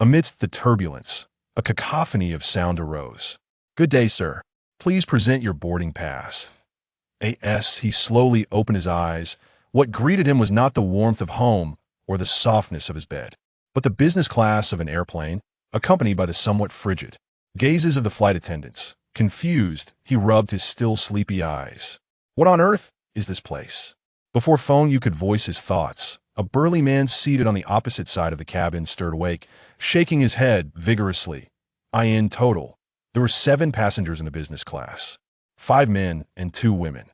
Amidst the turbulence, a cacophony of sound arose. "Good day, sir. Please present your boarding pass." He slowly opened his eyes. What greeted him was not the warmth of home or the softness of his bed, but the business class of an airplane, accompanied by the somewhat frigid gazes of the flight attendants. Confused, he rubbed his still sleepy eyes. What on earth is this place? Before Feng Yu could voice his thoughts, a burly man seated on the opposite side of the cabin stirred awake, shaking his head vigorously. In total, there were 7 passengers in the business class, 5 men and 2 women.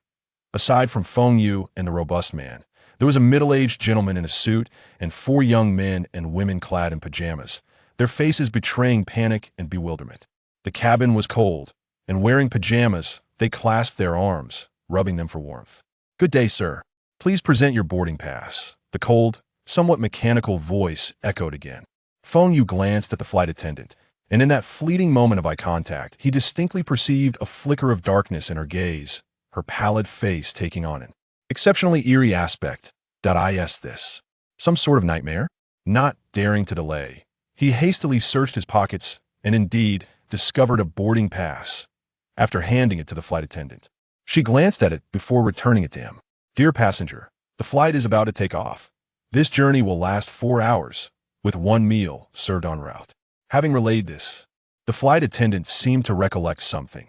Aside from Feng Yu and the robust man, there was a middle-aged gentleman in a suit and 4 young men and women clad in pajamas, their faces betraying panic and bewilderment. The cabin was cold, and wearing pajamas, they clasped their arms, rubbing them for warmth. "Good day, sir. Please present your boarding pass." The cold, somewhat mechanical voice echoed again. Feng Yu glanced at the flight attendant, and in that fleeting moment of eye contact, he distinctly perceived a flicker of darkness in her gaze, her pallid face taking on an exceptionally eerie aspect. Is this some sort of nightmare? Not daring to delay, he hastily searched his pockets and indeed discovered a boarding pass. After handing it to the flight attendant, she glanced at it before returning it to him. "Dear passenger, the flight is about to take off. This journey will last 4 hours, with 1 meal served en route." Having relayed this, the flight attendant seemed to recollect something.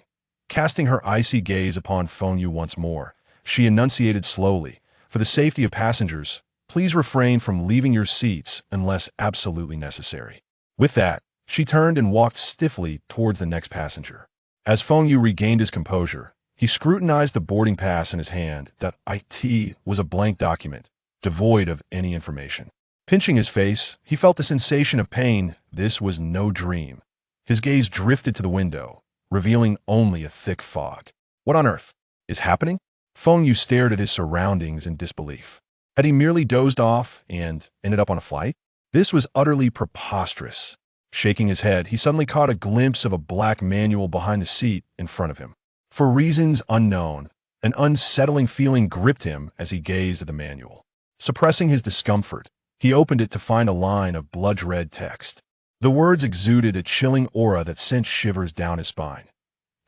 Casting her icy gaze upon Feng Yu once more, she enunciated slowly, "For the safety of passengers, please refrain from leaving your seats unless absolutely necessary." With that, she turned and walked stiffly towards the next passenger. As Feng Yu regained his composure, he scrutinized the boarding pass in his hand. That was a blank document, devoid of any information. Pinching his face, he felt the sensation of pain. This was no dream. His gaze drifted to the window, revealing only a thick fog. What on earth is happening? Feng Yu stared at his surroundings in disbelief. Had he merely dozed off and ended up on a flight? This was utterly preposterous. Shaking his head, he suddenly caught a glimpse of a black manual behind the seat in front of him. For reasons unknown, an unsettling feeling gripped him as he gazed at the manual. Suppressing his discomfort, he opened it to find a line of blood-red text. The words exuded a chilling aura that sent shivers down his spine.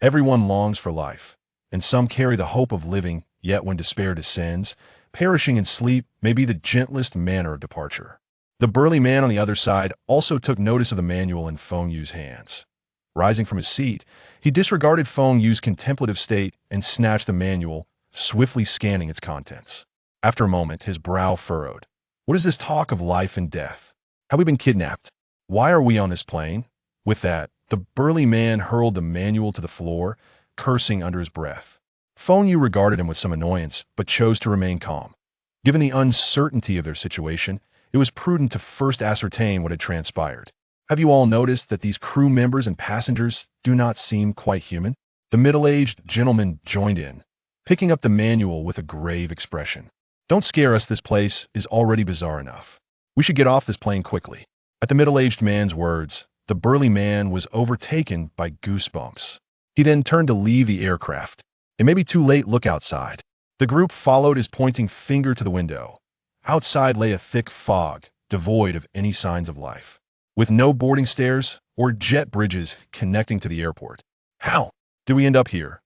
"Everyone longs for life, and some carry the hope of living, yet when despair descends, perishing in sleep may be the gentlest manner of departure." The burly man on the other side also took notice of the manual in Feng Yu's hands. Rising from his seat, he disregarded Feng Yu's contemplative state and snatched the manual, swiftly scanning its contents. After a moment, his brow furrowed. What is this talk of life and death? Have we been kidnapped? Why are we on this plane? With that, the burly man hurled the manual to the floor, cursing under his breath. Feng Yu regarded him with some annoyance, but chose to remain calm. Given the uncertainty of their situation, it was prudent to first ascertain what had transpired. "Have you all noticed that these crew members and passengers do not seem quite human?" The middle-aged gentleman joined in, picking up the manual with a grave expression. "Don't scare us, this place is already bizarre enough. We should get off this plane quickly." At the middle-aged man's words, the burly man was overtaken by goosebumps. He then turned to leave the aircraft. "It may be too late, look outside." The group followed his pointing finger to the window. Outside lay a thick fog, devoid of any signs of life, with no boarding stairs or jet bridges connecting to the airport. "How did we end up here?"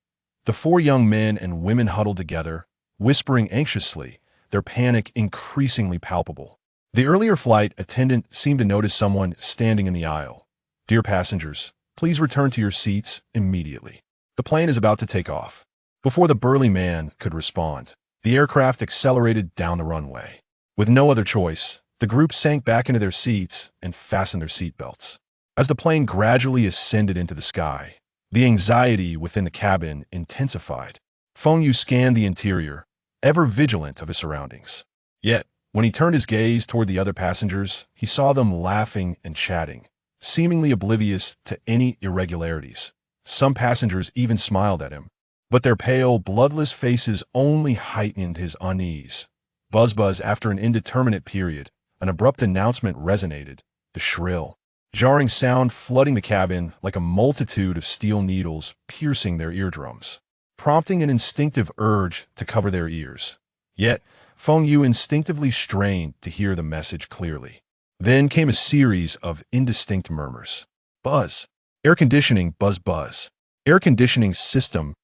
The 4 young men and women huddled together, whispering anxiously, their panic increasingly palpable. The earlier flight attendant seemed to notice someone standing in the aisle. "Dear passengers, please return to your seats immediately. The plane is about to take off." Before the burly man could respond, the aircraft accelerated down the runway. With no other choice, the group sank back into their seats and fastened their seatbelts. As the plane gradually ascended into the sky, the anxiety within the cabin intensified. Feng Yu scanned the interior, ever vigilant of his surroundings. Yet, when he turned his gaze toward the other passengers, he saw them laughing and chatting, seemingly oblivious to any irregularities. Some passengers even smiled at him, but their pale, bloodless faces only heightened his unease. Buzz, after an indeterminate period, an abrupt announcement resonated, the shrill, jarring sound flooding the cabin like a multitude of steel needles piercing their eardrums, prompting an instinctive urge to cover their ears. Yet, Feng Yu instinctively strained to hear the message clearly. Then came a series of indistinct murmurs. Buzz. Air conditioning, buzz, buzz. Air conditioning system,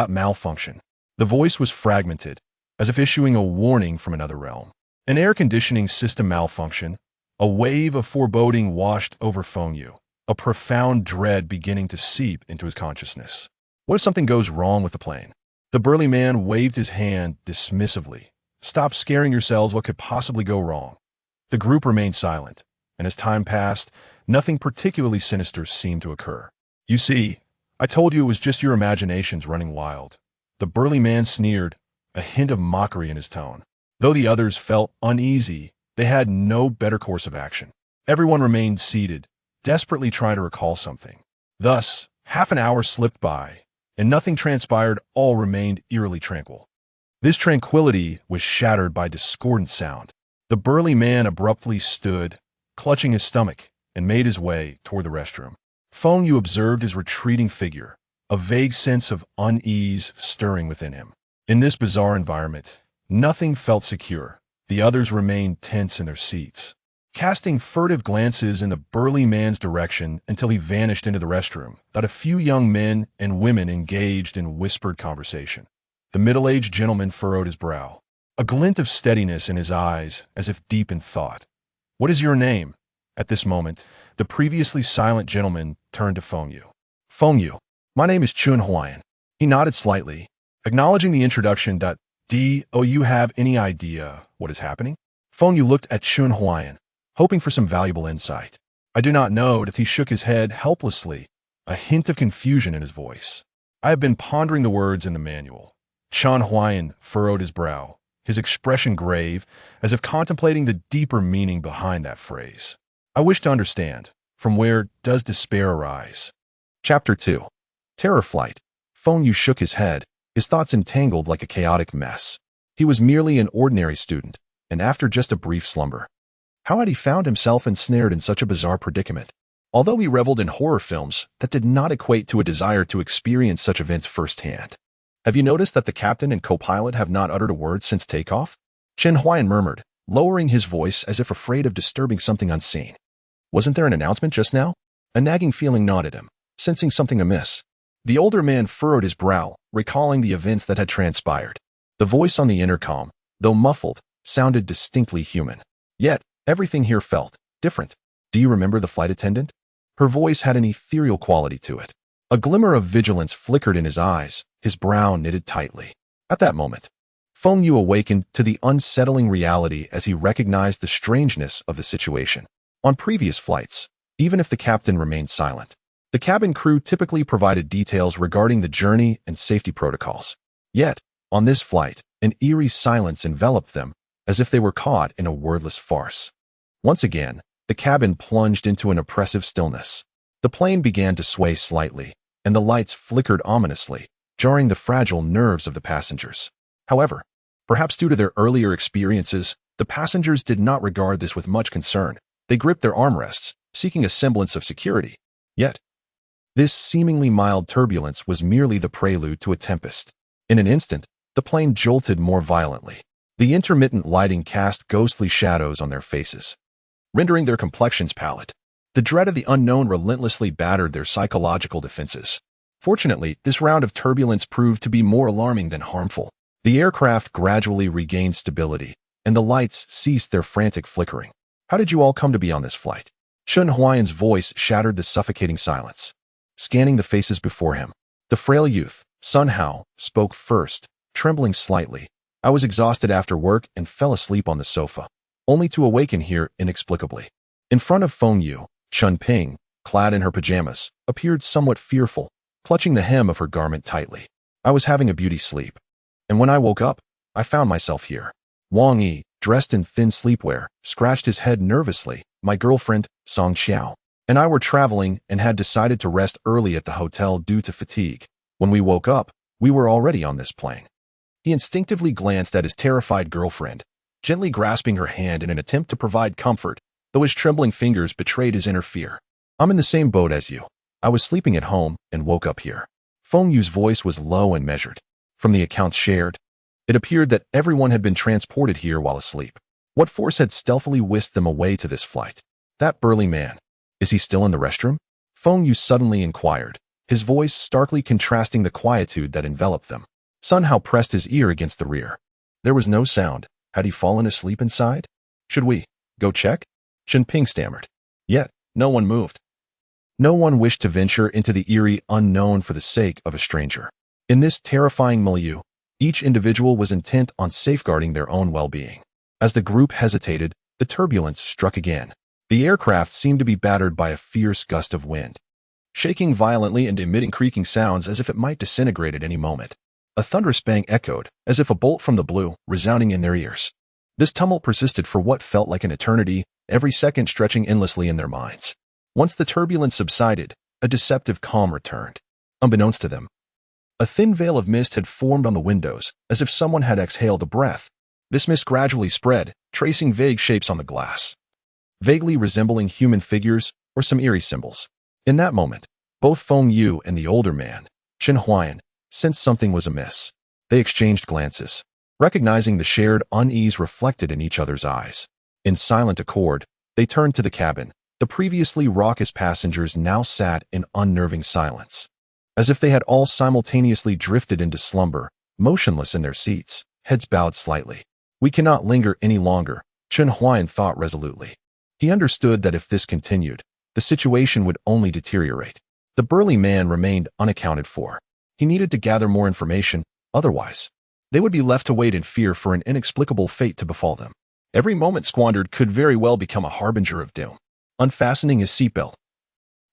malfunction. The voice was fragmented, as if issuing a warning from another realm. An air conditioning system malfunction. A wave of foreboding washed over Feng Yu, a profound dread beginning to seep into his consciousness. What if something goes wrong with the plane? The burly man waved his hand dismissively. Stop scaring yourselves, what could possibly go wrong? The group remained silent, and as time passed, nothing particularly sinister seemed to occur. You see, I told you it was just your imaginations running wild. The burly man sneered, a hint of mockery in his tone. Though the others felt uneasy, they had no better course of action. Everyone remained seated, desperately trying to recall something. Thus, half an hour slipped by, and nothing transpired. All remained eerily tranquil. This tranquility was shattered by discordant sound. The burly man abruptly stood, clutching his stomach, and made his way toward the restroom. Feng Yu observed his retreating figure, a vague sense of unease stirring within him. In this bizarre environment, nothing felt secure. The others remained tense in their seats, casting furtive glances in the burly man's direction until he vanished into the restroom. Not a few young men and women engaged in whispered conversation. The middle-aged gentleman furrowed his brow, a glint of steadiness in his eyes as if deep in thought. What is your name? At this moment, the previously silent gentleman turned to Feng Yu. Feng Yu, my name is Chun Huayan. He nodded slightly, acknowledging the introduction. Do you have any idea what is happening? Feng Yu looked at Chun Huayan, hoping for some valuable insight. I do not know. He shook his head helplessly, a hint of confusion in his voice. I have been pondering the words in the manual. Chun Huayan furrowed his brow, his expression grave, as if contemplating the deeper meaning behind that phrase. I wish to understand, from where does despair arise? Chapter 2. Terror Flight. Feng Yu shook his head, his thoughts entangled like a chaotic mess. He was merely an ordinary student, and after just a brief slumber, how had he found himself ensnared in such a bizarre predicament? Although he reveled in horror films, that did not equate to a desire to experience such events firsthand. Have you noticed that the captain and co-pilot have not uttered a word since takeoff? Chen Huayan murmured, lowering his voice as if afraid of disturbing something unseen. Wasn't there an announcement just now? A nagging feeling gnawed at him, sensing something amiss. The older man furrowed his brow, recalling the events that had transpired. The voice on the intercom, though muffled, sounded distinctly human. Yet, everything here felt different. Do you remember the flight attendant? Her voice had an ethereal quality to it. A glimmer of vigilance flickered in his eyes, his brow knitted tightly. At that moment, Feng Yu awakened to the unsettling reality as he recognized the strangeness of the situation. On previous flights, even if the captain remained silent, the cabin crew typically provided details regarding the journey and safety protocols. Yet, on this flight, an eerie silence enveloped them, as if they were caught in a wordless farce. Once again, the cabin plunged into an oppressive stillness. The plane began to sway slightly, and the lights flickered ominously, jarring the fragile nerves of the passengers. However, perhaps due to their earlier experiences, the passengers did not regard this with much concern. They gripped their armrests, seeking a semblance of security. Yet, this seemingly mild turbulence was merely the prelude to a tempest. In an instant, the plane jolted more violently. The intermittent lighting cast ghostly shadows on their faces, rendering their complexions pallid. The dread of the unknown relentlessly battered their psychological defenses. Fortunately, this round of turbulence proved to be more alarming than harmful. The aircraft gradually regained stability, and the lights ceased their frantic flickering. How did you all come to be on this flight? Chun Huayan's voice shattered the suffocating silence. Scanning the faces before him, the frail youth, Sun Hao, spoke first, trembling slightly. I was exhausted after work and fell asleep on the sofa, only to awaken here inexplicably. In front of Feng Yu, Chun Ping, clad in her pajamas, appeared somewhat fearful, clutching the hem of her garment tightly. I was having a beauty sleep, and when I woke up, I found myself here. Wang Yi, dressed in thin sleepwear, scratched his head nervously. My girlfriend, Song Xiao, and I were traveling and had decided to rest early at the hotel due to fatigue. When we woke up, we were already on this plane. He instinctively glanced at his terrified girlfriend, gently grasping her hand in an attempt to provide comfort, though his trembling fingers betrayed his inner fear. I'm in the same boat as you. I was sleeping at home and woke up here. Feng Yu's voice was low and measured. From the accounts shared, it appeared that everyone had been transported here while asleep. What force had stealthily whisked them away to this flight? That burly man. Is he still in the restroom? Feng Yu suddenly inquired, his voice starkly contrasting the quietude that enveloped them. Sun Hao pressed his ear against the rear. There was no sound. Had he fallen asleep inside? Should we go check? Chen Ping stammered. Yet, no one moved. No one wished to venture into the eerie unknown for the sake of a stranger. In this terrifying milieu, each individual was intent on safeguarding their own well-being. As the group hesitated, the turbulence struck again. The aircraft seemed to be battered by a fierce gust of wind, shaking violently and emitting creaking sounds as if it might disintegrate at any moment. A thunderous bang echoed, as if a bolt from the blue, resounding in their ears. This tumult persisted for what felt like an eternity, every second stretching endlessly in their minds. Once the turbulence subsided, a deceptive calm returned. Unbeknownst to them, a thin veil of mist had formed on the windows, as if someone had exhaled a breath. This mist gradually spread, tracing vague shapes on the glass, vaguely resembling human figures or some eerie symbols. In that moment, both Feng Yu and the older man, Chen Huayan, sensed something was amiss. They exchanged glances, recognizing the shared unease reflected in each other's eyes. In silent accord, they turned to the cabin. The previously raucous passengers now sat in unnerving silence, as if they had all simultaneously drifted into slumber, motionless in their seats, heads bowed slightly. We cannot linger any longer, Chen Huayan thought resolutely. He understood that if this continued, the situation would only deteriorate. The burly man remained unaccounted for. He needed to gather more information, otherwise, they would be left to wait in fear for an inexplicable fate to befall them. Every moment squandered could very well become a harbinger of doom. Unfastening his seatbelt,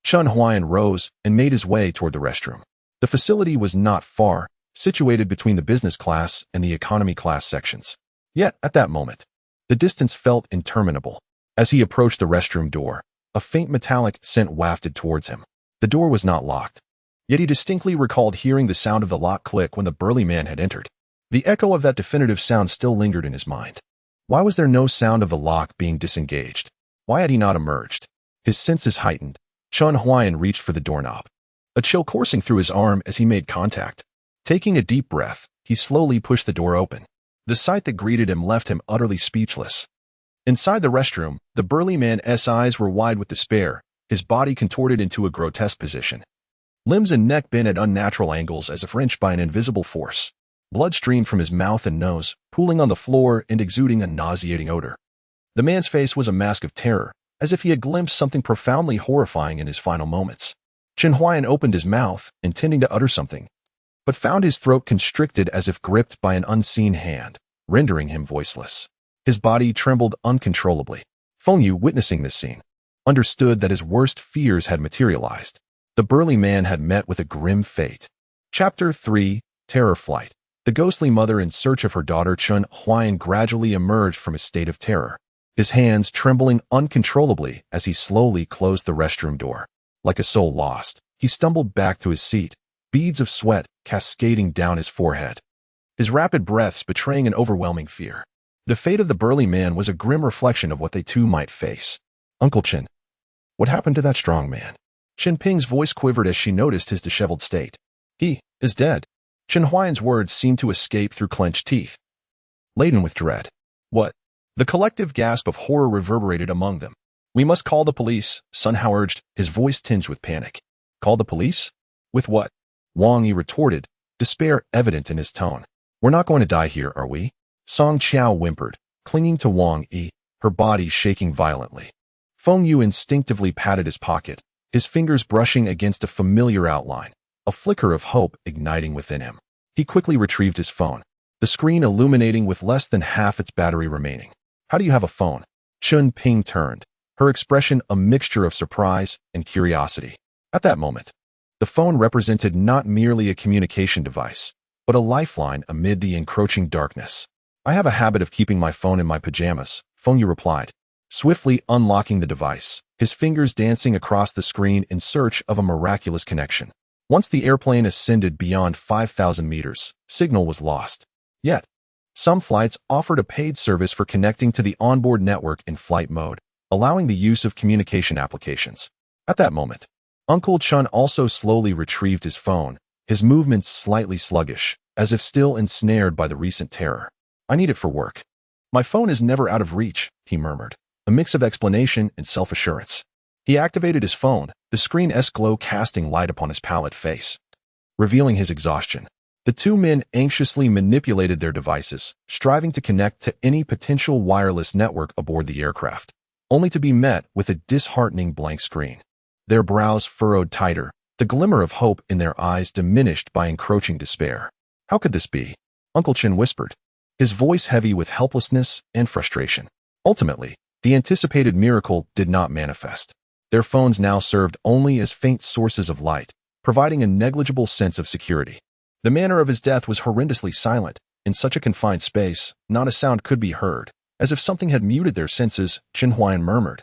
Chen Huayan rose and made his way toward the restroom. The facility was not far, situated between the business class and the economy class sections. Yet, at that moment, the distance felt interminable. As he approached the restroom door, a faint metallic scent wafted towards him. The door was not locked, yet he distinctly recalled hearing the sound of the lock click when the burly man had entered. The echo of that definitive sound still lingered in his mind. Why was there no sound of the lock being disengaged? Why had he not emerged? His senses heightened. Chen Huayan reached for the doorknob, a chill coursing through his arm as he made contact. Taking a deep breath, he slowly pushed the door open. The sight that greeted him left him utterly speechless. Inside the restroom, the burly man's eyes were wide with despair, his body contorted into a grotesque position. Limbs and neck bent at unnatural angles as if wrenched by an invisible force. Blood streamed from his mouth and nose, pooling on the floor and exuding a nauseating odor. The man's face was a mask of terror, as if he had glimpsed something profoundly horrifying in his final moments. Chen Huayan opened his mouth, intending to utter something, but found his throat constricted as if gripped by an unseen hand, rendering him voiceless. His body trembled uncontrollably. Feng Yu, witnessing this scene, understood that his worst fears had materialized. The burly man had met with a grim fate. Chapter 3, Terror Flight. The ghostly mother in search of her daughter Chen Huayan gradually emerged from a state of terror, his hands trembling uncontrollably as he slowly closed the restroom door. Like a soul lost, he stumbled back to his seat, beads of sweat cascading down his forehead, his rapid breaths betraying an overwhelming fear. The fate of the burly man was a grim reflection of what they too might face. Uncle Chen, what happened to that strong man? Chen Ping's voice quivered as she noticed his disheveled state. He is dead. Chen Huayan's words seemed to escape through clenched teeth, laden with dread. What? The collective gasp of horror reverberated among them. We must call the police, Sun Hao urged, his voice tinged with panic. Call the police? With what? Wang Yi retorted, despair evident in his tone. We're not going to die here, are we? Song Qiao whimpered, clinging to Wang Yi, her body shaking violently. Feng Yu instinctively patted his pocket, his fingers brushing against a familiar outline, a flicker of hope igniting within him. He quickly retrieved his phone, the screen illuminating with less than half its battery remaining. How do you have a phone? Chen Ping turned, her expression a mixture of surprise and curiosity. At that moment, the phone represented not merely a communication device, but a lifeline amid the encroaching darkness. I have a habit of keeping my phone in my pajamas, Feng Yu replied, swiftly unlocking the device, his fingers dancing across the screen in search of a miraculous connection. Once the airplane ascended beyond 5,000 meters, signal was lost. Yet, some flights offered a paid service for connecting to the onboard network in flight mode, allowing the use of communication applications. At that moment, Uncle Chen also slowly retrieved his phone, his movements slightly sluggish, as if still ensnared by the recent terror. I need it for work. My phone is never out of reach, he murmured. a mix of explanation and self-assurance. He activated his phone, the screen's glow casting light upon his pallid face, revealing his exhaustion. The two men anxiously manipulated their devices, striving to connect to any potential wireless network aboard the aircraft, only to be met with a disheartening blank screen. Their brows furrowed tighter, the glimmer of hope in their eyes diminished by encroaching despair. How could this be? Uncle Chen whispered, his voice heavy with helplessness and frustration. Ultimately, the anticipated miracle did not manifest. Their phones now served only as faint sources of light, providing a negligible sense of security. The manner of his death was horrendously silent. In such a confined space, not a sound could be heard. As if something had muted their senses, Chen Huayan murmured,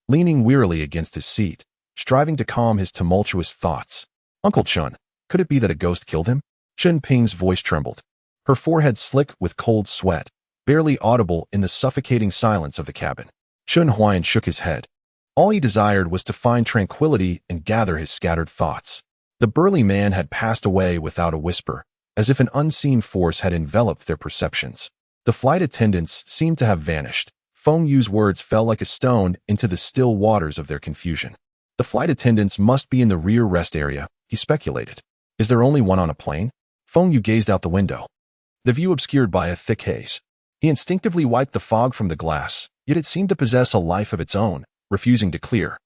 leaning wearily against his seat, striving to calm his tumultuous thoughts. Uncle Chen, could it be that a ghost killed him? Chen Ping's voice trembled, her forehead slick with cold sweat, barely audible in the suffocating silence of the cabin. Chen Huayan shook his head. All he desired was to find tranquility and gather his scattered thoughts. The burly man had passed away without a whisper, as if an unseen force had enveloped their perceptions. The flight attendants seemed to have vanished. Feng Yu's words fell like a stone into the still waters of their confusion. The flight attendants must be in the rear rest area, he speculated. Is there only one on a plane? Feng Yu gazed out the window, the view obscured by a thick haze. He instinctively wiped the fog from the glass, yet it seemed to possess a life of its own, refusing to clear,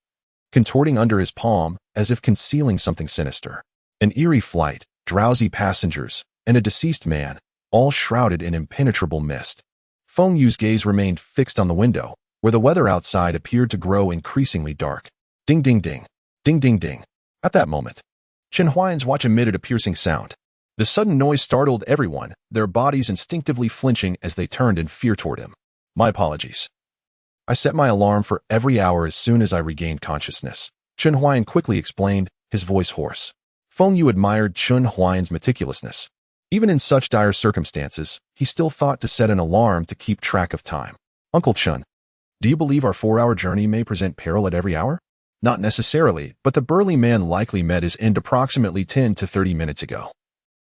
contorting under his palm as if concealing something sinister. An eerie flight, drowsy passengers, and a deceased man, all shrouded in impenetrable mist. Feng Yu's gaze remained fixed on the window, where the weather outside appeared to grow increasingly dark. Ding ding ding. Ding ding ding. At that moment, Chen Huayan's watch emitted a piercing sound. The sudden noise startled everyone, their bodies instinctively flinching as they turned in fear toward him. My apologies. I set my alarm for every hour as soon as I regained consciousness, Chen Huayan quickly explained, his voice hoarse. Feng Yu admired Chen Huayan's meticulousness. Even in such dire circumstances, he still thought to set an alarm to keep track of time. Uncle Chen, do you believe our 4-hour journey may present peril at every hour? Not necessarily, but the burly man likely met his end approximately 10 to 30 minutes ago.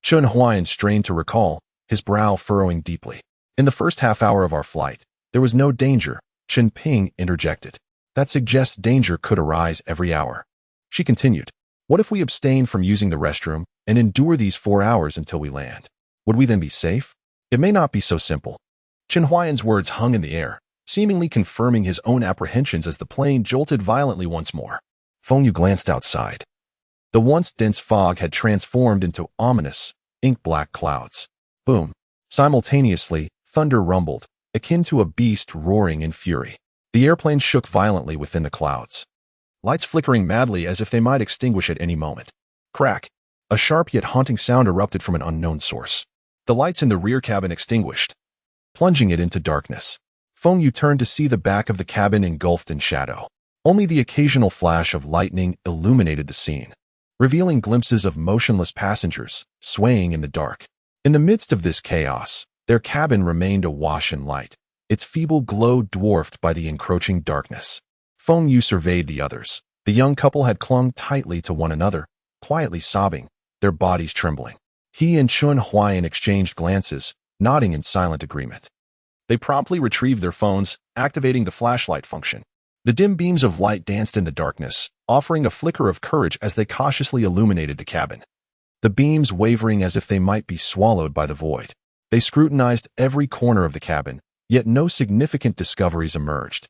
Chen Huayan strained to recall, his brow furrowing deeply. In the first half hour of our flight, there was no danger, Chen Ping interjected. That suggests danger could arise every hour. She continued, what if we abstain from using the restroom and endure these 4 hours until we land? Would we then be safe? It may not be so simple. Chen Huayan's words hung in the air, seemingly confirming his own apprehensions as the plane jolted violently once more. Feng Yu glanced outside. The once dense fog had transformed into ominous, ink-black clouds. Boom. Simultaneously, thunder rumbled, akin to a beast roaring in fury. The airplane shook violently within the clouds, lights flickering madly as if they might extinguish at any moment. Crack. A sharp yet haunting sound erupted from an unknown source. The lights in the rear cabin extinguished, plunging it into darkness. Feng Yu turned to see the back of the cabin engulfed in shadow. Only the occasional flash of lightning illuminated the scene, revealing glimpses of motionless passengers, swaying in the dark. In the midst of this chaos, their cabin remained awash in light, its feeble glow dwarfed by the encroaching darkness. Feng Yu surveyed the others. The young couple had clung tightly to one another, quietly sobbing, their bodies trembling. He and Chen Huayan exchanged glances, nodding in silent agreement. They promptly retrieved their phones, activating the flashlight function. The dim beams of light danced in the darkness, offering a flicker of courage as they cautiously illuminated the cabin. The beams wavering as if they might be swallowed by the void. They scrutinized every corner of the cabin, yet no significant discoveries emerged.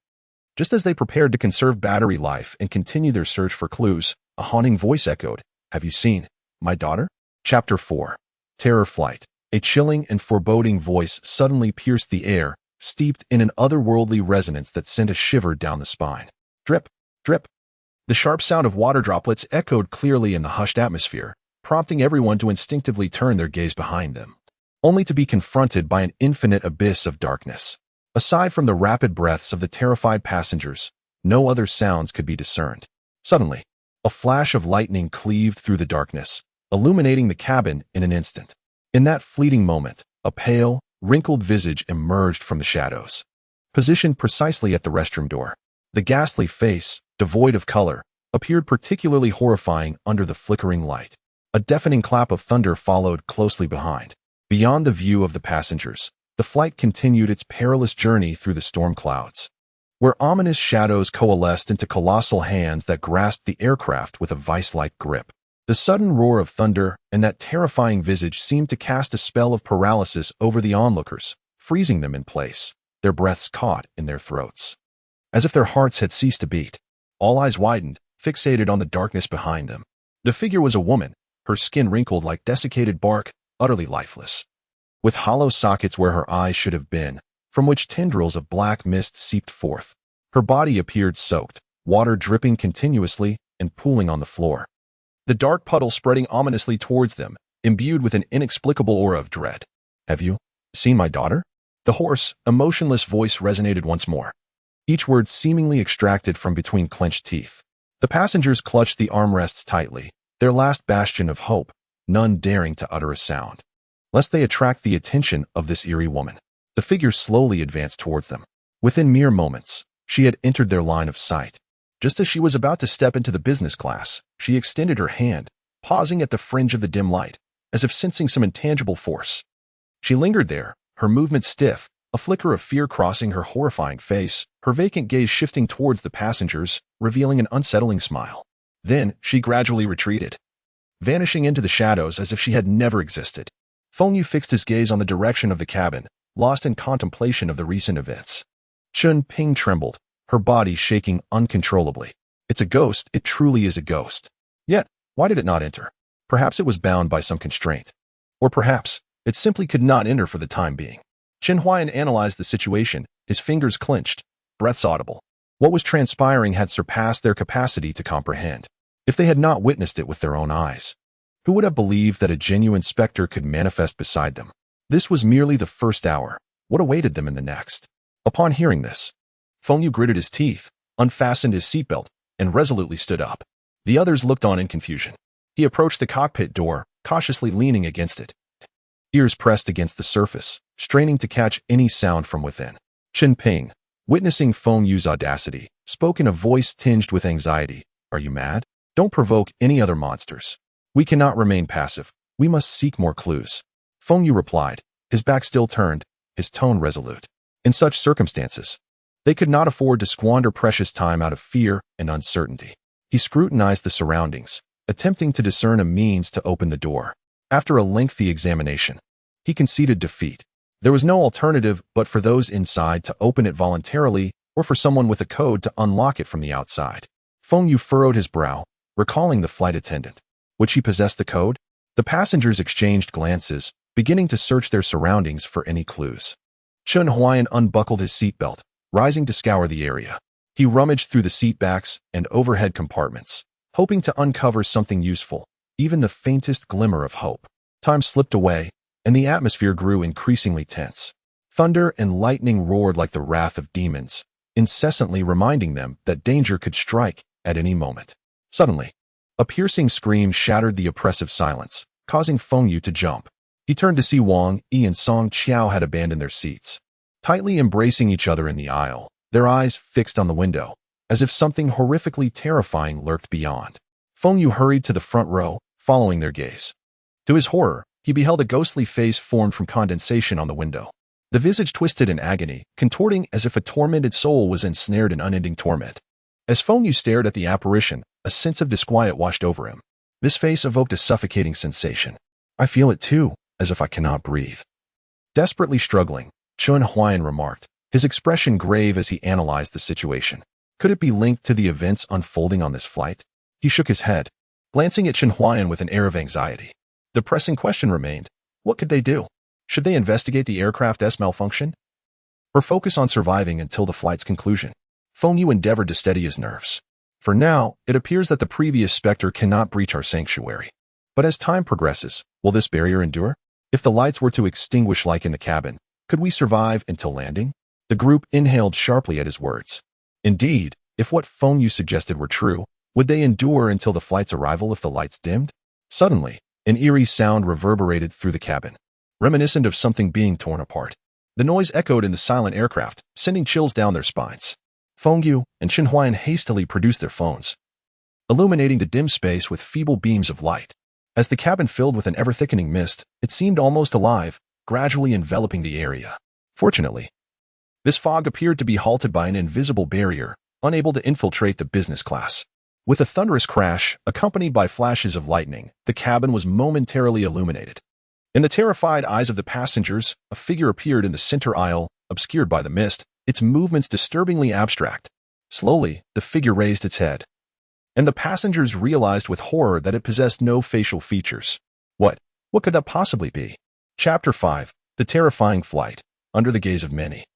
Just as they prepared to conserve battery life and continue their search for clues, a haunting voice echoed, "Have you seen my daughter?" Chapter 4. Terror Flight. A chilling and foreboding voice suddenly pierced the air, steeped in an otherworldly resonance that sent a shiver down the spine. Drip, drip. The sharp sound of water droplets echoed clearly in the hushed atmosphere, prompting everyone to instinctively turn their gaze behind them, only to be confronted by an infinite abyss of darkness. Aside from the rapid breaths of the terrified passengers, no other sounds could be discerned. Suddenly, a flash of lightning cleaved through the darkness, illuminating the cabin in an instant. In that fleeting moment, a pale, wrinkled visage emerged from the shadows, positioned precisely at the restroom door. The ghastly face, devoid of color, appeared particularly horrifying under the flickering light. A deafening clap of thunder followed closely behind. Beyond the view of the passengers, the flight continued its perilous journey through the storm clouds. where ominous shadows coalesced into colossal hands that grasped the aircraft with a vice-like grip. The sudden roar of thunder and that terrifying visage seemed to cast a spell of paralysis over the onlookers, freezing them in place, their breaths caught in their throats. As if their hearts had ceased to beat, all eyes widened, fixated on the darkness behind them. The figure was a woman, her skin wrinkled like desiccated bark, utterly lifeless. With hollow sockets where her eyes should have been, from which tendrils of black mist seeped forth. Her body appeared soaked, water dripping continuously and pooling on the floor. The dark puddle spreading ominously towards them, imbued with an inexplicable aura of dread. "Have you seen my daughter?" The hoarse, emotionless voice resonated once more, each word seemingly extracted from between clenched teeth. The passengers clutched the armrests tightly, their last bastion of hope, none daring to utter a sound, lest they attract the attention of this eerie woman. The figure slowly advanced towards them. Within mere moments, she had entered their line of sight. Just as she was about to step into the business class, she extended her hand, pausing at the fringe of the dim light, as if sensing some intangible force. She lingered there, her movement stiff, a flicker of fear crossing her horrifying face, her vacant gaze shifting towards the passengers, revealing an unsettling smile. Then she gradually retreated, vanishing into the shadows as if she had never existed. Feng Yu fixed his gaze on the direction of the cabin, lost in contemplation of the recent events. Chun Ping trembled, her body shaking uncontrollably. "It's a ghost, it truly is a ghost. Yet, why did it not enter? Perhaps it was bound by some constraint. Or perhaps, it simply could not enter for the time being." Chen Huayan analyzed the situation, his fingers clenched, breaths audible. What was transpiring had surpassed their capacity to comprehend. If they had not witnessed it with their own eyes, who would have believed that a genuine specter could manifest beside them? This was merely the first hour. What awaited them in the next? Upon hearing this, Feng Yu gritted his teeth, unfastened his seatbelt, and resolutely stood up. The others looked on in confusion. He approached the cockpit door, cautiously leaning against it, ears pressed against the surface, straining to catch any sound from within. Chen Ping, witnessing Feng Yu's audacity, spoke in a voice tinged with anxiety. "Are you mad? Don't provoke any other monsters. We cannot remain passive. We must seek more clues." Feng Yu replied, his back still turned, his tone resolute. In such circumstances, they could not afford to squander precious time out of fear and uncertainty. He scrutinized the surroundings, attempting to discern a means to open the door. After a lengthy examination, he conceded defeat. There was no alternative but for those inside to open it voluntarily or for someone with a code to unlock it from the outside. Feng Yu furrowed his brow, recalling the flight attendant. Would she possess the code? The passengers exchanged glances, beginning to search their surroundings for any clues. Chun Huayan unbuckled his seatbelt, rising to scour the area. He rummaged through the seatbacks and overhead compartments, hoping to uncover something useful, even the faintest glimmer of hope. Time slipped away, and the atmosphere grew increasingly tense. Thunder and lightning roared like the wrath of demons, incessantly reminding them that danger could strike at any moment. Suddenly, a piercing scream shattered the oppressive silence, causing Feng Yu to jump. He turned to see Wang Yi and Song Qiao had abandoned their seats, tightly embracing each other in the aisle, their eyes fixed on the window, as if something horrifically terrifying lurked beyond. Feng Yu hurried to the front row, following their gaze. To his horror, he beheld a ghostly face formed from condensation on the window. The visage twisted in agony, contorting as if a tormented soul was ensnared in unending torment. As Feng Yu stared at the apparition, a sense of disquiet washed over him. This face evoked a suffocating sensation. "I feel it too, as if I cannot breathe." Desperately struggling, Chun Huayan remarked, his expression grave as he analyzed the situation. Could it be linked to the events unfolding on this flight? He shook his head, glancing at Chun Huayan with an air of anxiety. The pressing question remained, what could they do? Should they investigate the aircraft's malfunction, or focus on surviving until the flight's conclusion? Feng Yu endeavored to steady his nerves. For now, it appears that the previous specter cannot breach our sanctuary. But as time progresses, will this barrier endure? If the lights were to extinguish like in the cabin, could we survive until landing? The group inhaled sharply at his words. Indeed, if what Feng Yu suggested were true, would they endure until the flight's arrival if the lights dimmed? Suddenly, an eerie sound reverberated through the cabin, reminiscent of something being torn apart. The noise echoed in the silent aircraft, sending chills down their spines. Feng Yu and Chen Huayan hastily produced their phones, illuminating the dim space with feeble beams of light. As the cabin filled with an ever-thickening mist, it seemed almost alive, gradually enveloping the area. Fortunately, This fog appeared to be halted by an invisible barrier, unable to infiltrate the business class. With a thunderous crash, accompanied by flashes of lightning, the cabin was momentarily illuminated. In the terrified eyes of the passengers, a figure appeared in the center aisle, obscured by the mist, its movements disturbingly abstract. Slowly, the figure raised its head, and the passengers realized with horror that it possessed no facial features. What could that possibly be? Chapter 5. The Terrifying Flight. Under the gaze of many.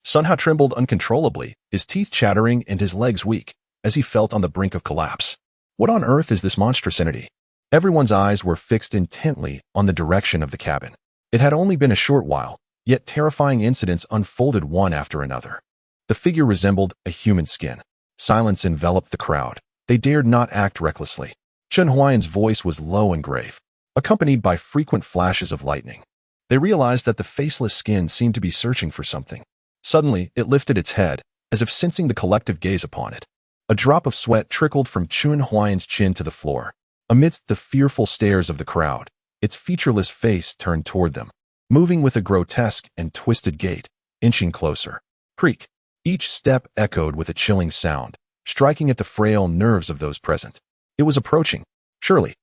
Sun Hao trembled uncontrollably, his teeth chattering and his legs weak, as he felt on the brink of collapse. What on earth is this monstrous entity? Everyone's eyes were fixed intently on the direction of the cabin. It had only been a short while, yet terrifying incidents unfolded one after another. The figure resembled a human skin. Silence enveloped the crowd. They dared not act recklessly. Chen Huayan's voice was low and grave, accompanied by frequent flashes of lightning. They realized that the faceless skin seemed to be searching for something. Suddenly, it lifted its head, as if sensing the collective gaze upon it. A drop of sweat trickled from Chen Huayan's chin to the floor. Amidst the fearful stares of the crowd, its featureless face turned toward them, moving with a grotesque and twisted gait, inching closer. Creak! Each step echoed with a chilling sound, striking at the frail nerves of those present. It was approaching. Surely,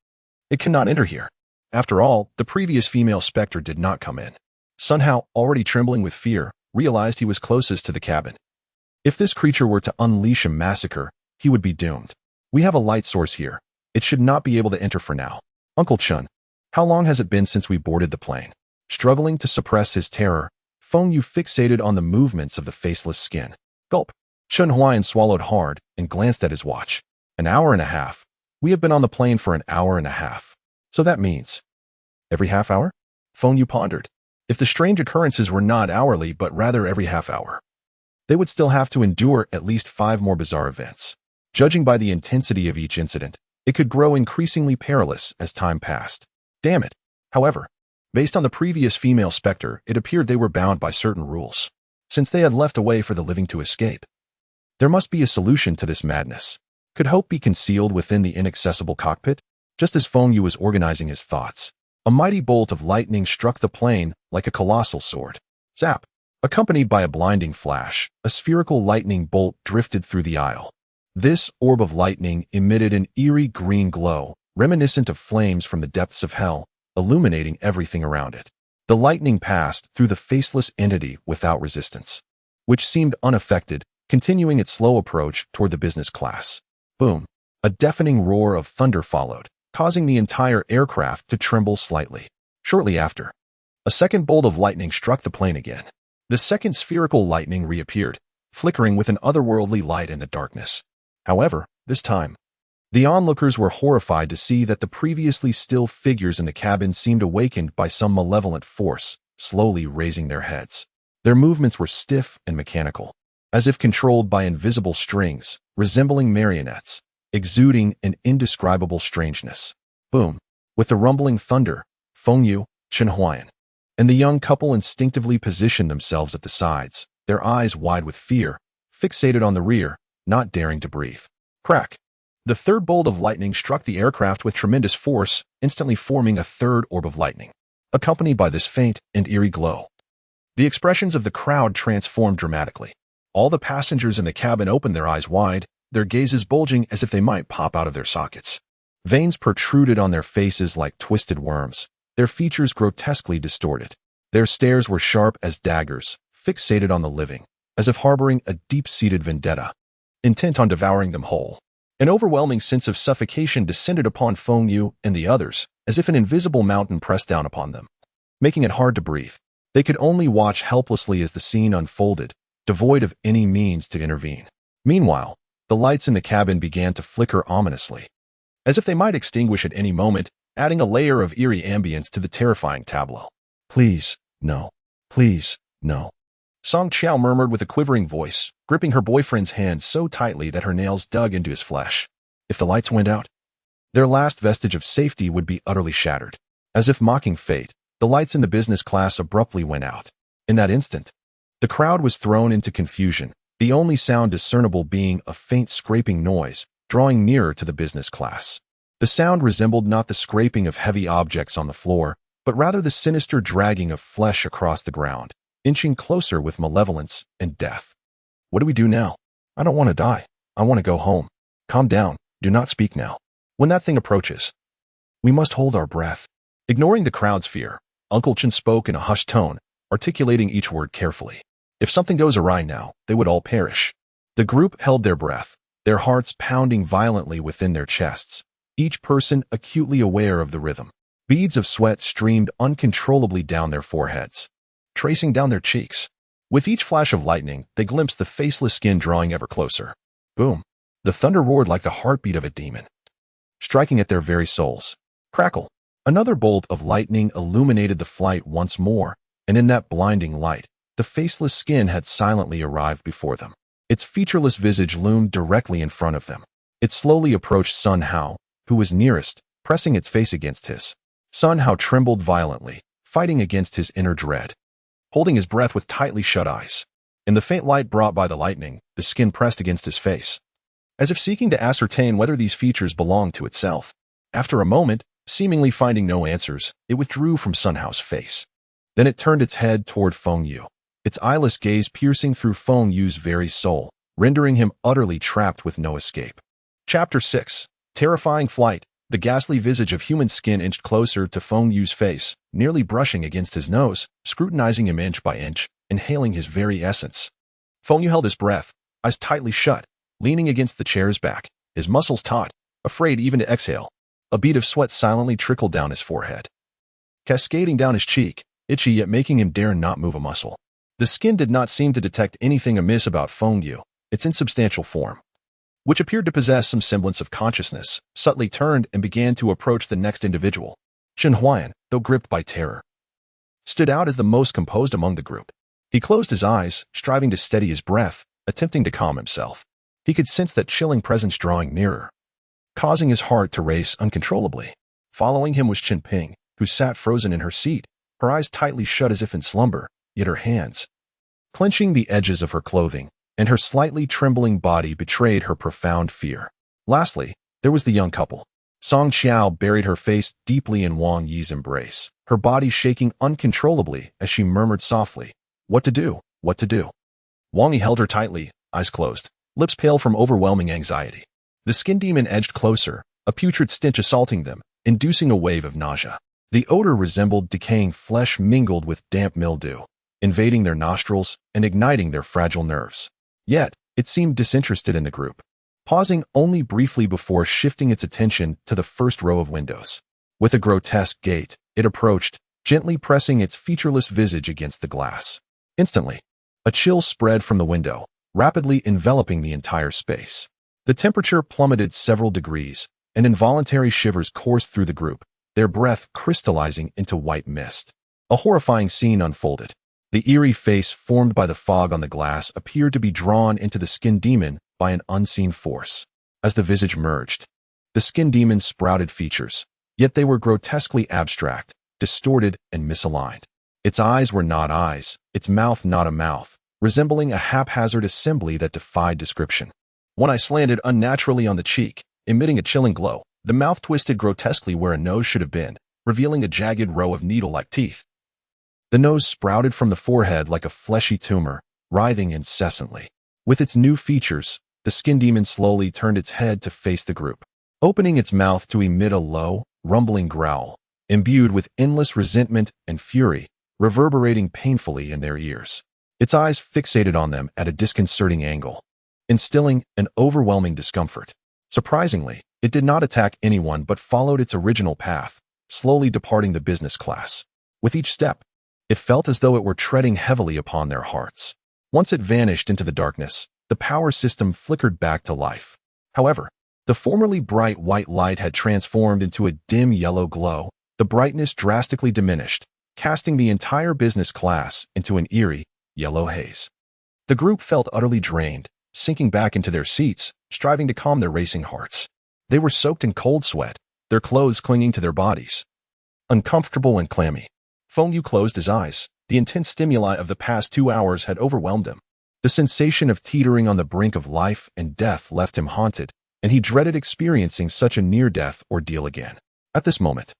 it cannot enter here. After all, the previous female specter did not come in. Sun Hao, already trembling with fear, realized he was closest to the cabin. If this creature were to unleash a massacre, he would be doomed. We have a light source here. It should not be able to enter for now. Uncle Chun, how long has it been since we boarded the plane? Struggling to suppress his terror, Feng Yu fixated on the movements of the faceless skin. Gulp. Chen Huayan swallowed hard and glanced at his watch. An hour and a half. We have been on the plane for an hour and a half. So that means every half hour? Feng Yu pondered. If the strange occurrences were not hourly but rather every half hour, they would still have to endure at least 5 more bizarre events. Judging by the intensity of each incident, it could grow increasingly perilous as time passed. Damn it. However, based on the previous female specter, it appeared they were bound by certain rules. Since they had left a way for the living to escape, there must be a solution to this madness. Could hope be concealed within the inaccessible cockpit? Just as Feng Yu was organizing his thoughts, a mighty bolt of lightning struck the plane like a colossal sword. Zap! Accompanied by a blinding flash, a spherical lightning bolt drifted through the aisle. This orb of lightning emitted an eerie green glow, reminiscent of flames from the depths of hell, illuminating everything around it. The lightning passed through the faceless entity without resistance, which seemed unaffected, continuing its slow approach toward the business class. Boom! A deafening roar of thunder followed, causing the entire aircraft to tremble slightly. Shortly after, a second bolt of lightning struck the plane again. The second spherical lightning reappeared, flickering with an otherworldly light in the darkness. However, this time, the onlookers were horrified to see that the previously still figures in the cabin seemed awakened by some malevolent force, slowly raising their heads. Their movements were stiff and mechanical, as if controlled by invisible strings, resembling marionettes, exuding an indescribable strangeness. Boom! With the rumbling thunder, Feng Yu, Chen Huayan, and the young couple instinctively positioned themselves at the sides, their eyes wide with fear, fixated on the rear, not daring to breathe. Crack! The third bolt of lightning struck the aircraft with tremendous force, instantly forming a third orb of lightning, accompanied by this faint and eerie glow. The expressions of the crowd transformed dramatically. All the passengers in the cabin opened their eyes wide, their gazes bulging as if they might pop out of their sockets. Veins protruded on their faces like twisted worms, their features grotesquely distorted. Their stares were sharp as daggers, fixated on the living, as if harboring a deep-seated vendetta, intent on devouring them whole. An overwhelming sense of suffocation descended upon Feng Yu and the others, as if an invisible mountain pressed down upon them, making it hard to breathe. They could only watch helplessly as the scene unfolded, devoid of any means to intervene. Meanwhile, the lights in the cabin began to flicker ominously, as if they might extinguish at any moment, adding a layer of eerie ambience to the terrifying tableau. Please, no. Please, no. Song Qiao murmured with a quivering voice, gripping her boyfriend's hand so tightly that her nails dug into his flesh. If the lights went out, their last vestige of safety would be utterly shattered. As if mocking fate, the lights in the business class abruptly went out. In that instant, the crowd was thrown into confusion, the only sound discernible being a faint scraping noise, drawing nearer to the business class. The sound resembled not the scraping of heavy objects on the floor, but rather the sinister dragging of flesh across the ground, inching closer with malevolence and death. What do we do now? I don't want to die. I want to go home. Calm down. Do not speak now. When that thing approaches, we must hold our breath. Ignoring the crowd's fear, Uncle Chen spoke in a hushed tone, articulating each word carefully. If something goes awry now, they would all perish. The group held their breath, their hearts pounding violently within their chests, each person acutely aware of the rhythm. Beads of sweat streamed uncontrollably down their foreheads, tracing down their cheeks. With each flash of lightning, they glimpsed the faceless skin drawing ever closer. Boom! The thunder roared like the heartbeat of a demon, striking at their very souls. Crackle! Another bolt of lightning illuminated the flight once more, and in that blinding light, the faceless skin had silently arrived before them. Its featureless visage loomed directly in front of them. It slowly approached Sun Hao, who was nearest, pressing its face against his. Sun Hao trembled violently, fighting against his inner dread, holding his breath with tightly shut eyes. In the faint light brought by the lightning, the skin pressed against his face, as if seeking to ascertain whether these features belonged to itself. After a moment, seemingly finding no answers, it withdrew from Sun Hao's face. Then it turned its head toward Feng Yu, its eyeless gaze piercing through Feng Yu's very soul, rendering him utterly trapped with no escape. Chapter 6. Terrifying Flight. The ghastly visage of human skin inched closer to Feng Yu's face, nearly brushing against his nose, scrutinizing him inch by inch, inhaling his very essence. Feng Yu held his breath, eyes tightly shut, leaning against the chair's back, his muscles taut, afraid even to exhale. A bead of sweat silently trickled down his forehead, cascading down his cheek, itchy yet making him dare not move a muscle. The skin did not seem to detect anything amiss about Feng Yu, its insubstantial form, which appeared to possess some semblance of consciousness, subtly turned and began to approach the next individual. Chen Huan, though gripped by terror, stood out as the most composed among the group. He closed his eyes, striving to steady his breath, attempting to calm himself. He could sense that chilling presence drawing nearer, causing his heart to race uncontrollably. Following him was Chen Ping, who sat frozen in her seat, her eyes tightly shut as if in slumber, yet her hands, clenching the edges of her clothing, and her slightly trembling body betrayed her profound fear. Lastly, there was the young couple. Song Qiao buried her face deeply in Wang Yi's embrace, her body shaking uncontrollably as she murmured softly, "What to do? What to do?" Wang Yi held her tightly, eyes closed, lips pale from overwhelming anxiety. The skin demon edged closer, a putrid stench assaulting them, inducing a wave of nausea. The odor resembled decaying flesh mingled with damp mildew, invading their nostrils and igniting their fragile nerves. Yet, it seemed disinterested in the group, pausing only briefly before shifting its attention to the first row of windows. With a grotesque gait, it approached, gently pressing its featureless visage against the glass. Instantly, a chill spread from the window, rapidly enveloping the entire space. The temperature plummeted several degrees, and involuntary shivers coursed through the group, their breath crystallizing into white mist. A horrifying scene unfolded. The eerie face formed by the fog on the glass appeared to be drawn into the skin demon by an unseen force. As the visage merged, the skin demon sprouted features, yet they were grotesquely abstract, distorted, and misaligned. Its eyes were not eyes, its mouth not a mouth, resembling a haphazard assembly that defied description. One eye slanted unnaturally on the cheek, emitting a chilling glow. The mouth twisted grotesquely where a nose should have been, revealing a jagged row of needle-like teeth. The nose sprouted from the forehead like a fleshy tumor, writhing incessantly. With its new features, the skin demon slowly turned its head to face the group, opening its mouth to emit a low, rumbling growl, imbued with endless resentment and fury, reverberating painfully in their ears. Its eyes fixated on them at a disconcerting angle, instilling an overwhelming discomfort. Surprisingly, it did not attack anyone but followed its original path, slowly departing the business class. With each step, it felt as though it were treading heavily upon their hearts. Once it vanished into the darkness, the power system flickered back to life. However, the formerly bright white light had transformed into a dim yellow glow. The brightness drastically diminished, casting the entire business class into an eerie, yellow haze. The group felt utterly drained, sinking back into their seats, striving to calm their racing hearts. They were soaked in cold sweat, their clothes clinging to their bodies, uncomfortable and clammy. Feng Yu closed his eyes. The intense stimuli of the past 2 hours had overwhelmed him. The sensation of teetering on the brink of life and death left him haunted, and he dreaded experiencing such a near-death ordeal again. At this moment,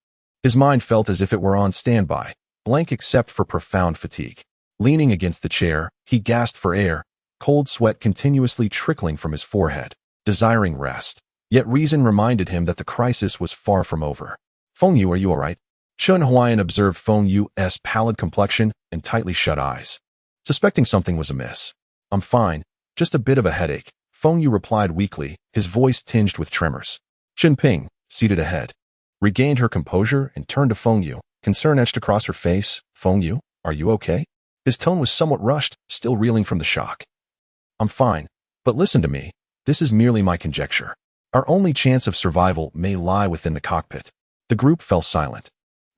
his mind felt as if it were on standby, blank except for profound fatigue. Leaning against the chair, he gasped for air, cold sweat continuously trickling from his forehead, desiring rest. Yet reason reminded him that the crisis was far from over. "Feng Yu, are you all right?" Chun Huayan observed Feng Yu's pallid complexion and tightly shut eyes, suspecting something was amiss. "I'm fine, just a bit of a headache," Feng Yu replied weakly, his voice tinged with tremors. Chen Ping, seated ahead, regained her composure and turned to Feng Yu, concern etched across her face. "Feng Yu, are you okay?" His tone was somewhat rushed, still reeling from the shock. "I'm fine, but listen to me. This is merely my conjecture. Our only chance of survival may lie within the cockpit." The group fell silent,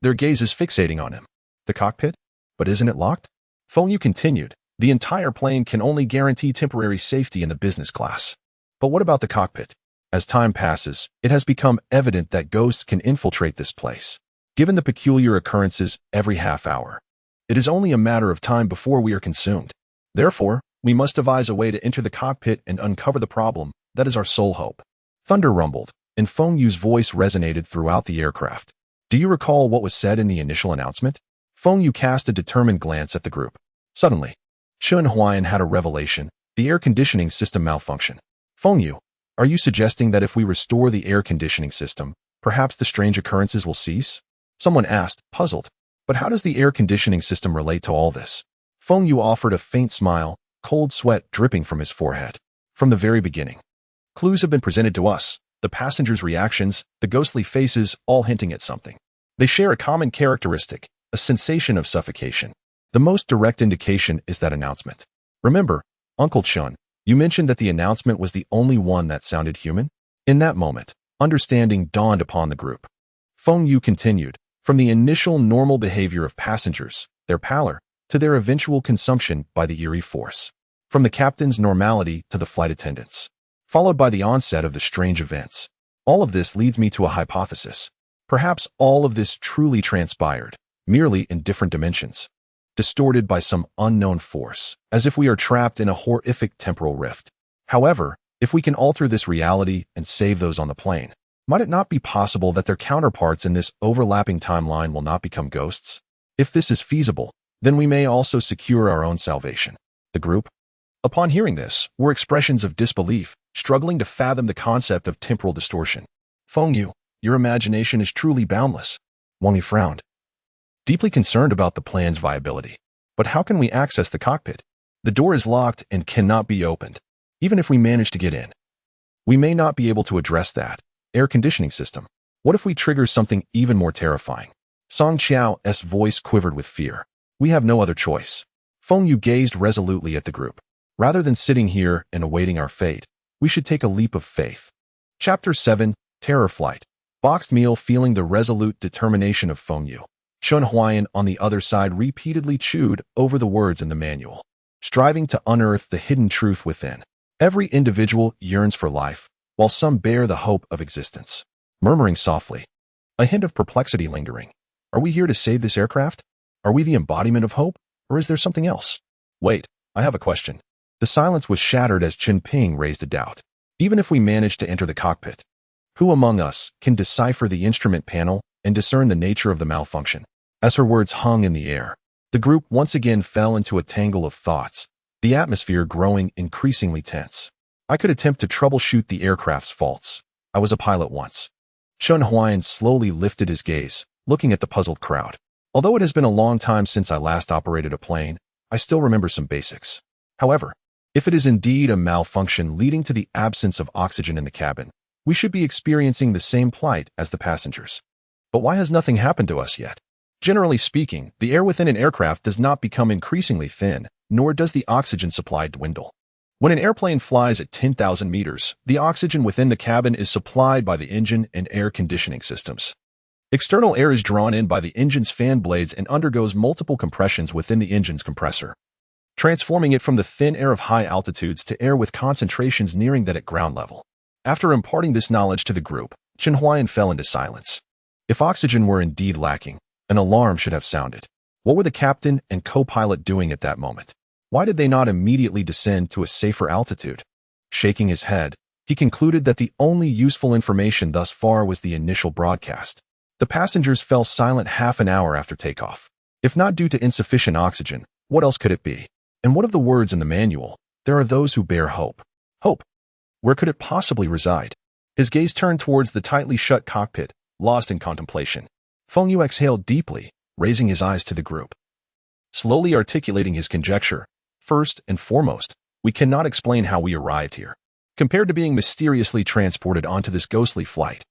their gazes fixating on him. "The cockpit? But isn't it locked?" Feng Yu continued. "The entire plane can only guarantee temporary safety in the business class. But what about the cockpit? As time passes, it has become evident that ghosts can infiltrate this place. Given the peculiar occurrences every half hour, it is only a matter of time before we are consumed. Therefore, we must devise a way to enter the cockpit and uncover the problem. That is our sole hope." Thunder rumbled, and Feng Yu's voice resonated throughout the aircraft. "Do you recall what was said in the initial announcement?" Feng Yu cast a determined glance at the group. Suddenly, Chun Huayan had a revelation: the air conditioning system malfunction. "Feng Yu, are you suggesting that if we restore the air conditioning system, perhaps the strange occurrences will cease?" Someone asked, puzzled. "But how does the air conditioning system relate to all this?" Feng Yu offered a faint smile, cold sweat dripping from his forehead. "From the very beginning, clues have been presented to us. The passengers' reactions, the ghostly faces, all hinting at something. They share a common characteristic, a sensation of suffocation. The most direct indication is that announcement. Remember, Uncle Chun, you mentioned that the announcement was the only one that sounded human?" In that moment, understanding dawned upon the group. Feng Yu continued, "From the initial normal behavior of passengers, their pallor, to their eventual consumption by the eerie force. From the captain's normality to the flight attendants, followed by the onset of the strange events. All of this leads me to a hypothesis. Perhaps all of this truly transpired, merely in different dimensions, distorted by some unknown force, as if we are trapped in a horrific temporal rift. However, if we can alter this reality and save those on the plane, might it not be possible that their counterparts in this overlapping timeline will not become ghosts? If this is feasible, then we may also secure our own salvation." The group, upon hearing this, were expressions of disbelief, struggling to fathom the concept of temporal distortion. "Feng Yu, your imagination is truly boundless." Wang Yi frowned, deeply concerned about the plan's viability. "But how can we access the cockpit? The door is locked and cannot be opened. Even if we manage to get in, we may not be able to address that air conditioning system. What if we trigger something even more terrifying?" Song Qiao's voice quivered with fear. "We have no other choice." Feng Yu gazed resolutely at the group. "Rather than sitting here and awaiting our fate, we should take a leap of faith." Chapter 7, Terror Flight. Boxed meal. Feeling the resolute determination of Feng Yu, Chun Huayan on the other side repeatedly chewed over the words in the manual, striving to unearth the hidden truth within. Every individual yearns for life, while some bear the hope of existence. Murmuring softly, a hint of perplexity lingering. Are we here to save this aircraft? Are we the embodiment of hope? Or is there something else? Wait, I have a question. The silence was shattered as Chen Ping raised a doubt. Even if we manage to enter the cockpit, who among us can decipher the instrument panel and discern the nature of the malfunction? As her words hung in the air, the group once again fell into a tangle of thoughts, the atmosphere growing increasingly tense. I could attempt to troubleshoot the aircraft's faults. I was a pilot once. Chun Huayan slowly lifted his gaze, looking at the puzzled crowd. Although it has been a long time since I last operated a plane, I still remember some basics. However, if it is indeed a malfunction leading to the absence of oxygen in the cabin, we should be experiencing the same plight as the passengers. But why has nothing happened to us yet? Generally speaking, the air within an aircraft does not become increasingly thin, nor does the oxygen supply dwindle. When an airplane flies at 10,000 meters, the oxygen within the cabin is supplied by the engine and air conditioning systems. External air is drawn in by the engine's fan blades and undergoes multiple compressions within the engine's compressor, transforming it from the thin air of high altitudes to air with concentrations nearing that at ground level. After imparting this knowledge to the group, Chen Huayan fell into silence. If oxygen were indeed lacking, an alarm should have sounded. What were the captain and co-pilot doing at that moment? Why did they not immediately descend to a safer altitude? Shaking his head, he concluded that the only useful information thus far was the initial broadcast. The passengers fell silent half an hour after takeoff. If not due to insufficient oxygen, What else could it be? And what of the words in the manual? There are those who bear hope. Hope? Where could it possibly reside? His gaze turned towards the tightly shut cockpit, lost in contemplation. Feng Yu exhaled deeply, raising his eyes to the group. Slowly articulating his conjecture, first and foremost, we cannot explain how we arrived here. Compared to being mysteriously transported onto this ghostly flight,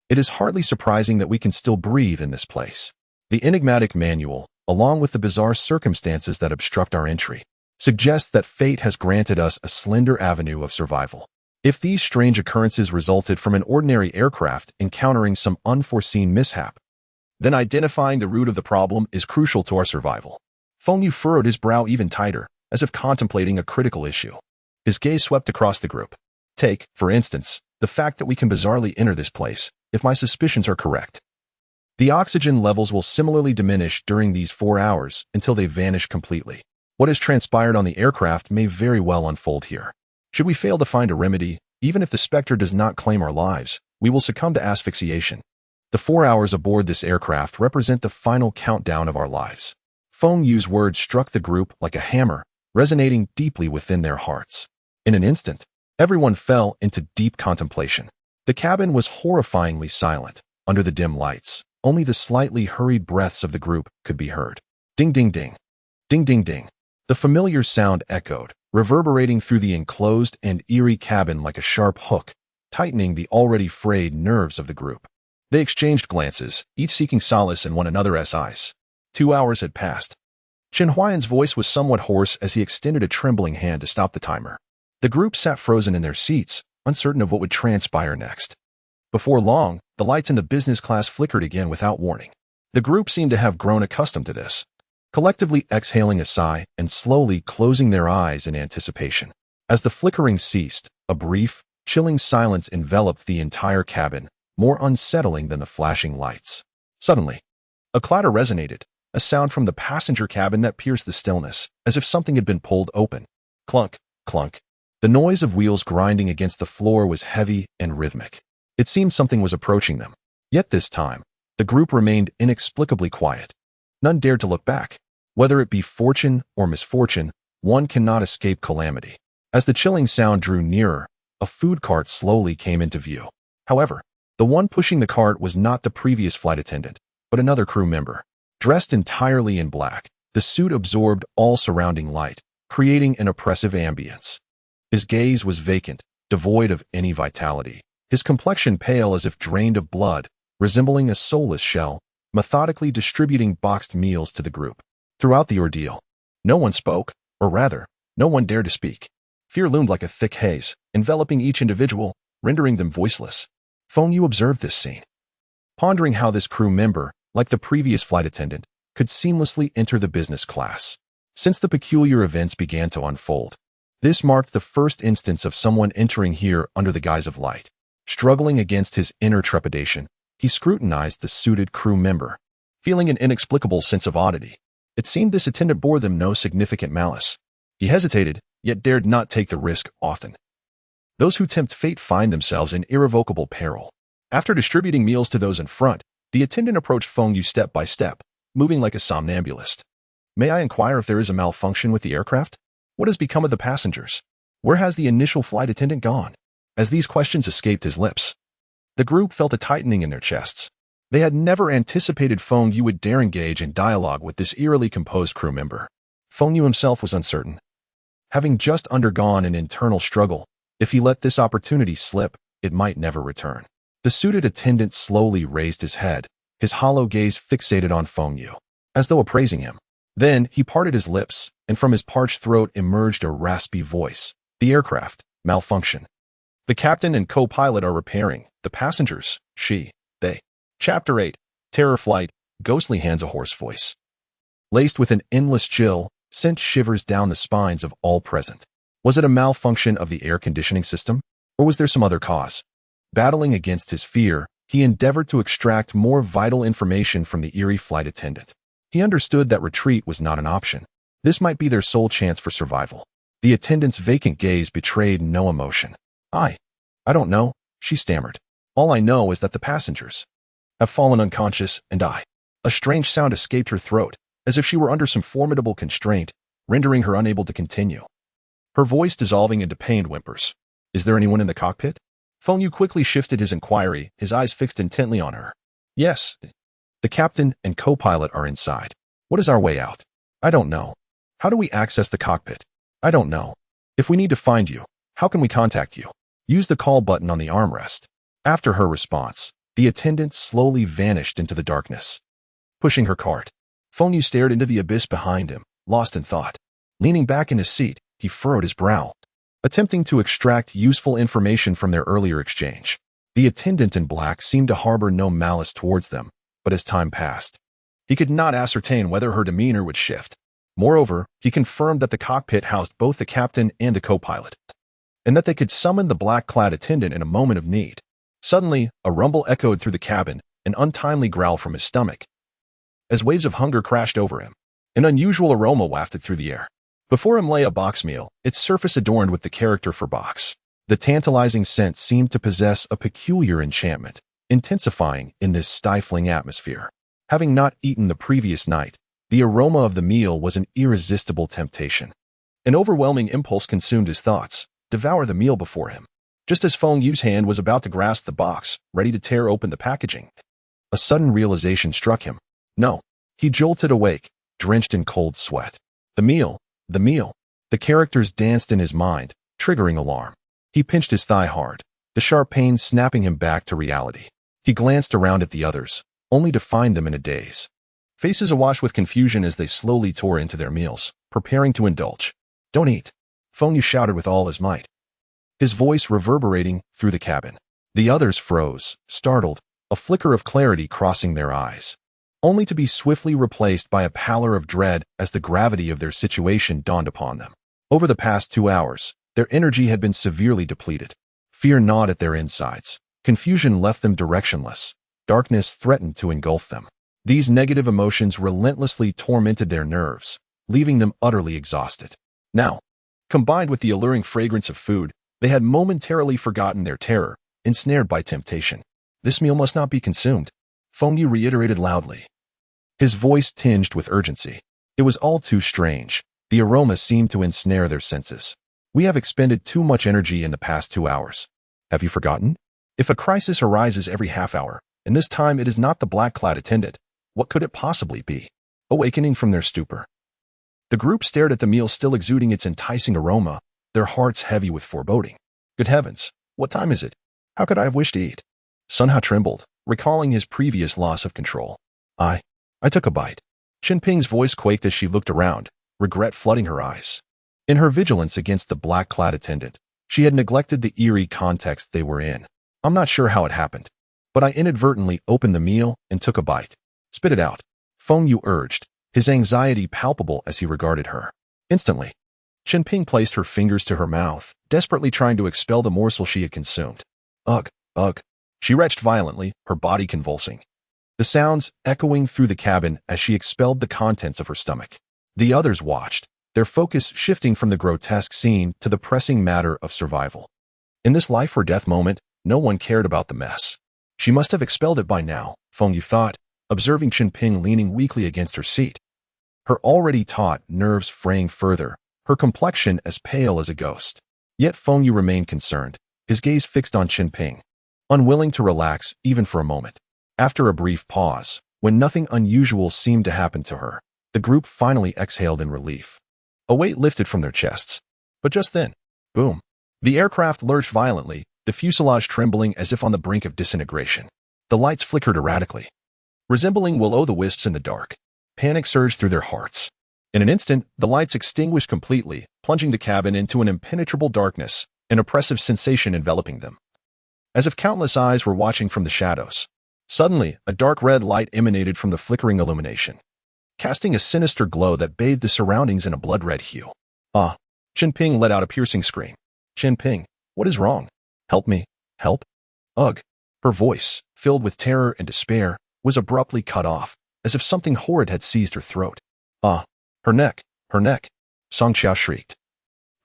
it is hardly surprising that we can still breathe in this place. The enigmatic manual, along with the bizarre circumstances that obstruct our entry, suggests that fate has granted us a slender avenue of survival. If these strange occurrences resulted from an ordinary aircraft encountering some unforeseen mishap, then identifying the root of the problem is crucial to our survival. Feng Yu furrowed his brow even tighter, as if contemplating a critical issue. His gaze swept across the group. Take, for instance, the fact that we can bizarrely enter this place, if my suspicions are correct. The oxygen levels will similarly diminish during these 4 hours until they vanish completely. What has transpired on the aircraft may very well unfold here. Should we fail to find a remedy, even if the Spectre does not claim our lives, we will succumb to asphyxiation. The 4 hours aboard this aircraft represent the final countdown of our lives. Feng Yu's words struck the group like a hammer, resonating deeply within their hearts. In an instant, everyone fell into deep contemplation. The cabin was horrifyingly silent. Under the dim lights, only the slightly hurried breaths of the group could be heard. Ding ding ding. Ding ding ding. The familiar sound echoed, reverberating through the enclosed and eerie cabin like a sharp hook, tightening the already frayed nerves of the group. They exchanged glances, each seeking solace in one another's eyes. 2 hours had passed. Chen Huayan's voice was somewhat hoarse as he extended a trembling hand to stop the timer. The group sat frozen in their seats, uncertain of what would transpire next. Before long, the lights in the business class flickered again without warning. The group seemed to have grown accustomed to this, collectively exhaling a sigh and slowly closing their eyes in anticipation. As the flickering ceased, a brief, chilling silence enveloped the entire cabin, more unsettling than the flashing lights. Suddenly, a clatter resonated, a sound from the passenger cabin that pierced the stillness, as if something had been pulled open. Clunk, clunk. The noise of wheels grinding against the floor was heavy and rhythmic. It seemed something was approaching them. Yet this time, the group remained inexplicably quiet. None dared to look back. Whether it be fortune or misfortune, one cannot escape calamity. As the chilling sound drew nearer, a food cart slowly came into view. However, the one pushing the cart was not the previous flight attendant, but another crew member. Dressed entirely in black, the suit absorbed all surrounding light, creating an oppressive ambience. His gaze was vacant, devoid of any vitality. His complexion pale as if drained of blood, resembling a soulless shell, methodically distributing boxed meals to the group. Throughout the ordeal, no one spoke, or rather, no one dared to speak. Fear loomed like a thick haze, enveloping each individual, rendering them voiceless. Feng Yu observed this scene, pondering how this crew member, like the previous flight attendant, could seamlessly enter the business class. Since the peculiar events began to unfold, this marked the first instance of someone entering here under the guise of light. Struggling against his inner trepidation, he scrutinized the suited crew member, feeling an inexplicable sense of oddity. It seemed this attendant bore them no significant malice. He hesitated, yet dared not take the risk often. Those who tempt fate find themselves in irrevocable peril. After distributing meals to those in front, the attendant approached Feng Yu step by step, moving like a somnambulist. May I inquire if there is a malfunction with the aircraft? What has become of the passengers? Where has the initial flight attendant gone? As these questions escaped his lips, the group felt a tightening in their chests. They had never anticipated Feng Yu would dare engage in dialogue with this eerily composed crew member. Feng Yu himself was uncertain. Having just undergone an internal struggle, if he let this opportunity slip, it might never return. The suited attendant slowly raised his head, his hollow gaze fixated on Feng Yu, as though appraising him. Then he parted his lips, and from his parched throat emerged a raspy voice. The aircraft, malfunction. The captain and co-pilot are repairing. The passengers, they. Chapter 8, Terror Flight, ghostly hands a hoarse voice. Laced with an endless chill, sent shivers down the spines of all present. Was it a malfunction of the air conditioning system, or was there some other cause? Battling against his fear, he endeavored to extract more vital information from the eerie flight attendant. He understood that retreat was not an option. This might be their sole chance for survival. The attendant's vacant gaze betrayed no emotion. I don't know, she stammered. All I know is that the passengers have fallen unconscious, and a strange sound escaped her throat, as if she were under some formidable constraint, rendering her unable to continue. Her voice dissolving into pained whimpers. Is there anyone in the cockpit? Feng Yu quickly shifted his inquiry, his eyes fixed intently on her. Yes. The captain and co-pilot are inside. What is our way out? I don't know. How do we access the cockpit? I don't know. If we need to find you, how can we contact you? Use the call button on the armrest. After her response, the attendant slowly vanished into the darkness. Pushing her cart, Feng Yu stared into the abyss behind him, lost in thought. Leaning back in his seat, he furrowed his brow, attempting to extract useful information from their earlier exchange. The attendant in black seemed to harbor no malice towards them, but as time passed, he could not ascertain whether her demeanor would shift. Moreover, he confirmed that the cockpit housed both the captain and the co-pilot, and that they could summon the black-clad attendant in a moment of need. Suddenly, a rumble echoed through the cabin, an untimely growl from his stomach. As waves of hunger crashed over him, an unusual aroma wafted through the air. Before him lay a box meal, its surface adorned with the character for box. The tantalizing scent seemed to possess a peculiar enchantment, intensifying in this stifling atmosphere. Having not eaten the previous night, the aroma of the meal was an irresistible temptation. An overwhelming impulse consumed his thoughts, devour the meal before him. Just as Feng Yu's hand was about to grasp the box, ready to tear open the packaging, a sudden realization struck him. No. He jolted awake, drenched in cold sweat. The meal. The characters danced in his mind, triggering alarm. He pinched his thigh hard, the sharp pain snapping him back to reality. He glanced around at the others, only to find them in a daze. Faces awash with confusion as they slowly tore into their meals, preparing to indulge. Don't eat, Feng Yu shouted with all his might, his voice reverberating through the cabin. The others froze, startled, a flicker of clarity crossing their eyes, only to be swiftly replaced by a pallor of dread as the gravity of their situation dawned upon them. Over the past 2 hours, their energy had been severely depleted. Fear gnawed at their insides. Confusion left them directionless. Darkness threatened to engulf them. These negative emotions relentlessly tormented their nerves, leaving them utterly exhausted. Now, combined with the alluring fragrance of food, they had momentarily forgotten their terror, ensnared by temptation. This meal must not be consumed, Feng Yu reiterated loudly, his voice tinged with urgency. It was all too strange. The aroma seemed to ensnare their senses. We have expended too much energy in the past 2 hours. Have you forgotten? If a crisis arises every half hour, and this time it is not the black-clad attendant, what could it possibly be? Awakening from their stupor, the group stared at the meal still exuding its enticing aroma, their hearts heavy with foreboding. Good heavens, what time is it? How could I have wished to eat? Sun Ha trembled, recalling his previous loss of control. I took a bite. Qinping's voice quaked as she looked around, regret flooding her eyes. In her vigilance against the black-clad attendant, she had neglected the eerie context they were in. I'm not sure how it happened, but I inadvertently opened the meal and took a bite. Spit it out, Feng Yu urged, his anxiety palpable as he regarded her. Instantly, Qinping placed her fingers to her mouth, desperately trying to expel the morsel she had consumed. Ugh. She retched violently, her body convulsing, the sounds echoing through the cabin as she expelled the contents of her stomach. The others watched, their focus shifting from the grotesque scene to the pressing matter of survival. In this life-or-death moment, no one cared about the mess. She must have expelled it by now, Feng Yu thought, observing Qinping leaning weakly against her seat. Her already taut nerves fraying further, her complexion as pale as a ghost. Yet Feng Yu remained concerned, his gaze fixed on Qinping, unwilling to relax even for a moment. After a brief pause, when nothing unusual seemed to happen to her, the group finally exhaled in relief. A weight lifted from their chests. But just then, boom. The aircraft lurched violently, the fuselage trembling as if on the brink of disintegration. The lights flickered erratically, resembling will-o'-the-wisps in the dark. Panic surged through their hearts. In an instant, the lights extinguished completely, plunging the cabin into an impenetrable darkness, an oppressive sensation enveloping them, as if countless eyes were watching from the shadows. Suddenly, a dark red light emanated from the flickering illumination, casting a sinister glow that bathed the surroundings in a blood-red hue. Ah! Qinping let out a piercing scream. Qinping, what is wrong? Help me. Help? Ugh! Her voice, filled with terror and despair, was abruptly cut off, as if something horrid had seized her throat. Ah! Her neck! Song Qiao shrieked,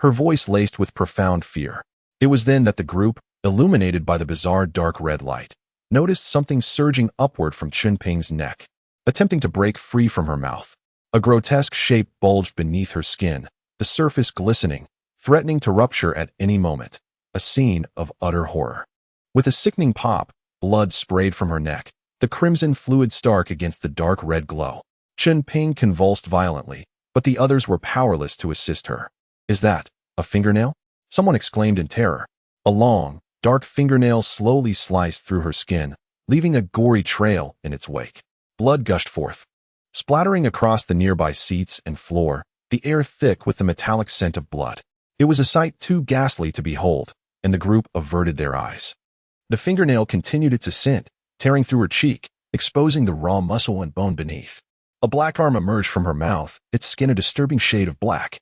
her voice laced with profound fear. It was then that the group, illuminated by the bizarre dark red light, noticed something surging upward from Qinping's neck, attempting to break free from her mouth. A grotesque shape bulged beneath her skin, the surface glistening, threatening to rupture at any moment. A scene of utter horror. With a sickening pop, blood sprayed from her neck, the crimson fluid stark against the dark red glow. Chen Ping convulsed violently, but the others were powerless to assist her. "Is that a fingernail?" someone exclaimed in terror. A long, dark fingernail slowly sliced through her skin, leaving a gory trail in its wake. Blood gushed forth, splattering across the nearby seats and floor, the air thick with the metallic scent of blood. It was a sight too ghastly to behold, and the group averted their eyes. The fingernail continued its ascent, tearing through her cheek, exposing the raw muscle and bone beneath. A black arm emerged from her mouth, its skin a disturbing shade of black,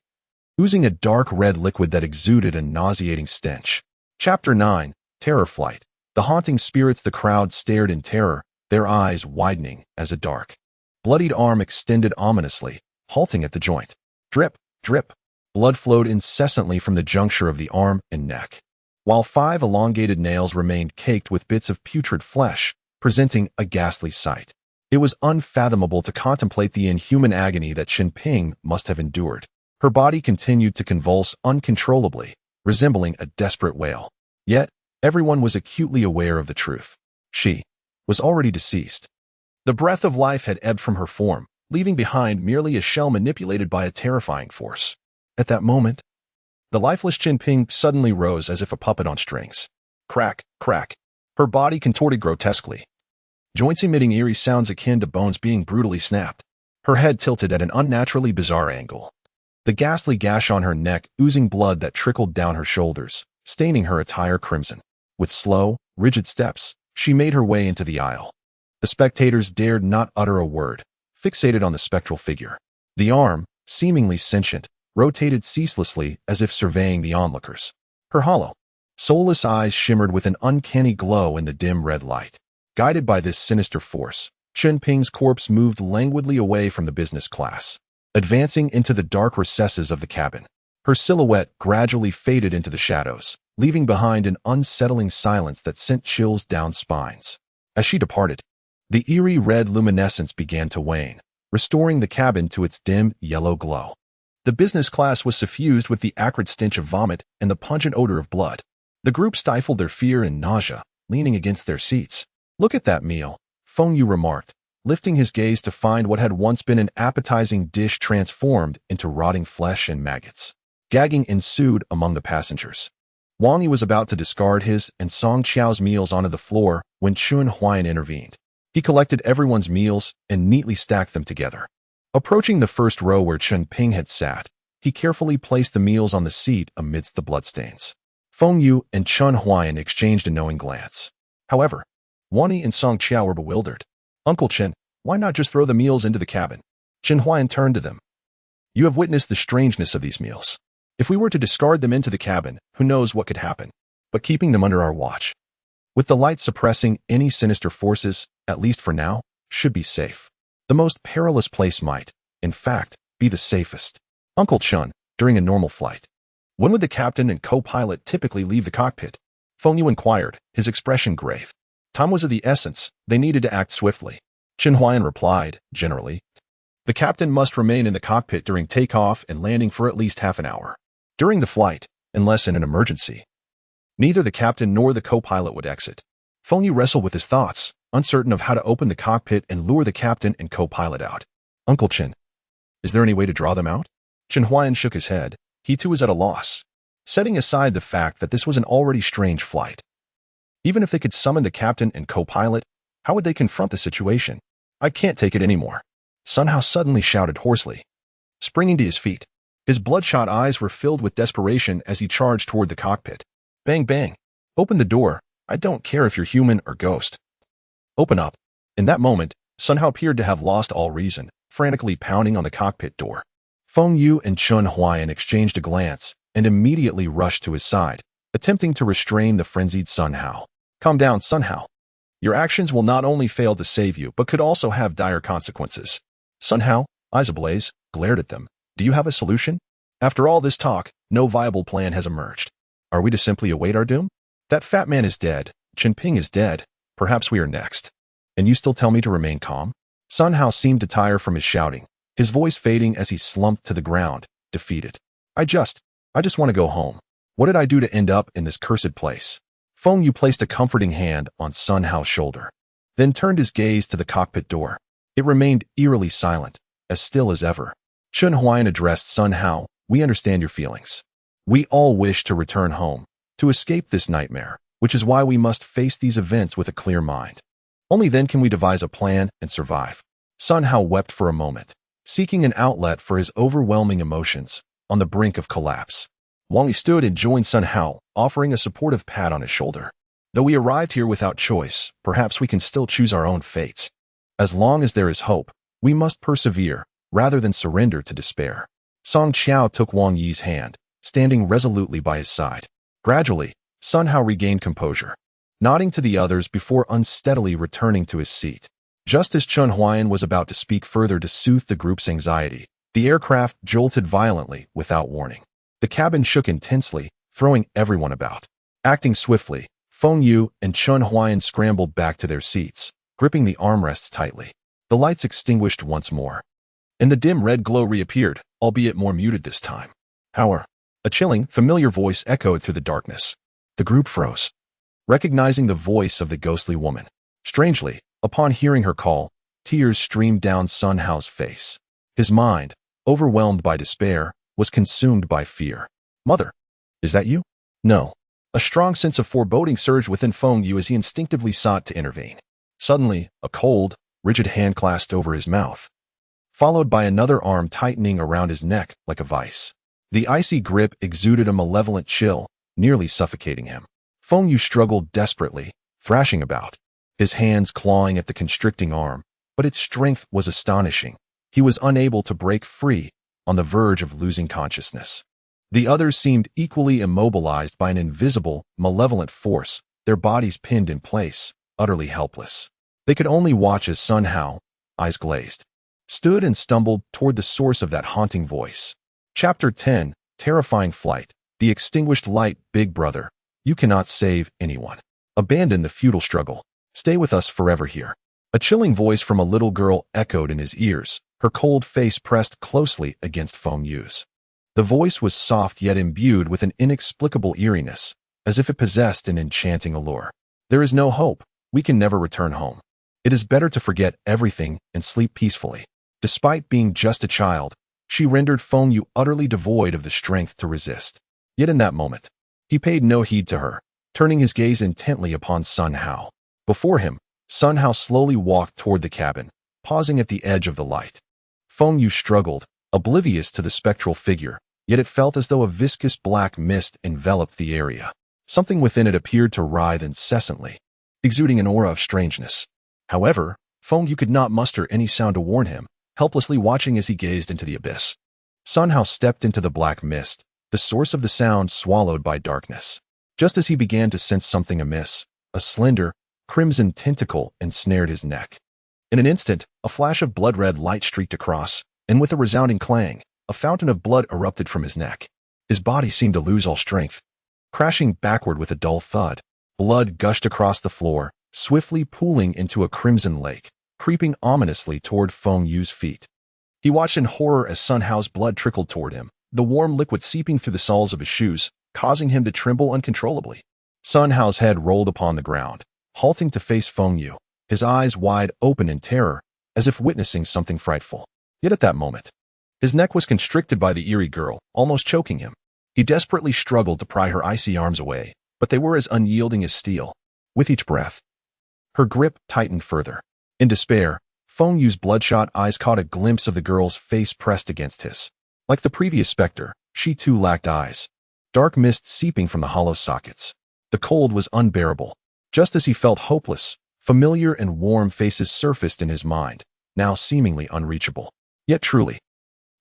oozing a dark red liquid that exuded a nauseating stench. Chapter 9, Terror Flight. The haunting spirits. The crowd stared in terror, their eyes widening as a dark, bloodied arm extended ominously, halting at the joint. Drip, drip. Blood flowed incessantly from the juncture of the arm and neck, while 5 elongated nails remained caked with bits of putrid flesh, presenting a ghastly sight. It was unfathomable to contemplate the inhuman agony that Chen Ping must have endured. Her body continued to convulse uncontrollably, resembling a desperate wail. Yet, everyone was acutely aware of the truth. She was already deceased. The breath of life had ebbed from her form, leaving behind merely a shell manipulated by a terrifying force. At that moment, the lifeless Chen Ping suddenly rose as if a puppet on strings. Crack, crack. Her body contorted grotesquely, joints emitting eerie sounds akin to bones being brutally snapped. Her head tilted at an unnaturally bizarre angle, the ghastly gash on her neck oozing blood that trickled down her shoulders, staining her attire crimson. With slow, rigid steps, she made her way into the aisle. The spectators dared not utter a word, fixated on the spectral figure. The arm, seemingly sentient, rotated ceaselessly as if surveying the onlookers. Her hollow, soulless eyes shimmered with an uncanny glow in the dim red light. Guided by this sinister force, Chen Ping's corpse moved languidly away from the business class, advancing into the dark recesses of the cabin. Her silhouette gradually faded into the shadows, leaving behind an unsettling silence that sent chills down spines. As she departed, the eerie red luminescence began to wane, restoring the cabin to its dim yellow glow. The business class was suffused with the acrid stench of vomit and the pungent odor of blood. The group stifled their fear and nausea, leaning against their seats. "Look at that meal," Feng Yu remarked, lifting his gaze to find what had once been an appetizing dish transformed into rotting flesh and maggots. Gagging ensued among the passengers. Wang Yi was about to discard his and Song Qiao's meals onto the floor when Chun Huayan intervened. He collected everyone's meals and neatly stacked them together. Approaching the first row where Chen Ping had sat, he carefully placed the meals on the seat amidst the bloodstains. Feng Yu and Chun Huayan exchanged a knowing glance. However, Wang Yi and Song Qiao were bewildered. "Uncle Chen, why not just throw the meals into the cabin?" Chen Huayan turned to them. "You have witnessed the strangeness of these meals. If we were to discard them into the cabin, who knows what could happen? But keeping them under our watch, with the light suppressing any sinister forces, at least for now, should be safe. The most perilous place might, in fact, be the safest." "Uncle Chun, during a normal flight, when would the captain and co-pilot typically leave the cockpit?" Feng Yu inquired, his expression grave. Time was of the essence, they needed to act swiftly. Chen Huayan replied, "Generally, the captain must remain in the cockpit during takeoff and landing for at least half an hour. During the flight, unless in an emergency, neither the captain nor the co-pilot would exit." Feng Yu wrestled with his thoughts, uncertain of how to open the cockpit and lure the captain and co-pilot out. "Uncle Chen, is there any way to draw them out?" Chen Huayan shook his head. He too was at a loss, setting aside the fact that this was an already strange flight. Even if they could summon the captain and co-pilot, how would they confront the situation? "I can't take it anymore," Sun Hao suddenly shouted hoarsely, springing to his feet. His bloodshot eyes were filled with desperation as he charged toward the cockpit. "Bang, bang. Open the door. I don't care if you're human or ghost. Open up." In that moment, Sun Hao appeared to have lost all reason, frantically pounding on the cockpit door. Feng Yu and Chun Huayan exchanged a glance and immediately rushed to his side, attempting to restrain the frenzied Sun Hao. "Calm down, Sun Hao. Your actions will not only fail to save you, but could also have dire consequences." Sun Hao, eyes ablaze, glared at them. "Do you have a solution? After all this talk, no viable plan has emerged. Are we to simply await our doom? That fat man is dead. Chen Ping is dead. Perhaps we are next. And you still tell me to remain calm?" Sun Hao seemed to tire from his shouting, his voice fading as he slumped to the ground, defeated. I just want to go home. What did I do to end up in this cursed place? Feng Yu placed a comforting hand on Sun Hao's shoulder, then turned his gaze to the cockpit door. It remained eerily silent, as still as ever. Chun Huayan addressed Sun Hao. We understand your feelings. We all wish to return home, to escape this nightmare, which is why we must face these events with a clear mind. Only then can we devise a plan and survive. Sun Hao wept for a moment, seeking an outlet for his overwhelming emotions, on the brink of collapse. Wang Li stood and joined Sun Hao, offering a supportive pat on his shoulder. Though we arrived here without choice, perhaps we can still choose our own fates. As long as there is hope, we must persevere, rather than surrender to despair. Song Qiao took Wang Yi's hand, standing resolutely by his side. Gradually, Sun Hao regained composure, nodding to the others before unsteadily returning to his seat. Just as Chun Huayan was about to speak further to soothe the group's anxiety, the aircraft jolted violently without warning. The cabin shook intensely, throwing everyone about. Acting swiftly, Feng Yu and Chun Huayan scrambled back to their seats, gripping the armrests tightly. The lights extinguished once more, and the dim red glow reappeared, albeit more muted this time. However, a chilling, familiar voice echoed through the darkness. The group froze, recognizing the voice of the ghostly woman. Strangely, upon hearing her call, tears streamed down Sun Hao's face. His mind, overwhelmed by despair, was consumed by fear. Mother, is that you? No. A strong sense of foreboding surged within Feng Yu as he instinctively sought to intervene. Suddenly, a cold, rigid hand clasped over his mouth, followed by another arm tightening around his neck like a vice. The icy grip exuded a malevolent chill, nearly suffocating him. Feng Yu struggled desperately, thrashing about, his hands clawing at the constricting arm, but its strength was astonishing. He was unable to break free, on the verge of losing consciousness. The others seemed equally immobilized by an invisible, malevolent force, their bodies pinned in place, utterly helpless. They could only watch as Sun Hao, eyes glazed, stood and stumbled toward the source of that haunting voice. Chapter 10, Terrifying Flight. The extinguished light, Big Brother. You cannot save anyone. Abandon the futile struggle. Stay with us forever here. A chilling voice from a little girl echoed in his ears, her cold face pressed closely against Feng Yu's. The voice was soft yet imbued with an inexplicable eeriness, as if it possessed an enchanting allure. There is no hope. We can never return home. It is better to forget everything and sleep peacefully. Despite being just a child, she rendered Feng Yu utterly devoid of the strength to resist. Yet in that moment, he paid no heed to her, turning his gaze intently upon Sun Hao. Before him, Sun Hao slowly walked toward the cabin, pausing at the edge of the light. Feng Yu struggled, oblivious to the spectral figure, yet it felt as though a viscous black mist enveloped the area. Something within it appeared to writhe incessantly, exuding an aura of strangeness. However, Feng Yu could not muster any sound to warn him, helplessly watching as he gazed into the abyss. Sun Hao stepped into the black mist, the source of the sound swallowed by darkness. Just as he began to sense something amiss, a slender, crimson tentacle ensnared his neck. In an instant, a flash of blood-red light streaked across, and with a resounding clang, a fountain of blood erupted from his neck. His body seemed to lose all strength. Crashing backward with a dull thud, blood gushed across the floor, swiftly pooling into a crimson lake, creeping ominously toward Feng Yu's feet. He watched in horror as Sun Hao's blood trickled toward him, the warm liquid seeping through the soles of his shoes, causing him to tremble uncontrollably. Sun Hao's head rolled upon the ground, halting to face Feng Yu, his eyes wide open in terror, as if witnessing something frightful. Yet at that moment, his neck was constricted by the eerie girl, almost choking him. He desperately struggled to pry her icy arms away, but they were as unyielding as steel. With each breath, her grip tightened further. In despair, Feng Yu's bloodshot eyes caught a glimpse of the girl's face pressed against his. Like the previous specter, she too lacked eyes, dark mist seeping from the hollow sockets. The cold was unbearable. Just as he felt hopeless, familiar and warm faces surfaced in his mind, now seemingly unreachable. Yet truly,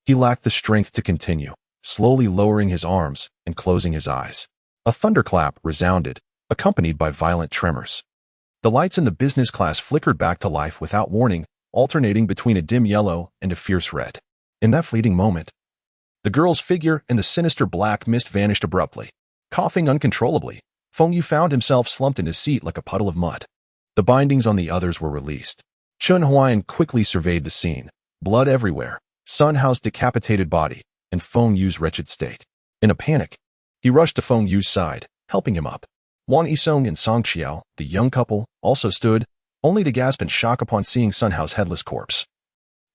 he lacked the strength to continue, slowly lowering his arms and closing his eyes. A thunderclap resounded, accompanied by violent tremors. The lights in the business class flickered back to life without warning, alternating between a dim yellow and a fierce red. In that fleeting moment, the girl's figure and the sinister black mist vanished abruptly. Coughing uncontrollably, Feng Yu found himself slumped in his seat like a puddle of mud. The bindings on the others were released. Chun Huayan quickly surveyed the scene, blood everywhere, Sun Hao's decapitated body, and Feng Yu's wretched state. In a panic, he rushed to Feng Yu's side, helping him up. Wang Yisong and Song Qiao, the young couple, also stood, only to gasp in shock upon seeing Sun Hao's headless corpse.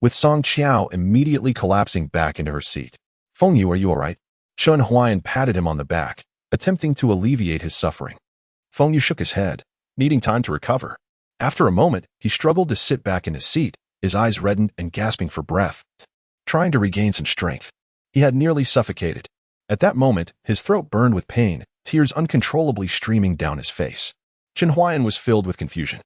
With Song Qiao immediately collapsing back into her seat. "Feng Yu, are you all right?" Chen Huayan patted him on the back, attempting to alleviate his suffering. Feng Yu shook his head, needing time to recover. After a moment, he struggled to sit back in his seat, his eyes reddened and gasping for breath, trying to regain some strength. He had nearly suffocated. At that moment, his throat burned with pain, tears uncontrollably streaming down his face. Chen Huayan was filled with confusion.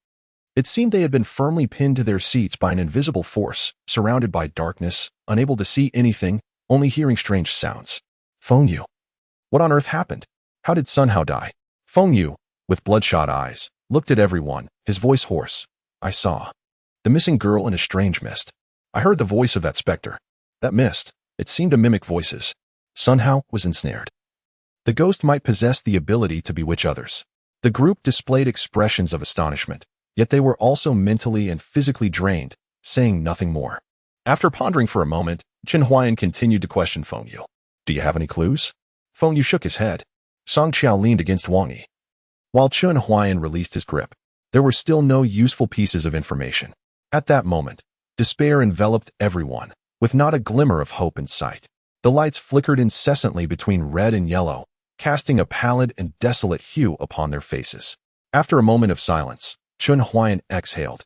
It seemed they had been firmly pinned to their seats by an invisible force, surrounded by darkness, unable to see anything, only hearing strange sounds. "Feng Yu. What on earth happened? How did Sun Hao die?" Feng Yu, with bloodshot eyes, looked at everyone, his voice hoarse. "I saw the missing girl in a strange mist. I heard the voice of that specter. That mist, it seemed to mimic voices. Sun Hao was ensnared. The ghost might possess the ability to bewitch others." The group displayed expressions of astonishment, yet they were also mentally and physically drained, saying nothing more. After pondering for a moment, Chen Huayan continued to question Feng Yu. "Do you have any clues?" Feng Yu shook his head. Song Qiao leaned against Wang Yi. While Chen Huayan released his grip, there were still no useful pieces of information. At that moment, despair enveloped everyone, with not a glimmer of hope in sight. The lights flickered incessantly between red and yellow, casting a pallid and desolate hue upon their faces. After a moment of silence, Chen Huayan exhaled,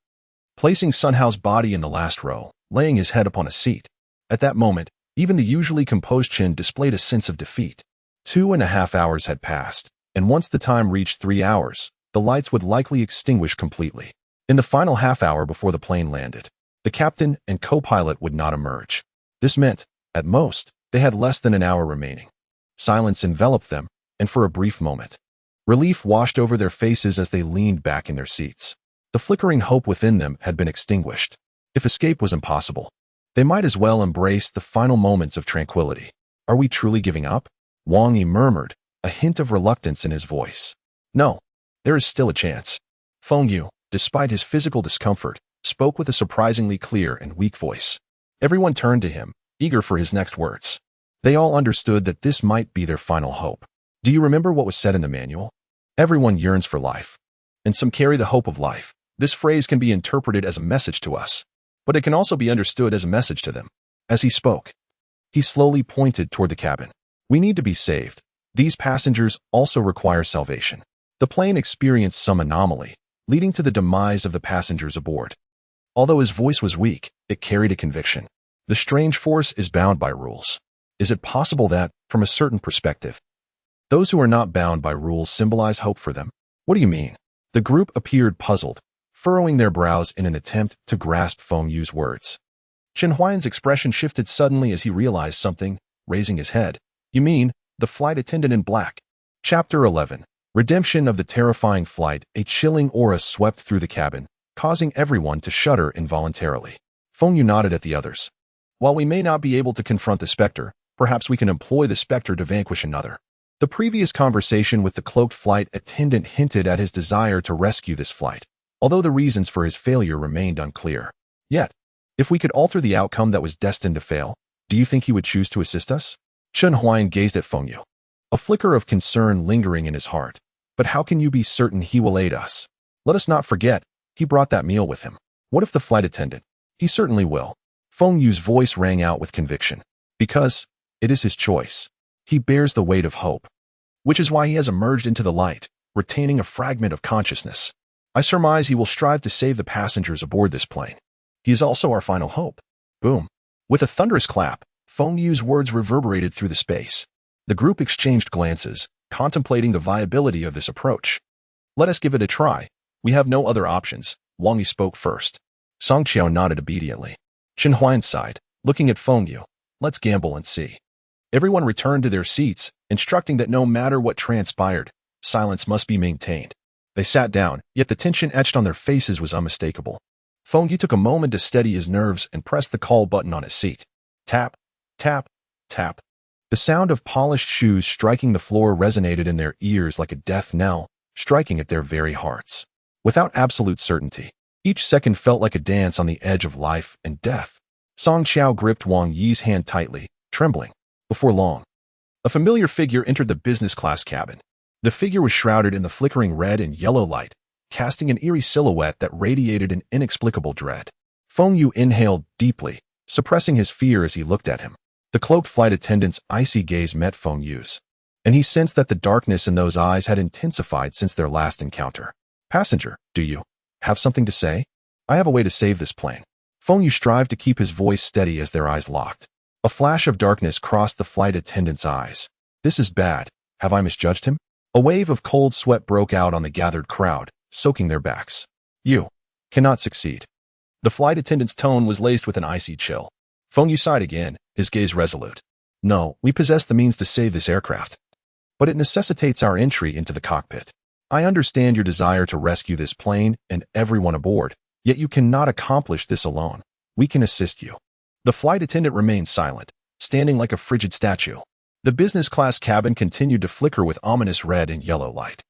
placing Sun Hao's body in the last row, laying his head upon a seat. At that moment, even the usually composed Chen displayed a sense of defeat. 2.5 hours had passed, and once the time reached 3 hours, the lights would likely extinguish completely. In the final half hour before the plane landed, the captain and co-pilot would not emerge. This meant, at most, they had less than an hour remaining. Silence enveloped them, and for a brief moment, relief washed over their faces as they leaned back in their seats. The flickering hope within them had been extinguished. If escape was impossible, they might as well embrace the final moments of tranquility. "Are we truly giving up?" Wang Yi murmured, a hint of reluctance in his voice. "No, there is still a chance." Feng Yu, despite his physical discomfort, spoke with a surprisingly clear and weak voice. Everyone turned to him, eager for his next words. They all understood that this might be their final hope. "Do you remember what was said in the manual? Everyone yearns for life, and some carry the hope of life." This phrase can be interpreted as a message to us, but it can also be understood as a message to them. As he spoke, he slowly pointed toward the cabin. "We need to be saved. These passengers also require salvation." The plane experienced some anomaly, leading to the demise of the passengers aboard. Although his voice was weak, it carried a conviction. The strange force is bound by rules. Is it possible that, from a certain perspective, those who are not bound by rules symbolize hope for them? "What do you mean?" The group appeared puzzled, furrowing their brows in an attempt to grasp Feng Yu's words. Chen Huayan's expression shifted suddenly as he realized something, raising his head. "You mean, the flight attendant in black?" Chapter 11. Redemption of the terrifying flight. A chilling aura swept through the cabin, causing everyone to shudder involuntarily. Feng Yu nodded at the others. "While we may not be able to confront the specter, perhaps we can employ the specter to vanquish another." The previous conversation with the cloaked flight attendant hinted at his desire to rescue this flight, although the reasons for his failure remained unclear. Yet, if we could alter the outcome that was destined to fail, do you think he would choose to assist us? Chen Huayan gazed at Feng Yu, a flicker of concern lingering in his heart. "But how can you be certain he will aid us? Let us not forget, he brought that meal with him. What if the flight attendant?" "He certainly will." Feng Yu's voice rang out with conviction. "Because it is his choice. He bears the weight of hope, which is why he has emerged into the light, retaining a fragment of consciousness. I surmise he will strive to save the passengers aboard this plane. He is also our final hope." Boom. With a thunderous clap, Feng Yu's words reverberated through the space. The group exchanged glances, contemplating the viability of this approach. "Let us give it a try. We have no other options." Wang Yi spoke first. Song Qiao nodded obediently. Chen Huayan sighed, looking at Feng Yu. "Let's gamble and see." Everyone returned to their seats, instructing that no matter what transpired, silence must be maintained. They sat down, yet the tension etched on their faces was unmistakable. Feng Yu took a moment to steady his nerves and pressed the call button on his seat. Tap, tap, tap. The sound of polished shoes striking the floor resonated in their ears like a death knell, striking at their very hearts. Without absolute certainty, each second felt like a dance on the edge of life and death. Song Qiao gripped Wang Yi's hand tightly, trembling. Before long, a familiar figure entered the business class cabin. The figure was shrouded in the flickering red and yellow light, casting an eerie silhouette that radiated an inexplicable dread. Feng Yu inhaled deeply, suppressing his fear as he looked at him. The cloaked flight attendant's icy gaze met Feng Yu's, and he sensed that the darkness in those eyes had intensified since their last encounter. "Passenger, do you have something to say? I have a way to save this plane." Feng Yu strived to keep his voice steady as their eyes locked. A flash of darkness crossed the flight attendant's eyes. "This is bad. Have I misjudged him?" A wave of cold sweat broke out on the gathered crowd, soaking their backs. "You cannot succeed." The flight attendant's tone was laced with an icy chill. Feng Yu sighed again, his gaze resolute. "No, we possess the means to save this aircraft, but it necessitates our entry into the cockpit. I understand your desire to rescue this plane and everyone aboard, yet you cannot accomplish this alone. We can assist you." The flight attendant remained silent, standing like a frigid statue. The business class cabin continued to flicker with ominous red and yellow light,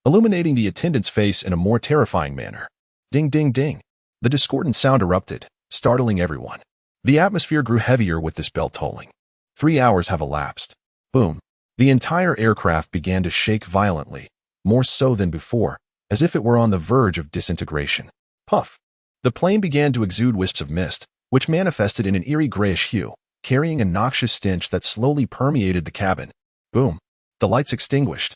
illuminating the attendant's face in a more terrifying manner. Ding, ding, ding. The discordant sound erupted, startling everyone. The atmosphere grew heavier with this bell tolling. 3 hours have elapsed. Boom. The entire aircraft began to shake violently, more so than before, as if it were on the verge of disintegration. Puff. The plane began to exude wisps of mist, which manifested in an eerie grayish hue, carrying a noxious stench that slowly permeated the cabin. Boom. The lights extinguished,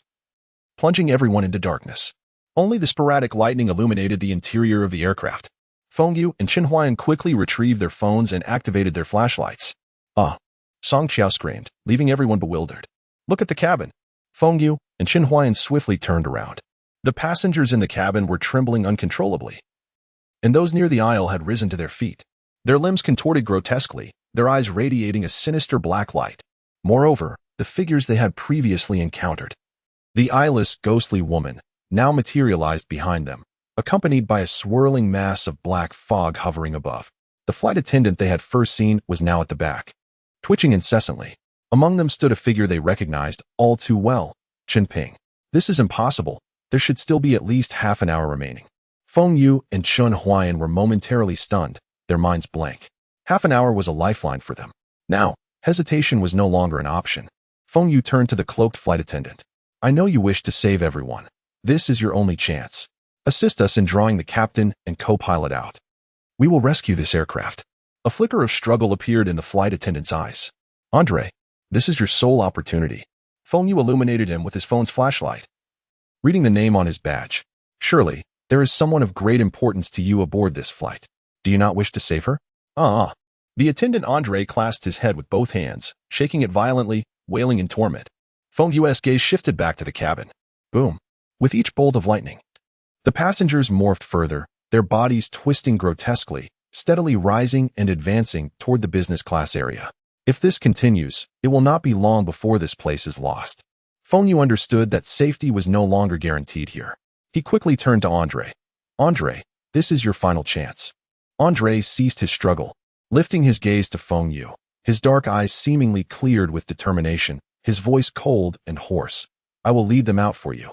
plunging everyone into darkness. Only the sporadic lightning illuminated the interior of the aircraft. Feng Yu and Qin Huayan quickly retrieved their phones and activated their flashlights. "Ah!" Song Qiao screamed, leaving everyone bewildered. "Look at the cabin." Feng Yu and Qin Huayan swiftly turned around. The passengers in the cabin were trembling uncontrollably, and those near the aisle had risen to their feet. Their limbs contorted grotesquely, their eyes radiating a sinister black light. Moreover, the figures they had previously encountered. The eyeless, ghostly woman now materialized behind them, accompanied by a swirling mass of black fog hovering above. The flight attendant they had first seen was now at the back, twitching incessantly. Among them stood a figure they recognized all too well, Chen Ping. "This is impossible. There should still be at least half an hour remaining." Feng Yu and Qin Huayan were momentarily stunned, their minds blank. Half an hour was a lifeline for them. Now, hesitation was no longer an option. Feng Yu turned to the cloaked flight attendant. "I know you wish to save everyone. This is your only chance. Assist us in drawing the captain and co-pilot out. We will rescue this aircraft." A flicker of struggle appeared in the flight attendant's eyes. "Andre, this is your sole opportunity." Feng Yu illuminated him with his phone's flashlight, reading the name on his badge. "Surely, there is someone of great importance to you aboard this flight. Do you not wish to save her?" "Ah." The attendant Andre clasped his head with both hands, shaking it violently, wailing in torment. Feng Yu's gaze shifted back to the cabin. Boom. With each bolt of lightning, the passengers morphed further, their bodies twisting grotesquely, steadily rising and advancing toward the business class area. If this continues, it will not be long before this place is lost. Feng Yu understood that safety was no longer guaranteed here. He quickly turned to Andre. "Andre, this is your final chance." Andre ceased his struggle, lifting his gaze to Feng Yu. His dark eyes seemingly cleared with determination, his voice cold and hoarse. "I will lead them out for you.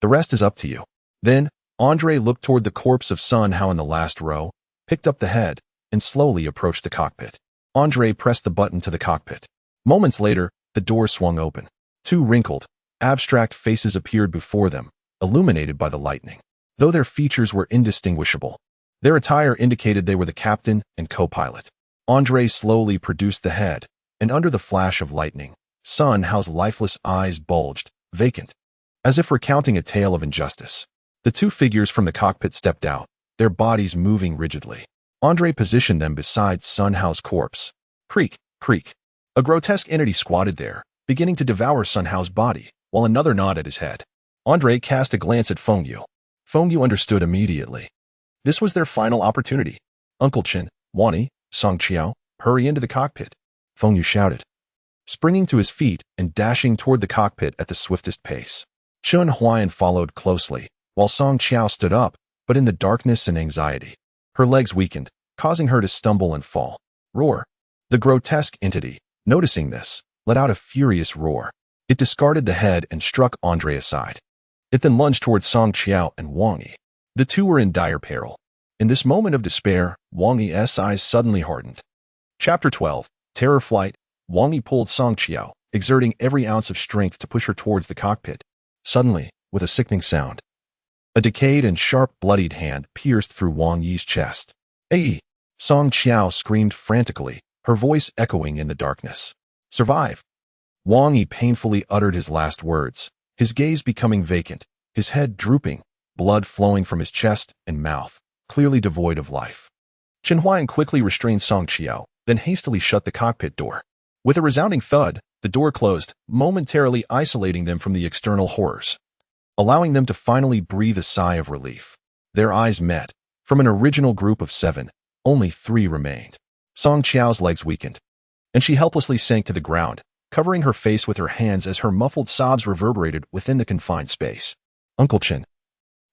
The rest is up to you." Then, Andre looked toward the corpse of Sun Hao in the last row, picked up the head, and slowly approached the cockpit. Andre pressed the button to the cockpit. Moments later, the door swung open. 2 wrinkled, abstract faces appeared before them, illuminated by the lightning. Though their features were indistinguishable, their attire indicated they were the captain and co-pilot. Andre slowly produced the head, and under the flash of lightning, Sun Hao's lifeless eyes bulged, vacant, as if recounting a tale of injustice. The 2 figures from the cockpit stepped out, their bodies moving rigidly. Andre positioned them beside Sun Hao's corpse. Creak, creak. A grotesque entity squatted there, beginning to devour Sun Hao's body, while another gnawed at his head. Andre cast a glance at Feng Yu. Feng Yu understood immediately. This was their final opportunity. "Uncle Chen, Wani, Song Qiao, hurry into the cockpit," Feng Yu shouted, springing to his feet and dashing toward the cockpit at the swiftest pace. Qin Huayan followed closely, while Song Qiao stood up, but in the darkness and anxiety. Her legs weakened, causing her to stumble and fall. Roar. The grotesque entity, noticing this, let out a furious roar. It discarded the head and struck Andre aside. It then lunged towards Song Qiao and Wang Yi. The 2 were in dire peril. In this moment of despair, Wang Yi's eyes suddenly hardened. Chapter 12. Terror Flight. Wang Yi pulled Song Qiao, exerting every ounce of strength to push her towards the cockpit. Suddenly, with a sickening sound, a decayed and sharp bloodied hand pierced through Wang Yi's chest. "Hey!" Song Qiao screamed frantically, her voice echoing in the darkness. "Survive!" Wang Yi painfully uttered his last words, his gaze becoming vacant, his head drooping, blood flowing from his chest and mouth, clearly devoid of life. Chen Huayan quickly restrained Song Qiao, then hastily shut the cockpit door. With a resounding thud, the door closed, momentarily isolating them from the external horrors, allowing them to finally breathe a sigh of relief. Their eyes met. From an original group of 7, only 3 remained. Song Qiao's legs weakened, and she helplessly sank to the ground, covering her face with her hands as her muffled sobs reverberated within the confined space. "Uncle Chen,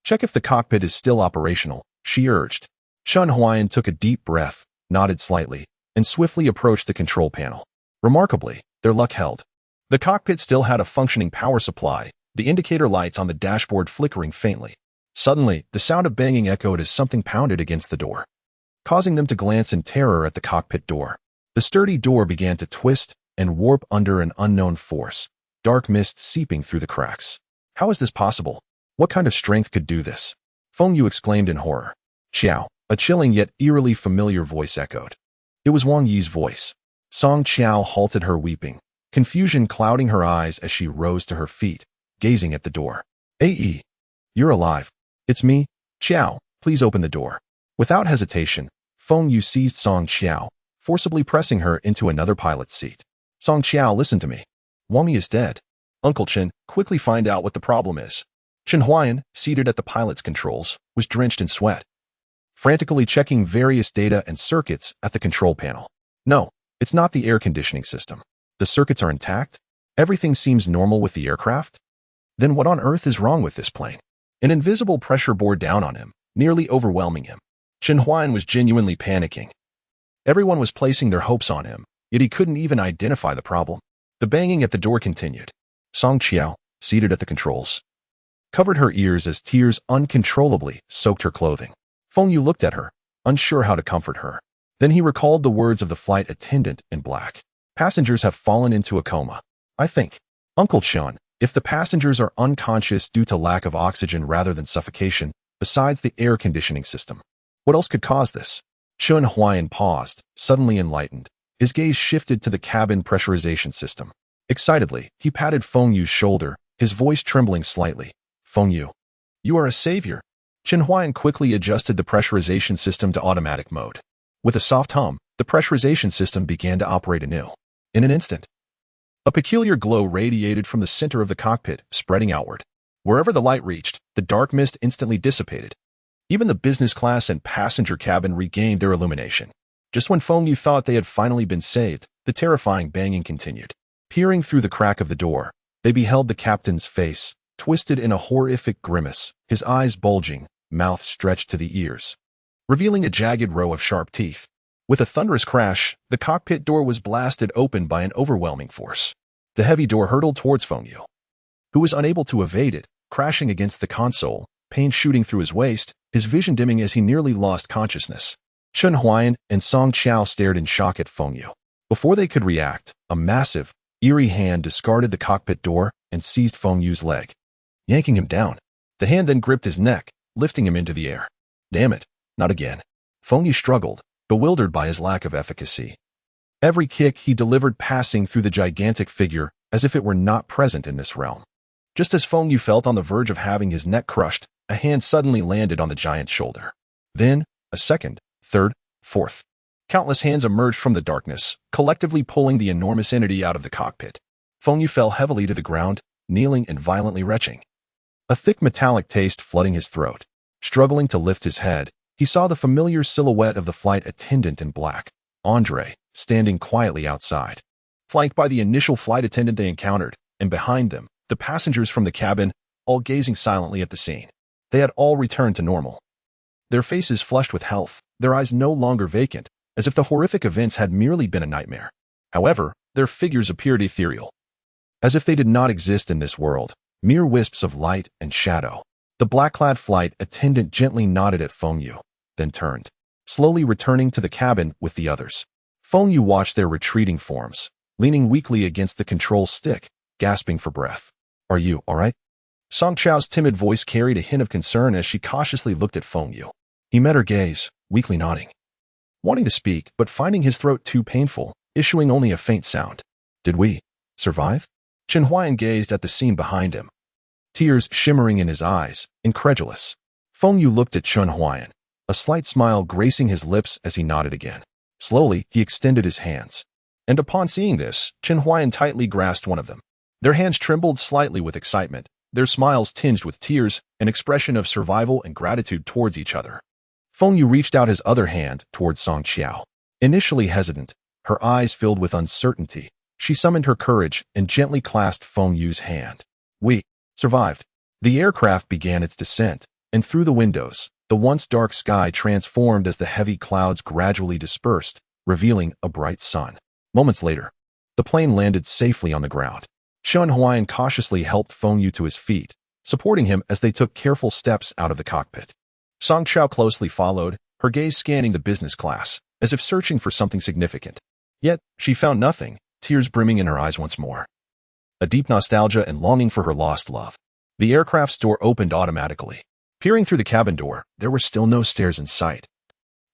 check if the cockpit is still operational," she urged. Chen Huayan took a deep breath, nodded slightly, and swiftly approached the control panel. Remarkably, their luck held. The cockpit still had a functioning power supply, the indicator lights on the dashboard flickering faintly. Suddenly, the sound of banging echoed as something pounded against the door, causing them to glance in terror at the cockpit door. The sturdy door began to twist and warp under an unknown force, dark mist seeping through the cracks. "How is this possible? What kind of strength could do this?" Feng Yu exclaimed in horror. "Qiao," a chilling yet eerily familiar voice echoed. It was Wang Yi's voice. Song Qiao halted her weeping, confusion clouding her eyes as she rose to her feet, gazing at the door. "Ae, you're alive. It's me, Qiao. Please open the door." Without hesitation, Feng Yu seized Song Qiao, forcibly pressing her into another pilot's seat. "Song Qiao, listen to me. Wang Yi is dead. Uncle Chen, quickly find out what the problem is." Chen Huayan, seated at the pilot's controls, was drenched in sweat, frantically checking various data and circuits at the control panel. "No, it's not the air conditioning system. The circuits are intact. Everything seems normal with the aircraft. Then what on earth is wrong with this plane?" An invisible pressure bore down on him, nearly overwhelming him. Chen Huayan was genuinely panicking. Everyone was placing their hopes on him, yet he couldn't even identify the problem. The banging at the door continued. Song Qiao, seated at the controls, covered her ears as tears uncontrollably soaked her clothing. Feng Yu looked at her, unsure how to comfort her. Then he recalled the words of the flight attendant in black. "Passengers have fallen into a coma. I think, Uncle Chen, if the passengers are unconscious due to lack of oxygen rather than suffocation, besides the air conditioning system, what else could cause this?" Chen Huayan paused, suddenly enlightened. His gaze shifted to the cabin pressurization system. Excitedly, he patted Feng Yu's shoulder, his voice trembling slightly. "Feng Yu, you are a savior." Chen Huayan quickly adjusted the pressurization system to automatic mode. With a soft hum, the pressurization system began to operate anew. In an instant, a peculiar glow radiated from the center of the cockpit, spreading outward. Wherever the light reached, the dark mist instantly dissipated. Even the business class and passenger cabin regained their illumination. Just when Feng Yu thought they had finally been saved, the terrifying banging continued. Peering through the crack of the door, they beheld the captain's face, twisted in a horrific grimace, his eyes bulging, mouth stretched to the ears, revealing a jagged row of sharp teeth. With a thunderous crash, the cockpit door was blasted open by an overwhelming force. The heavy door hurtled towards Feng Yu, who was unable to evade it, crashing against the console, pain shooting through his waist, his vision dimming as he nearly lost consciousness. Chen Huayan and Song Qiao stared in shock at Feng Yu. Before they could react, a massive, eerie hand discarded the cockpit door and seized Feng Yu's leg, yanking him down. The hand then gripped his neck, lifting him into the air. "Damn it, not again." Feng Yu struggled, bewildered by his lack of efficacy. Every kick he delivered passing through the gigantic figure as if it were not present in this realm. Just as Feng Yu felt on the verge of having his neck crushed, a hand suddenly landed on the giant's shoulder. Then, a second, third, fourth. Countless hands emerged from the darkness, collectively pulling the enormous entity out of the cockpit. Feng Yu fell heavily to the ground, kneeling and violently retching, a thick metallic taste flooding his throat. Struggling to lift his head, he saw the familiar silhouette of the flight attendant in black, Andre, standing quietly outside, flanked by the initial flight attendant they encountered, and behind them, the passengers from the cabin, all gazing silently at the scene. They had all returned to normal, their faces flushed with health, their eyes no longer vacant, as if the horrific events had merely been a nightmare. However, their figures appeared ethereal, as if they did not exist in this world, mere wisps of light and shadow. The black-clad flight attendant gently nodded at Feng Yu, then turned, slowly returning to the cabin with the others. Feng Yu watched their retreating forms, leaning weakly against the control stick, gasping for breath. Are you all right? Song Chao's timid voice carried a hint of concern as she cautiously looked at Feng Yu. He met her gaze, weakly nodding, wanting to speak, but finding his throat too painful, issuing only a faint sound. Did we survive? Chen Huayan gazed at the scene behind him, tears shimmering in his eyes, incredulous. Feng Yu looked at Chen Huayan, a slight smile gracing his lips as he nodded again. Slowly, he extended his hands, and upon seeing this, Chen Huayan tightly grasped one of them. Their hands trembled slightly with excitement, their smiles tinged with tears, an expression of survival and gratitude towards each other. Feng Yu reached out his other hand towards Song Qiao. Initially hesitant, her eyes filled with uncertainty, she summoned her courage and gently clasped Feng Yu's hand. We survived. The aircraft began its descent, and through the windows, the once dark sky transformed as the heavy clouds gradually dispersed, revealing a bright sun. Moments later, the plane landed safely on the ground. Chen Huayan cautiously helped Feng Yu to his feet, supporting him as they took careful steps out of the cockpit. Song Chao closely followed, her gaze scanning the business class, as if searching for something significant. Yet, she found nothing, tears brimming in her eyes once more. A deep nostalgia and longing for her lost love. The aircraft's door opened automatically. Peering through the cabin door, there were still no stairs in sight,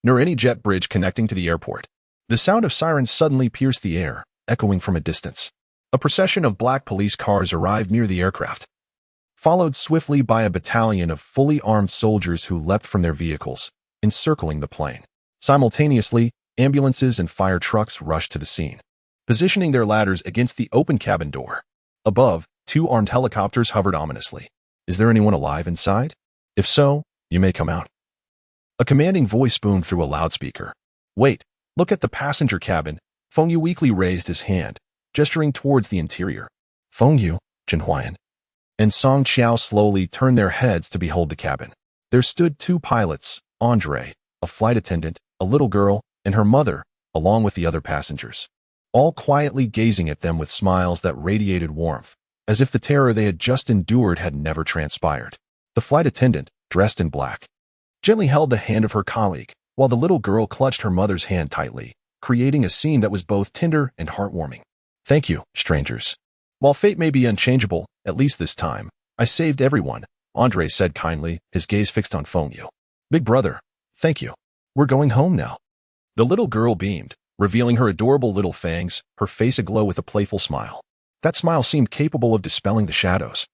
nor any jet bridge connecting to the airport. The sound of sirens suddenly pierced the air, echoing from a distance. A procession of black police cars arrived near the aircraft, followed swiftly by a battalion of fully armed soldiers who leapt from their vehicles, encircling the plane. Simultaneously, ambulances and fire trucks rushed to the scene, positioning their ladders against the open cabin door. Above, 2 armed helicopters hovered ominously. Is there anyone alive inside? If so, you may come out. A commanding voice boomed through a loudspeaker. Wait, look at the passenger cabin. Feng Yu weakly raised his hand, gesturing towards the interior. Feng Yu, Chen Huayan, and Song Qiao slowly turned their heads to behold the cabin. There stood 2 pilots, Andre, a flight attendant, a little girl, and her mother, along with the other passengers, all quietly gazing at them with smiles that radiated warmth, as if the terror they had just endured had never transpired. The flight attendant, dressed in black, gently held the hand of her colleague, while the little girl clutched her mother's hand tightly, creating a scene that was both tender and heartwarming. Thank you, strangers. While fate may be unchangeable, at least this time, I saved everyone, Andre said kindly, his gaze fixed on Feng Yu. Big brother, thank you. We're going home now. The little girl beamed, revealing her adorable little fangs, her face aglow with a playful smile. That smile seemed capable of dispelling the shadows,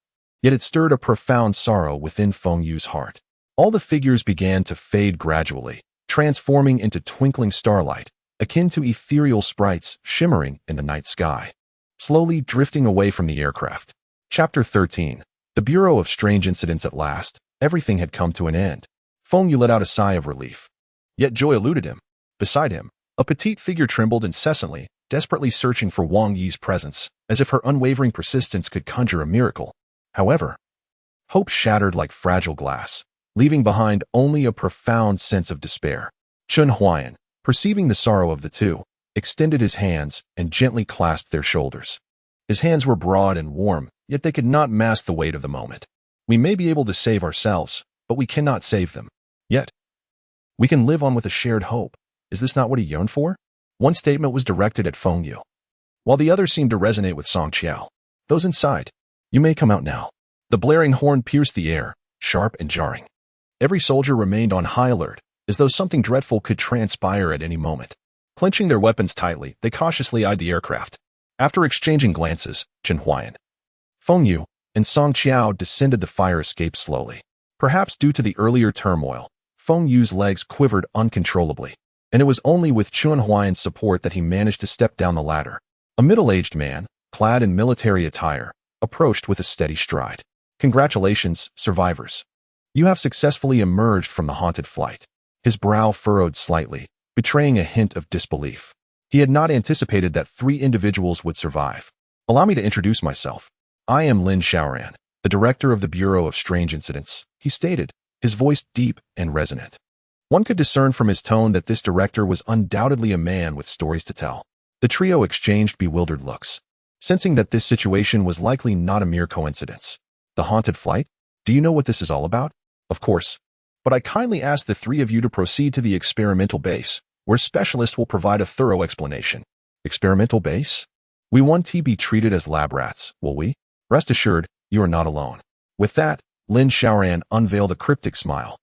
yet it stirred a profound sorrow within Feng Yu's heart. All the figures began to fade gradually, transforming into twinkling starlight, akin to ethereal sprites shimmering in the night sky, slowly drifting away from the aircraft. Chapter 13. The Bureau of Strange Incidents. At last, everything had come to an end. Feng Yu let out a sigh of relief. Yet joy eluded him. Beside him, a petite figure trembled incessantly, desperately searching for Wang Yi's presence, as if her unwavering persistence could conjure a miracle. However, hope shattered like fragile glass, leaving behind only a profound sense of despair. Chen Huayan, perceiving the sorrow of the two, extended his hands and gently clasped their shoulders. His hands were broad and warm, yet they could not mask the weight of the moment. We may be able to save ourselves, but we cannot save them. Yet, we can live on with a shared hope. Is this not what he yearned for? One statement was directed at Feng Yu, while the other seemed to resonate with Song Qiao. Those inside, you may come out now. The blaring horn pierced the air, sharp and jarring. Every soldier remained on high alert, as though something dreadful could transpire at any moment. Clenching their weapons tightly, they cautiously eyed the aircraft. After exchanging glances, Chen Huayan, Feng Yu, and Song Qiao descended the fire escape slowly. Perhaps due to the earlier turmoil, Feng Yu's legs quivered uncontrollably, and it was only with Chen Huayan's support that he managed to step down the ladder. A middle-aged man, clad in military attire, approached with a steady stride. Congratulations, survivors. You have successfully emerged from the haunted flight. His brow furrowed slightly, betraying a hint of disbelief. He had not anticipated that 3 individuals would survive. Allow me to introduce myself. I am Lin Xiaoran, the director of the Bureau of Strange Incidents, he stated, his voice deep and resonant. One could discern from his tone that this director was undoubtedly a man with stories to tell. The trio exchanged bewildered looks, sensing that this situation was likely not a mere coincidence. The haunted flight? Do you know what this is all about? Of course. But I kindly ask the 3 of you to proceed to the experimental base, where specialists will provide a thorough explanation. Experimental base? We want to be treated as lab rats, will we? Rest assured, you are not alone. With that, Lin Xiaoran unveiled a cryptic smile.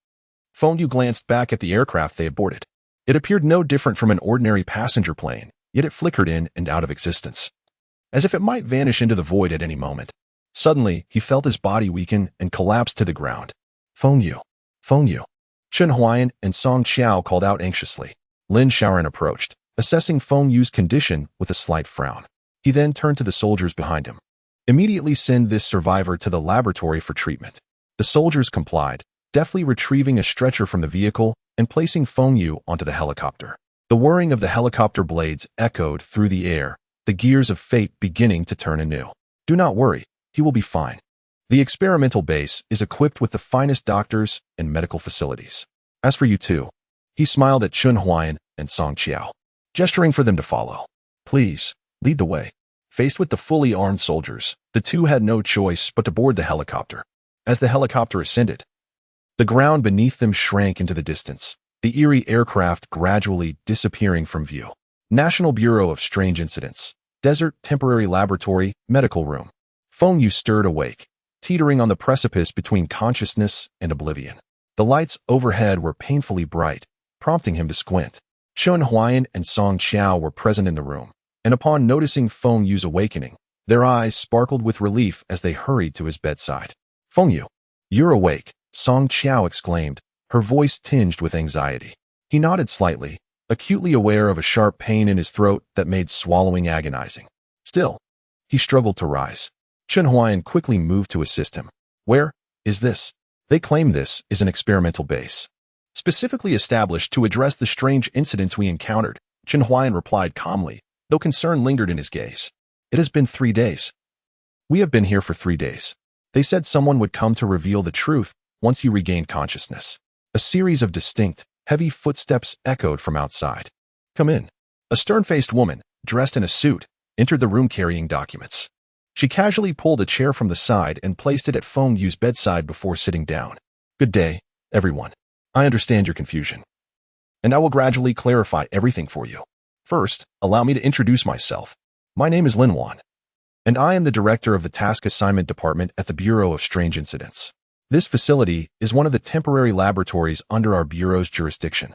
Feng Yu glanced back at the aircraft they had boarded. It appeared no different from an ordinary passenger plane, yet it flickered in and out of existence, as if it might vanish into the void at any moment. Suddenly, he felt his body weaken and collapse to the ground. Feng Yu. Feng Yu. Chen Huayan and Song Qiao called out anxiously. Lin Xiaoran approached, assessing Feng Yu's condition with a slight frown. He then turned to the soldiers behind him. Immediately send this survivor to the laboratory for treatment. The soldiers complied, deftly retrieving a stretcher from the vehicle and placing Feng Yu onto the helicopter. The whirring of the helicopter blades echoed through the air, the gears of fate beginning to turn anew. Do not worry, he will be fine. The experimental base is equipped with the finest doctors and medical facilities. As for you two, he smiled at Chen Huayan and Song Qiao, gesturing for them to follow. Please, lead the way. Faced with the fully armed soldiers, the two had no choice but to board the helicopter. As the helicopter ascended, the ground beneath them shrank into the distance, the eerie aircraft gradually disappearing from view. National Bureau of Strange Incidents. Desert Temporary Laboratory, Medical Room. Feng Yu stirred awake, teetering on the precipice between consciousness and oblivion. The lights overhead were painfully bright, prompting him to squint. Chen Huayan and Song Qiao were present in the room, and upon noticing Feng Yu's awakening, their eyes sparkled with relief as they hurried to his bedside. Feng Yu, you're awake, Song Qiao exclaimed, her voice tinged with anxiety. He nodded slightly, acutely aware of a sharp pain in his throat that made swallowing agonizing. Still, he struggled to rise. Chen Huayan quickly moved to assist him. Where is this? They claim this is an experimental base, specifically established to address the strange incidents we encountered, Chen Huayan replied calmly, though concern lingered in his gaze. It has been 3 days. We have been here for 3 days. They said someone would come to reveal the truth once you regained consciousness. A series of distinct, heavy footsteps echoed from outside. Come in. A stern-faced woman, dressed in a suit, entered the room carrying documents. She casually pulled a chair from the side and placed it at Feng Yu's bedside before sitting down. Good day, everyone. I understand your confusion, and I will gradually clarify everything for you. First, allow me to introduce myself. My name is Lin Wan, and I am the director of the Task Assignment Department at the Bureau of Strange Incidents. This facility is one of the temporary laboratories under our Bureau's jurisdiction.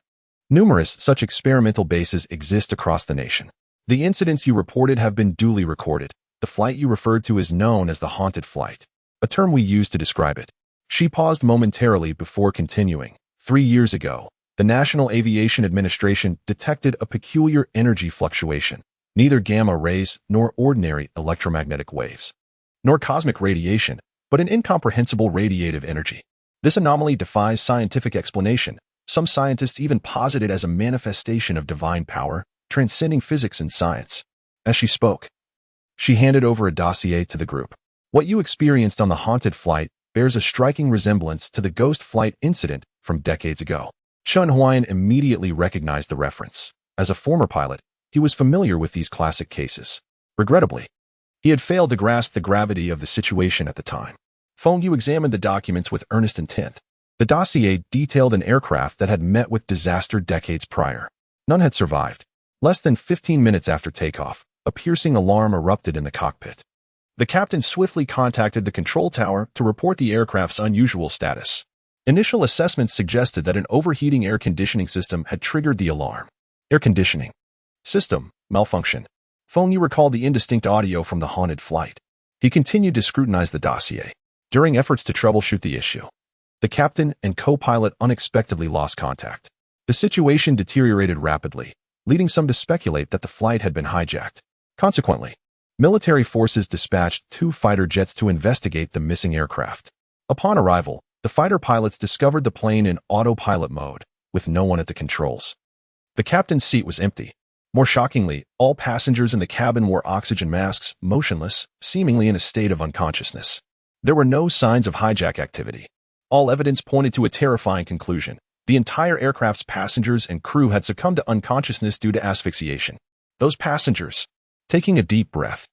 Numerous such experimental bases exist across the nation. The incidents you reported have been duly recorded. The flight you referred to is known as the haunted flight, a term we use to describe it. She paused momentarily before continuing. 3 years ago, the National Aviation Administration detected a peculiar energy fluctuation, neither gamma rays nor ordinary electromagnetic waves, nor cosmic radiation, but an incomprehensible radiative energy. This anomaly defies scientific explanation. Some scientists even posit it as a manifestation of divine power, transcending physics and science. As she spoke, she handed over a dossier to the group. What you experienced on the haunted flight bears a striking resemblance to the ghost flight incident from decades ago. Chen Huayan immediately recognized the reference. As a former pilot, he was familiar with these classic cases. Regrettably, he had failed to grasp the gravity of the situation at the time. Feng Yu examined the documents with earnest intent. The dossier detailed an aircraft that had met with disaster decades prior. None had survived. Less than 15 minutes after takeoff, a piercing alarm erupted in the cockpit. The captain swiftly contacted the control tower to report the aircraft's unusual status. Initial assessments suggested that an overheating air conditioning system had triggered the alarm. Air conditioning system malfunction. Feng Yu recalled the indistinct audio from the haunted flight. He continued to scrutinize the dossier. During efforts to troubleshoot the issue, the captain and co-pilot unexpectedly lost contact. The situation deteriorated rapidly, leading some to speculate that the flight had been hijacked. Consequently, military forces dispatched 2 fighter jets to investigate the missing aircraft. Upon arrival, the fighter pilots discovered the plane in autopilot mode, with no one at the controls. The captain's seat was empty. More shockingly, all passengers in the cabin wore oxygen masks, motionless, seemingly in a state of unconsciousness. There were no signs of hijack activity. All evidence pointed to a terrifying conclusion. The entire aircraft's passengers and crew had succumbed to unconsciousness due to asphyxiation. Those passengers, taking a deep breath,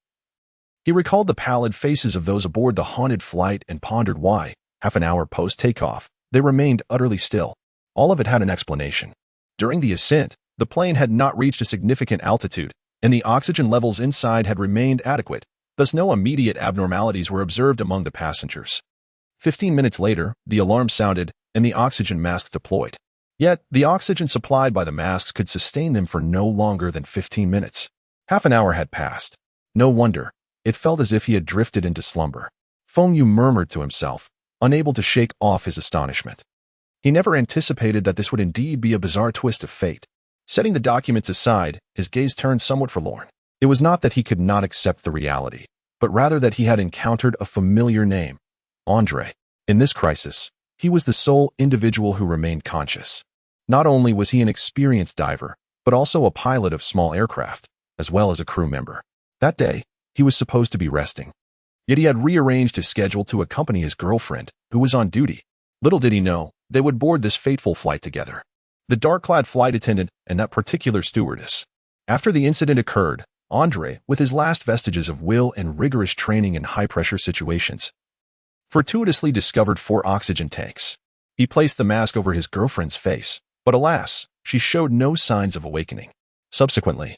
he recalled the pallid faces of those aboard the haunted flight and pondered why, half an hour post-takeoff, they remained utterly still. All of it had an explanation. During the ascent, The plane had not reached a significant altitude, and the oxygen levels inside had remained adequate, thus no immediate abnormalities were observed among the passengers. 15 minutes later, the alarm sounded, and the oxygen masks deployed. Yet, the oxygen supplied by the masks could sustain them for no longer than 15 minutes. Half an hour had passed. No wonder. It felt as if he had drifted into slumber. Feng Yu murmured to himself, unable to shake off his astonishment. He never anticipated that this would indeed be a bizarre twist of fate. Setting the documents aside, his gaze turned somewhat forlorn. It was not that he could not accept the reality, but rather that he had encountered a familiar name, Andre. In this crisis, he was the sole individual who remained conscious. Not only was he an experienced diver, but also a pilot of small aircraft, as well as a crew member. That day, he was supposed to be resting. Yet he had rearranged his schedule to accompany his girlfriend, who was on duty. Little did he know, they would board this fateful flight together. The dark-clad flight attendant and that particular stewardess. After the incident occurred, Andre, with his last vestiges of will and rigorous training in high-pressure situations, fortuitously discovered 4 oxygen tanks. He placed the mask over his girlfriend's face, but alas, she showed no signs of awakening. Subsequently,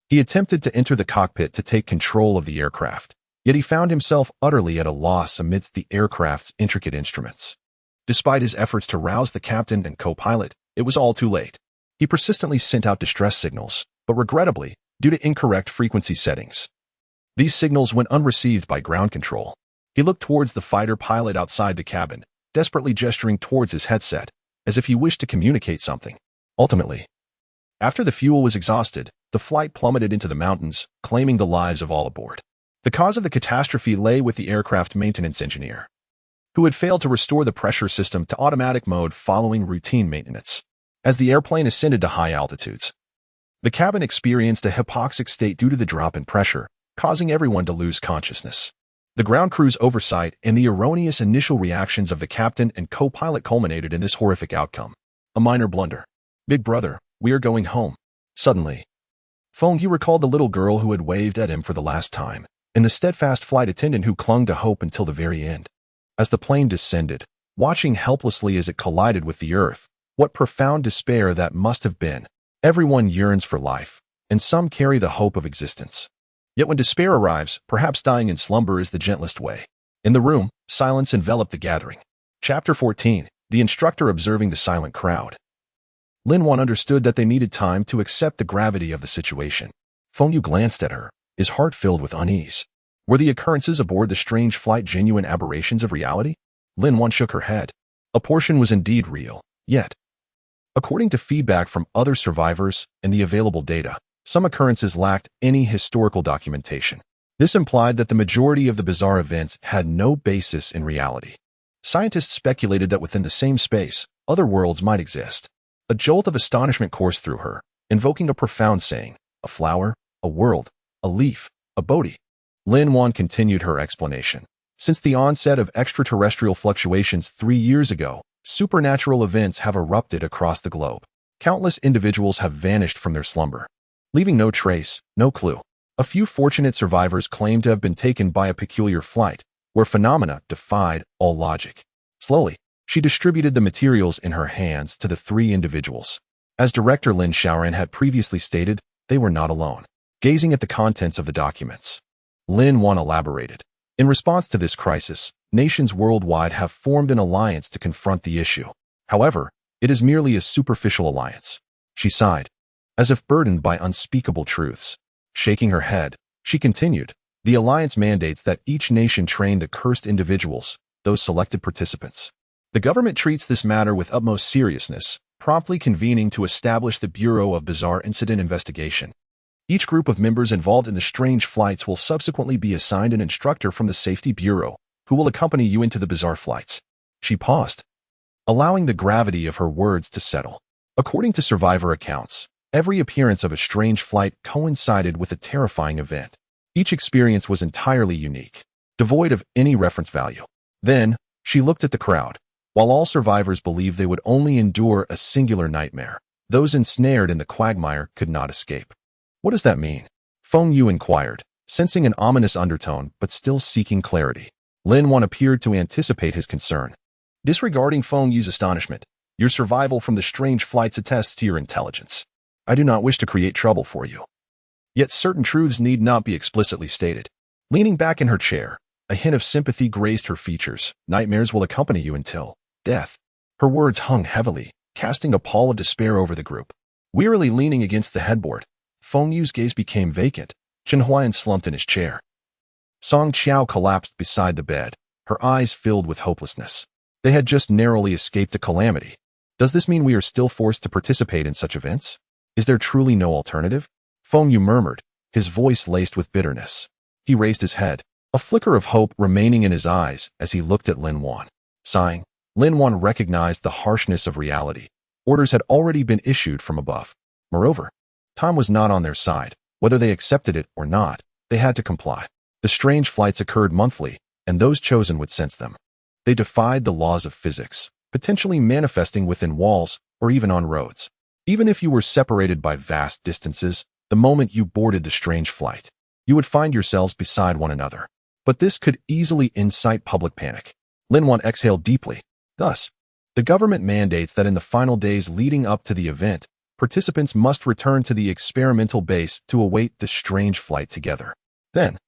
he attempted to enter the cockpit to take control of the aircraft, yet he found himself utterly at a loss amidst the aircraft's intricate instruments. Despite his efforts to rouse the captain and co-pilot, it was all too late. He persistently sent out distress signals, but regrettably, due to incorrect frequency settings, these signals went unreceived by ground control. He looked towards the fighter pilot outside the cabin, desperately gesturing towards his headset, as if he wished to communicate something. Ultimately, after the fuel was exhausted, the flight plummeted into the mountains, claiming the lives of all aboard. The cause of the catastrophe lay with the aircraft maintenance engineer, who had failed to restore the pressure system to automatic mode following routine maintenance. As the airplane ascended to high altitudes, the cabin experienced a hypoxic state due to the drop in pressure, causing everyone to lose consciousness. The ground crew's oversight and the erroneous initial reactions of the captain and co-pilot culminated in this horrific outcome. A minor blunder. "Big brother, we are going home." Suddenly, Feng Yu recalled the little girl who had waved at him for the last time, and the steadfast flight attendant who clung to hope until the very end. As the plane descended, watching helplessly as it collided with the earth, what profound despair that must have been. Everyone yearns for life, and some carry the hope of existence. Yet when despair arrives, perhaps dying in slumber is the gentlest way. In the room, silence enveloped the gathering. Chapter 14, The Instructor Observing the Silent Crowd. Lin Wan understood that they needed time to accept the gravity of the situation. Feng Yu glanced at her, his heart filled with unease. Were the occurrences aboard the strange flight genuine aberrations of reality? Lin Wan shook her head. A portion was indeed real, yet, according to feedback from other survivors and the available data, some occurrences lacked any historical documentation. This implied that the majority of the bizarre events had no basis in reality. Scientists speculated that within the same space, other worlds might exist. A jolt of astonishment coursed through her, invoking a profound saying: a flower, a world, a leaf, a Bodhi. Lin Wan continued her explanation. Since the onset of extraterrestrial fluctuations 3 years ago, supernatural events have erupted across the globe. Countless individuals have vanished from their slumber, leaving no trace, no clue. A few fortunate survivors claim to have been taken by a peculiar flight, where phenomena defied all logic. Slowly, she distributed the materials in her hands to the 3 individuals. As Director Lin Xiaoran had previously stated, they were not alone. Gazing at the contents of the documents, Lin Wan elaborated. In response to this crisis, nations worldwide have formed an alliance to confront the issue. However, it is merely a superficial alliance. She sighed, as if burdened by unspeakable truths. Shaking her head, she continued, the alliance mandates that each nation train the cursed individuals, those selected participants. The government treats this matter with utmost seriousness, promptly convening to establish the Bureau of Bizarre Incident Investigation. Each group of members involved in the strange flights will subsequently be assigned an instructor from the Safety Bureau, who will accompany you into the bizarre flights. She paused, allowing the gravity of her words to settle. According to survivor accounts, every appearance of a strange flight coincided with a terrifying event. Each experience was entirely unique, devoid of any reference value. Then, she looked at the crowd. While all survivors believed they would only endure a singular nightmare, those ensnared in the quagmire could not escape. What does that mean? Feng Yu inquired, sensing an ominous undertone but still seeking clarity. Lin Wan appeared to anticipate his concern. Disregarding Feng Yu's astonishment, your survival from the strange flights attests to your intelligence. I do not wish to create trouble for you. Yet certain truths need not be explicitly stated. Leaning back in her chair, a hint of sympathy grazed her features. Nightmares will accompany you until death. Her words hung heavily, casting a pall of despair over the group. Wearily leaning against the headboard, Feng Yu's gaze became vacant. Chen Huayan slumped in his chair. Song Qiao collapsed beside the bed, her eyes filled with hopelessness. They had just narrowly escaped a calamity. Does this mean we are still forced to participate in such events? Is there truly no alternative? Feng Yu murmured, his voice laced with bitterness. He raised his head, a flicker of hope remaining in his eyes as he looked at Lin Wan. Sighing, Lin Wan recognized the harshness of reality. Orders had already been issued from above. Moreover, time was not on their side. Whether they accepted it or not, they had to comply. The strange flights occurred monthly, and those chosen would sense them. They defied the laws of physics, potentially manifesting within walls or even on roads. Even if you were separated by vast distances, the moment you boarded the strange flight, you would find yourselves beside one another. But this could easily incite public panic. Lin Wan exhaled deeply. Thus, the government mandates that in the final days leading up to the event, participants must return to the experimental base to await the strange flight together. Then,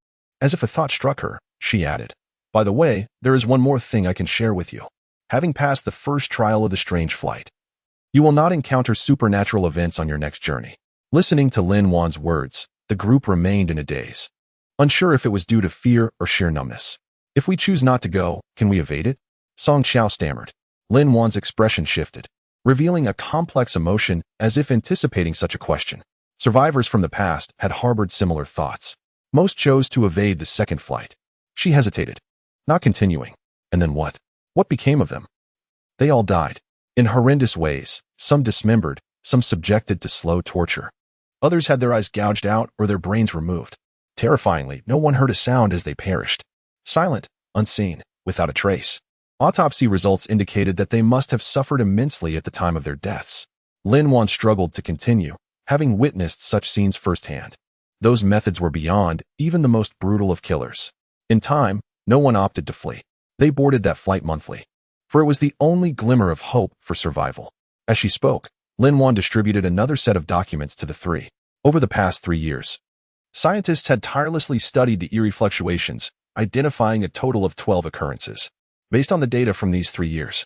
as if a thought struck her, she added, "By the way, there is one more thing I can share with you. Having passed the first trial of the strange flight, you will not encounter supernatural events on your next journey." Listening to Lin Wan's words, the group remained in a daze, unsure if it was due to fear or sheer numbness. "If we choose not to go, can we evade it?" Song Qiao stammered. Lin Wan's expression shifted, revealing a complex emotion as if anticipating such a question. Survivors from the past had harbored similar thoughts. Most chose to evade the second flight. She hesitated, not continuing. And then what? What became of them? They all died. In horrendous ways, some dismembered, some subjected to slow torture. Others had their eyes gouged out or their brains removed. Terrifyingly, no one heard a sound as they perished. Silent, unseen, without a trace. Autopsy results indicated that they must have suffered immensely at the time of their deaths. Lin Wan struggled to continue, having witnessed such scenes firsthand. Those methods were beyond even the most brutal of killers. In time, no one opted to flee. They boarded that flight monthly, for it was the only glimmer of hope for survival. As she spoke, Lin Wan distributed another set of documents to the three. Over the past 3 years, scientists had tirelessly studied the eerie fluctuations, identifying a total of 12 occurrences. Based on the data from these 3 years,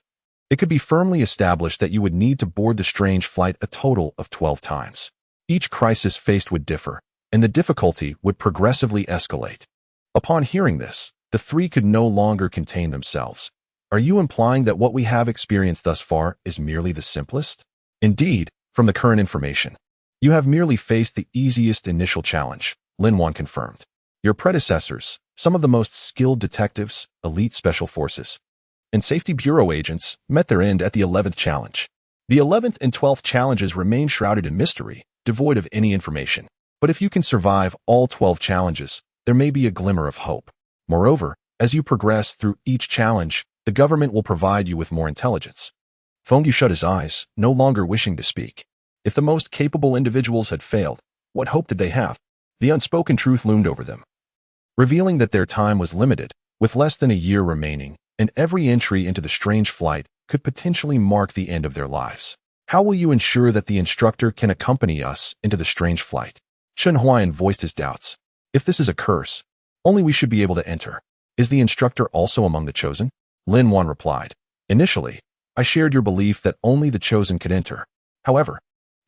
it could be firmly established that you would need to board the strange flight a total of 12 times. Each crisis faced would differ, and the difficulty would progressively escalate. Upon hearing this, the three could no longer contain themselves. Are you implying that what we have experienced thus far is merely the simplest? Indeed, from the current information, you have merely faced the easiest initial challenge, Lin Wan confirmed. Your predecessors, some of the most skilled detectives, elite special forces, and safety bureau agents, met their end at the 11th challenge. The 11th and 12th challenges remain shrouded in mystery, devoid of any information. But if you can survive all 12 challenges, there may be a glimmer of hope. Moreover, as you progress through each challenge, the government will provide you with more intelligence. Feng Yu shut his eyes, no longer wishing to speak. If the most capable individuals had failed, what hope did they have? The unspoken truth loomed over them, revealing that their time was limited, with less than a year remaining, and every entry into the strange flight could potentially mark the end of their lives. How will you ensure that the instructor can accompany us into the strange flight? Chen Huayan voiced his doubts. If this is a curse, only we should be able to enter. Is the instructor also among the chosen? Lin Wan replied. Initially, I shared your belief that only the chosen could enter. However,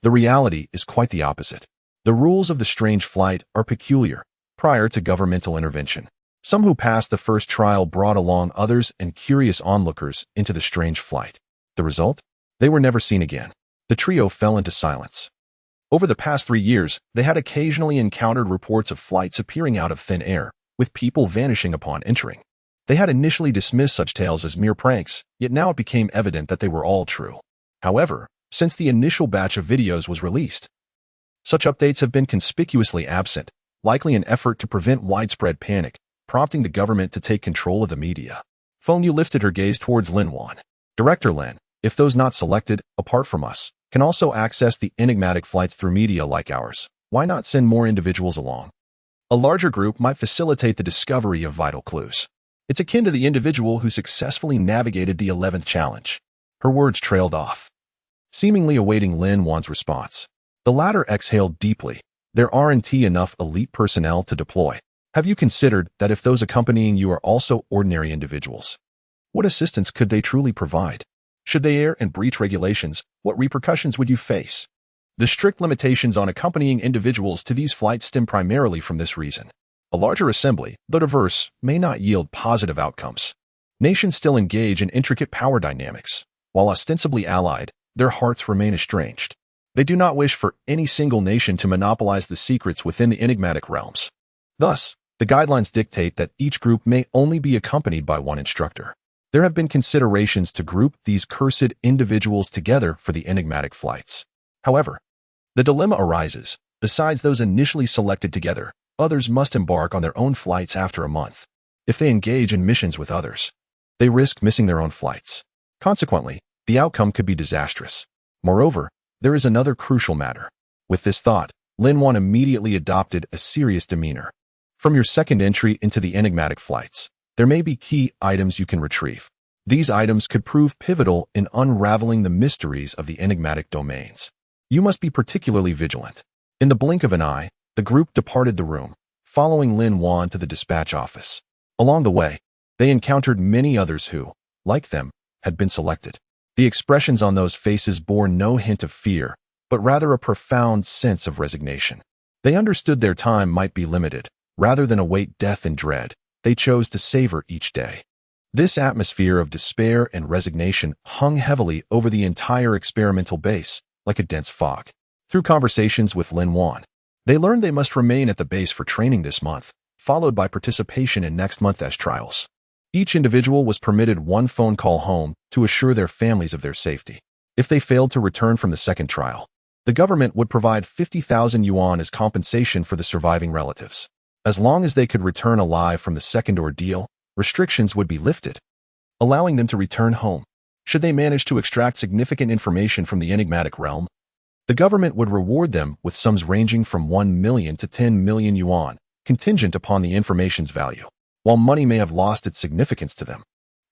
the reality is quite the opposite. The rules of the strange flight are peculiar, prior to governmental intervention. Some who passed the first trial brought along others and curious onlookers into the strange flight. The result? They were never seen again. The trio fell into silence. Over the past 3 years, they had occasionally encountered reports of flights appearing out of thin air, with people vanishing upon entering. They had initially dismissed such tales as mere pranks, yet now it became evident that they were all true. However, since the initial batch of videos was released, such updates have been conspicuously absent, likely an effort to prevent widespread panic, prompting the government to take control of the media. Feng Yu lifted her gaze towards Lin Wan. Director Lin, if those not selected, apart from us, can also access the enigmatic flights through media like ours, why not send more individuals along? A larger group might facilitate the discovery of vital clues. It's akin to the individual who successfully navigated the 11th challenge. Her words trailed off, seemingly awaiting Lin Wan's response. The latter exhaled deeply. There aren't enough elite personnel to deploy. Have you considered that if those accompanying you are also ordinary individuals? What assistance could they truly provide? Should they err and breach regulations, what repercussions would you face? The strict limitations on accompanying individuals to these flights stem primarily from this reason. A larger assembly, though diverse, may not yield positive outcomes. Nations still engage in intricate power dynamics. While ostensibly allied, their hearts remain estranged. They do not wish for any single nation to monopolize the secrets within the enigmatic realms. Thus, the guidelines dictate that each group may only be accompanied by one instructor. There have been considerations to group these cursed individuals together for the enigmatic flights. However, the dilemma arises. Besides those initially selected together, others must embark on their own flights after a month. If they engage in missions with others, they risk missing their own flights. Consequently, the outcome could be disastrous. Moreover, there is another crucial matter. With this thought, Lin Wan immediately adopted a serious demeanor. From your second entry into the enigmatic flights, there may be key items you can retrieve. These items could prove pivotal in unraveling the mysteries of the enigmatic domains. You must be particularly vigilant. In the blink of an eye, the group departed the room, following Lin Wan to the dispatch office. Along the way, they encountered many others who, like them, had been selected. The expressions on those faces bore no hint of fear, but rather a profound sense of resignation. They understood their time might be limited. Rather than await death in dread, they chose to savor each day. This atmosphere of despair and resignation hung heavily over the entire experimental base, like a dense fog. Through conversations with Lin Wan, they learned they must remain at the base for training this month, followed by participation in next month's trials. Each individual was permitted one phone call home to assure their families of their safety. If they failed to return from the second trial, the government would provide 50,000 yuan as compensation for the surviving relatives. As long as they could return alive from the second ordeal, restrictions would be lifted, allowing them to return home. Should they manage to extract significant information from the enigmatic realm, the government would reward them with sums ranging from 1 million to 10 million yuan, contingent upon the information's value. While money may have lost its significance to them,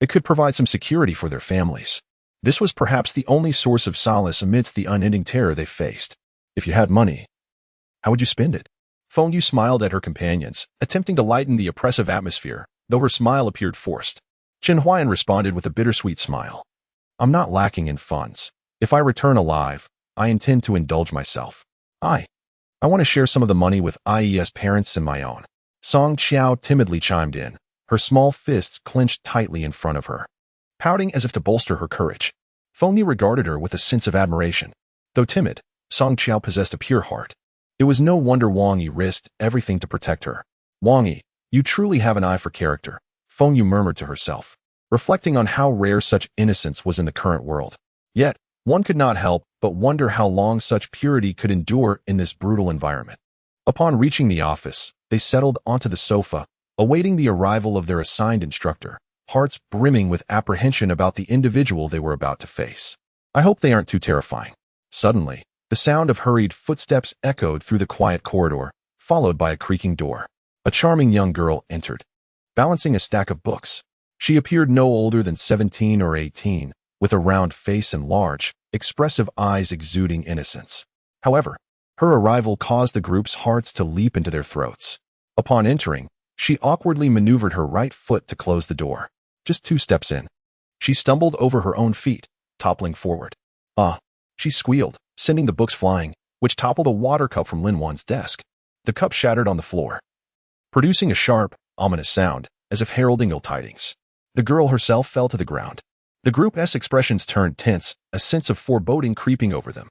it could provide some security for their families. This was perhaps the only source of solace amidst the unending terror they faced. If you had money, how would you spend it? Feng Yu smiled at her companions, attempting to lighten the oppressive atmosphere, though her smile appeared forced. Chen Huayan responded with a bittersweet smile. I'm not lacking in funds. If I return alive, I intend to indulge myself. I want to share some of the money with IES parents and my own. Song Qiao timidly chimed in, her small fists clenched tightly in front of her. Pouting as if to bolster her courage, Feng Yu regarded her with a sense of admiration. Though timid, Song Qiao possessed a pure heart. It was no wonder Wang Yi risked everything to protect her. Wang Yi, you truly have an eye for character, Feng Yu murmured to herself, reflecting on how rare such innocence was in the current world. Yet, one could not help but wonder how long such purity could endure in this brutal environment. Upon reaching the office, they settled onto the sofa, awaiting the arrival of their assigned instructor, hearts brimming with apprehension about the individual they were about to face. I hope they aren't too terrifying. Suddenly, the sound of hurried footsteps echoed through the quiet corridor, followed by a creaking door. A charming young girl entered, balancing a stack of books. She appeared no older than 17 or 18, with a round face and large, expressive eyes exuding innocence. However, her arrival caused the group's hearts to leap into their throats. Upon entering, she awkwardly maneuvered her right foot to close the door. Just 2 steps in, she stumbled over her own feet, toppling forward. Ah, she squealed, sending the books flying, which toppled a water cup from Lin Wan's desk. The cup shattered on the floor, producing a sharp, ominous sound, as if heralding ill tidings. The girl herself fell to the ground. The group's expressions turned tense, a sense of foreboding creeping over them.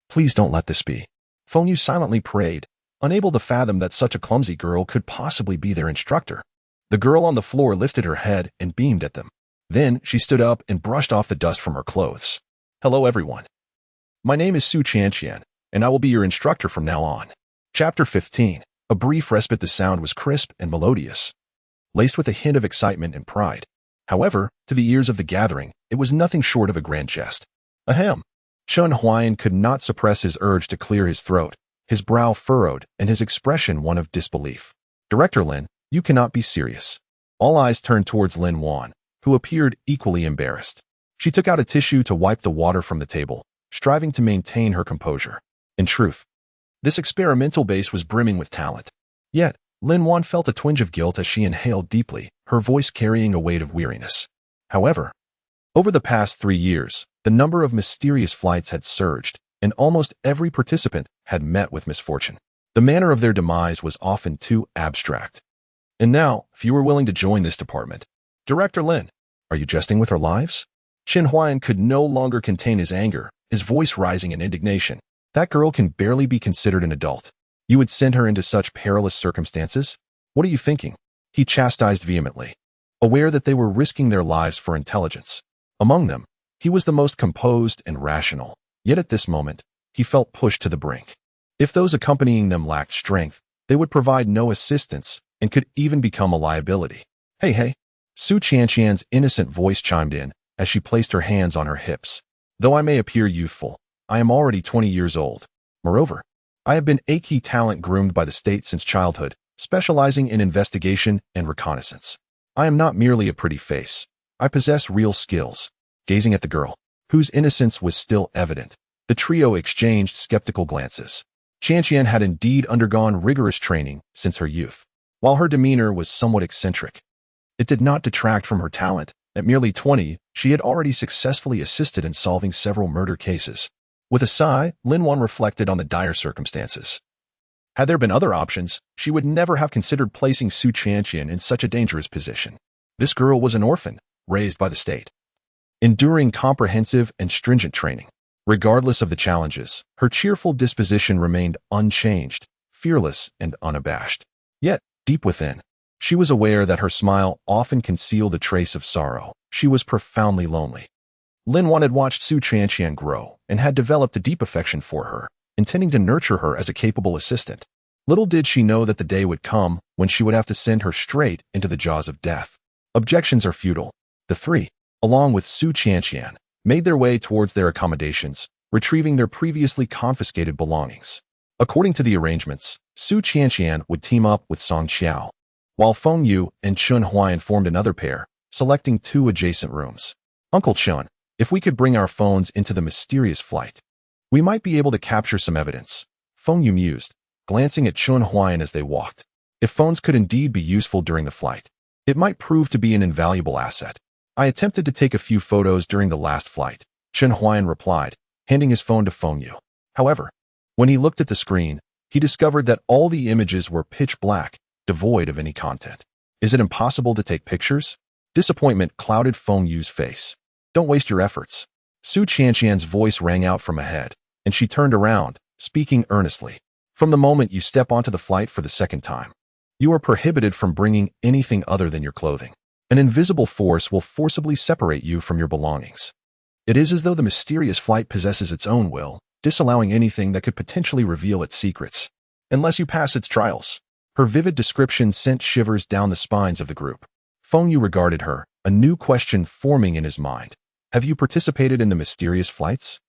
Please don't let this be. Feng Yu silently prayed, unable to fathom that such a clumsy girl could possibly be their instructor. The girl on the floor lifted her head and beamed at them. Then she stood up and brushed off the dust from her clothes. Hello everyone. My name is Su Qianqian, and I will be your instructor from now on. Chapter 15. A brief respite. The sound was crisp and melodious, laced with a hint of excitement and pride. However, to the ears of the gathering, it was nothing short of a grand jest. Ahem. Chen Huayan could not suppress his urge to clear his throat, his brow furrowed and his expression one of disbelief. Director Lin, you cannot be serious. All eyes turned towards Lin Wan, who appeared equally embarrassed. She took out a tissue to wipe the water from the table, striving to maintain her composure. In truth, this experimental base was brimming with talent. Yet, Lin Wan felt a twinge of guilt as she inhaled deeply, her voice carrying a weight of weariness. However, over the past 3 years, the number of mysterious flights had surged, and almost every participant had met with misfortune. The manner of their demise was often too abstract. And now, if you were willing to join this department, Director Lin, are you jesting with our lives? Qin Huayan could no longer contain his anger, his voice rising in indignation. That girl can barely be considered an adult. You would send her into such perilous circumstances? What are you thinking? He chastised vehemently, aware that they were risking their lives for intelligence. Among them, he was the most composed and rational, yet at this moment, he felt pushed to the brink. If those accompanying them lacked strength, they would provide no assistance and could even become a liability. Hey, Su Qianqian's innocent voice chimed in as she placed her hands on her hips. Though I may appear youthful, I am already 20 years old. Moreover, I have been a key talent groomed by the state since childhood, specializing in investigation and reconnaissance. I am not merely a pretty face. I possess real skills. Gazing at the girl, whose innocence was still evident, the trio exchanged skeptical glances. Qianqian had indeed undergone rigorous training since her youth. While her demeanor was somewhat eccentric, it did not detract from her talent. At merely 20, she had already successfully assisted in solving several murder cases. With a sigh, Lin Wan reflected on the dire circumstances. Had there been other options, she would never have considered placing Su Qianqian in such a dangerous position. This girl was an orphan, raised by the state, enduring comprehensive and stringent training. Regardless of the challenges, her cheerful disposition remained unchanged, fearless and unabashed. Yet, deep within, she was aware that her smile often concealed a trace of sorrow. She was profoundly lonely. Lin Wan had watched Su Qianqian grow and had developed a deep affection for her, intending to nurture her as a capable assistant. Little did she know that the day would come when she would have to send her straight into the jaws of death. Objections are futile. The three, along with Su Qianqian, made their way towards their accommodations, retrieving their previously confiscated belongings. According to the arrangements, Su Qianqian would team up with Song Qiao, while Feng Yu and Qin Huayan formed another pair, selecting 2 adjacent rooms. Uncle Qin, if we could bring our phones into the mysterious flight, we might be able to capture some evidence, Feng Yu mused, glancing at Qin Huayan as they walked. If phones could indeed be useful during the flight, it might prove to be an invaluable asset. I attempted to take a few photos during the last flight, Qin Huayan replied, handing his phone to Feng Yu. However, when he looked at the screen, he discovered that all the images were pitch black, devoid of any content. Is it impossible to take pictures? Disappointment clouded Feng Yu's face. Don't waste your efforts. Su Qianqian's voice rang out from ahead, and she turned around, speaking earnestly. From the moment you step onto the flight for the second time, you are prohibited from bringing anything other than your clothing. An invisible force will forcibly separate you from your belongings. It is as though the mysterious flight possesses its own will, disallowing anything that could potentially reveal its secrets, unless you pass its trials. Her vivid description sent shivers down the spines of the group. Feng Yu regarded her, a new question forming in his mind. Have you participated in the mysterious flights?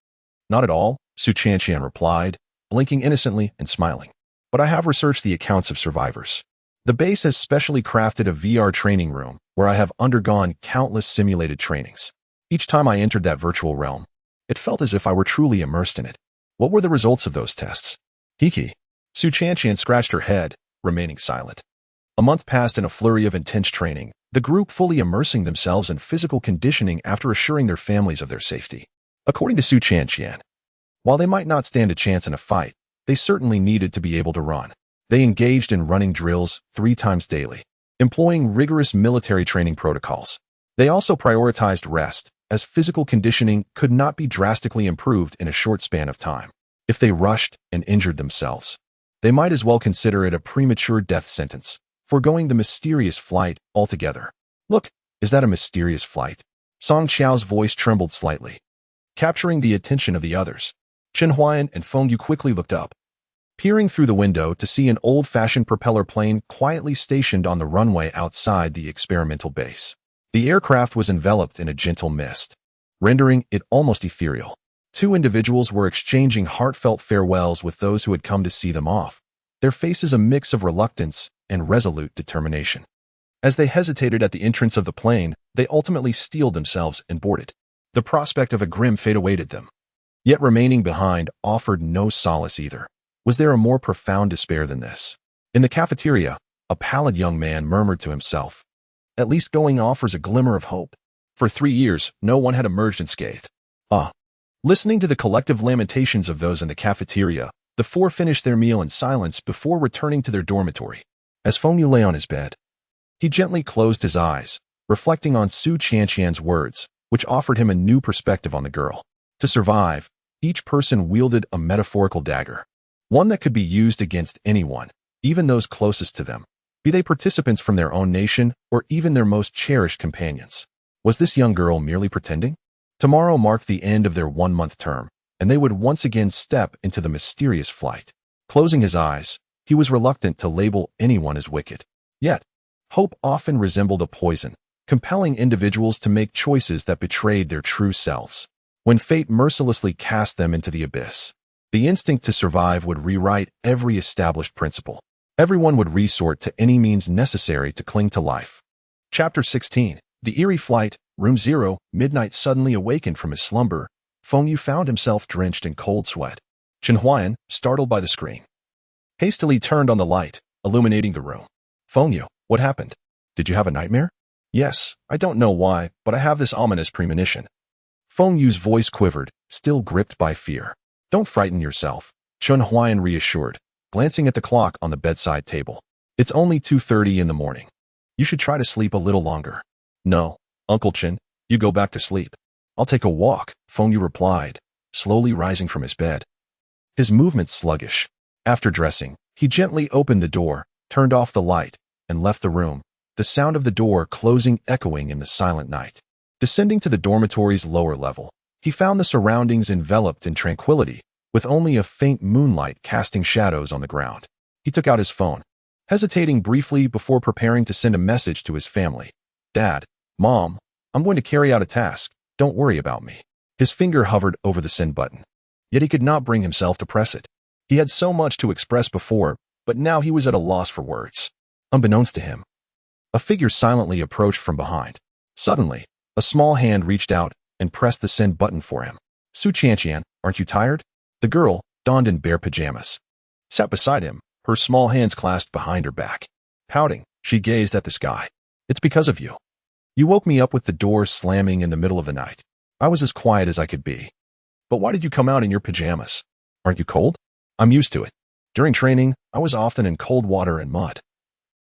Not at all, Su Qianqian replied, blinking innocently and smiling. But I have researched the accounts of survivors. The base has specially crafted a VR training room where I have undergone countless simulated trainings. Each time I entered that virtual realm, it felt as if I were truly immersed in it. What were the results of those tests? Hiki. Su Qianqian scratched her head, remaining silent. A month passed in a flurry of intense training, the group fully immersing themselves in physical conditioning after assuring their families of their safety. According to Su Qianqian, while they might not stand a chance in a fight, they certainly needed to be able to run. They engaged in running drills 3 times daily, employing rigorous military training protocols. They also prioritized rest, as physical conditioning could not be drastically improved in a short span of time. If they rushed and injured themselves, they might as well consider it a premature death sentence, foregoing the mysterious flight altogether. Look, is that a mysterious flight? Song Qiao's voice trembled slightly, capturing the attention of the others. Qin Huayan and Feng Yu quickly looked up, peering through the window to see an old-fashioned propeller plane quietly stationed on the runway outside the experimental base. The aircraft was enveloped in a gentle mist, rendering it almost ethereal. 2 individuals were exchanging heartfelt farewells with those who had come to see them off, their faces a mix of reluctance and resolute determination. As they hesitated at the entrance of the plane, they ultimately steeled themselves and boarded. The prospect of a grim fate awaited them. Yet remaining behind offered no solace either. Was there a more profound despair than this? In the cafeteria, a pallid young man murmured to himself, "At least going offers a glimmer of hope." For 3 years, no one had emerged unscathed. Listening to the collective lamentations of those in the cafeteria, the four finished their meal in silence before returning to their dormitory. As Feng Yu lay on his bed, he gently closed his eyes, reflecting on Su Qianqian's words, which offered him a new perspective on the girl. To survive, each person wielded a metaphorical dagger, one that could be used against anyone, even those closest to them, be they participants from their own nation or even their most cherished companions. Was this young girl merely pretending? Tomorrow marked the end of their 1-month term, and they would once again step into the mysterious flight. Closing his eyes, he was reluctant to label anyone as wicked. Yet, hope often resembled a poison, compelling individuals to make choices that betrayed their true selves. When fate mercilessly cast them into the abyss, the instinct to survive would rewrite every established principle. Everyone would resort to any means necessary to cling to life. Chapter 16. The Eerie Flight, Room 0. Midnight. Suddenly awakened from his slumber, Feng Yu found himself drenched in cold sweat. Chen Huayan, startled by the scream, hastily turned on the light, illuminating the room. "Feng Yu, what happened? Did you have a nightmare?" "Yes, I don't know why, but I have this ominous premonition." Feng Yu's voice quivered, still gripped by fear. "Don't frighten yourself," Chen Huayan reassured, glancing at the clock on the bedside table. "It's only 2:30 in the morning. You should try to sleep a little longer." "No, Uncle Chen, you go back to sleep. I'll take a walk," Feng Yu replied, slowly rising from his bed. His movements sluggish. After dressing, he gently opened the door, turned off the light, and left the room, the sound of the door closing echoing in the silent night. Descending to the dormitory's lower level, he found the surroundings enveloped in tranquility, with only a faint moonlight casting shadows on the ground. He took out his phone, hesitating briefly before preparing to send a message to his family. "Dad, Mom, I'm going to carry out a task. Don't worry about me." His finger hovered over the send button, yet he could not bring himself to press it. He had so much to express before, but now he was at a loss for words. Unbeknownst to him, a figure silently approached from behind. Suddenly, a small hand reached out and pressed the send button for him. "Su Qianqian, aren't you tired?" The girl, donned in bare pajamas, sat beside him, her small hands clasped behind her back. Pouting, she gazed at the sky. "It's because of you. You woke me up with the door slamming in the middle of the night. I was as quiet as I could be. But why did you come out in your pajamas? Aren't you cold?" "I'm used to it. During training, I was often in cold water and mud.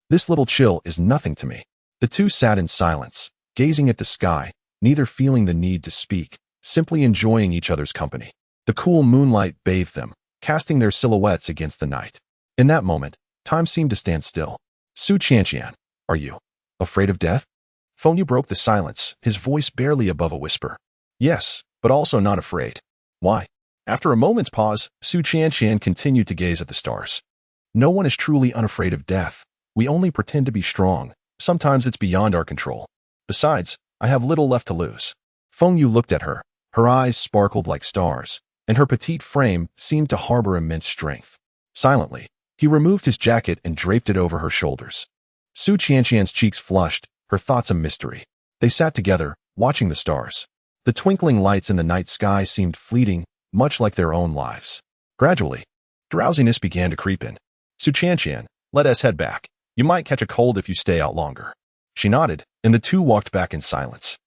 This little chill is nothing to me." The two sat in silence, gazing at the sky, neither feeling the need to speak, simply enjoying each other's company. The cool moonlight bathed them, casting their silhouettes against the night. In that moment, time seemed to stand still. "Su Qianqian, are you afraid of death?" Feng Yu broke the silence, his voice barely above a whisper. "Yes, but also not afraid." "Why?" After a moment's pause, Su Qianqian continued to gaze at the stars. "No one is truly unafraid of death. We only pretend to be strong. Sometimes it's beyond our control. Besides, I have little left to lose." Feng Yu looked at her. Her eyes sparkled like stars, and her petite frame seemed to harbor immense strength. Silently, he removed his jacket and draped it over her shoulders. Su Qianqian's cheeks flushed, her thoughts a mystery. They sat together, watching the stars. The twinkling lights in the night sky seemed fleeting, much like their own lives. Gradually, drowsiness began to creep in. "Su Qianqian, let us head back. You might catch a cold if you stay out longer." She nodded, and the two walked back in silence.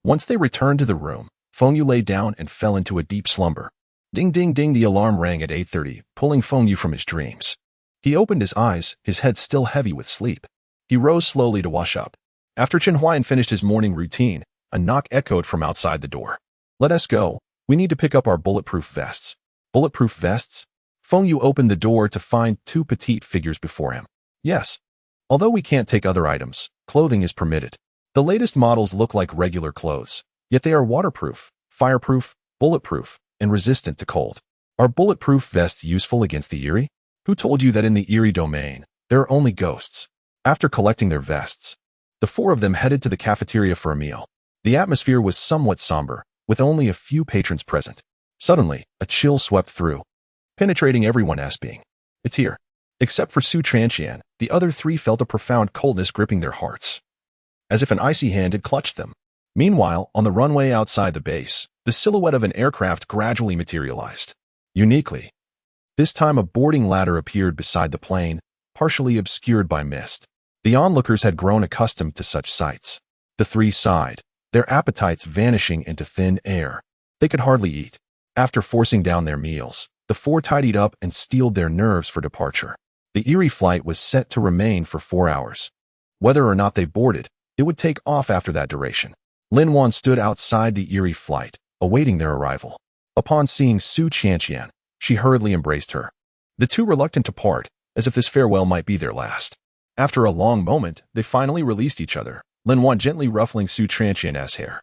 Once they returned to the room, Feng Yu lay down and fell into a deep slumber. Ding ding ding, the alarm rang at 8:30, pulling Feng Yu from his dreams. He opened his eyes, his head still heavy with sleep. He rose slowly to wash up. After Chen Huayan finished his morning routine, a knock echoed from outside the door. "Let us go. We need to pick up our bulletproof vests." "Bulletproof vests?" Feng Yu opened the door to find two petite figures before him. "Yes. Although we can't take other items, clothing is permitted. The latest models look like regular clothes, yet they are waterproof, fireproof, bulletproof, and resistant to cold." "Are bulletproof vests useful against the Eerie?" "Who told you that in the Eerie domain, there are only ghosts?" After collecting their vests, the four of them headed to the cafeteria for a meal. The atmosphere was somewhat somber, with only a few patrons present. Suddenly, a chill swept through, penetrating everyone as being, "It's here." Except for Su Qianqian, the other three felt a profound coldness gripping their hearts, as if an icy hand had clutched them. Meanwhile, on the runway outside the base, the silhouette of an aircraft gradually materialized. Uniquely, this time a boarding ladder appeared beside the plane, partially obscured by mist. The onlookers had grown accustomed to such sights. The three sighed, their appetites vanishing into thin air. They could hardly eat. After forcing down their meals, the four tidied up and steeled their nerves for departure. The Erie flight was set to remain for 4 hours. Whether or not they boarded, it would take off after that duration. Lin Wan stood outside the Erie flight, awaiting their arrival. Upon seeing Su Qianqian, she hurriedly embraced her. The two reluctant to part, as if this farewell might be their last. After a long moment, they finally released each other, Lin Wan gently ruffling Su Qianqian's hair.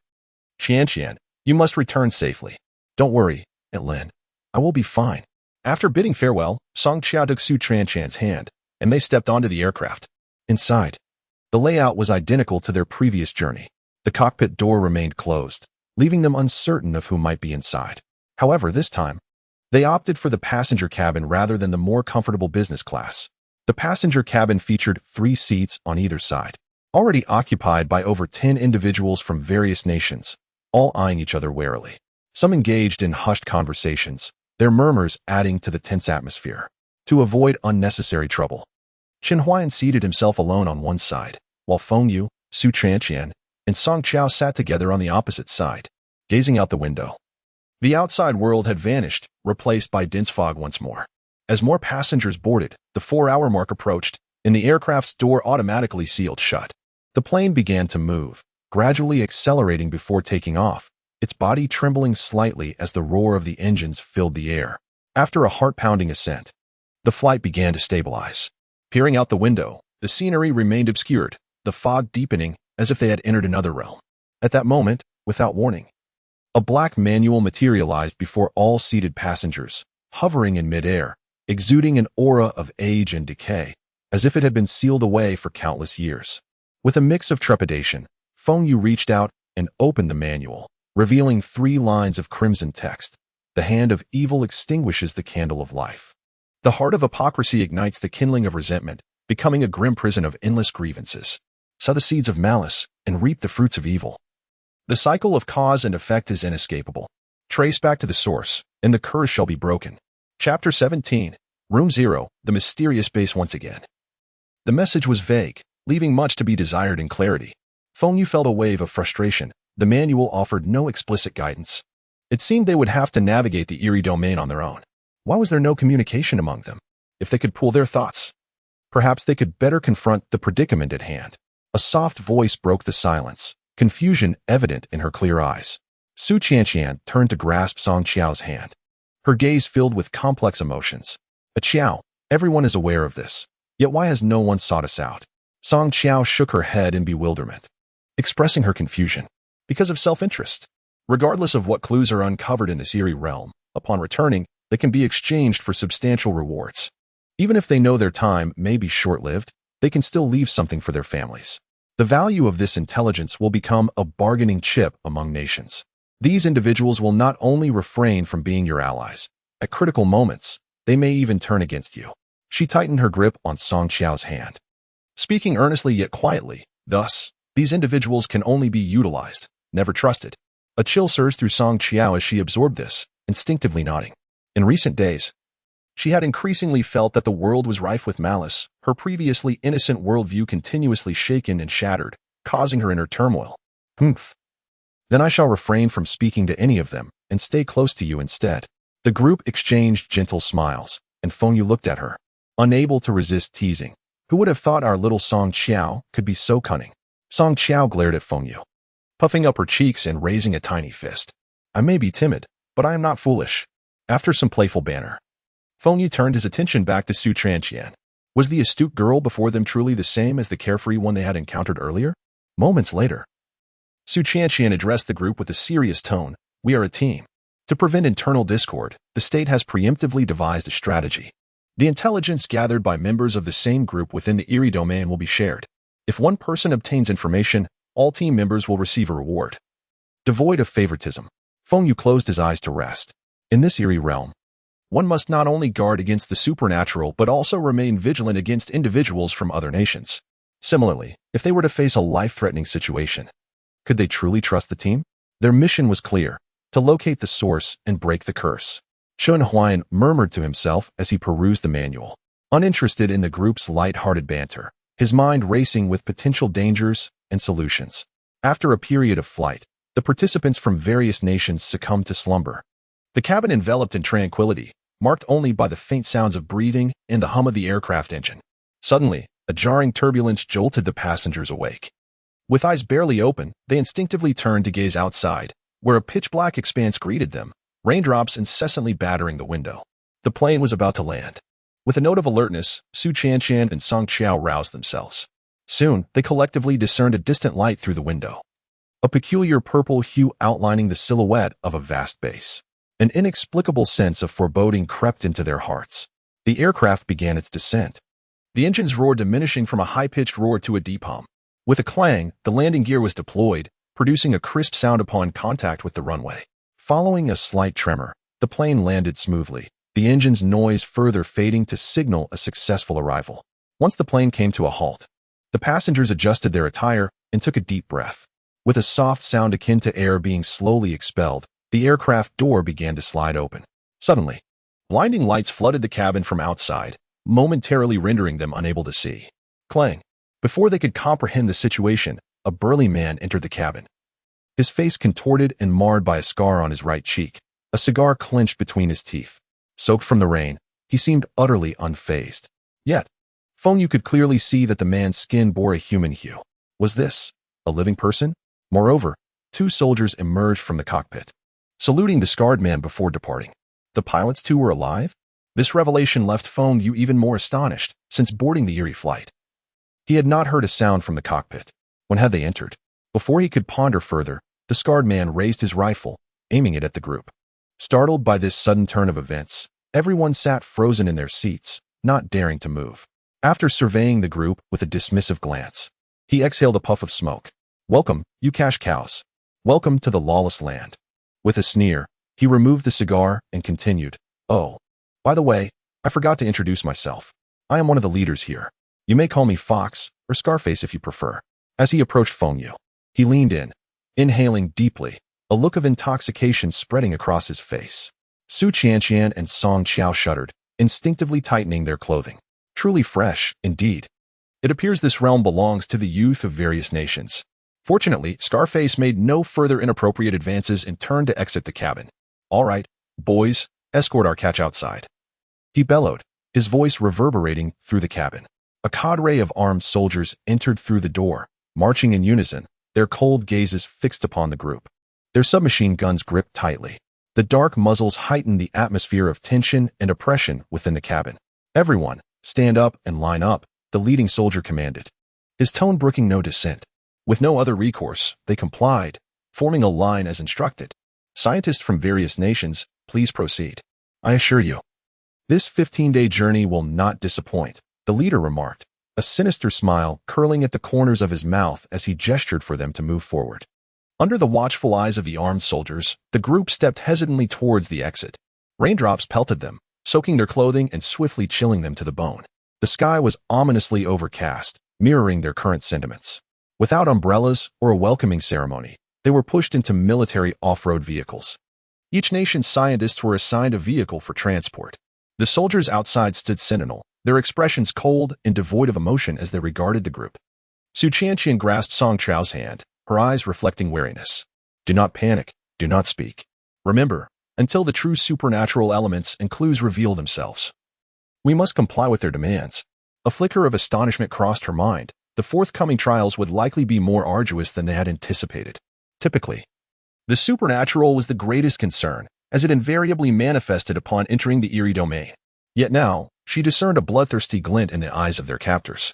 Qianqian, you must return safely. Don't worry, Aunt Lin. I will be fine. After bidding farewell, Song Qiao took Su Qianqian's hand, and they stepped onto the aircraft. Inside, the layout was identical to their previous journey. The cockpit door remained closed, leaving them uncertain of who might be inside. However, this time, they opted for the passenger cabin rather than the more comfortable business class. The passenger cabin featured 3 seats on either side, already occupied by over 10 individuals from various nations, all eyeing each other warily. Some engaged in hushed conversations, their murmurs adding to the tense atmosphere. To avoid unnecessary trouble, Chen Huayan seated himself alone on one side, while Feng Yu, Su Qianqian, and Song Qiao sat together on the opposite side, gazing out the window. The outside world had vanished, replaced by dense fog once more. As more passengers boarded, the 4-hour mark approached, and the aircraft's door automatically sealed shut. The plane began to move, gradually accelerating before taking off, its body trembling slightly as the roar of the engines filled the air. After a heart-pounding ascent, the flight began to stabilize. Peering out the window, the scenery remained obscured, the fog deepening as if they had entered another realm. At that moment, without warning, a black manual materialized before all seated passengers, hovering in midair, exuding an aura of age and decay, as if it had been sealed away for countless years. With a mix of trepidation, Feng Yu reached out and opened the manual, revealing 3 lines of crimson text. The hand of evil extinguishes the candle of life. The heart of hypocrisy ignites the kindling of resentment, becoming a grim prison of endless grievances. Sow the seeds of malice and reap the fruits of evil. The cycle of cause and effect is inescapable. Trace back to the source, and the curse shall be broken. Chapter 17, Room 0, The Mysterious Base Once Again. The message was vague, leaving much to be desired in clarity. Feng Yu felt a wave of frustration. The manual offered no explicit guidance. It seemed they would have to navigate the Erie domain on their own. Why was there no communication among them? If they could pool their thoughts, perhaps they could better confront the predicament at hand. A soft voice broke the silence, confusion evident in her clear eyes. Su Qianqian turned to grasp Song Qiao's hand. Her gaze filled with complex emotions. Qiao, everyone is aware of this. Yet why has no one sought us out? Song Qiao shook her head in bewilderment, expressing her confusion. Because of self-interest. Regardless of what clues are uncovered in this eerie realm, upon returning, they can be exchanged for substantial rewards. Even if they know their time may be short-lived, they can still leave something for their families. The value of this intelligence will become a bargaining chip among nations. These individuals will not only refrain from being your allies, at critical moments, they may even turn against you. She tightened her grip on Song Qiao's hand, speaking earnestly yet quietly. Thus, these individuals can only be utilized, never trusted. A chill surged through Song Qiao as she absorbed this, instinctively nodding. In recent days, she had increasingly felt that the world was rife with malice, her previously innocent worldview continuously shaken and shattered, causing her inner turmoil. Humph. Then I shall refrain from speaking to any of them, and stay close to you instead. The group exchanged gentle smiles, and Feng Yu looked at her, unable to resist teasing. Who would have thought our little Song Qiao could be so cunning? Song Qiao glared at Feng Yu, puffing up her cheeks and raising a tiny fist. I may be timid, but I am not foolish. After some playful banter, Feng Yu turned his attention back to Su Qianqian. Was the astute girl before them truly the same as the carefree one they had encountered earlier? Moments later, Su Qianqian addressed the group with a serious tone. We are a team. To prevent internal discord, the state has preemptively devised a strategy. The intelligence gathered by members of the same group within the Erie domain will be shared. If one person obtains information, all team members will receive a reward. Devoid of favoritism, Feng Yu closed his eyes to rest. In this Erie realm, one must not only guard against the supernatural but also remain vigilant against individuals from other nations. Similarly, if they were to face a life-threatening situation, could they truly trust the team? Their mission was clear: to locate the source and break the curse. Shun Huayan murmured to himself as he perused the manual, uninterested in the group's light-hearted banter, his mind racing with potential dangers and solutions. After a period of flight, the participants from various nations succumbed to slumber. The cabin enveloped in tranquility, marked only by the faint sounds of breathing and the hum of the aircraft engine. Suddenly, a jarring turbulence jolted the passengers awake. With eyes barely open, they instinctively turned to gaze outside, where a pitch-black expanse greeted them, raindrops incessantly battering the window. The plane was about to land. With a note of alertness, Su Qianqian and Song Qiao roused themselves. Soon, they collectively discerned a distant light through the window, a peculiar purple hue outlining the silhouette of a vast base. An inexplicable sense of foreboding crept into their hearts. The aircraft began its descent. The engine's roar diminishing from a high-pitched roar to a deep hum. With a clang, the landing gear was deployed, producing a crisp sound upon contact with the runway. Following a slight tremor, the plane landed smoothly, the engine's noise further fading to signal a successful arrival. Once the plane came to a halt, the passengers adjusted their attire and took a deep breath. With a soft sound akin to air being slowly expelled, the aircraft door began to slide open. Suddenly, blinding lights flooded the cabin from outside, momentarily rendering them unable to see. Clang! Before they could comprehend the situation, a burly man entered the cabin. His face contorted and marred by a scar on his right cheek, a cigar clenched between his teeth. Soaked from the rain, he seemed utterly unfazed. Yet, Feng Yu could clearly see that the man's skin bore a human hue. Was this a living person? Moreover, two soldiers emerged from the cockpit, saluting the scarred man before departing. The pilots too were alive? This revelation left Feng Yu even more astonished, since boarding the eerie flight. He had not heard a sound from the cockpit. When had they entered? Before he could ponder further, the scarred man raised his rifle, aiming it at the group. Startled by this sudden turn of events, everyone sat frozen in their seats, not daring to move. After surveying the group with a dismissive glance, he exhaled a puff of smoke. "Welcome, you cash cows. Welcome to the lawless land." With a sneer, he removed the cigar and continued, "Oh, by the way, I forgot to introduce myself. I am one of the leaders here. You may call me Fox, or Scarface if you prefer." As he approached Feng Yu, he leaned in, inhaling deeply, a look of intoxication spreading across his face. Su Qianqian and Song Qiao shuddered, instinctively tightening their clothing. Truly fresh, indeed. It appears this realm belongs to the youth of various nations. Fortunately, Scarface made no further inappropriate advances and turned to exit the cabin. "All right, boys, escort our catch outside," he bellowed, his voice reverberating through the cabin. A cadre of armed soldiers entered through the door, marching in unison, their cold gazes fixed upon the group. Their submachine guns gripped tightly. The dark muzzles heightened the atmosphere of tension and oppression within the cabin. "Everyone, stand up and line up," the leading soldier commanded, his tone brooking no dissent. With no other recourse, they complied, forming a line as instructed. "Scientists from various nations, please proceed. I assure you, this 15-day journey will not disappoint," the leader remarked, a sinister smile curling at the corners of his mouth as he gestured for them to move forward. Under the watchful eyes of the armed soldiers, the group stepped hesitantly towards the exit. Raindrops pelted them, soaking their clothing and swiftly chilling them to the bone. The sky was ominously overcast, mirroring their current sentiments. Without umbrellas or a welcoming ceremony, they were pushed into military off-road vehicles. Each nation's scientists were assigned a vehicle for transport. The soldiers outside stood sentinel, their expressions cold and devoid of emotion as they regarded the group. Su Qianqian grasped Song Chao's hand, her eyes reflecting wariness. "Do not panic, do not speak. Remember, until the true supernatural elements and clues reveal themselves, we must comply with their demands." A flicker of astonishment crossed her mind. The forthcoming trials would likely be more arduous than they had anticipated. Typically, the supernatural was the greatest concern, as it invariably manifested upon entering the eerie domain. Yet now, she discerned a bloodthirsty glint in the eyes of their captors.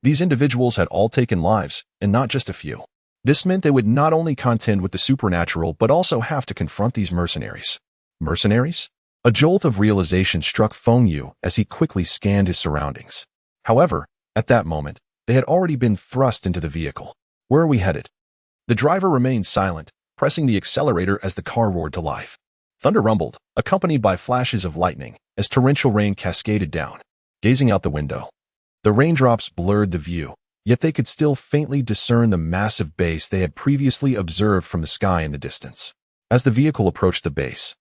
These individuals had all taken lives, and not just a few. This meant they would not only contend with the supernatural but also have to confront these mercenaries. Mercenaries? A jolt of realization struck Feng Yu as he quickly scanned his surroundings. However, at that moment, they had already been thrust into the vehicle. "Where are we headed?" The driver remained silent, pressing the accelerator as the car roared to life. Thunder rumbled, accompanied by flashes of lightning, as torrential rain cascaded down. Gazing out the window, the raindrops blurred the view, yet they could still faintly discern the massive base they had previously observed from the sky in the distance. as the vehicle approached the base.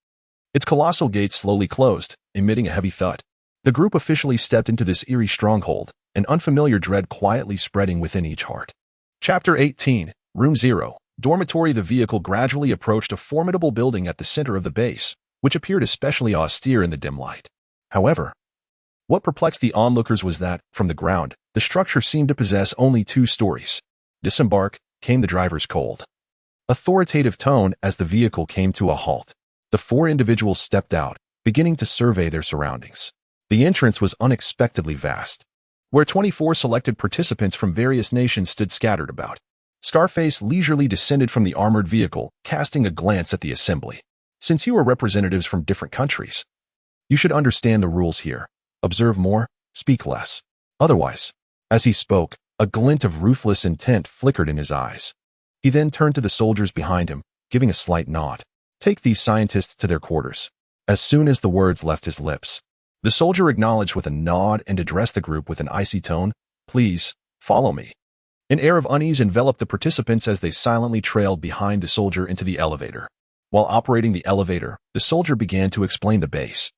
Its colossal gates slowly closed, emitting a heavy thud. The group officially stepped into this eerie stronghold, an unfamiliar dread quietly spreading within each heart. Chapter 18, Room 0, Dormitory. The vehicle gradually approached a formidable building at the center of the base, which appeared especially austere in the dim light. However, what perplexed the onlookers was that, from the ground, the structure seemed to possess only 2 stories. Disembark, came the driver's cold, authoritative tone as the vehicle came to a halt. The 4 individuals stepped out, beginning to survey their surroundings. The entrance was unexpectedly vast, where 24 selected participants from various nations stood scattered about. Scarface leisurely descended from the armored vehicle, casting a glance at the assembly. Since you are representatives from different countries, you should understand the rules here. Observe more, speak less. Otherwise, as he spoke, a glint of ruthless intent flickered in his eyes. He then turned to the soldiers behind him, giving a slight nod. Take these scientists to their quarters. As soon as the words left his lips, the soldier acknowledged with a nod and addressed the group with an icy tone. Please, follow me. An air of unease enveloped the participants as they silently trailed behind the soldier into the elevator. While operating the elevator, the soldier began to explain the base.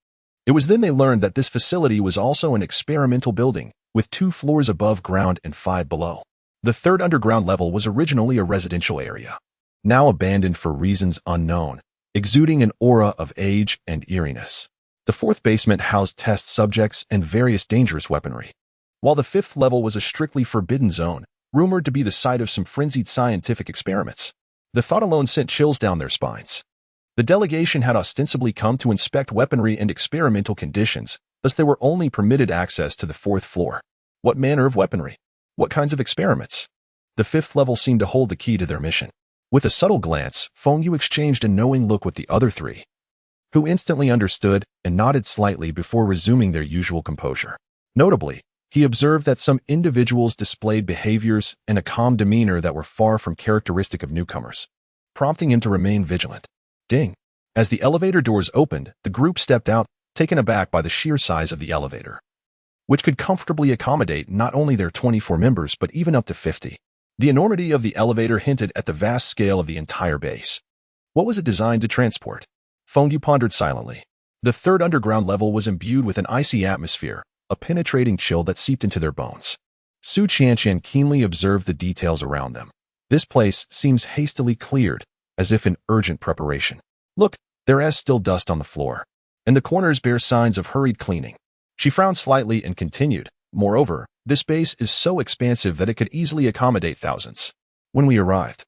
It was then they learned that this facility was also an experimental building, with 2 floors above ground and 5 below. The 3rd underground level was originally a residential area, now abandoned for reasons unknown, exuding an aura of age and eeriness. The 4th basement housed test subjects and various dangerous weaponry, while the 5th level was a strictly forbidden zone, rumored to be the site of some frenzied scientific experiments. The thought alone sent chills down their spines. The delegation had ostensibly come to inspect weaponry and experimental conditions, thus they were only permitted access to the 4th floor. What manner of weaponry? What kinds of experiments? The 5th level seemed to hold the key to their mission. With a subtle glance, Feng Yu exchanged a knowing look with the other 3, who instantly understood and nodded slightly before resuming their usual composure. Notably, he observed that some individuals displayed behaviors and a calm demeanor that were far from characteristic of newcomers, prompting him to remain vigilant. Ding! As the elevator doors opened, the group stepped out, taken aback by the sheer size of the elevator, which could comfortably accommodate not only their 24 members but even up to 50. The enormity of the elevator hinted at the vast scale of the entire base. What was it designed to transport? Feng Yu pondered silently. The 3rd underground level was imbued with an icy atmosphere, a penetrating chill that seeped into their bones. Su Qianqian keenly observed the details around them. This place seems hastily cleared, as if in urgent preparation. Look, there is still dust on the floor, and the corners bear signs of hurried cleaning. She frowned slightly and continued, moreover, this base is so expansive that it could easily accommodate thousands. When we arrived,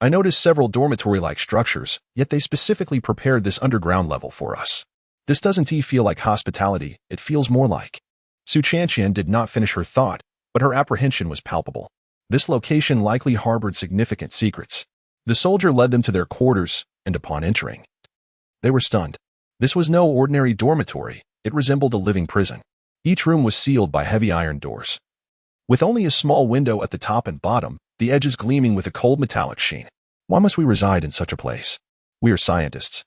I noticed several dormitory-like structures, yet they specifically prepared this underground level for us. This doesn't feel like hospitality, it feels more like. Su Qianqian did not finish her thought, but her apprehension was palpable. This location likely harbored significant secrets. The soldier led them to their quarters, and upon entering, they were stunned. This was no ordinary dormitory, it resembled a living prison. Each room was sealed by heavy iron doors, with only a small window at the top and bottom, the edges gleaming with a cold metallic sheen. Why must we reside in such a place? We are scientists,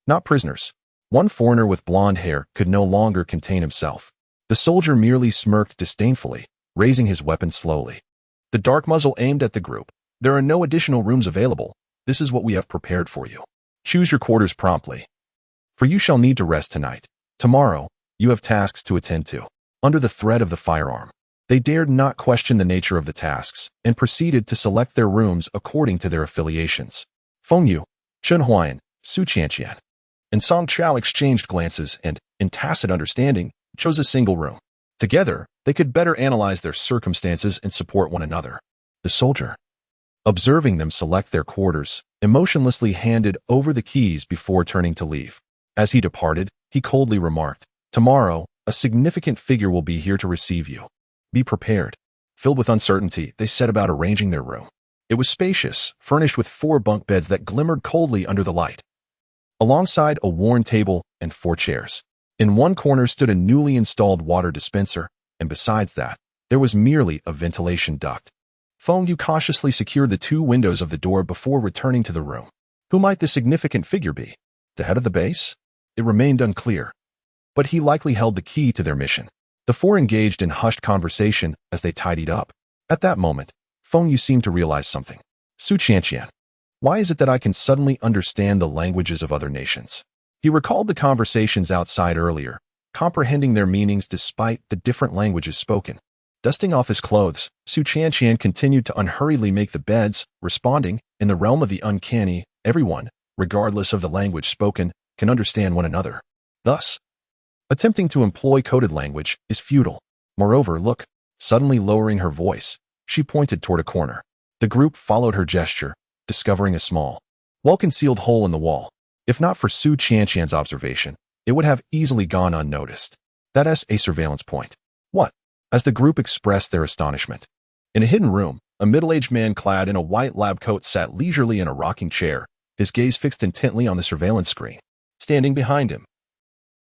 not prisoners. One foreigner with blonde hair could no longer contain himself. The soldier merely smirked disdainfully, raising his weapon slowly. The dark muzzle aimed at the group. There are no additional rooms available. This is what we have prepared for you. Choose your quarters promptly, for you shall need to rest tonight. Tomorrow, you have tasks to attend to. Under the threat of the firearm, they dared not question the nature of the tasks and proceeded to select their rooms according to their affiliations. Feng Yu, Chen Huayan, Su Qianqian, and Song Chao exchanged glances and, in tacit understanding, chose a single room. Together, they could better analyze their circumstances and support one another. The soldier, observing them select their quarters, emotionlessly handed over the keys before turning to leave. As he departed, he coldly remarked, "Tomorrow, a significant figure will be here to receive you. Be prepared." Filled with uncertainty, they set about arranging their room. It was spacious, furnished with 4 bunk beds that glimmered coldly under the light, alongside a worn table and 4 chairs. In one corner stood a newly installed water dispenser, and besides that, there was merely a ventilation duct. Feng Yu cautiously secured the 2 windows of the door before returning to the room. Who might the significant figure be? The head of the base? It remained unclear, but he likely held the key to their mission. The 4 engaged in hushed conversation as they tidied up. At that moment, Feng Yu seemed to realize something. Su Qianqian, Why is it that I can suddenly understand the languages of other nations? He recalled the conversations outside earlier, comprehending their meanings despite the different languages spoken. Dusting off his clothes, Su Qianqian continued to unhurriedly make the beds, responding, in the realm of the uncanny, everyone, regardless of the language spoken, can understand one another. Thus, attempting to employ coded language is futile. Moreover, look, suddenly lowering her voice, she pointed toward a corner. The group followed her gesture, discovering a small, well-concealed hole in the wall. If not for Su Qianqian's observation, it would have easily gone unnoticed. That's a surveillance point. What? As the group expressed their astonishment. In a hidden room, a middle-aged man clad in a white lab coat sat leisurely in a rocking chair, his gaze fixed intently on the surveillance screen. Standing behind him,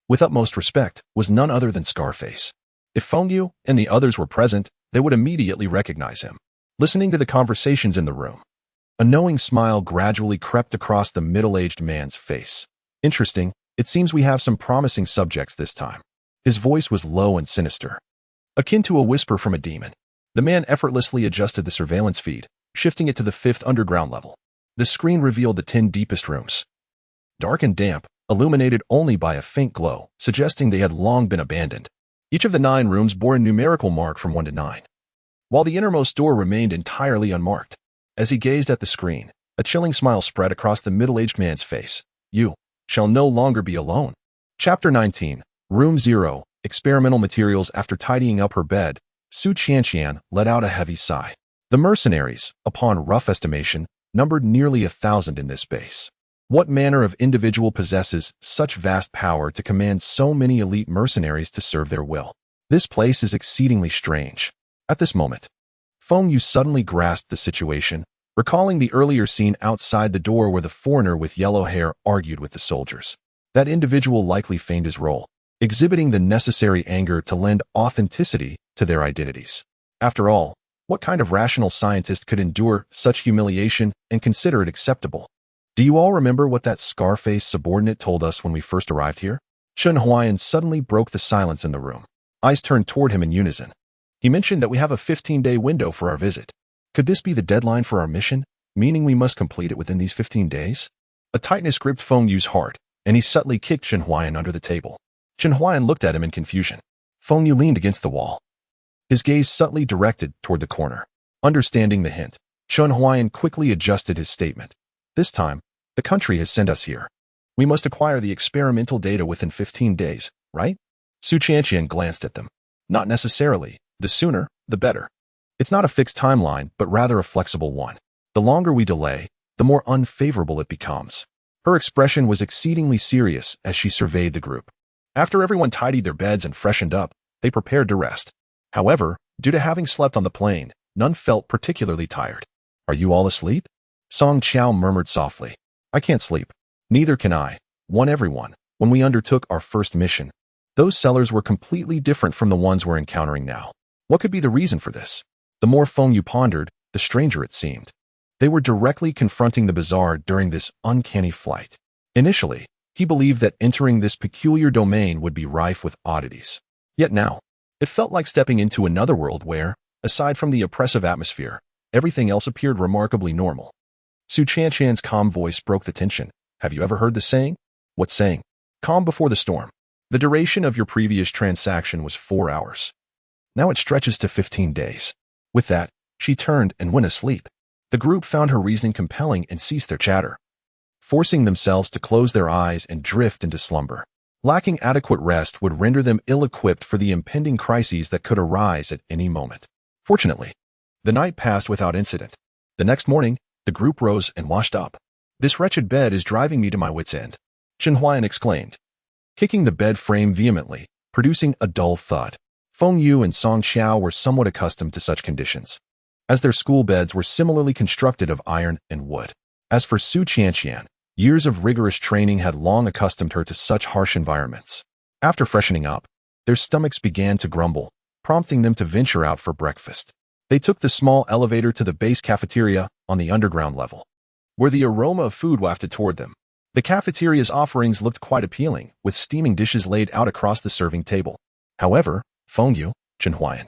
with utmost respect, was none other than Scarface. If Feng Yu and the others were present, they would immediately recognize him. Listening to the conversations in the room, a knowing smile gradually crept across the middle-aged man's face. Interesting, it seems we have some promising subjects this time. His voice was low and sinister, akin to a whisper from a demon. The man effortlessly adjusted the surveillance feed, shifting it to the 5th underground level. The screen revealed the 10 deepest rooms. Dark and damp, illuminated only by a faint glow, suggesting they had long been abandoned. Each of the 9 rooms bore a numerical mark from 1 to 9, while the innermost door remained entirely unmarked. As he gazed at the screen, a chilling smile spread across the middle-aged man's face. You shall no longer be alone. Chapter 19, Room 0, Experimental Materials. After tidying up her bed, Su Qianqian let out a heavy sigh. The mercenaries, upon rough estimation, numbered nearly 1,000 in this base. What manner of individual possesses such vast power to command so many elite mercenaries to serve their will? This place is exceedingly strange. At this moment, Feng Yu suddenly grasped the situation, recalling the earlier scene outside the door where the foreigner with yellow hair argued with the soldiers. That individual likely feigned his role, exhibiting the necessary anger to lend authenticity to their identities. After all, what kind of rational scientist could endure such humiliation and consider it acceptable? Do you all remember what that Scarface subordinate told us when we first arrived here? Chen Huayan suddenly broke the silence in the room. Eyes turned toward him in unison. He mentioned that we have a 15-day window for our visit. Could this be the deadline for our mission, meaning we must complete it within these 15 days? A tightness gripped Feng Yu's heart, and he subtly kicked Chen Huayan under the table. Chen Huayan looked at him in confusion. Feng Yu leaned against the wall, his gaze subtly directed toward the corner. Understanding the hint, Chen Huayan quickly adjusted his statement. This time, the country has sent us here. We must acquire the experimental data within 15 days, right? Su Qianqian glanced at them. Not necessarily. The sooner, the better. It's not a fixed timeline, but rather a flexible one. The longer we delay, the more unfavorable it becomes. Her expression was exceedingly serious as she surveyed the group. After everyone tidied their beds and freshened up, they prepared to rest. However, due to having slept on the plane, none felt particularly tired. Are you all asleep? Song Chao murmured softly. I can't sleep. Neither can I. Everyone. When we undertook our first mission, those cellars were completely different from the ones we're encountering now. What could be the reason for this? The more Feng Yu pondered, the stranger it seemed. They were directly confronting the bazaar during this uncanny flight. Initially, he believed that entering this peculiar domain would be rife with oddities. Yet now, it felt like stepping into another world where, aside from the oppressive atmosphere, everything else appeared remarkably normal. Su Qianqian's calm voice broke the tension. Have you ever heard the saying? What saying? Calm before the storm. The duration of your previous transaction was 4 hours. Now it stretches to 15 days. With that, she turned and went asleep. The group found her reasoning compelling and ceased their chatter, forcing themselves to close their eyes and drift into slumber. Lacking adequate rest would render them ill-equipped for the impending crises that could arise at any moment. Fortunately, the night passed without incident. The next morning, the group rose and washed up. This wretched bed is driving me to my wit's end, Chen Huayan exclaimed, kicking the bed frame vehemently, producing a dull thud. Feng Yu and Song Xiao were somewhat accustomed to such conditions, as their school beds were similarly constructed of iron and wood. As for Su Qianqian, years of rigorous training had long accustomed her to such harsh environments. After freshening up, their stomachs began to grumble, prompting them to venture out for breakfast. They took the small elevator to the base cafeteria on the underground level, where the aroma of food wafted toward them. The cafeteria's offerings looked quite appealing, with steaming dishes laid out across the serving table. However, Feng Yu, Chen Huayan,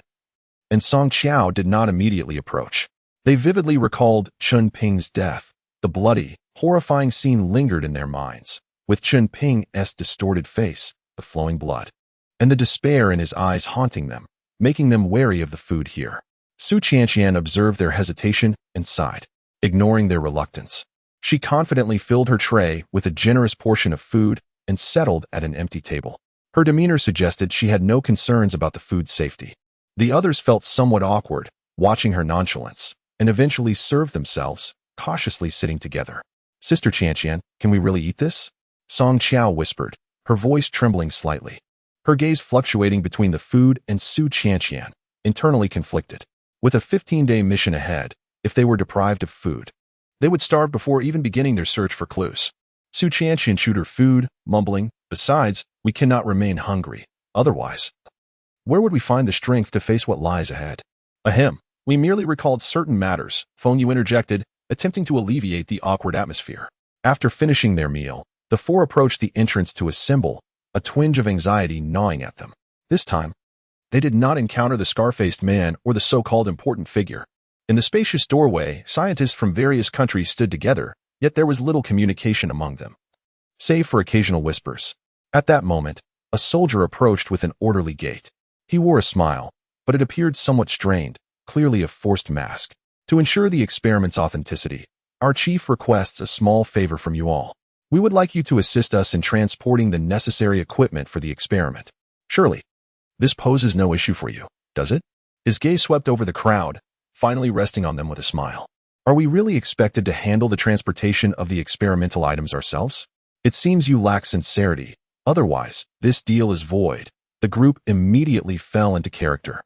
and Song Qiao did not immediately approach. They vividly recalled Chun Ping's death, The bloody, horrifying scene lingered in their minds, with Chen Ping's distorted face, the flowing blood, and the despair in his eyes haunting them, making them wary of the food here. Su Qianqian observed their hesitation and sighed, ignoring their reluctance. She confidently filled her tray with a generous portion of food and settled at an empty table. Her demeanor suggested she had no concerns about the food's safety. The others felt somewhat awkward, watching her nonchalance, and eventually served themselves, cautiously sitting together. Sister Qianqian, can we really eat this? Song Qiao whispered, her voice trembling slightly. Her gaze fluctuating between the food and Su Qianqian, internally conflicted. With a 15-day mission ahead, if they were deprived of food, they would starve before even beginning their search for clues. Su Qianqian chewed her food, mumbling, "Besides, we cannot remain hungry. Otherwise, where would we find the strength to face what lies ahead?" Ahem. We merely recalled certain matters, Feng Yu interjected, attempting to alleviate the awkward atmosphere. After finishing their meal, the four approached the entrance to assemble, a twinge of anxiety gnawing at them. This time, they did not encounter the scar-faced man or the so-called important figure. In the spacious doorway, scientists from various countries stood together, yet there was little communication among them, save for occasional whispers. At that moment, a soldier approached with an orderly gait. He wore a smile, but it appeared somewhat strained, clearly a forced mask. To ensure the experiment's authenticity, our chief requests a small favor from you all. We would like you to assist us in transporting the necessary equipment for the experiment. Surely, this poses no issue for you, does it? His gaze swept over the crowd, finally resting on them with a smile. Are we really expected to handle the transportation of the experimental items ourselves? It seems you lack sincerity. Otherwise, this deal is void. The group immediately fell into character,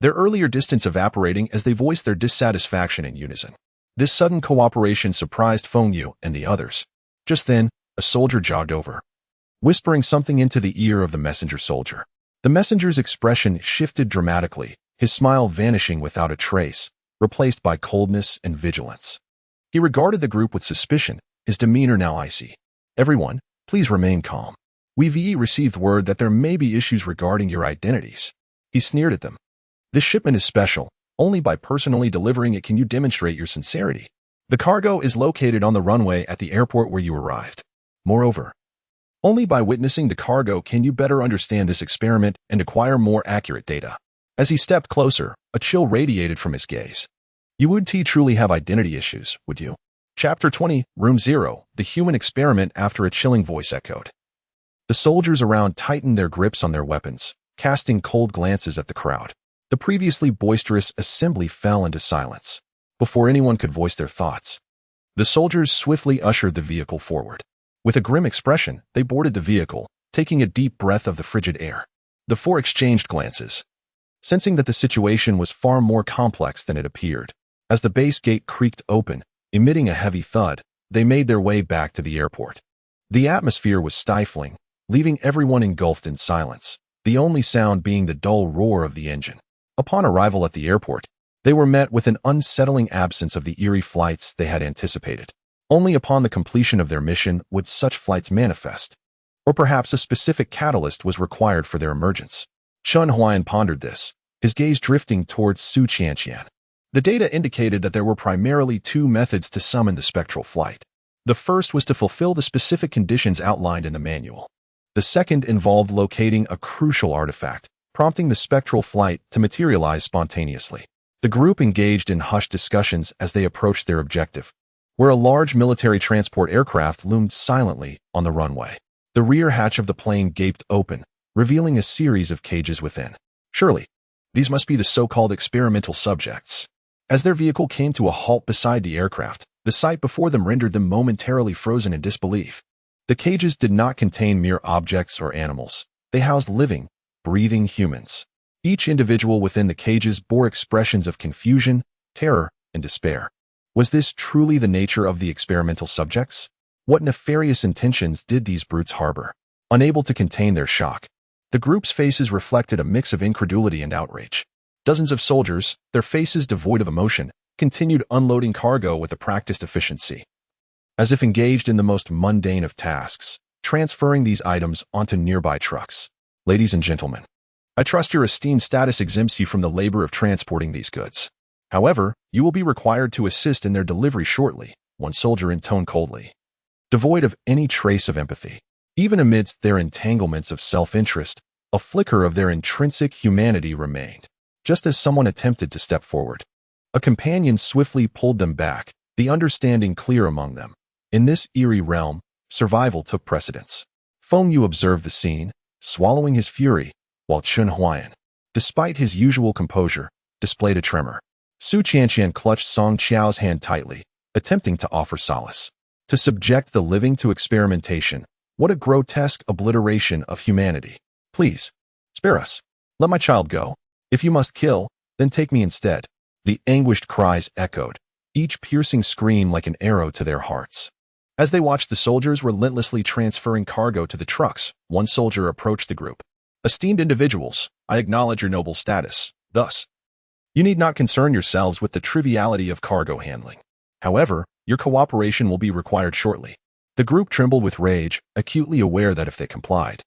their earlier distance evaporating as they voiced their dissatisfaction in unison. This sudden cooperation surprised Feng Yu and the others. Just then, a soldier jogged over, whispering something into the ear of the messenger soldier. The messenger's expression shifted dramatically, his smile vanishing without a trace, replaced by coldness and vigilance. He regarded the group with suspicion, his demeanor now icy. Everyone, please remain calm. We've received word that there may be issues regarding your identities. He sneered at them. This shipment is special. Only by personally delivering it can you demonstrate your sincerity. The cargo is located on the runway at the airport where you arrived. Moreover, only by witnessing the cargo can you better understand this experiment and acquire more accurate data. As he stepped closer, a chill radiated from his gaze. You would truly have identity issues, would you? Chapter 20, Room 0, The Human Experiment. After a chilling voice echoed, the soldiers around tightened their grips on their weapons, casting cold glances at the crowd. The previously boisterous assembly fell into silence. Before anyone could voice their thoughts, the soldiers swiftly ushered the vehicle forward. With a grim expression, they boarded the vehicle, taking a deep breath of the frigid air. The four exchanged glances, sensing that the situation was far more complex than it appeared. As the base gate creaked open, emitting a heavy thud, they made their way back to the airport. The atmosphere was stifling, leaving everyone engulfed in silence, the only sound being the dull roar of the engine. Upon arrival at the airport, they were met with an unsettling absence of the eerie flights they had anticipated. Only upon the completion of their mission would such flights manifest, or perhaps a specific catalyst was required for their emergence. Chun Huayan pondered this, his gaze drifting towards Su Qianqian. The data indicated that there were primarily two methods to summon the spectral flight. The first was to fulfill the specific conditions outlined in the manual. The second involved locating a crucial artifact, prompting the spectral flight to materialize spontaneously. The group engaged in hushed discussions as they approached their objective, where a large military transport aircraft loomed silently on the runway. The rear hatch of the plane gaped open, revealing a series of cages within. Surely, these must be the so-called experimental subjects. As their vehicle came to a halt beside the aircraft, the sight before them rendered them momentarily frozen in disbelief. The cages did not contain mere objects or animals. They housed living, breathing humans. Each individual within the cages bore expressions of confusion, terror, and despair. Was this truly the nature of the experimental subjects? What nefarious intentions did these brutes harbor? Unable to contain their shock, the group's faces reflected a mix of incredulity and outrage. Dozens of soldiers, their faces devoid of emotion, continued unloading cargo with a practiced efficiency, as if engaged in the most mundane of tasks, transferring these items onto nearby trucks. Ladies and gentlemen, I trust your esteemed status exempts you from the labor of transporting these goods. However, you will be required to assist in their delivery shortly. one soldier intoned coldly, devoid of any trace of empathy. Even amidst their entanglements of self-interest, a flicker of their intrinsic humanity remained. Just as someone attempted to step forward, a companion swiftly pulled them back, the understanding clear among them. In this eerie realm, survival took precedence. Feng Yu observed the scene, swallowing his fury, while Chun Huayan, despite his usual composure, displayed a tremor. Su Qianqian clutched Song Qiao's hand tightly, attempting to offer solace. To subject the living to experimentation, what a grotesque obliteration of humanity. Please, spare us. Let my child go. If you must kill, then take me instead. The anguished cries echoed, each piercing scream like an arrow to their hearts. As they watched the soldiers relentlessly transferring cargo to the trucks, one soldier approached the group. Esteemed individuals, I acknowledge your noble status. Thus, you need not concern yourselves with the triviality of cargo handling. However, your cooperation will be required shortly. The group trembled with rage, acutely aware that if they complied,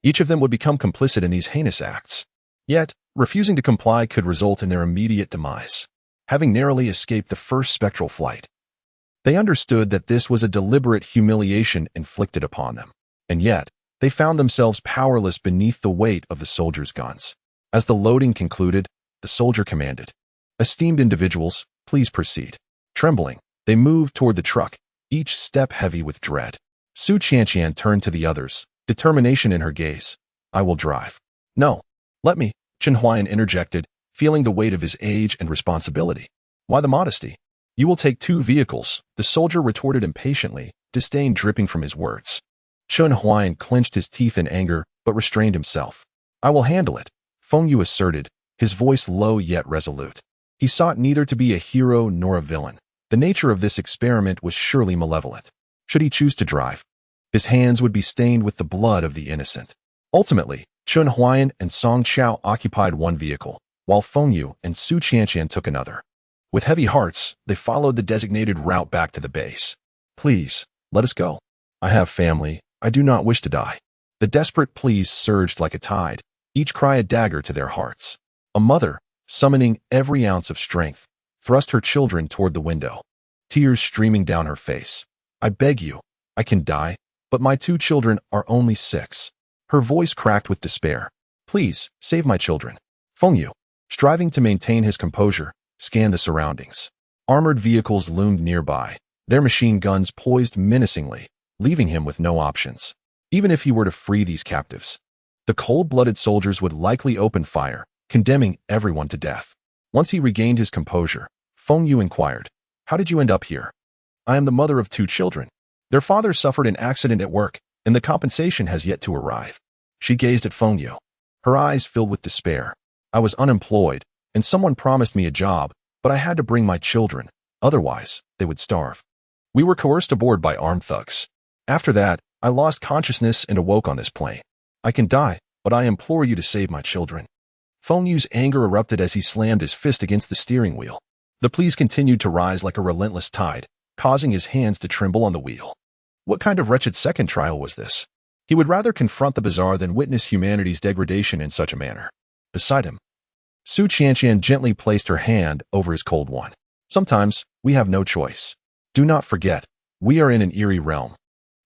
each of them would become complicit in these heinous acts. Yet, refusing to comply could result in their immediate demise. Having narrowly escaped the first spectral flight, they understood that this was a deliberate humiliation inflicted upon them. And yet, they found themselves powerless beneath the weight of the soldiers' guns. As the loading concluded, the soldier commanded, "Esteemed individuals, please proceed." Trembling, they moved toward the truck, each step heavy with dread. Su Qianqian turned to the others, determination in her gaze. "I will drive." "No, let me," Chen Huayan interjected, feeling the weight of his age and responsibility. "Why the modesty? You will take 2 vehicles," the soldier retorted impatiently, disdain dripping from his words. Chen Huayan clenched his teeth in anger, but restrained himself. "I will handle it," Feng Yu asserted, his voice low yet resolute. He sought neither to be a hero nor a villain. The nature of this experiment was surely malevolent. Should he choose to drive, his hands would be stained with the blood of the innocent. Ultimately, Chun Huayan and Song Qiao occupied one vehicle, while Feng Yu and Su Qianqian took another. With heavy hearts, they followed the designated route back to the base. "Please, let us go. I have family. I do not wish to die." The desperate pleas surged like a tide, each cry a dagger to their hearts. A mother, summoning every ounce of strength, thrust her children toward the window, tears streaming down her face. "I beg you, I can die, but my 2 children are only 6. Her voice cracked with despair. "Please, save my children." Feng Yu, striving to maintain his composure, scanned the surroundings. Armored vehicles loomed nearby, their machine guns poised menacingly, leaving him with no options. Even if he were to free these captives, the cold-blooded soldiers would likely open fire, condemning everyone to death. Once he regained his composure, Feng Yu inquired, "How did you end up here?" "I am the mother of 2 children. Their father suffered an accident at work, and the compensation has yet to arrive." She gazed at Feng Yu, her eyes filled with despair. "I was unemployed, and someone promised me a job, but I had to bring my children, otherwise they would starve. We were coerced aboard by armed thugs. After that, I lost consciousness and awoke on this plane. I can die, but I implore you to save my children." Feng Yu's anger erupted as he slammed his fist against the steering wheel. The pleas continued to rise like a relentless tide, causing his hands to tremble on the wheel. What kind of wretched second trial was this? He would rather confront the bizarre than witness humanity's degradation in such a manner. Beside him, Su Qianqian gently placed her hand over his cold one. "Sometimes, we have no choice. Do not forget, we are in an eerie realm,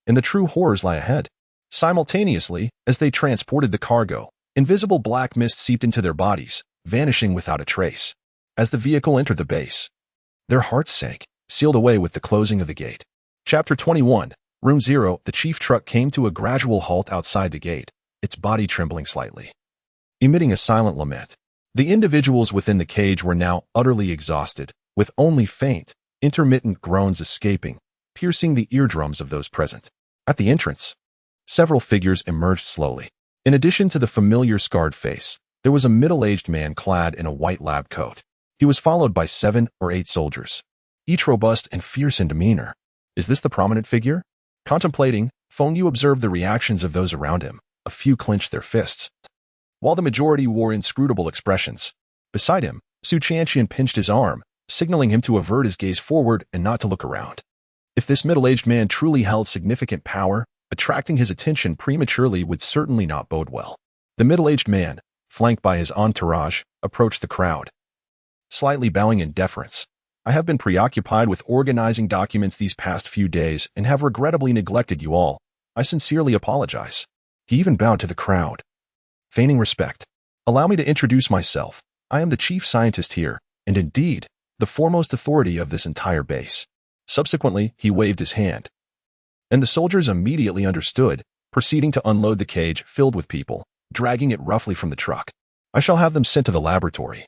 and the true horrors lie ahead." Simultaneously, as they transported the cargo, invisible black mist seeped into their bodies, vanishing without a trace. As the vehicle entered the base, their hearts sank, sealed away with the closing of the gate. Chapter 21, Room 0. The chief truck came to a gradual halt outside the gate, its body trembling slightly, emitting a silent lament. The individuals within the cage were now utterly exhausted, with only faint, intermittent groans escaping, piercing the eardrums of those present. At the entrance, several figures emerged slowly. In addition to the familiar scarred face, there was a middle-aged man clad in a white lab coat. He was followed by 7 or 8 soldiers, each robust and fierce in demeanor. Is this the prominent figure? Contemplating, Feng Yu observed the reactions of those around him. A few clenched their fists, while the majority wore inscrutable expressions. Beside him, Su Qianqian pinched his arm, signaling him to avert his gaze forward and not to look around. If this middle-aged man truly held significant power, attracting his attention prematurely would certainly not bode well. The middle-aged man, flanked by his entourage, approached the crowd, slightly bowing in deference. I have been preoccupied with organizing documents these past few days and have regrettably neglected you all. I sincerely apologize. He even bowed to the crowd, feigning respect. Allow me to introduce myself. I am the chief scientist here, and indeed, the foremost authority of this entire base. Subsequently, he waved his hand, and the soldiers immediately understood, proceeding to unload the cage filled with people, dragging it roughly from the truck. I shall have them sent to the laboratory,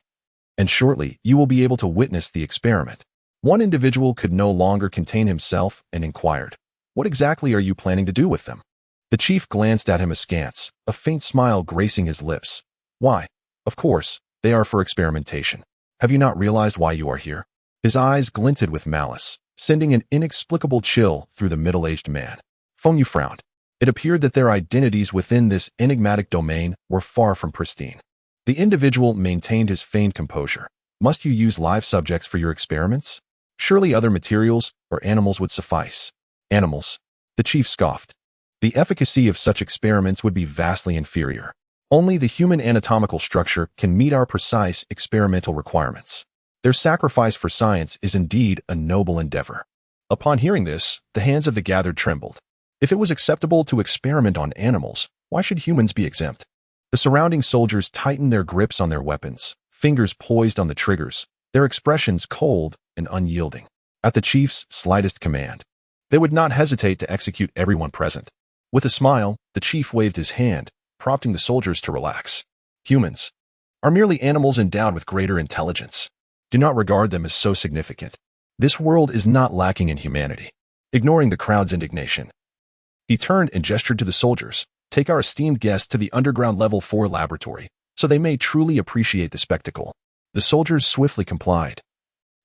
and shortly you will be able to witness the experiment. One individual could no longer contain himself and inquired, "What exactly are you planning to do with them?" The chief glanced at him askance, a faint smile gracing his lips. "Why, of course, they are for experimentation. Have you not realized why you are here?" His eyes glinted with malice, sending an inexplicable chill through the middle-aged man. Feng Yu frowned. It appeared that their identities within this enigmatic domain were far from pristine. The individual maintained his feigned composure. "Must you use live subjects for your experiments? Surely other materials or animals would suffice." "Animals?" The chief scoffed. "The efficacy of such experiments would be vastly inferior. Only the human anatomical structure can meet our precise experimental requirements. Their sacrifice for science is indeed a noble endeavor." Upon hearing this, the hands of the gathered trembled. If it was acceptable to experiment on animals, why should humans be exempt? The surrounding soldiers tightened their grips on their weapons, fingers poised on the triggers, their expressions cold and unyielding. At the chief's slightest command, they would not hesitate to execute everyone present. With a smile, the chief waved his hand, prompting the soldiers to relax. "Humans are merely animals endowed with greater intelligence. Do not regard them as so significant. This world is not lacking in humanity." Ignoring the crowd's indignation, he turned and gestured to the soldiers. "Take our esteemed guests to the underground level 4 laboratory, so they may truly appreciate the spectacle." The soldiers swiftly complied,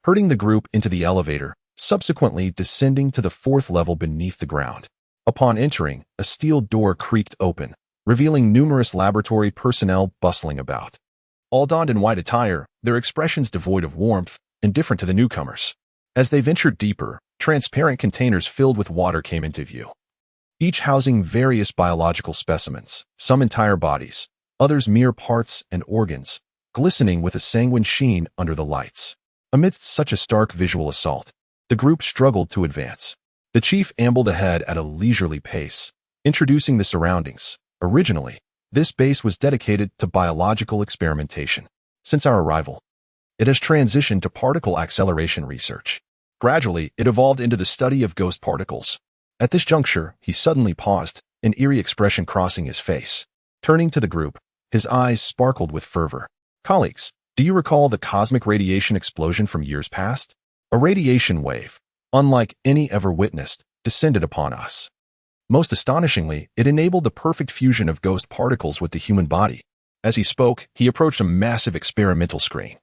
herding the group into the elevator, subsequently descending to the 4th level beneath the ground. Upon entering, a steel door creaked open, revealing numerous laboratory personnel bustling about. All donned in white attire, their expressions devoid of warmth, indifferent to the newcomers. As they ventured deeper, transparent containers filled with water came into view, each housing various biological specimens, some entire bodies, others mere parts and organs, glistening with a sanguine sheen under the lights. Amidst such a stark visual assault, the group struggled to advance. The chief ambled ahead at a leisurely pace, introducing the surroundings. Originally, this base was dedicated to biological experimentation. Since our arrival, it has transitioned to particle acceleration research. Gradually, it evolved into the study of ghost particles. At this juncture, he suddenly paused, an eerie expression crossing his face. Turning to the group, his eyes sparkled with fervor. "Colleagues, do you recall the cosmic radiation explosion from years past? A radiation wave, unlike any ever witnessed, descended upon us. Most astonishingly, it enabled the perfect fusion of ghost particles with the human body." As he spoke, he approached a massive experimental screen,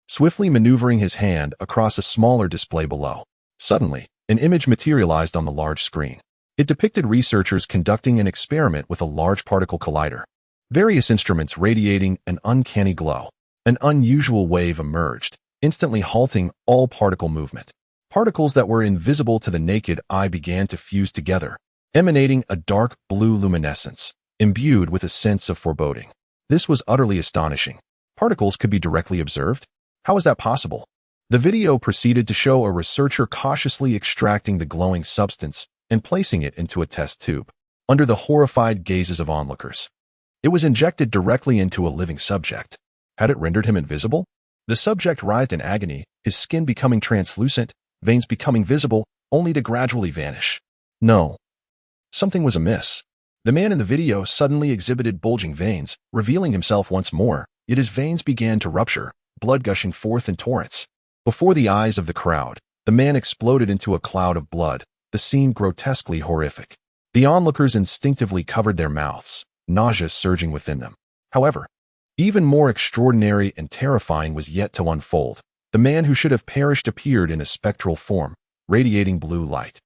swiftly maneuvering his hand across a smaller display below. Suddenly, an image materialized on the large screen. It depicted researchers conducting an experiment with a large particle collider. Various instruments radiating an uncanny glow. An unusual wave emerged, instantly halting all particle movement. Particles that were invisible to the naked eye began to fuse together, emanating a dark blue luminescence, imbued with a sense of foreboding. This was utterly astonishing. Particles could be directly observed? How was that possible? The video proceeded to show a researcher cautiously extracting the glowing substance and placing it into a test tube, under the horrified gazes of onlookers. It was injected directly into a living subject. Had it rendered him invisible? The subject writhed in agony, his skin becoming translucent, veins becoming visible, only to gradually vanish. No. Something was amiss. The man in the video suddenly exhibited bulging veins, revealing himself once more, yet his veins began to rupture, blood gushing forth in torrents. Before the eyes of the crowd, the man exploded into a cloud of blood, the scene grotesquely horrific. The onlookers instinctively covered their mouths, nausea surging within them. However, even more extraordinary and terrifying was yet to unfold. The man who should have perished appeared in a spectral form, radiating blue light,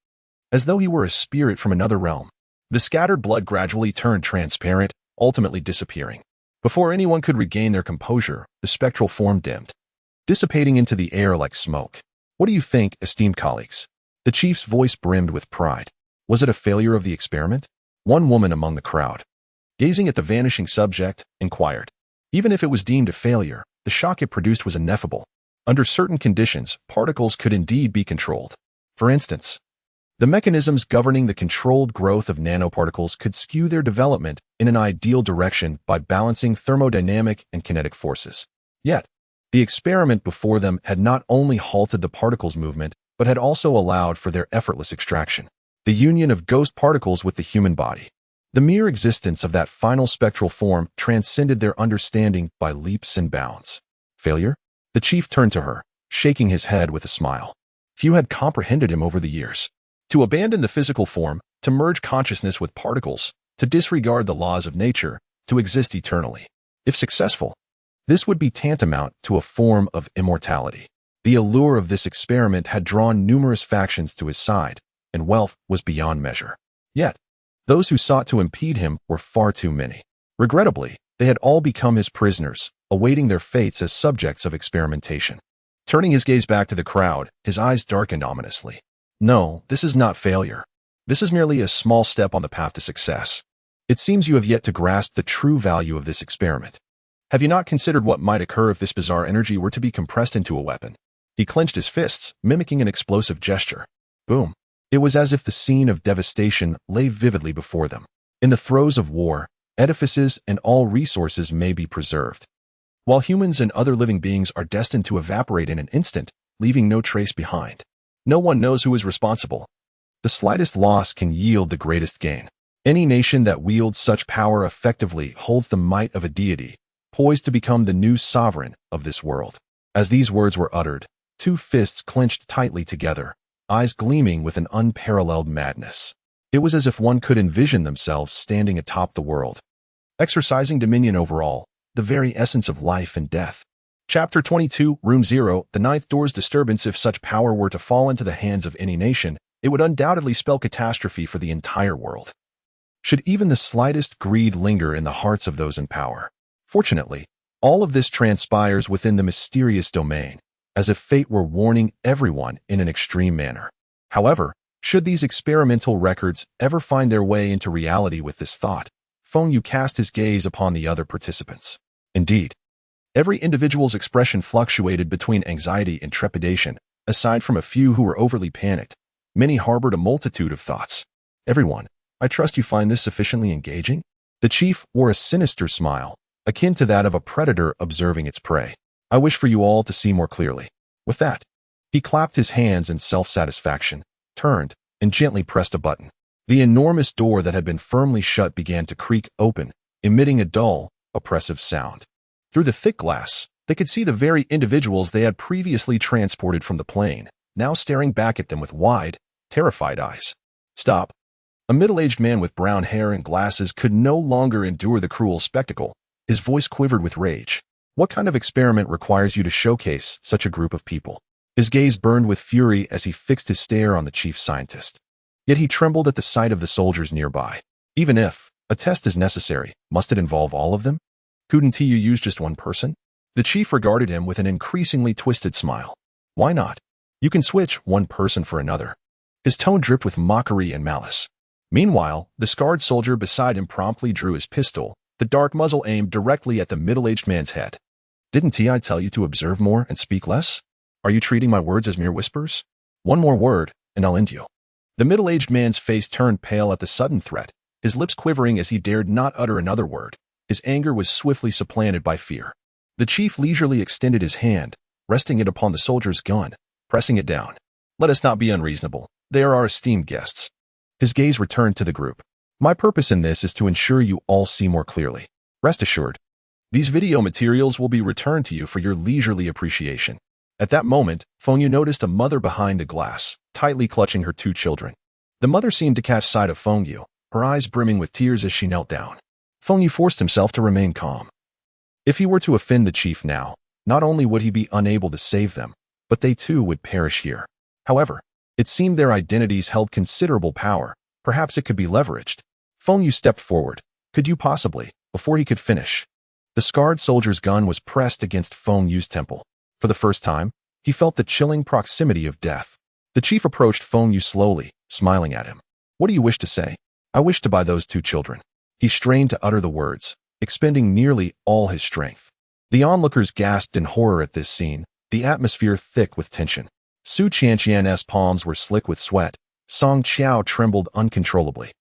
as though he were a spirit from another realm. The scattered blood gradually turned transparent, ultimately disappearing. Before anyone could regain their composure, the spectral form dimmed, dissipating into the air like smoke. "What do you think, esteemed colleagues?" The chief's voice brimmed with pride. Was it a failure of the experiment? One woman among the crowd, gazing at the vanishing subject, inquired. Even if it was deemed a failure, the shock it produced was ineffable. Under certain conditions, particles could indeed be controlled. For instance, the mechanisms governing the controlled growth of nanoparticles could skew their development in an ideal direction by balancing thermodynamic and kinetic forces. Yet, the experiment before them had not only halted the particles' movement, but had also allowed for their effortless extraction. The union of ghost particles with the human body. The mere existence of that final spectral form transcended their understanding by leaps and bounds. Failure? The chief turned to her, shaking his head with a smile. Few had comprehended him over the years. To abandon the physical form, to merge consciousness with particles, to disregard the laws of nature, to exist eternally. If successful, this would be tantamount to a form of immortality. The allure of this experiment had drawn numerous factions to his side, and wealth was beyond measure. Yet, those who sought to impede him were far too many. Regrettably, they had all become his prisoners, awaiting their fates as subjects of experimentation. Turning his gaze back to the crowd, his eyes darkened ominously. No, this is not failure. This is merely a small step on the path to success. It seems you have yet to grasp the true value of this experiment. Have you not considered what might occur if this bizarre energy were to be compressed into a weapon? He clenched his fists, mimicking an explosive gesture. Boom. It was as if the scene of devastation lay vividly before them. In the throes of war, edifices and all resources may be preserved, while humans and other living beings are destined to evaporate in an instant, leaving no trace behind. No one knows who is responsible. The slightest loss can yield the greatest gain. Any nation that wields such power effectively holds the might of a deity, poised to become the new sovereign of this world. As these words were uttered, two fists clenched tightly together, eyes gleaming with an unparalleled madness. It was as if one could envision themselves standing atop the world, exercising dominion over all, the very essence of life and death. Chapter 22, Room 0, the ninth door's disturbance. If such power were to fall into the hands of any nation, it would undoubtedly spell catastrophe for the entire world. Should even the slightest greed linger in the hearts of those in power? Fortunately, all of this transpires within the mysterious domain, as if fate were warning everyone in an extreme manner. However, should these experimental records ever find their way into reality with this thought, Feng Yu cast his gaze upon the other participants. Indeed, every individual's expression fluctuated between anxiety and trepidation. Aside from a few who were overly panicked, many harbored a multitude of thoughts. Everyone, I trust you find this sufficiently engaging? The chief wore a sinister smile, akin to that of a predator observing its prey. I wish for you all to see more clearly. With that, he clapped his hands in self-satisfaction, turned, and gently pressed a button. The enormous door that had been firmly shut began to creak open, emitting a dull, oppressive sound. Through the thick glass, they could see the very individuals they had previously transported from the plane, now staring back at them with wide, terrified eyes. Stop. A middle-aged man with brown hair and glasses could no longer endure the cruel spectacle. His voice quivered with rage. What kind of experiment requires you to showcase such a group of people? His gaze burned with fury as he fixed his stare on the chief scientist. Yet he trembled at the sight of the soldiers nearby. Even if a test is necessary, must it involve all of them? Couldn't you use just one person? The chief regarded him with an increasingly twisted smile. Why not? You can switch one person for another. His tone dripped with mockery and malice. Meanwhile, the scarred soldier beside him promptly drew his pistol, the dark muzzle aimed directly at the middle-aged man's head. Didn't I tell you to observe more and speak less? Are you treating my words as mere whispers? One more word, and I'll end you. The middle-aged man's face turned pale at the sudden threat, his lips quivering as he dared not utter another word. His anger was swiftly supplanted by fear. The chief leisurely extended his hand, resting it upon the soldier's gun, pressing it down. Let us not be unreasonable. They are our esteemed guests. His gaze returned to the group. My purpose in this is to ensure you all see more clearly. Rest assured, these video materials will be returned to you for your leisurely appreciation. At that moment, Feng Yu noticed a mother behind the glass, tightly clutching her two children. The mother seemed to catch sight of Feng Yu, her eyes brimming with tears as she knelt down. Feng Yu forced himself to remain calm. If he were to offend the chief now, not only would he be unable to save them, but they too would perish here. However, it seemed their identities held considerable power. Perhaps it could be leveraged. Feng Yu stepped forward. Could you possibly, before he could finish? The scarred soldier's gun was pressed against Feng Yu's temple. For the first time, he felt the chilling proximity of death. The chief approached Feng Yu slowly, smiling at him. What do you wish to say? I wish to buy those two children. He strained to utter the words, expending nearly all his strength. The onlookers gasped in horror at this scene, the the atmosphere thick with tension. Su Qianqian's palms were slick with sweat. Song Qiao trembled uncontrollably.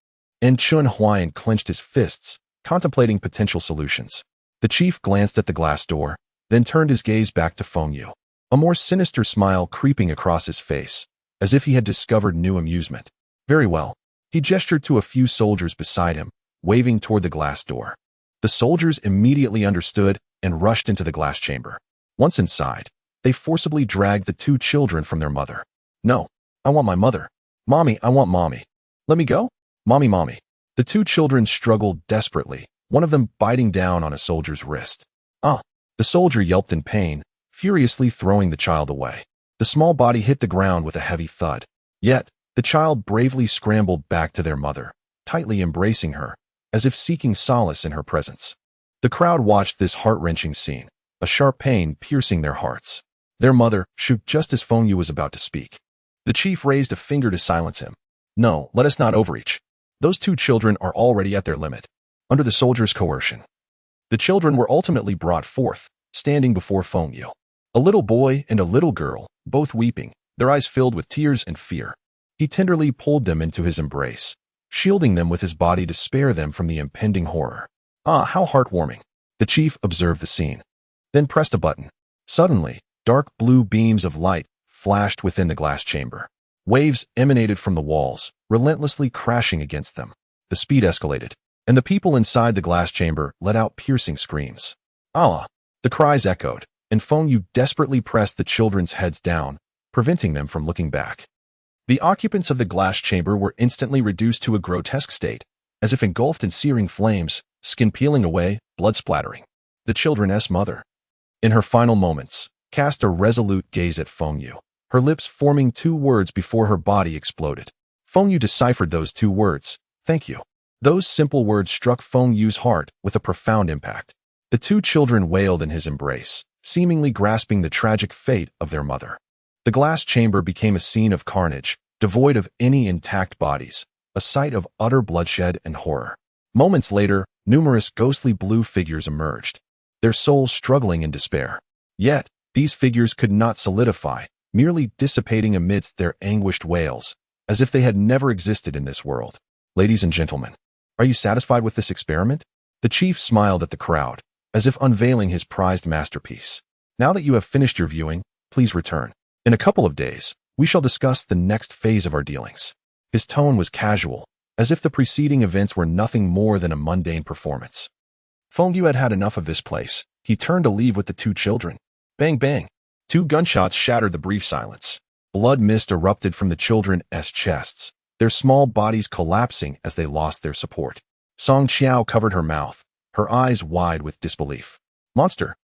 And Chun Huayan clenched his fists, contemplating potential solutions. The chief glanced at the glass door, then turned his gaze back to Feng Yu, a more sinister smile creeping across his face, as if he had discovered new amusement. Very well. He gestured to a few soldiers beside him, waving toward the glass door. The soldiers immediately understood and rushed into the glass chamber. Once inside, they forcibly dragged the two children from their mother. No, I want my mother. Mommy, I want mommy. Let me go? Mommy, mommy. The two children struggled desperately, one of them biting down on a soldier's wrist. Ah! The soldier yelped in pain, furiously throwing the child away. The small body hit the ground with a heavy thud. Yet, the child bravely scrambled back to their mother, tightly embracing her, as if seeking solace in her presence. The crowd watched this heart-wrenching scene, a sharp pain piercing their hearts. Their mother shook just as Feng Yu was about to speak. The chief raised a finger to silence him. No, let us not overreach. Those two children are already at their limit. Under the soldier's coercion. The children were ultimately brought forth, standing before Feng Yu. A little boy and a little girl, both weeping, their eyes filled with tears and fear. He tenderly pulled them into his embrace, shielding them with his body to spare them from the impending horror. Ah, how heartwarming. The chief observed the scene, then pressed a button. Suddenly, dark blue beams of light flashed within the glass chamber. Waves emanated from the walls, relentlessly crashing against them. The speed escalated, and the people inside the glass chamber let out piercing screams. Allah! The cries echoed, and Feng Yu desperately pressed the children's heads down, preventing them from looking back. The occupants of the glass chamber were instantly reduced to a grotesque state, as if engulfed in searing flames, skin peeling away, blood splattering. The children's mother, in her final moments, cast a resolute gaze at Feng Yu, her lips forming two words before her body exploded. Feng Yu deciphered those two words, thank you. Those simple words struck Feng Yu's heart with a profound impact. The two children wailed in his embrace, seemingly grasping the tragic fate of their mother. The glass chamber became a scene of carnage, devoid of any intact bodies, a sight of utter bloodshed and horror. Moments later, numerous ghostly blue figures emerged, their souls struggling in despair. Yet, these figures could not solidify, merely dissipating amidst their anguished wails, as if they had never existed in this world. Ladies and gentlemen, are you satisfied with this experiment? The chief smiled at the crowd, as if unveiling his prized masterpiece. Now that you have finished your viewing, please return. In a couple of days, we shall discuss the next phase of our dealings. His tone was casual, as if the preceding events were nothing more than a mundane performance. Feng Yu had had enough of this place. He turned to leave with the two children. Bang bang. Two gunshots shattered the brief silence. Blood mist erupted from the children's chests, their small bodies collapsing as they lost their support. Song Qiao covered her mouth, her eyes wide with disbelief. Monster!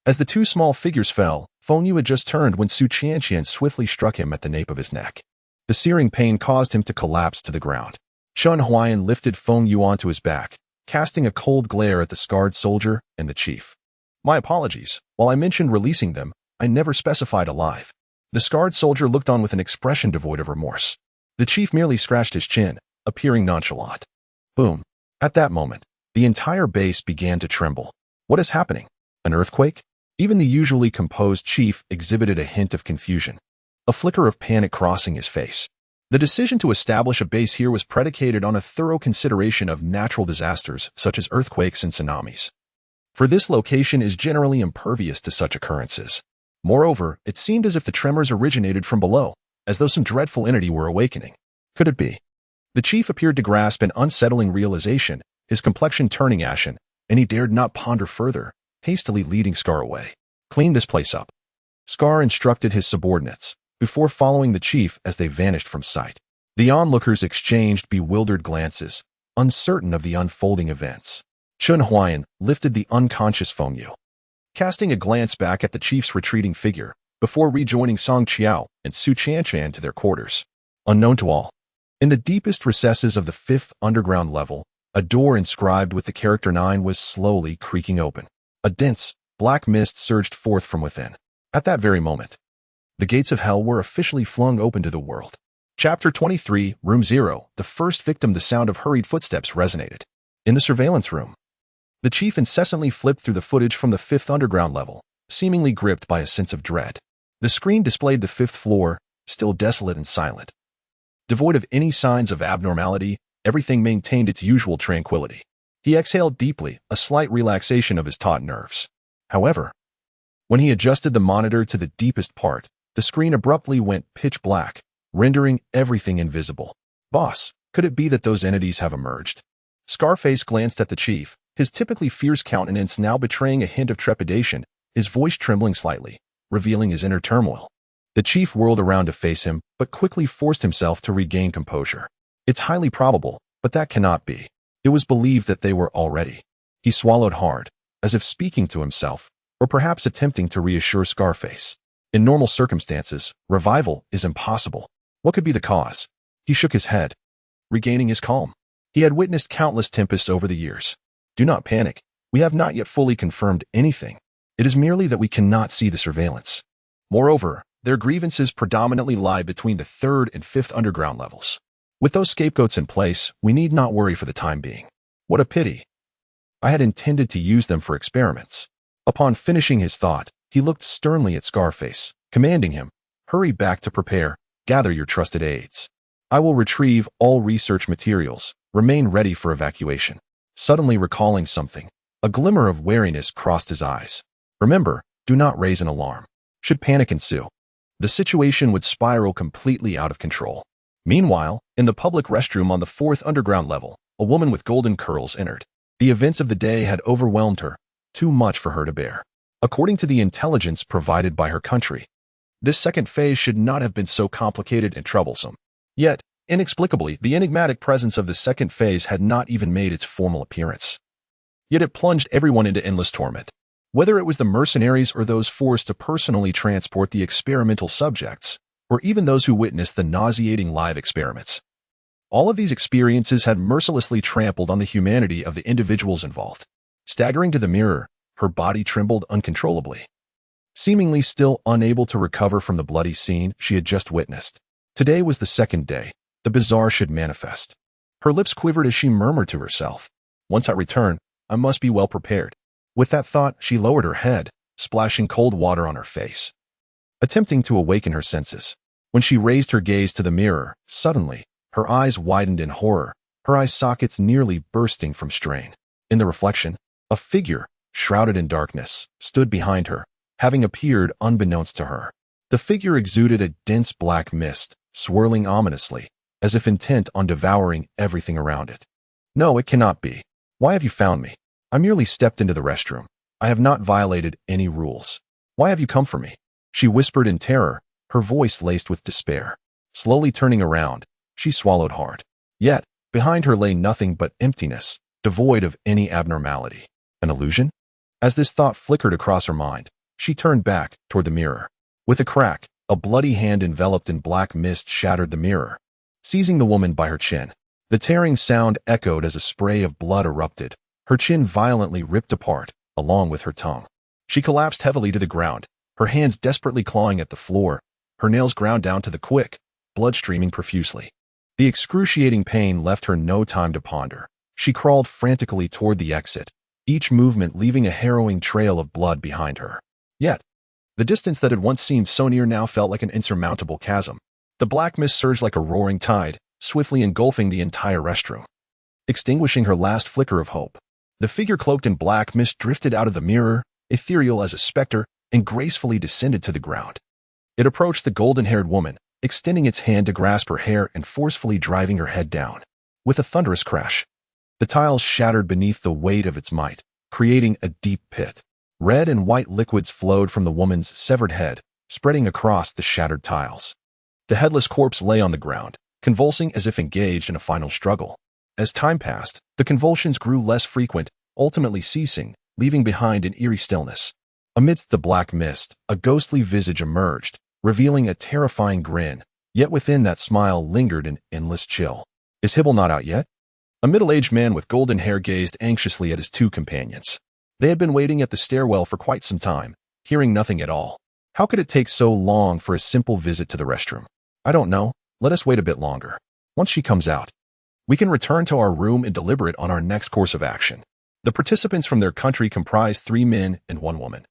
As the two small figures fell, Feng Yu had just turned when Su Qianqian swiftly struck him at the nape of his neck. The searing pain caused him to collapse to the ground. Chun Huayan lifted Feng Yu onto his back, casting a cold glare at the scarred soldier and the chief. My apologies. While I mentioned releasing them, I never specified alive. The scarred soldier looked on with an expression devoid of remorse. The chief merely scratched his chin, appearing nonchalant. Boom. At that moment, the entire base began to tremble. What is happening? An earthquake? Even the usually composed chief exhibited a hint of confusion, a flicker of panic crossing his face. The decision to establish a base here was predicated on a thorough consideration of natural disasters such as earthquakes and tsunamis. For this location is generally impervious to such occurrences. Moreover, it seemed as if the tremors originated from below, as though some dreadful entity were awakening. Could it be? The chief appeared to grasp an unsettling realization, his complexion turning ashen, and he dared not ponder further, hastily leading Scar away. Clean this place up. Scar instructed his subordinates, before following the chief as they vanished from sight. The onlookers exchanged bewildered glances, uncertain of the unfolding events. Chun Huayan lifted the unconscious Feng Yu, casting a glance back at the chief's retreating figure, before rejoining Song Qiao and Su Qianqian to their quarters. Unknown to all, in the deepest recesses of the 5th underground level, a door inscribed with the character 9 was slowly creaking open. A dense, black mist surged forth from within. At that very moment, the gates of hell were officially flung open to the world. Chapter 23, Room 0, the first victim. The sound of hurried footsteps resonated. In the surveillance room, the chief incessantly flipped through the footage from the 5th underground level, seemingly gripped by a sense of dread. The screen displayed the fifth floor, still desolate and silent. Devoid of any signs of abnormality, everything maintained its usual tranquility. He exhaled deeply, a slight relaxation of his taut nerves. However, when he adjusted the monitor to the deepest part, the screen abruptly went pitch black, rendering everything invisible. Boss, could it be that those entities have emerged? Scarface glanced at the chief, his typically fierce countenance now betraying a hint of trepidation, his voice trembling slightly, revealing his inner turmoil. The chief whirled around to face him, but quickly forced himself to regain composure. It's highly probable, but that cannot be. It was believed that they were already. He swallowed hard, as if speaking to himself, or perhaps attempting to reassure Scarface. In normal circumstances, revival is impossible. What could be the cause? He shook his head, regaining his calm. He had witnessed countless tempests over the years. Do not panic. We have not yet fully confirmed anything. It is merely that we cannot see the surveillance. Moreover, their grievances predominantly lie between the 3rd and 5th underground levels. With those scapegoats in place, we need not worry for the time being. What a pity. I had intended to use them for experiments. Upon finishing his thought, he looked sternly at Scarface, commanding him, hurry back to prepare, gather your trusted aides. I will retrieve all research materials, remain ready for evacuation. Suddenly recalling something, a glimmer of wariness crossed his eyes. Remember, do not raise an alarm. Should panic ensue, the situation would spiral completely out of control. Meanwhile, in the public restroom on the 4th underground level, a woman with golden curls entered. The events of the day had overwhelmed her, too much for her to bear. According to the intelligence provided by her country, this second phase should not have been so complicated and troublesome. Yet, inexplicably, the enigmatic presence of the second phase had not even made its formal appearance. Yet it plunged everyone into endless torment. Whether it was the mercenaries or those forced to personally transport the experimental subjects, or even those who witnessed the nauseating live experiments. All of these experiences had mercilessly trampled on the humanity of the individuals involved. Staggering to the mirror, her body trembled uncontrollably. Seemingly still unable to recover from the bloody scene she had just witnessed. Today was the second day. The bizarre should manifest. Her lips quivered as she murmured to herself, "Once I return, I must be well prepared." With that thought, she lowered her head, splashing cold water on her face, attempting to awaken her senses. When she raised her gaze to the mirror, suddenly, her eyes widened in horror, her eye sockets nearly bursting from strain. In the reflection, a figure, shrouded in darkness, stood behind her, having appeared unbeknownst to her. The figure exuded a dense black mist, swirling ominously, as if intent on devouring everything around it. "No, it cannot be. Why have you found me? I merely stepped into the restroom. I have not violated any rules. Why have you come for me?" She whispered in terror, her voice laced with despair. Slowly turning around, she swallowed hard. Yet, behind her lay nothing but emptiness, devoid of any abnormality. An illusion? As this thought flickered across her mind, she turned back toward the mirror. With a crack, a bloody hand enveloped in black mist shattered the mirror, seizing the woman by her chin. The tearing sound echoed as a spray of blood erupted, her chin violently ripped apart, along with her tongue. She collapsed heavily to the ground, her hands desperately clawing at the floor, her nails ground down to the quick, blood streaming profusely. The excruciating pain left her no time to ponder. She crawled frantically toward the exit, each movement leaving a harrowing trail of blood behind her. Yet, the distance that had once seemed so near now felt like an insurmountable chasm. The black mist surged like a roaring tide, swiftly engulfing the entire restroom, extinguishing her last flicker of hope. The figure cloaked in black mist drifted out of the mirror, ethereal as a specter, and gracefully descended to the ground. It approached the golden-haired woman, extending its hand to grasp her hair and forcefully driving her head down. With a thunderous crash, the tiles shattered beneath the weight of its might, creating a deep pit. Red and white liquids flowed from the woman's severed head, spreading across the shattered tiles. The headless corpse lay on the ground, convulsing as if engaged in a final struggle. As time passed, the convulsions grew less frequent, ultimately ceasing, leaving behind an eerie stillness. Amidst the black mist, a ghostly visage emerged, revealing a terrifying grin, yet within that smile lingered an endless chill. "Is Hibble not out yet?" A middle-aged man with golden hair gazed anxiously at his two companions. They had been waiting at the stairwell for quite some time, hearing nothing at all. How could it take so long for a simple visit to the restroom? "I don't know. Let us wait a bit longer. Once she comes out, we can return to our room and deliberate on our next course of action." The participants from their country comprised 3 men and 1 woman,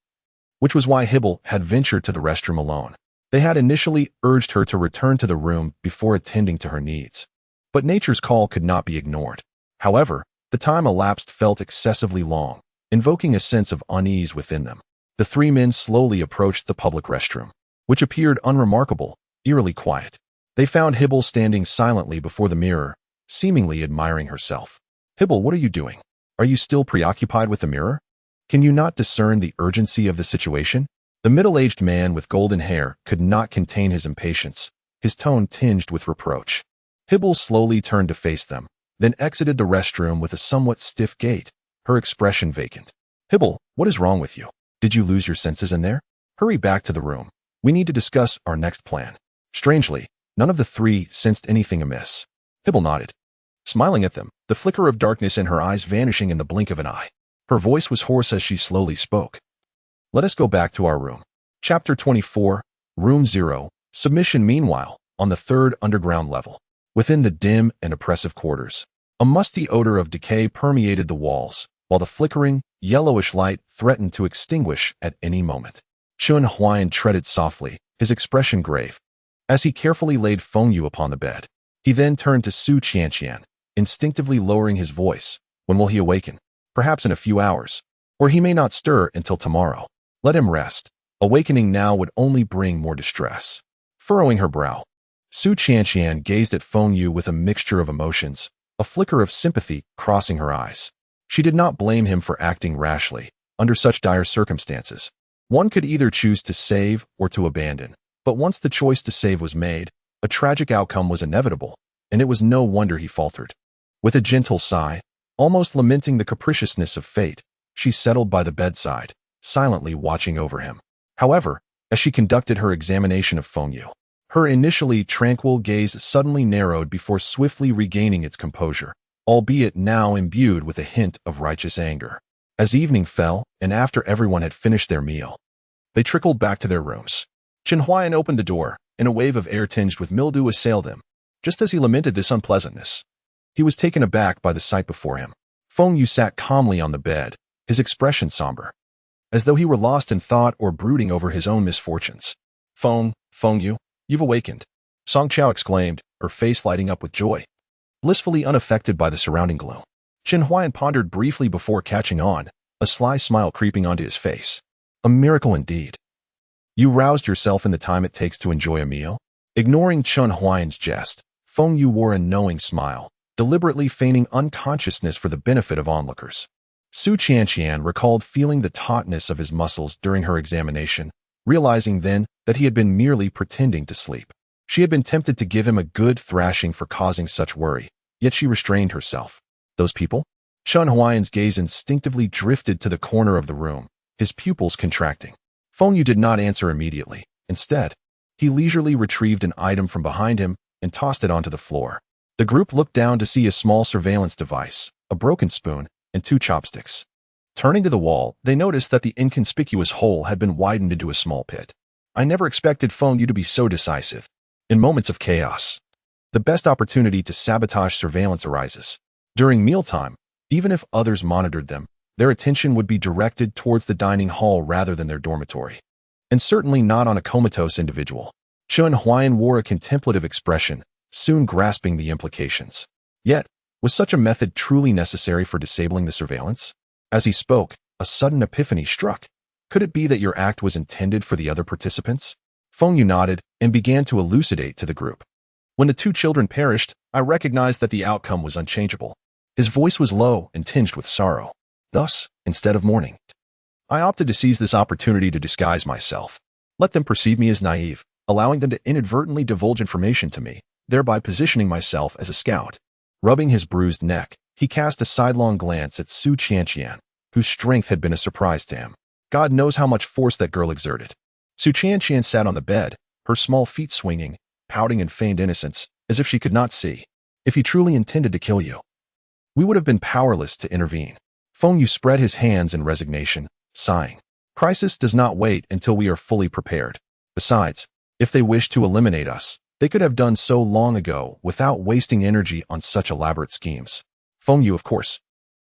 which was why Hibble had ventured to the restroom alone. They had initially urged her to return to the room before attending to her needs. But nature's call could not be ignored. However, the time elapsed felt excessively long, invoking a sense of unease within them. The three men slowly approached the public restroom, which appeared unremarkable, eerily quiet. They found Hibble standing silently before the mirror, seemingly admiring herself. "Hibble, what are you doing? Are you still preoccupied with the mirror? Can you not discern the urgency of the situation?" The middle-aged man with golden hair could not contain his impatience, his tone tinged with reproach. Hibble slowly turned to face them, then exited the restroom with a somewhat stiff gait, her expression vacant. "Hibble, what is wrong with you? Did you lose your senses in there? Hurry back to the room. We need to discuss our next plan." Strangely, none of the three sensed anything amiss. Hibble nodded, smiling at them, the flicker of darkness in her eyes vanishing in the blink of an eye. Her voice was hoarse as she slowly spoke. "Let us go back to our room." Chapter 24, Room 0, Submission. Meanwhile, on the third underground level, within the dim and oppressive quarters, a musty odor of decay permeated the walls, while the flickering, yellowish light threatened to extinguish at any moment. Chun Huayan treaded softly, his expression grave, as he carefully laid Feng Yu upon the bed. He then turned to Su Qianqian, instinctively lowering his voice. "When will he awaken? Perhaps in a few hours, or he may not stir until tomorrow. Let him rest. Awakening now would only bring more distress." Furrowing her brow, Su Qianqian gazed at Feng Yu with a mixture of emotions, a flicker of sympathy crossing her eyes. She did not blame him for acting rashly, under such dire circumstances. One could either choose to save or to abandon, but once the choice to save was made, a tragic outcome was inevitable, and it was no wonder he faltered. With a gentle sigh, almost lamenting the capriciousness of fate, she settled by the bedside, silently watching over him. However, as she conducted her examination of Feng Yu, her initially tranquil gaze suddenly narrowed before swiftly regaining its composure, albeit now imbued with a hint of righteous anger. As evening fell, and after everyone had finished their meal, they trickled back to their rooms. Chen Huayan opened the door, and a wave of air tinged with mildew assailed him. Just as he lamented this unpleasantness, he was taken aback by the sight before him. Feng Yu sat calmly on the bed, his expression somber, as though he were lost in thought or brooding over his own misfortunes. Feng Yu, you've awakened," Song Chao exclaimed, her face lighting up with joy, blissfully unaffected by the surrounding gloom. Chen Huayan pondered briefly before catching on, a sly smile creeping onto his face. "A miracle indeed. You roused yourself in the time it takes to enjoy a meal?" Ignoring Chen Huayan's jest, Feng Yu wore a knowing smile, deliberately feigning unconsciousness for the benefit of onlookers. Su Qianqian recalled feeling the tautness of his muscles during her examination, realizing then that he had been merely pretending to sleep. She had been tempted to give him a good thrashing for causing such worry, yet she restrained herself. "Those people?" Chen Huayan's gaze instinctively drifted to the corner of the room, his pupils contracting. Feng Yu did not answer immediately. Instead, he leisurely retrieved an item from behind him and tossed it onto the floor. The group looked down to see a small surveillance device, a broken spoon, and 2 chopsticks. Turning to the wall, they noticed that the inconspicuous hole had been widened into a small pit. "I never expected Feng Yu to be so decisive. In moments of chaos, the best opportunity to sabotage surveillance arises. During mealtime, even if others monitored them, their attention would be directed towards the dining hall rather than their dormitory. And certainly not on a comatose individual." Chen Huayan wore a contemplative expression, soon grasping the implications. Yet, was such a method truly necessary for disabling the surveillance? As he spoke, a sudden epiphany struck. "Could it be that your act was intended for the other participants?" Feng Yu nodded and began to elucidate to the group. "When the 2 children perished, I recognized that the outcome was unchangeable." His voice was low and tinged with sorrow. "Thus, instead of mourning, I opted to seize this opportunity to disguise myself. Let them perceive me as naive, allowing them to inadvertently divulge information to me, thereby positioning myself as a scout." Rubbing his bruised neck, he cast a sidelong glance at Su Qianqian, whose strength had been a surprise to him. God knows how much force that girl exerted. Su Qianqian sat on the bed, her small feet swinging, pouting in feigned innocence, as if she could not see. "If he truly intended to kill you, we would have been powerless to intervene." Feng Yu spread his hands in resignation, sighing. "Crisis does not wait until we are fully prepared. Besides, if they wish to eliminate us, they could have done so long ago without wasting energy on such elaborate schemes." Feng Yu, of course,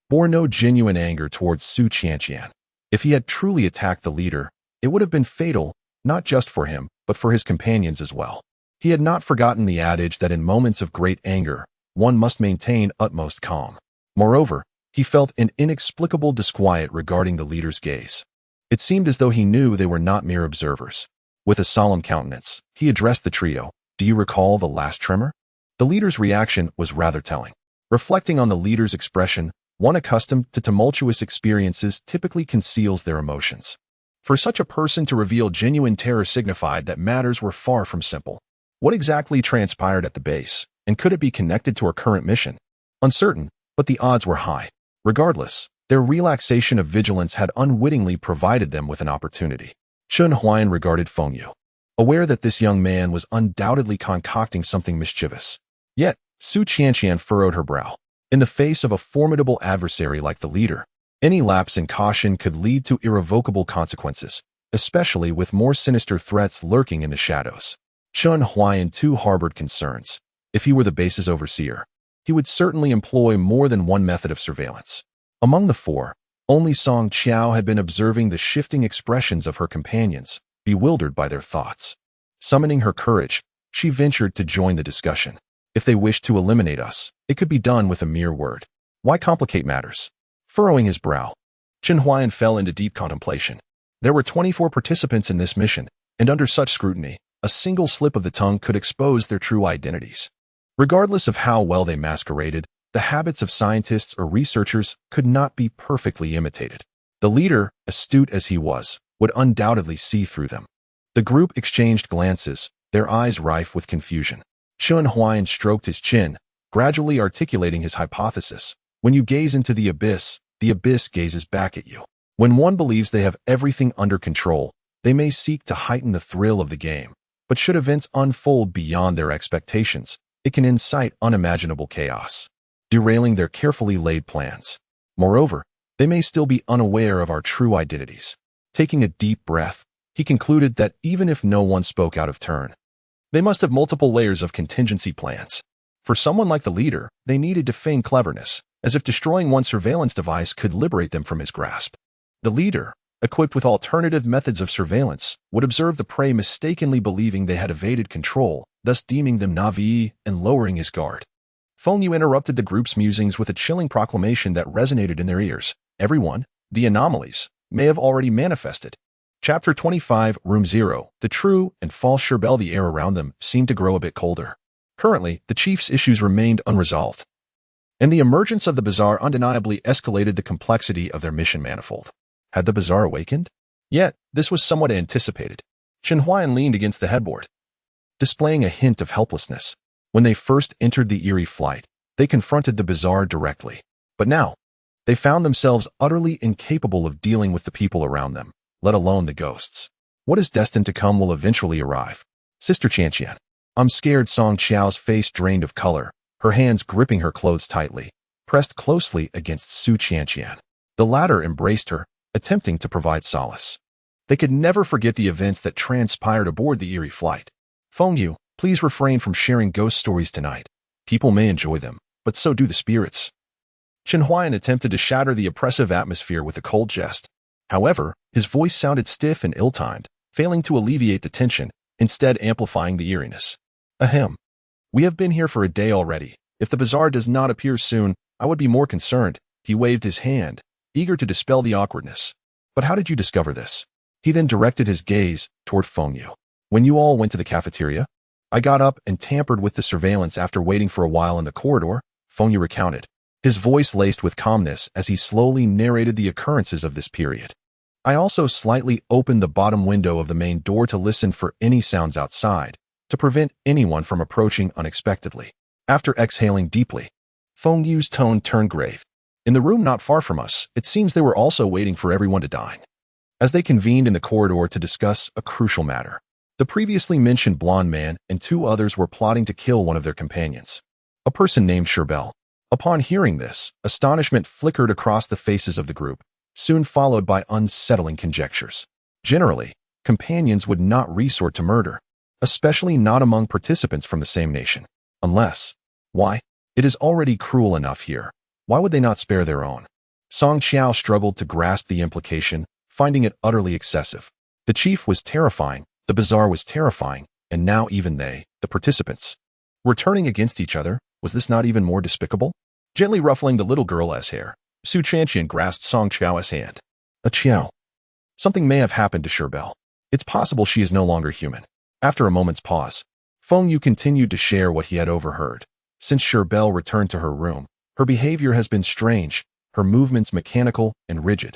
bore no genuine anger towards Su Qianqian. If he had truly attacked the leader, it would have been fatal, not just for him, but for his companions as well. He had not forgotten the adage that in moments of great anger, one must maintain utmost calm. Moreover, he felt an inexplicable disquiet regarding the leader's gaze. It seemed as though he knew they were not mere observers. With a solemn countenance, he addressed the trio. Do you recall the last tremor? The leader's reaction was rather telling. Reflecting on the leader's expression, one accustomed to tumultuous experiences typically conceals their emotions. For such a person to reveal genuine terror signified that matters were far from simple. What exactly transpired at the base, and could it be connected to our current mission? Uncertain, but the odds were high. Regardless, their relaxation of vigilance had unwittingly provided them with an opportunity. Chun Huayan regarded Feng Yu, aware that this young man was undoubtedly concocting something mischievous. Yet, Su Qianqian furrowed her brow. In the face of a formidable adversary like the leader, any lapse in caution could lead to irrevocable consequences, especially with more sinister threats lurking in the shadows. Chun Huayan too harbored concerns. If he were the base's overseer, he would certainly employ more than one method of surveillance. Among the four, only Song Qiao had been observing the shifting expressions of her companions, bewildered by their thoughts. Summoning her courage, she ventured to join the discussion. If they wished to eliminate us, it could be done with a mere word. Why complicate matters? Furrowing his brow, Chun Huayan fell into deep contemplation. There were 24 participants in this mission, and under such scrutiny, a single slip of the tongue could expose their true identities. Regardless of how well they masqueraded, the habits of scientists or researchers could not be perfectly imitated. The leader, astute as he was, would undoubtedly see through them. The group exchanged glances, their eyes rife with confusion. Chun Huayan stroked his chin, gradually articulating his hypothesis. When you gaze into the abyss gazes back at you. When one believes they have everything under control, they may seek to heighten the thrill of the game. But should events unfold beyond their expectations, it can incite unimaginable chaos, derailing their carefully laid plans. Moreover, they may still be unaware of our true identities. Taking a deep breath, he concluded that even if no one spoke out of turn, they must have multiple layers of contingency plans. For someone like the leader, they needed to feign cleverness, as if destroying one surveillance device could liberate them from his grasp. The leader, equipped with alternative methods of surveillance, would observe the prey mistakenly believing they had evaded control, thus deeming them naive and lowering his guard. Feng Yu interrupted the group's musings with a chilling proclamation that resonated in their ears. Everyone, the anomalies, may have already manifested. Chapter 25, Room 0. The true and false Sherbel. The air around them seemed to grow a bit colder. Currently, the chief's issues remained unresolved, and the emergence of the bazaar undeniably escalated the complexity of their mission manifold. Had the bazaar awakened? Yet, this was somewhat anticipated. Chun Huayan leaned against the headboard, displaying a hint of helplessness. When they first entered the eerie flight, they confronted the bazaar directly. But now, they found themselves utterly incapable of dealing with the people around them, let alone the ghosts. What is destined to come will eventually arrive. Sister Qianqian. I'm scared. Song Qiao's face drained of color, her hands gripping her clothes tightly, pressed closely against Su Qianqian. The latter embraced her, attempting to provide solace. They could never forget the events that transpired aboard the eerie flight. Feng Yu, please refrain from sharing ghost stories tonight. People may enjoy them, but so do the spirits. Chun Huayan attempted to shatter the oppressive atmosphere with a cold jest. However, his voice sounded stiff and ill-timed, failing to alleviate the tension, instead amplifying the eeriness. Ahem. We have been here for a day already. If the bazaar does not appear soon, I would be more concerned. He waved his hand, eager to dispel the awkwardness. But how did you discover this? He then directed his gaze toward Feng Yu. When you all went to the cafeteria, I got up and tampered with the surveillance after waiting for a while in the corridor, Feng Yu recounted, his voice laced with calmness as he slowly narrated the occurrences of this period. I also slightly opened the bottom window of the main door to listen for any sounds outside, to prevent anyone from approaching unexpectedly. After exhaling deeply, Feng Yu's tone turned grave. In the room not far from us, it seems they were also waiting for everyone to dine. As they convened in the corridor to discuss a crucial matter, the previously mentioned blonde man and two others were plotting to kill one of their companions, a person named Sherbel. Upon hearing this, astonishment flickered across the faces of the group, soon followed by unsettling conjectures. Generally, companions would not resort to murder, especially not among participants from the same nation. Unless, why? It is already cruel enough here. Why would they not spare their own? Song Qiao struggled to grasp the implication, finding it utterly excessive. The chief was terrifying, The bazaar was terrifying, and now even they, the participants, were turning against each other. Was this not even more despicable? Gently ruffling the little girl's hair, Su Chanqian grasped Song Qiao's hand. A Qiao. Something may have happened to Sherbel. It's possible she is no longer human. After a moment's pause, Feng Yu continued to share what he had overheard. Since Sherbel returned to her room, her behavior has been strange, her movements mechanical and rigid.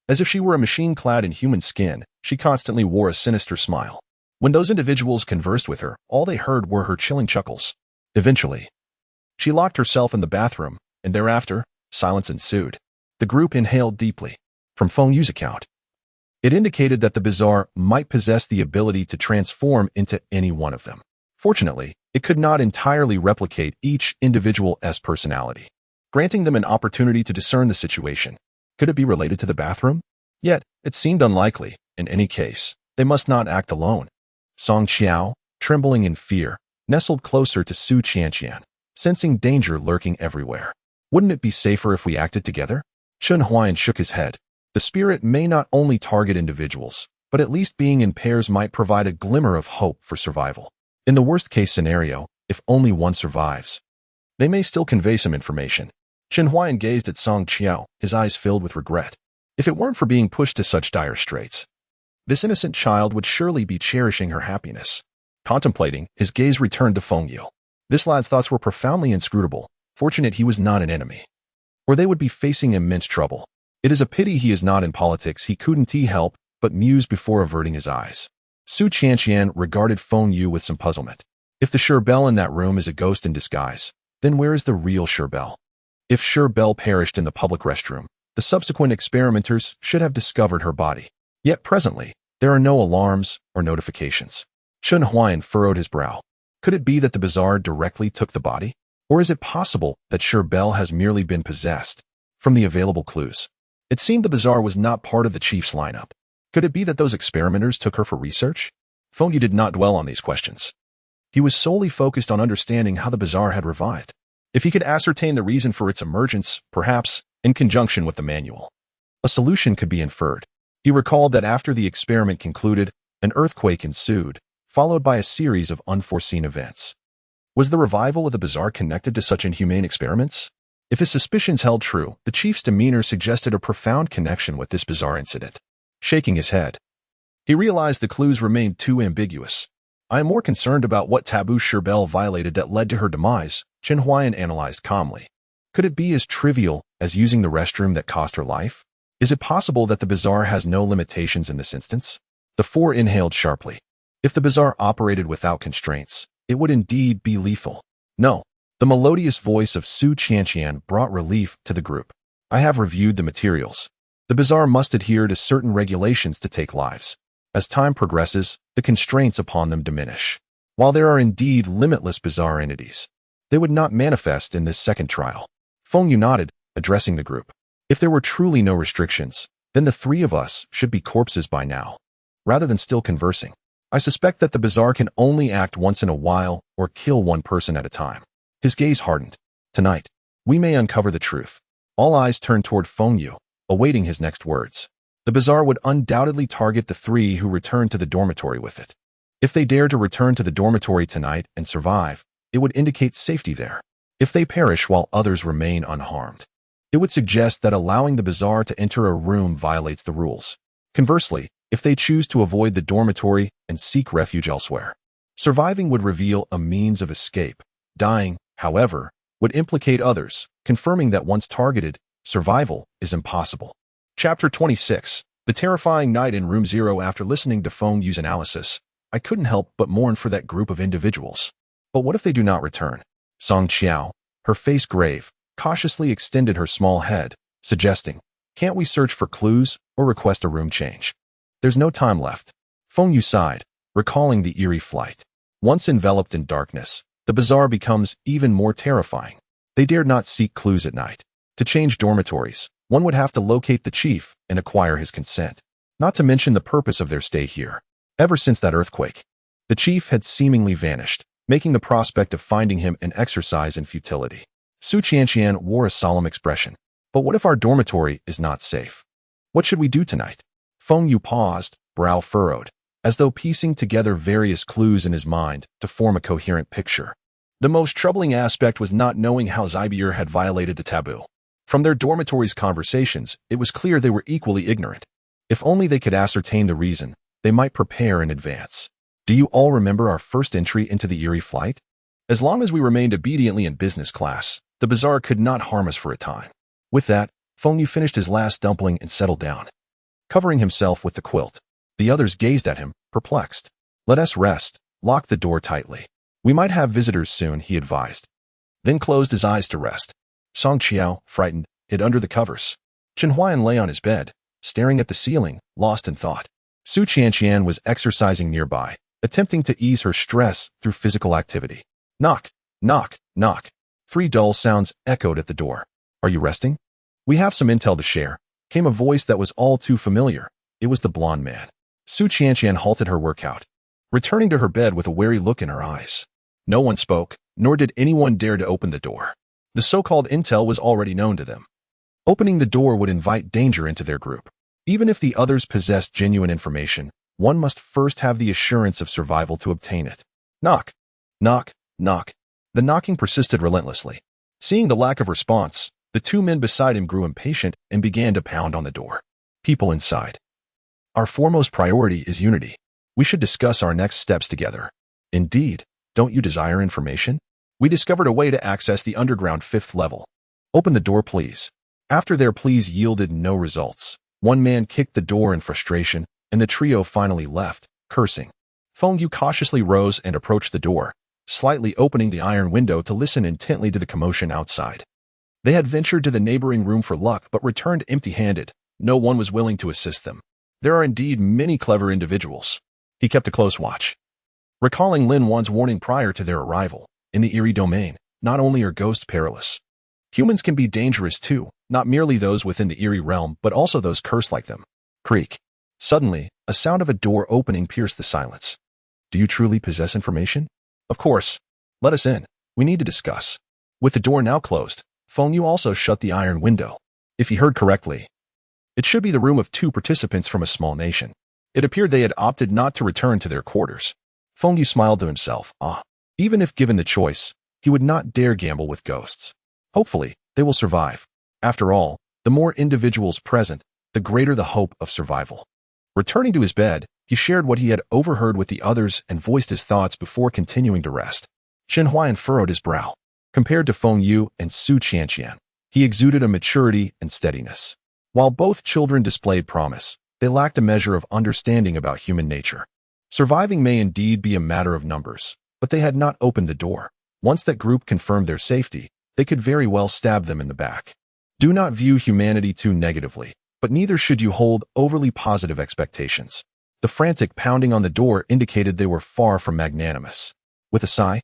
As if she were a machine clad in human skin, she constantly wore a sinister smile. When those individuals conversed with her, all they heard were her chilling chuckles. Eventually, she locked herself in the bathroom, and thereafter, silence ensued. The group inhaled deeply. From Feng Yu's account, it indicated that the bazaar might possess the ability to transform into any one of them. Fortunately, it could not entirely replicate each individual's personality, granting them an opportunity to discern the situation. Could it be related to the bathroom? Yet, it seemed unlikely. In any case, they must not act alone. Song Qiao, trembling in fear, nestled closer to Su Chanqian, sensing danger lurking everywhere. Wouldn't it be safer if we acted together? Chen Huayan shook his head. The spirit may not only target individuals, but at least being in pairs might provide a glimmer of hope for survival. In the worst-case scenario, if only one survives, they may still convey some information. Chen Huayan gazed at Song Qiao, his eyes filled with regret. If it weren't for being pushed to such dire straits, this innocent child would surely be cherishing her happiness. Contemplating, his gaze returned to Feng Yu. This lad's thoughts were profoundly inscrutable. Fortunate he was not an enemy, or they would be facing immense trouble. It is a pity he is not in politics. He couldn't help but muse before averting his eyes. Su Chanqian regarded Feng Yu with some puzzlement. If the Sherbel in that room is a ghost in disguise, then where is the real Sherbel? If Sherbel perished in the public restroom, the subsequent experimenters should have discovered her body. Yet presently, there are no alarms or notifications. Chen Huayan furrowed his brow. Could it be that the bazaar directly took the body? Or is it possible that Sherbel has merely been possessed? From the available clues, it seemed the bazaar was not part of the chief's lineup. Could it be that those experimenters took her for research? Feng Yu did not dwell on these questions. He was solely focused on understanding how the bazaar had revived. If he could ascertain the reason for its emergence, perhaps, in conjunction with the manual, a solution could be inferred. He recalled that after the experiment concluded, an earthquake ensued, followed by a series of unforeseen events. Was the revival of the bazaar connected to such inhumane experiments? If his suspicions held true, the chief's demeanor suggested a profound connection with this bizarre incident. Shaking his head, he realized the clues remained too ambiguous. I am more concerned about what taboo Sherbel violated that led to her demise, Chen Huayan analyzed calmly. Could it be as trivial as using the restroom that cost her life? Is it possible that the bazaar has no limitations in this instance? The four inhaled sharply. If the bazaar operated without constraints, it would indeed be lethal. No. The melodious voice of Su Chanqian brought relief to the group. I have reviewed the materials. The bazaar must adhere to certain regulations to take lives. As time progresses, the constraints upon them diminish. While there are indeed limitless bazaar entities, they would not manifest in this second trial. Feng Yu nodded, addressing the group. If there were truly no restrictions, then the three of us should be corpses by now. Rather than still conversing, I suspect that the bazaar can only act once in a while or kill one person at a time. His gaze hardened. Tonight, we may uncover the truth. All eyes turned toward Feng Yu, awaiting his next words. The bazaar would undoubtedly target the three who returned to the dormitory with it. If they dare to return to the dormitory tonight and survive, it would indicate safety there. If they perish while others remain unharmed, it would suggest that allowing the bazaar to enter a room violates the rules. Conversely, if they choose to avoid the dormitory and seek refuge elsewhere, surviving would reveal a means of escape. Dying, however, would implicate others, confirming that once targeted, survival is impossible. Chapter 26. The terrifying night in Room 0. After listening to Feng Yu's analysis, I couldn't help but mourn for that group of individuals. But what if they do not return? Song Qiao, her face grave, cautiously extended her small head, suggesting, can't we search for clues or request a room change? There's no time left. Feng Yu sighed, recalling the eerie flight. Once enveloped in darkness, the bazaar becomes even more terrifying. They dared not seek clues at night. To change dormitories, one would have to locate the chief and acquire his consent, not to mention the purpose of their stay here. Ever since that earthquake, the chief had seemingly vanished, making the prospect of finding him an exercise in futility. Su Chanqian wore a solemn expression. But what if our dormitory is not safe? What should we do tonight? Feng Yu paused, brow furrowed. as though piecing together various clues in his mind to form a coherent picture. The most troubling aspect was not knowing how Zybier had violated the taboo. From their dormitory's conversations, it was clear they were equally ignorant. If only they could ascertain the reason, they might prepare in advance. Do you all remember our first entry into the eerie flight? As long as we remained obediently in business class, the bazaar could not harm us for a time. With that, Feng Yu finished his last dumpling and settled down, covering himself with the quilt. The others gazed at him, perplexed. Let us rest. Lock the door tightly. We might have visitors soon, he advised. Then closed his eyes to rest. Song Qiao, frightened, hid under the covers. Chen Huayan lay on his bed, staring at the ceiling, lost in thought. Su Qianqian was exercising nearby, attempting to ease her stress through physical activity. Knock, knock, knock. 3 dull sounds echoed at the door. Are you resting? We have some intel to share, came a voice that was all too familiar. It was the blonde man. Su Qianqian halted her workout, returning to her bed with a wary look in her eyes. No one spoke, nor did anyone dare to open the door. The so-called intel was already known to them. Opening the door would invite danger into their group. Even if the others possessed genuine information, one must first have the assurance of survival to obtain it. Knock, knock, knock. The knocking persisted relentlessly. Seeing the lack of response, the 2 men beside him grew impatient and began to pound on the door. People inside. Our foremost priority is unity. We should discuss our next steps together. Indeed, don't you desire information? We discovered a way to access the underground 5th level. Open the door, please. After their pleas yielded no results, one man kicked the door in frustration, and the trio finally left, cursing. Feng Yu cautiously rose and approached the door, slightly opening the iron window to listen intently to the commotion outside. They had ventured to the neighboring room for luck but returned empty-handed. No one was willing to assist them. There are indeed many clever individuals. He kept a close watch, recalling Lin Wan's warning prior to their arrival. In the eerie domain, not only are ghosts perilous, humans can be dangerous too, not merely those within the eerie realm, but also those cursed like them. Creak. Suddenly, a sound of a door opening pierced the silence. Do you truly possess information? Of course. Let us in. We need to discuss. With the door now closed, Feng Yu also shut the iron window. If he heard correctly, it should be the room of 2 participants from a small nation. It appeared they had opted not to return to their quarters. Feng Yu smiled to himself. Even if given the choice, he would not dare gamble with ghosts. Hopefully, they will survive. After all, the more individuals present, the greater the hope of survival. Returning to his bed, he shared what he had overheard with the others and voiced his thoughts before continuing to rest. Chen Huayan furrowed his brow. Compared to Feng Yu and Su Qianqian, he exuded a maturity and steadiness. While both children displayed promise, they lacked a measure of understanding about human nature. Surviving may indeed be a matter of numbers, but they had not opened the door. Once that group confirmed their safety, they could very well stab them in the back. Do not view humanity too negatively, but neither should you hold overly positive expectations. The frantic pounding on the door indicated they were far from magnanimous. With a sigh,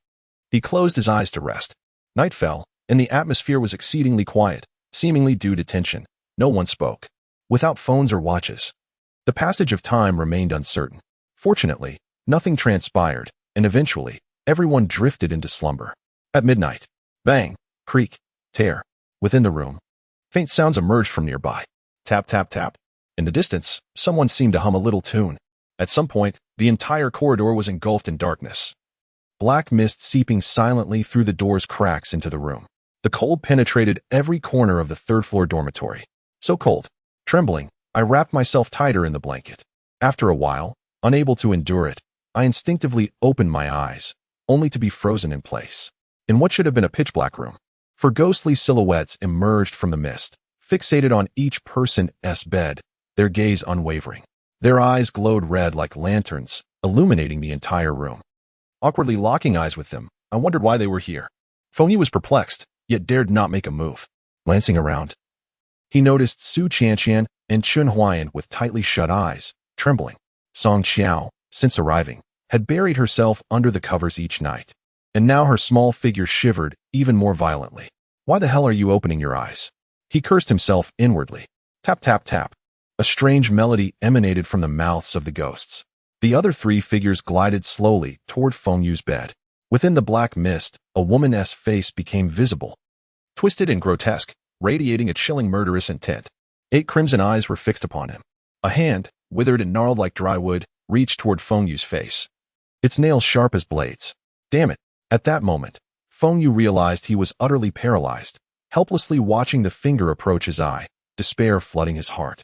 he closed his eyes to rest. Night fell, and the atmosphere was exceedingly quiet, seemingly due to tension. No one spoke. Without phones or watches, the passage of time remained uncertain. Fortunately, nothing transpired, and eventually, everyone drifted into slumber. At midnight, bang, creak, tear. Within the room, faint sounds emerged from nearby. Tap, tap, tap. In the distance, someone seemed to hum a little tune. At some point, the entire corridor was engulfed in darkness. Black mist seeping silently through the door's cracks into the room. The cold penetrated every corner of the 3rd-floor dormitory. So cold. Trembling, I wrapped myself tighter in the blanket. After a while, unable to endure it, I instinctively opened my eyes, only to be frozen in place. In what should have been a pitch-black room, for ghostly silhouettes emerged from the mist, fixated on each person's bed, their gaze unwavering. Their eyes glowed red like lanterns, illuminating the entire room. Awkwardly locking eyes with them, I wondered why they were here. Feng Yu was perplexed, yet dared not make a move. Glancing around, he noticed Su Qianqian and Chen Huayan with tightly shut eyes, trembling. Song Qiao, since arriving, had buried herself under the covers each night, and now her small figure shivered even more violently. Why the hell are you opening your eyes? He cursed himself inwardly. Tap, tap, tap. A strange melody emanated from the mouths of the ghosts. The other 3 figures glided slowly toward Feng Yu's bed. Within the black mist, a woman's face became visible, twisted and grotesque, radiating a chilling murderous intent. 8 crimson eyes were fixed upon him. A hand, withered and gnarled like dry wood, reached toward Feng Yu's face, its nails sharp as blades. Damn it! At that moment, Feng Yu realized he was utterly paralyzed, helplessly watching the finger approach his eye, despair flooding his heart.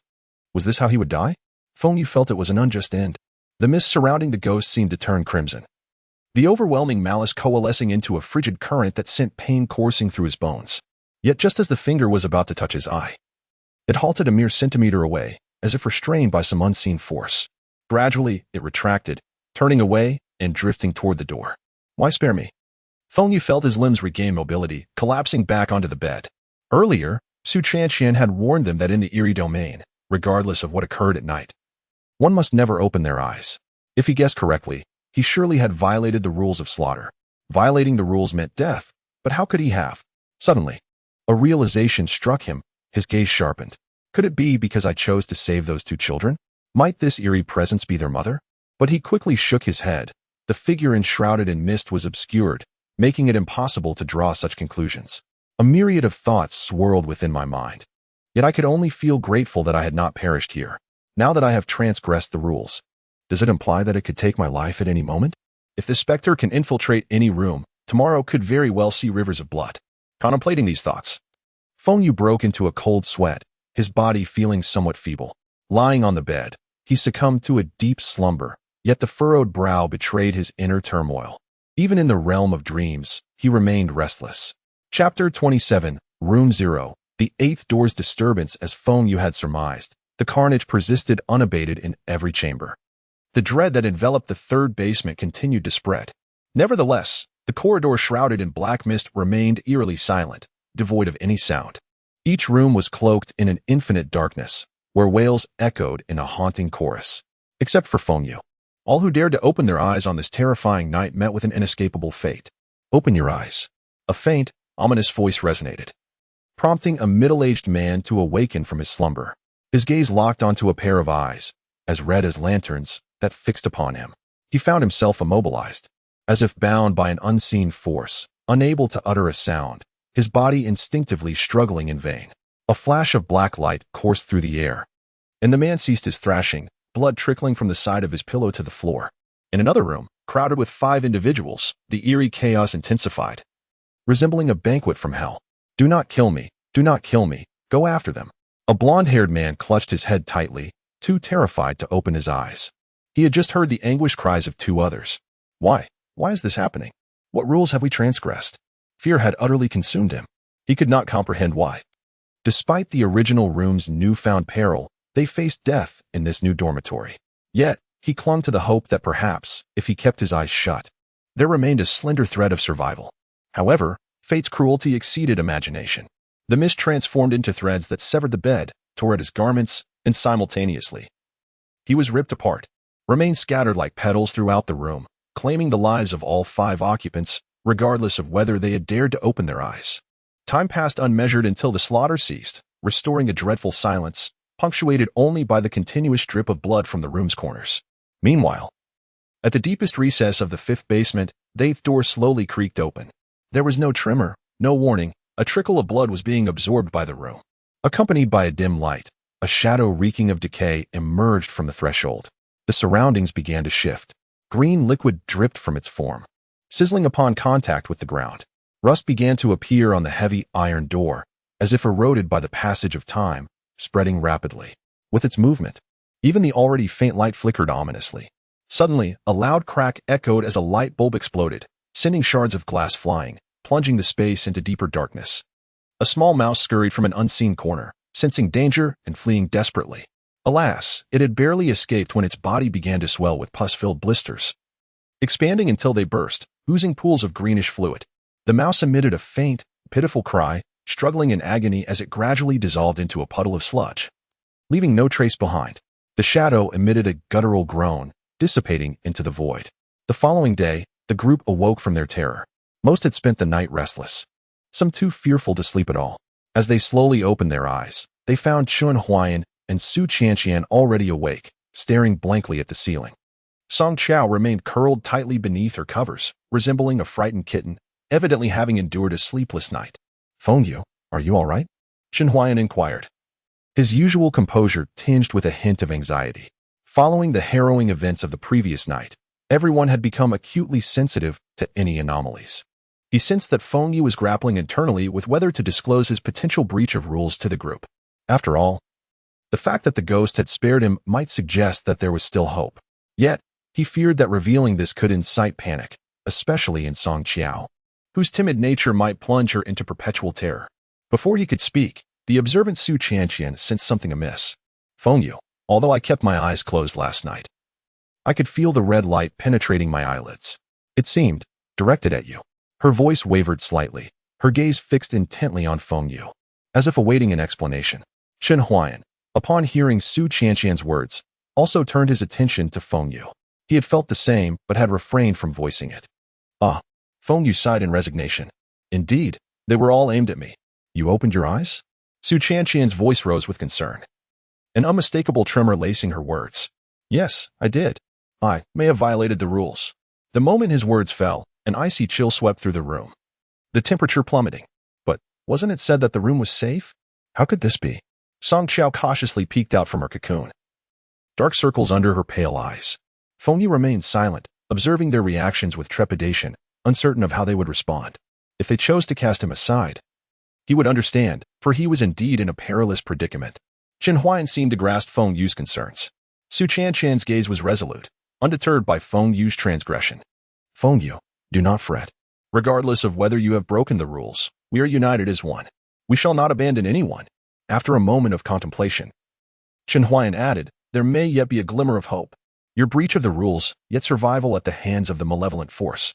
Was this how he would die? Feng Yu felt it was an unjust end. The mist surrounding the ghost seemed to turn crimson, the overwhelming malice coalescing into a frigid current that sent pain coursing through his bones. Yet just as the finger was about to touch his eye, it halted a mere centimeter away, as if restrained by some unseen force. Gradually, it retracted, turning away and drifting toward the door. Why spare me? Feng Yu felt his limbs regain mobility, collapsing back onto the bed. Earlier, Su Chanqian had warned them that in the eerie domain, regardless of what occurred at night, one must never open their eyes. If he guessed correctly, he surely had violated the rules of slaughter. Violating the rules meant death, but how could he have? Suddenly, a realization struck him, his gaze sharpened. Could it be because I chose to save those two children? Might this eerie presence be their mother? But he quickly shook his head. The figure enshrouded in mist was obscured, making it impossible to draw such conclusions. A myriad of thoughts swirled within my mind. Yet I could only feel grateful that I had not perished here. Now that I have transgressed the rules, does it imply that it could take my life at any moment? If the specter can infiltrate any room, tomorrow could very well see rivers of blood. Contemplating these thoughts, Feng Yu broke into a cold sweat, his body feeling somewhat feeble. Lying on the bed, he succumbed to a deep slumber, yet the furrowed brow betrayed his inner turmoil. Even in the realm of dreams, he remained restless. Chapter 27, Room 0. The eighth door's disturbance. As Feng Yu had surmised, the carnage persisted unabated in every chamber. The dread that enveloped the third basement continued to spread. Nevertheless, the corridor shrouded in black mist remained eerily silent, devoid of any sound. Each room was cloaked in an infinite darkness, where wails echoed in a haunting chorus. Except for Feng Yu. All who dared to open their eyes on this terrifying night met with an inescapable fate. Open your eyes. A faint, ominous voice resonated, prompting a middle-aged man to awaken from his slumber. His gaze locked onto a pair of eyes, as red as lanterns, that fixed upon him. He found himself immobilized, as if bound by an unseen force, unable to utter a sound, his body instinctively struggling in vain. A flash of black light coursed through the air, and the man ceased his thrashing, blood trickling from the side of his pillow to the floor. In another room, crowded with 5 individuals, the eerie chaos intensified, resembling a banquet from hell. Do not kill me, do not kill me, go after them. A blonde-haired man clutched his head tightly, too terrified to open his eyes. He had just heard the anguished cries of 2 others. Why? Why is this happening? What rules have we transgressed? Fear had utterly consumed him. He could not comprehend why. Despite the original room's newfound peril, they faced death in this new dormitory. Yet, he clung to the hope that perhaps, if he kept his eyes shut, there remained a slender thread of survival. However, fate's cruelty exceeded imagination. The mist transformed into threads that severed the bed, tore at his garments, and simultaneously, he was ripped apart, remained scattered like petals throughout the room, claiming the lives of all 5 occupants, regardless of whether they had dared to open their eyes. Time passed unmeasured until the slaughter ceased, restoring a dreadful silence, punctuated only by the continuous drip of blood from the room's corners. Meanwhile, at the deepest recess of the 5th basement, the 8th door slowly creaked open. There was no tremor, no warning. A trickle of blood was being absorbed by the room. Accompanied by a dim light, a shadow reeking of decay emerged from the threshold. The surroundings began to shift. Green liquid dripped from its form, sizzling upon contact with the ground. Rust began to appear on the heavy iron door, as if eroded by the passage of time, spreading rapidly. With its movement, even the already faint light flickered ominously. Suddenly, a loud crack echoed as a light bulb exploded, sending shards of glass flying, plunging the space into deeper darkness. A small mouse scurried from an unseen corner, sensing danger and fleeing desperately. Alas, it had barely escaped when its body began to swell with pus-filled blisters, expanding until they burst, oozing pools of greenish fluid. The mouse emitted a faint, pitiful cry, struggling in agony as it gradually dissolved into a puddle of sludge, leaving no trace behind. The shadow emitted a guttural groan, dissipating into the void. The following day, the group awoke from their terror. Most had spent the night restless, some too fearful to sleep at all. As they slowly opened their eyes, they found Chun Huayan and Su Chanqian already awake, staring blankly at the ceiling. Song Chao remained curled tightly beneath her covers, resembling a frightened kitten, evidently having endured a sleepless night. Feng Yu, are you all right? Chun Huayan inquired, his usual composure tinged with a hint of anxiety. Following the harrowing events of the previous night, everyone had become acutely sensitive to any anomalies. He sensed that Feng Yu was grappling internally with whether to disclose his potential breach of rules to the group. After all, the fact that the ghost had spared him might suggest that there was still hope. Yet, he feared that revealing this could incite panic, especially in Song Qiao, whose timid nature might plunge her into perpetual terror. Before he could speak, the observant Su Chanqian sensed something amiss. Feng Yu, although I kept my eyes closed last night, I could feel the red light penetrating my eyelids. It seemed directed at you. Her voice wavered slightly, her gaze fixed intently on Feng Yu, as if awaiting an explanation. Chen Huayan, upon hearing Su Chanqian's words, also turned his attention to Feng Yu. He had felt the same, but had refrained from voicing it. Ah, Feng Yu sighed in resignation. Indeed, they were all aimed at me. You opened your eyes? Su Chanqian's voice rose with concern, an unmistakable tremor lacing her words. Yes, I did. I may have violated the rules. The moment his words fell, an icy chill swept through the room, the temperature plummeting. But wasn't it said that the room was safe? How could this be? Song Qiao cautiously peeked out from her cocoon, dark circles under her pale eyes. Feng Yu remained silent, observing their reactions with trepidation, uncertain of how they would respond. If they chose to cast him aside, he would understand, for he was indeed in a perilous predicament. Chen Huayan seemed to grasp Feng Yu's concerns. Su Chanqian's gaze was resolute, undeterred by Feng Yu's transgression. Feng Yu, do not fret. Regardless of whether you have broken the rules, we are united as one. We shall not abandon anyone. After a moment of contemplation, Chen Huayan added, there may yet be a glimmer of hope. Your breach of the rules, yet survival at the hands of the malevolent force,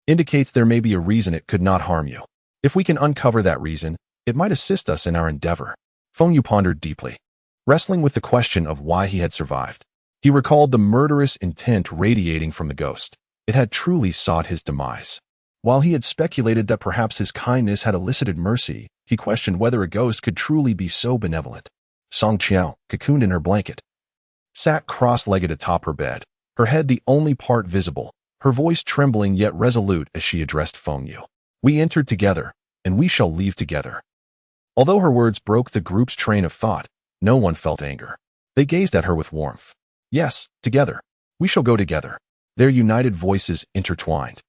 indicates there may be a reason it could not harm you. If we can uncover that reason, it might assist us in our endeavor. Feng Yu pondered deeply, wrestling with the question of why he had survived. He recalled the murderous intent radiating from the ghost. It had truly sought his demise. While he had speculated that perhaps his kindness had elicited mercy, he questioned whether a ghost could truly be so benevolent. Song Qiao, cocooned in her blanket, sat cross-legged atop her bed, her head the only part visible, her voice trembling yet resolute as she addressed Feng Yu. We entered together, and we shall leave together. Although her words broke the group's train of thought, no one felt anger. They gazed at her with warmth. Yes, together. We shall go together. Their united voices intertwined,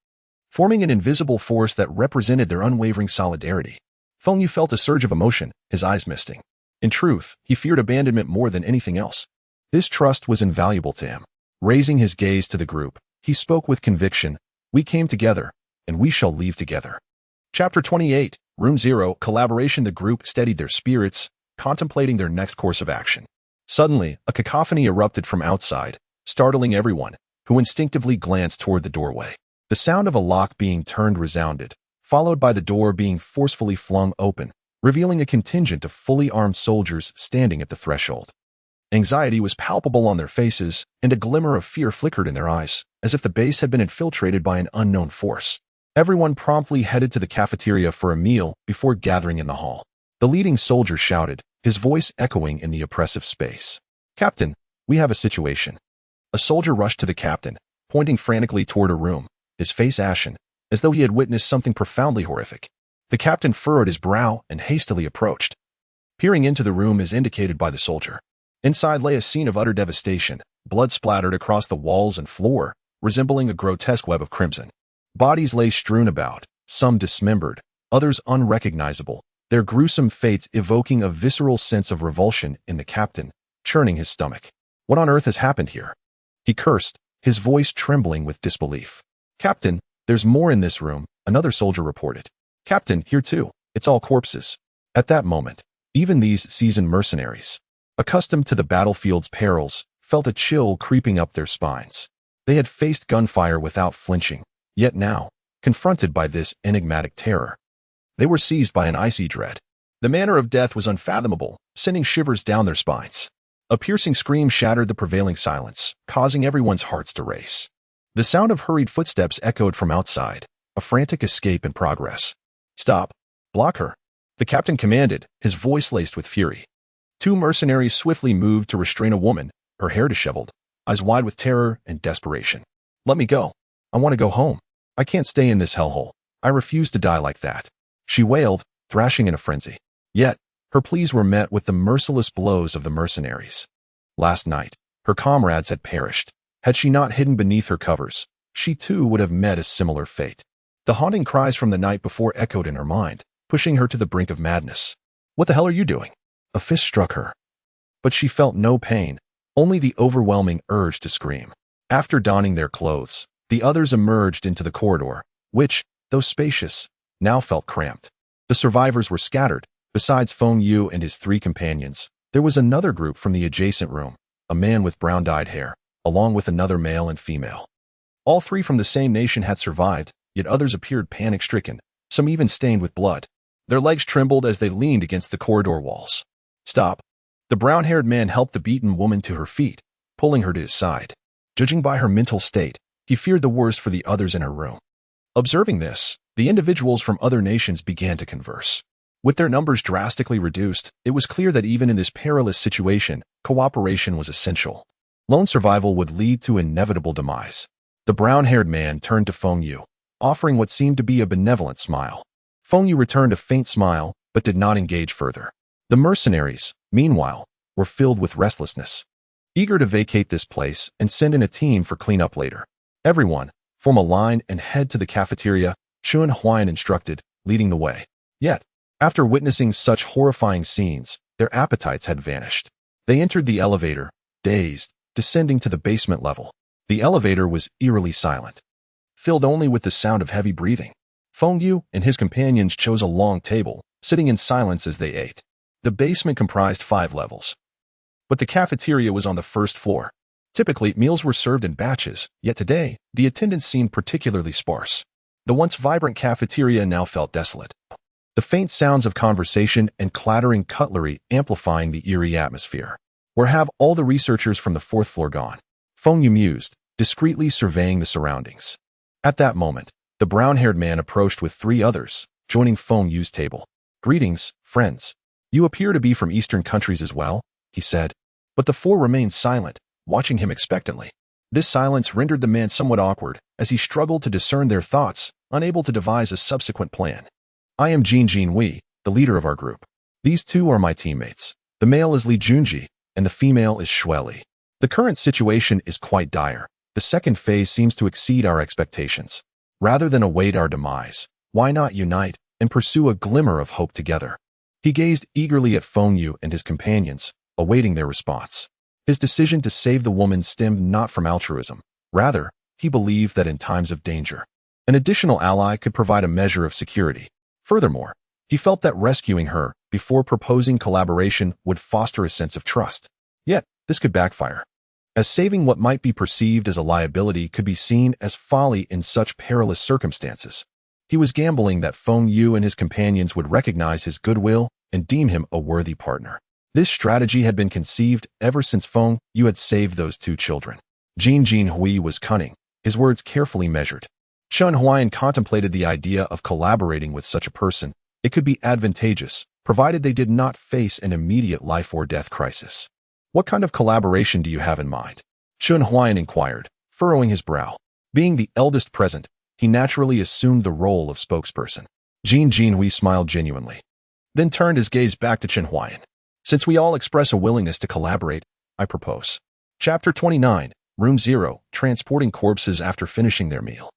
forming an invisible force that represented their unwavering solidarity. Feng Yu felt a surge of emotion, his eyes misting. In truth, he feared abandonment more than anything else. This trust was invaluable to him. Raising his gaze to the group, he spoke with conviction. We came together, and we shall leave together. Chapter 28, Room 0, Collaboration. The group steadied their spirits, contemplating their next course of action. Suddenly, a cacophony erupted from outside, startling everyone, who instinctively glanced toward the doorway. The sound of a lock being turned resounded, followed by the door being forcefully flung open, revealing a contingent of fully armed soldiers standing at the threshold. Anxiety was palpable on their faces, and a glimmer of fear flickered in their eyes, as if the base had been infiltrated by an unknown force. Everyone promptly headed to the cafeteria for a meal before gathering in the hall. The leading soldier shouted, his voice echoing in the oppressive space. Captain, we have a situation. A soldier rushed to the captain, pointing frantically toward a room, his face ashen, as though he had witnessed something profoundly horrific. The captain furrowed his brow and hastily approached, peering into the room as indicated by the soldier. Inside lay a scene of utter devastation, blood splattered across the walls and floor, resembling a grotesque web of crimson. Bodies lay strewn about, some dismembered, others unrecognizable, their gruesome fates evoking a visceral sense of revulsion in the captain, churning his stomach. What on earth has happened here? He cursed, his voice trembling with disbelief. Captain, there's more in this room, another soldier reported. Captain, here too, it's all corpses. At that moment, even these seasoned mercenaries, accustomed to the battlefield's perils, felt a chill creeping up their spines. They had faced gunfire without flinching, yet now, confronted by this enigmatic terror, they were seized by an icy dread. The manner of death was unfathomable, sending shivers down their spines. A piercing scream shattered the prevailing silence, causing everyone's hearts to race. The sound of hurried footsteps echoed from outside, a frantic escape in progress. Stop. Block her. The captain commanded, his voice laced with fury. Two mercenaries swiftly moved to restrain a woman, her hair disheveled, eyes wide with terror and desperation. Let me go. I want to go home. I can't stay in this hellhole. I refuse to die like that. She wailed, thrashing in a frenzy. Yet, her pleas were met with the merciless blows of the mercenaries. Last night, Her comrades had perished. Had she not hidden beneath her covers, she too would have met a similar fate. The haunting cries from the night before echoed in her mind, pushing her to the brink of madness. What the hell are you doing? A fist struck her. But she felt no pain, only the overwhelming urge to scream. After donning their clothes, the others emerged into the corridor, which, though spacious, now felt cramped. The survivors were scattered. Besides Feng Yu and his 3 companions, there was another group from the adjacent room, a man with brown-dyed hair, along with another male and female. All 3 from the same nation had survived, yet others appeared panic-stricken, some even stained with blood. Their legs trembled as they leaned against the corridor walls. Stop. The brown-haired man helped the beaten woman to her feet, pulling her to his side. Judging by her mental state, he feared the worst for the others in her room. Observing this, the individuals from other nations began to converse. With their numbers drastically reduced, it was clear that even in this perilous situation, cooperation was essential. Lone survival would lead to inevitable demise. The brown-haired man turned to Feng Yu, offering what seemed to be a benevolent smile. Feng Yu returned a faint smile, but did not engage further. The mercenaries, meanwhile, were filled with restlessness, eager to vacate this place and send in a team for cleanup later. Everyone, form a line and head to the cafeteria, Chun Huan instructed, leading the way. Yet, after witnessing such horrifying scenes, their appetites had vanished. They entered the elevator, dazed, descending to the basement level. The elevator was eerily silent, filled only with the sound of heavy breathing. Feng Yu and his companions chose a long table, sitting in silence as they ate. The basement comprised 5 levels, but the cafeteria was on the first floor. Typically, meals were served in batches, yet today, the attendance seemed particularly sparse. The once vibrant cafeteria now felt desolate, the faint sounds of conversation and clattering cutlery amplifying the eerie atmosphere. Where have all the researchers from the 4th floor gone? Feng Yu mused, discreetly surveying the surroundings. At that moment, the brown-haired man approached with 3 others, joining Feng Yu's table. Greetings, friends. You appear to be from Eastern countries as well, he said. But the 4 remained silent, watching him expectantly. This silence rendered the man somewhat awkward, as he struggled to discern their thoughts, unable to devise a subsequent plan. I am Jin Wei, the leader of our group. These 2 are my teammates. The male is Li Junji, and the female is Shui Li. The current situation is quite dire. The second phase seems to exceed our expectations. Rather than await our demise, why not unite and pursue a glimmer of hope together? He gazed eagerly at Feng Yu and his companions, awaiting their response. His decision to save the woman stemmed not from altruism. Rather, he believed that in times of danger, an additional ally could provide a measure of security. Furthermore, he felt that rescuing her before proposing collaboration would foster a sense of trust. Yet, this could backfire, as saving what might be perceived as a liability could be seen as folly in such perilous circumstances. He was gambling that Feng Yu and his companions would recognize his goodwill and deem him a worthy partner. This strategy had been conceived ever since Feng Yu had saved those 2 children. Jin Hui was cunning, his words carefully measured. Chun Huan contemplated the idea of collaborating with such a person. It could be advantageous, provided they did not face an immediate life-or-death crisis. What kind of collaboration do you have in mind? Chun Huan inquired, furrowing his brow. Being the eldest present, he naturally assumed the role of spokesperson. Jin Hui smiled genuinely, then turned his gaze back to Chun Huan. Since we all express a willingness to collaborate, I propose. Chapter 29, Room 0, Transporting Corpses After Finishing Their Meal.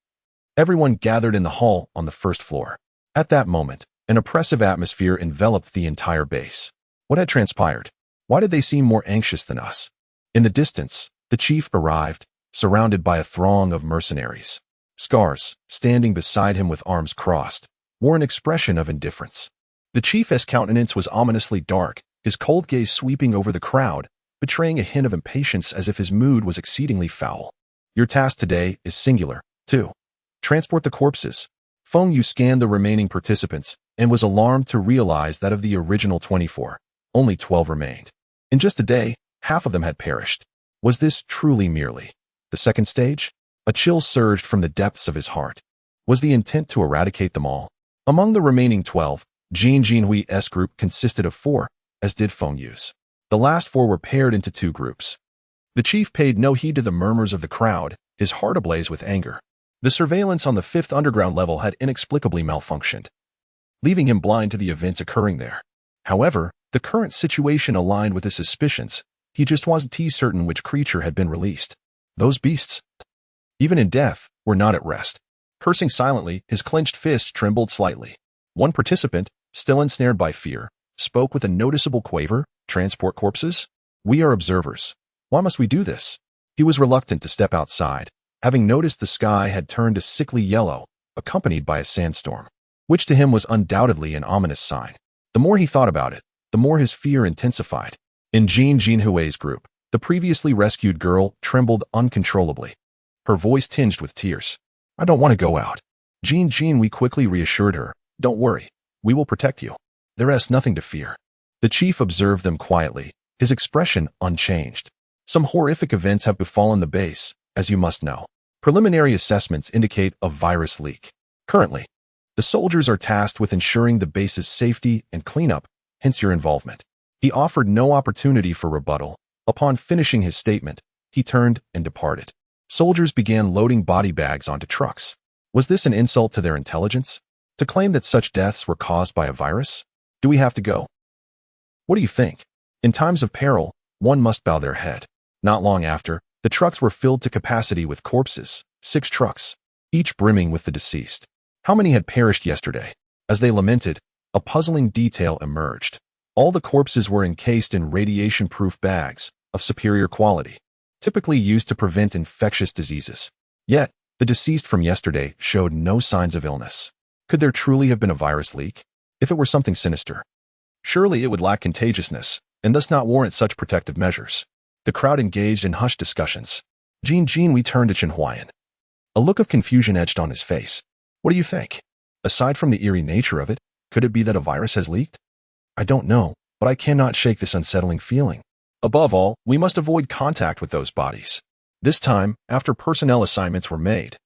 Everyone gathered in the hall on the 1st floor. At that moment, an oppressive atmosphere enveloped the entire base. What had transpired? Why did they seem more anxious than us? In the distance, the chief arrived, surrounded by a throng of mercenaries. Scars, standing beside him with arms crossed, wore an expression of indifference. The chief's countenance was ominously dark, his cold gaze sweeping over the crowd, betraying a hint of impatience as if his mood was exceedingly foul. Your task today is singular, too. Transport the corpses. Feng Yu scanned the remaining participants and was alarmed to realize that of the original 24, only 12 remained. In just a day, half of them had perished. Was this truly merely the second stage? A chill surged from the depths of his heart. Was the intent to eradicate them all? Among the remaining 12, Jin Hui's group consisted of 4, as did Feng Yu's. The last 4 were paired into 2 groups. The chief paid no heed to the murmurs of the crowd, his heart ablaze with anger. The surveillance on the 5th underground level had inexplicably malfunctioned, leaving him blind to the events occurring there. However, the current situation aligned with his suspicions, He just wasn't certain which creature had been released. Those beasts, even in death, were not at rest. Cursing silently, his clenched fist trembled slightly. One participant, still ensnared by fear, spoke with a noticeable quaver. Transport corpses? We are observers. Why must we do this? He was reluctant to step outside, having noticed the sky had turned a sickly yellow, accompanied by a sandstorm, which to him was undoubtedly an ominous sign. The more he thought about it, the more his fear intensified. In Jean Jinhui's group, the previously rescued girl trembled uncontrollably, her voice tinged with tears. I don't want to go out. Jean, we quickly reassured her. Don't worry. We will protect you. There is nothing to fear. The chief observed them quietly, his expression unchanged. Some horrific events have befallen the base, as you must know. Preliminary assessments indicate a virus leak. Currently, the soldiers are tasked with ensuring the base's safety and cleanup, hence your involvement. He offered no opportunity for rebuttal. Upon finishing his statement, he turned and departed. Soldiers began loading body bags onto trucks. Was this an insult to their intelligence? To claim that such deaths were caused by a virus? Do we have to go? What do you think? In times of peril, one must bow their head. Not long after, the trucks were filled to capacity with corpses, 6 trucks, each brimming with the deceased. How many had perished yesterday? As they lamented, a puzzling detail emerged. All the corpses were encased in radiation-proof bags of superior quality, typically used to prevent infectious diseases. Yet, the deceased from yesterday showed no signs of illness. Could there truly have been a virus leak? If it were something sinister, surely it would lack contagiousness, and thus not warrant such protective measures. The crowd engaged in hushed discussions. Jean, we turned to Chen Huayan. A look of confusion etched on his face. What do you think? Aside from the eerie nature of it, could it be that a virus has leaked? I don't know, but I cannot shake this unsettling feeling. Above all, we must avoid contact with those bodies. This time, after personnel assignments were made,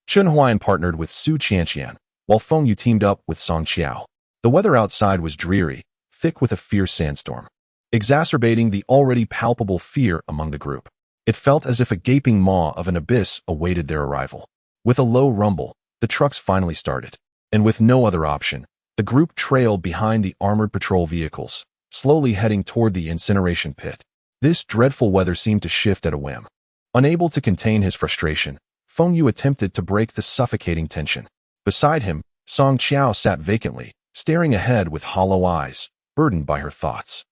Chen Huayan partnered with Su Qianqian, while Feng Yu teamed up with Song Qiao. The weather outside was dreary, thick with a fierce sandstorm, exacerbating the already palpable fear among the group. It felt as if a gaping maw of an abyss awaited their arrival. With a low rumble, the trucks finally started, and with no other option, the group trailed behind the armored patrol vehicles, slowly heading toward the incineration pit. This dreadful weather seemed to shift at a whim. Unable to contain his frustration, Feng Yu attempted to break the suffocating tension. Beside him, Song Qiao sat vacantly, staring ahead with hollow eyes, burdened by her thoughts.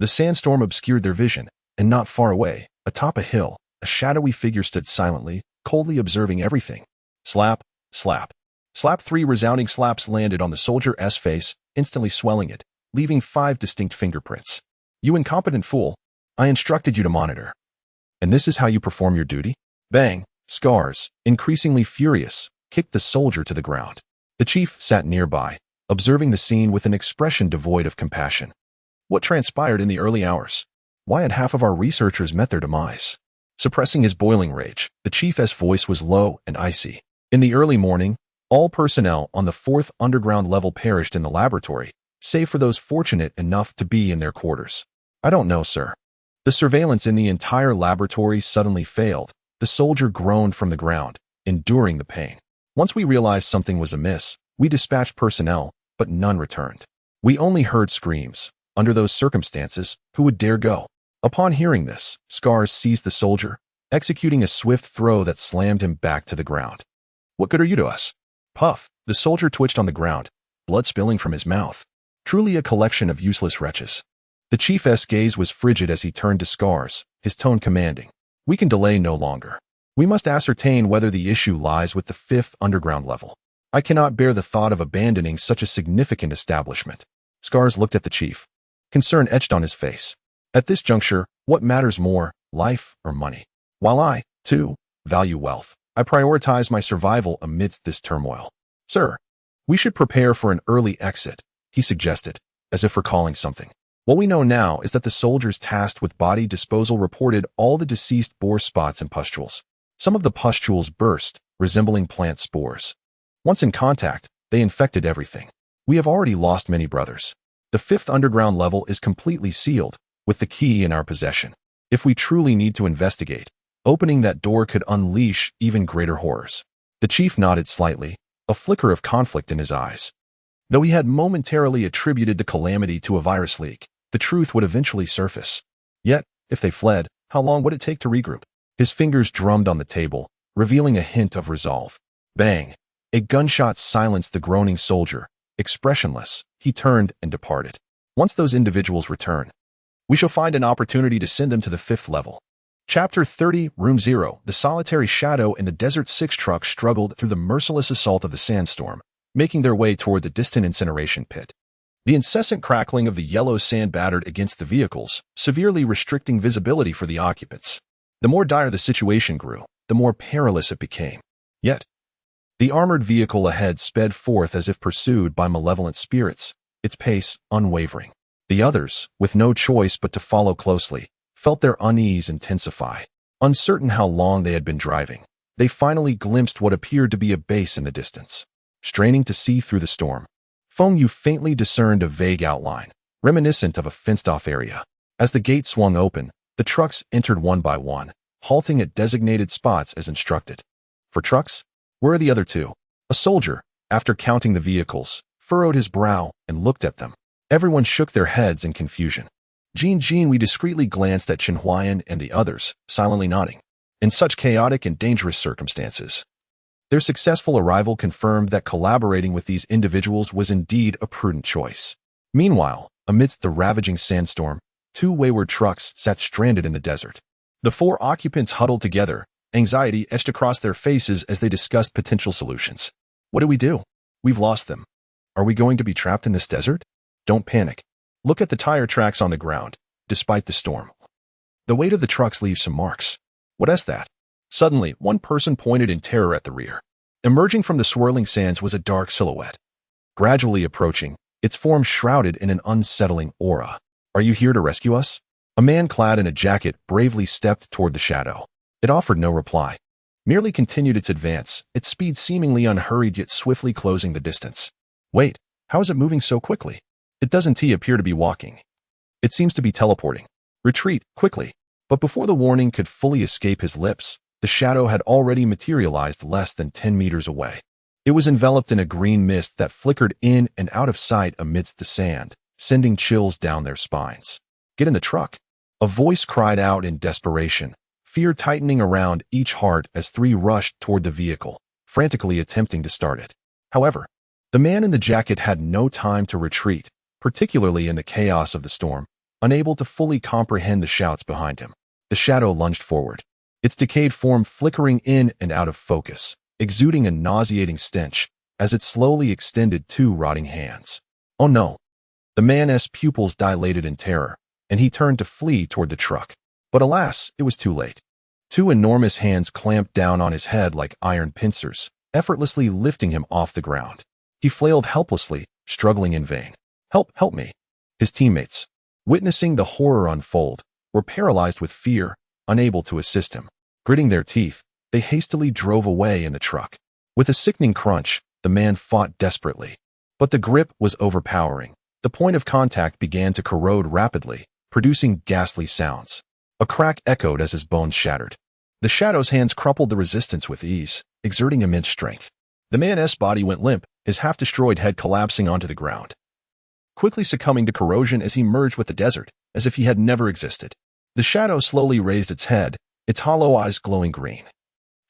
The sandstorm obscured their vision, and not far away, atop a hill, a shadowy figure stood silently, coldly observing everything. Slap, slap. Slap. 3 resounding slaps landed on the soldier's face, instantly swelling it, leaving 5 distinct fingerprints. You incompetent fool. I instructed you to monitor. And this is how you perform your duty? Bang. Scars, increasingly furious, kicked the soldier to the ground. The chief sat nearby, observing the scene with an expression devoid of compassion. What transpired in the early hours? Why had half of our researchers met their demise? Suppressing his boiling rage, the chief's voice was low and icy. In the early morning, all personnel on the 4th underground level perished in the laboratory, save for those fortunate enough to be in their quarters. I don't know, sir. The surveillance in the entire laboratory suddenly failed. The soldier groaned from the ground, enduring the pain. Once we realized something was amiss, we dispatched personnel, but none returned. We only heard screams. Under those circumstances, who would dare go? Upon hearing this, Scars seized the soldier, executing a swift throw that slammed him back to the ground. What good are you to us? Puff. The soldier twitched on the ground, blood spilling from his mouth. Truly a collection of useless wretches. The chief's gaze was frigid as he turned to Scars, his tone commanding. We can delay no longer. We must ascertain whether the issue lies with the 5th underground level. I cannot bear the thought of abandoning such a significant establishment. Scars looked at the chief. Concern etched on his face. At this juncture, what matters more, life or money? While I, too, value wealth, I prioritize my survival amidst this turmoil. Sir, we should prepare for an early exit, he suggested, as if recalling something. What we know now is that the soldiers tasked with body disposal reported all the deceased bore spots and pustules. Some of the pustules burst, resembling plant spores. Once in contact, they infected everything. We have already lost many brothers. The 5th underground level is completely sealed, with the key in our possession. If we truly need to investigate, opening that door could unleash even greater horrors. The chief nodded slightly, a flicker of conflict in his eyes. Though he had momentarily attributed the calamity to a virus leak, the truth would eventually surface. Yet, If they fled, how long would it take to regroup? His fingers drummed on the table, revealing a hint of resolve. Bang! A gunshot silenced the groaning soldier. Expressionless, he turned and departed. Once those individuals return, we shall find an opportunity to send them to the 5th level. Chapter 30, Room 0. The solitary shadow in the Desert 6 truck struggled through the merciless assault of the sandstorm, making their way toward the distant incineration pit. The incessant crackling of the yellow sand battered against the vehicles, severely restricting visibility for the occupants. The more dire the situation grew, the more perilous it became. Yet, the armored vehicle ahead sped forth as if pursued by malevolent spirits, its pace unwavering. The others, with no choice but to follow closely, felt their unease intensify. Uncertain how long they had been driving, they finally glimpsed what appeared to be a base in the distance. Straining to see through the storm, Feng Yu faintly discerned a vague outline, reminiscent of a fenced-off area. As the gate swung open, the trucks entered one by one, halting at designated spots as instructed. For trucks? Where are the other two? A soldier, after counting the vehicles, furrowed his brow and looked at them. Everyone shook their heads in confusion. We discreetly glanced at Chen Huayan and the others, silently nodding. In such chaotic and dangerous circumstances, their successful arrival confirmed that collaborating with these individuals was indeed a prudent choice. Meanwhile, amidst the ravaging sandstorm, 2 wayward trucks sat stranded in the desert. The 4 occupants huddled together, anxiety etched across their faces as they discussed potential solutions. What do we do? We've lost them. Are we going to be trapped in this desert? Don't panic. Look at the tire tracks on the ground, despite the storm. The weight of the trucks leaves some marks. What is that? Suddenly, one person pointed in terror at the rear. Emerging from the swirling sands was a dark silhouette. Gradually approaching, its form shrouded in an unsettling aura. Are you here to rescue us? A man clad in a jacket bravely stepped toward the shadow. It offered no reply, merely continued its advance, its speed seemingly unhurried yet swiftly closing the distance. Wait, how is it moving so quickly? It doesn't appear to be walking. It seems to be teleporting. Retreat, quickly. But before the warning could fully escape his lips, the shadow had already materialized less than 10 meters away. It was enveloped in a green mist that flickered in and out of sight amidst the sand, sending chills down their spines. Get in the truck. A voice cried out in desperation, fear tightening around each heart as 3 rushed toward the vehicle, frantically attempting to start it. However, the man in the jacket had no time to retreat, particularly in the chaos of the storm, unable to fully comprehend the shouts behind him. The shadow lunged forward, its decayed form flickering in and out of focus, exuding a nauseating stench as it slowly extended 2 rotting hands. Oh no! The man's pupils dilated in terror, and he turned to flee toward the truck. But alas, it was too late. 2 enormous hands clamped down on his head like iron pincers, effortlessly lifting him off the ground. He flailed helplessly, struggling in vain. Help me. His teammates, witnessing the horror unfold, were paralyzed with fear, unable to assist him. Gritting their teeth, they hastily drove away in the truck. With a sickening crunch, the man fought desperately. But the grip was overpowering. The point of contact began to corrode rapidly, producing ghastly sounds. A crack echoed as his bones shattered. The shadow's hands crumpled the resistance with ease, exerting immense strength. The man's body went limp, his half-destroyed head collapsing onto the ground, quickly succumbing to corrosion as he merged with the desert, as if he had never existed. The shadow slowly raised its head, its hollow eyes glowing green,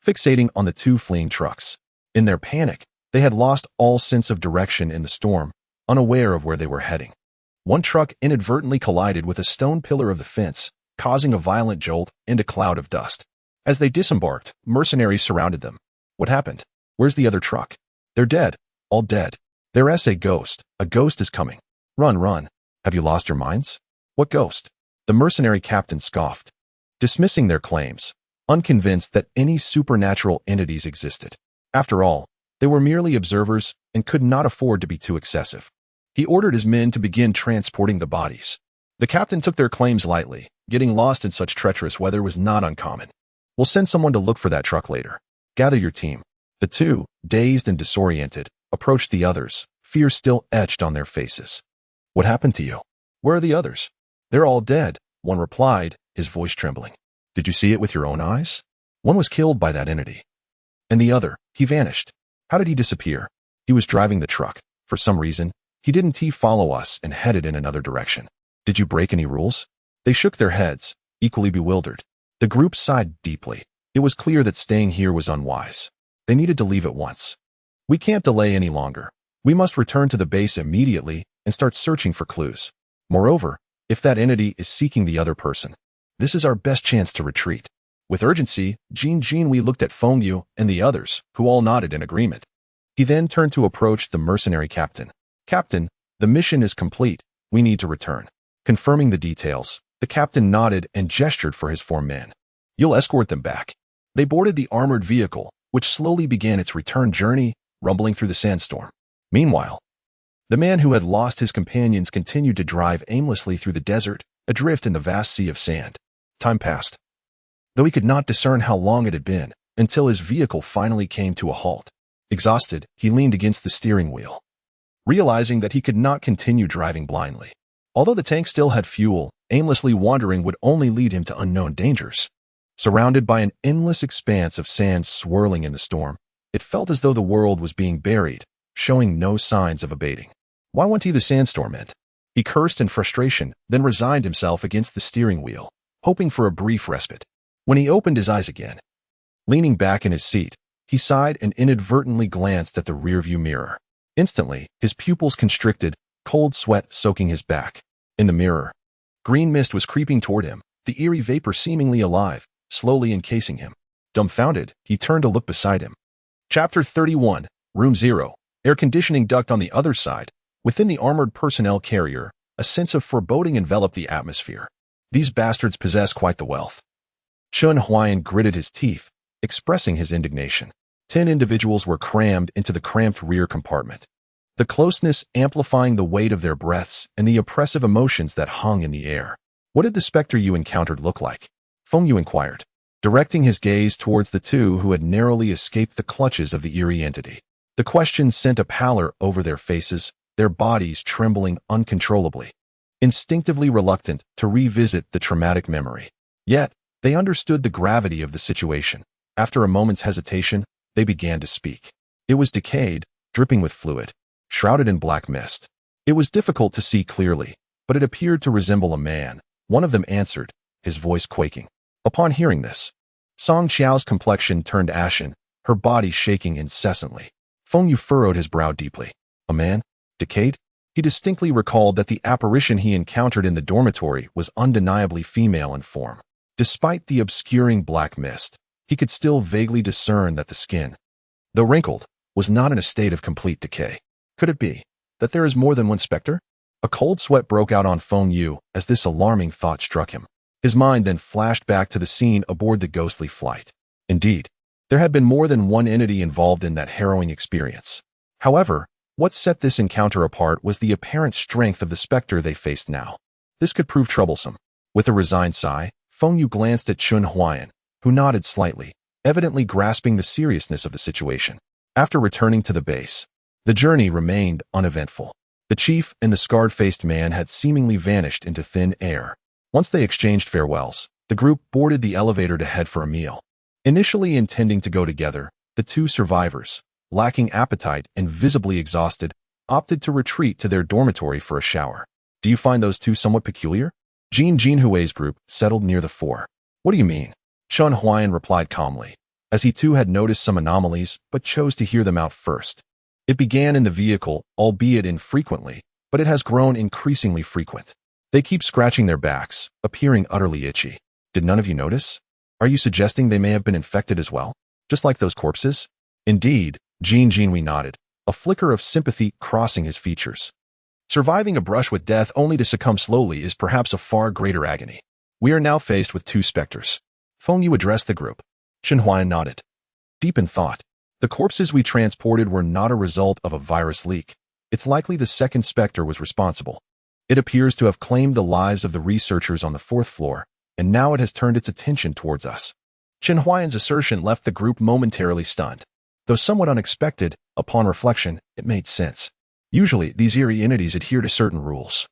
fixating on the 2 fleeing trucks. In their panic, they had lost all sense of direction in the storm, unaware of where they were heading. One truck inadvertently collided with a stone pillar of the fence, causing a violent jolt and a cloud of dust. As they disembarked, mercenaries surrounded them. What happened? Where's the other truck? They're dead. All dead. There's a ghost. A ghost is coming. Run. Have you lost your minds? What ghost? The mercenary captain scoffed, dismissing their claims, unconvinced that any supernatural entities existed. After all, they were merely observers and could not afford to be too excessive. He ordered his men to begin transporting the bodies. The captain took their claims lightly. Getting lost in such treacherous weather was not uncommon. We'll send someone to look for that truck later. Gather your team. The 2, dazed and disoriented, approached the others, fear still etched on their faces. What happened to you? Where are the others? They're all dead, one replied, his voice trembling. Did you see it with your own eyes? One was killed by that entity. And the other, he vanished. How did he disappear? He was driving the truck. For some reason, he didn't follow us and headed in another direction. Did you break any rules? They shook their heads, equally bewildered. The group sighed deeply. It was clear that staying here was unwise. They needed to leave at once. We can't delay any longer. We must return to the base immediately and start searching for clues. Moreover, if that entity is seeking the other person, this is our best chance to retreat. With urgency, we looked at Feng Yu and the others, who all nodded in agreement. He then turned to approach the mercenary captain. Captain, the mission is complete. We need to return. Confirming the details, the captain nodded and gestured for his 4 men. You'll escort them back. They boarded the armored vehicle, which slowly began its return journey, rumbling through the sandstorm. Meanwhile, the man who had lost his companions continued to drive aimlessly through the desert, adrift in the vast sea of sand. Time passed, though he could not discern how long it had been, until his vehicle finally came to a halt. Exhausted, he leaned against the steering wheel, realizing that he could not continue driving blindly. Although the tank still had fuel, aimlessly wandering would only lead him to unknown dangers. Surrounded by an endless expanse of sand swirling in the storm, it felt as though the world was being buried, showing no signs of abating. Why won't the sandstorm end? He cursed in frustration, then resigned himself against the steering wheel, hoping for a brief respite. When he opened his eyes again, leaning back in his seat, he sighed and inadvertently glanced at the rearview mirror. Instantly, his pupils constricted, cold sweat soaking his back. In the mirror, green mist was creeping toward him, the eerie vapor seemingly alive, slowly encasing him. Dumbfounded, he turned to look beside him. Chapter 31, Room 0. Air conditioning duct on the other side. Within the armored personnel carrier, a sense of foreboding enveloped the atmosphere. These bastards possess quite the wealth. Chun Huayan gritted his teeth, expressing his indignation. 10 individuals were crammed into the cramped rear compartment, the closeness amplifying the weight of their breaths and the oppressive emotions that hung in the air. What did the specter you encountered look like? Feng Yu inquired, directing his gaze towards the 2 who had narrowly escaped the clutches of the eerie entity. The question sent a pallor over their faces, their bodies trembling uncontrollably, instinctively reluctant to revisit the traumatic memory. Yet, they understood the gravity of the situation. After a moment's hesitation, they began to speak. It was decayed, dripping with fluid, shrouded in black mist. It was difficult to see clearly, but it appeared to resemble a man. One of them answered, his voice quaking. Upon hearing this, Song Qiao's complexion turned ashen, her body shaking incessantly. Feng Yu furrowed his brow deeply. A man? Decayed? He distinctly recalled that the apparition he encountered in the dormitory was undeniably female in form. Despite the obscuring black mist, he could still vaguely discern that the skin, though wrinkled, was not in a state of complete decay. Could it be that there is more than one specter? A cold sweat broke out on Feng Yu as this alarming thought struck him. His mind then flashed back to the scene aboard the ghostly flight. Indeed, there had been more than one entity involved in that harrowing experience. However, what set this encounter apart was the apparent strength of the specter they faced now. This could prove troublesome. With a resigned sigh, Feng Yu glanced at Chun Huayan, who nodded slightly, evidently grasping the seriousness of the situation. After returning to the base, the journey remained uneventful. The chief and the scarred-faced man had seemingly vanished into thin air. Once they exchanged farewells, the group boarded the elevator to head for a meal. Initially intending to go together, the 2 survivors, lacking appetite and visibly exhausted, opted to retreat to their dormitory for a shower. Do you find those 2 somewhat peculiar? Jinhui's group settled near the 4. What do you mean? Chun Huayan replied calmly, as he too had noticed some anomalies but chose to hear them out first. It began in the vehicle, albeit infrequently, but it has grown increasingly frequent. They keep scratching their backs, appearing utterly itchy. Did none of you notice? Are you suggesting they may have been infected as well? Just like those corpses? Indeed, Jinhui nodded, a flicker of sympathy crossing his features. Surviving a brush with death only to succumb slowly is perhaps a far greater agony. We are now faced with 2 specters. Feng Yu addressed the group. Chun Huayan nodded, deep in thought. The corpses we transported were not a result of a virus leak. It's likely the second specter was responsible. It appears to have claimed the lives of the researchers on the 4th floor, and now it has turned its attention towards us. Chun Huayan's assertion left the group momentarily stunned. Though somewhat unexpected, upon reflection, it made sense. Usually, these eerie entities adhere to certain rules.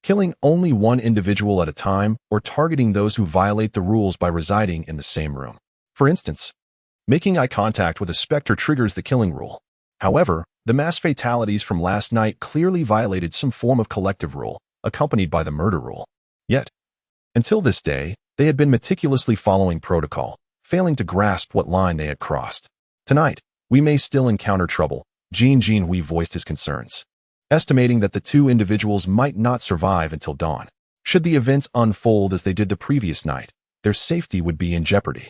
Killing only one individual at a time, or targeting those who violate the rules by residing in the same room. For instance, making eye contact with a specter triggers the killing rule. However, the mass fatalities from last night clearly violated some form of collective rule, accompanied by the murder rule. Yet, until this day, They had been meticulously following protocol, failing to grasp what line they had crossed. Tonight, we may still encounter trouble, Jin Hui voiced his concerns, estimating that the two individuals might not survive until dawn. Should the events unfold as they did the previous night, their safety would be in jeopardy.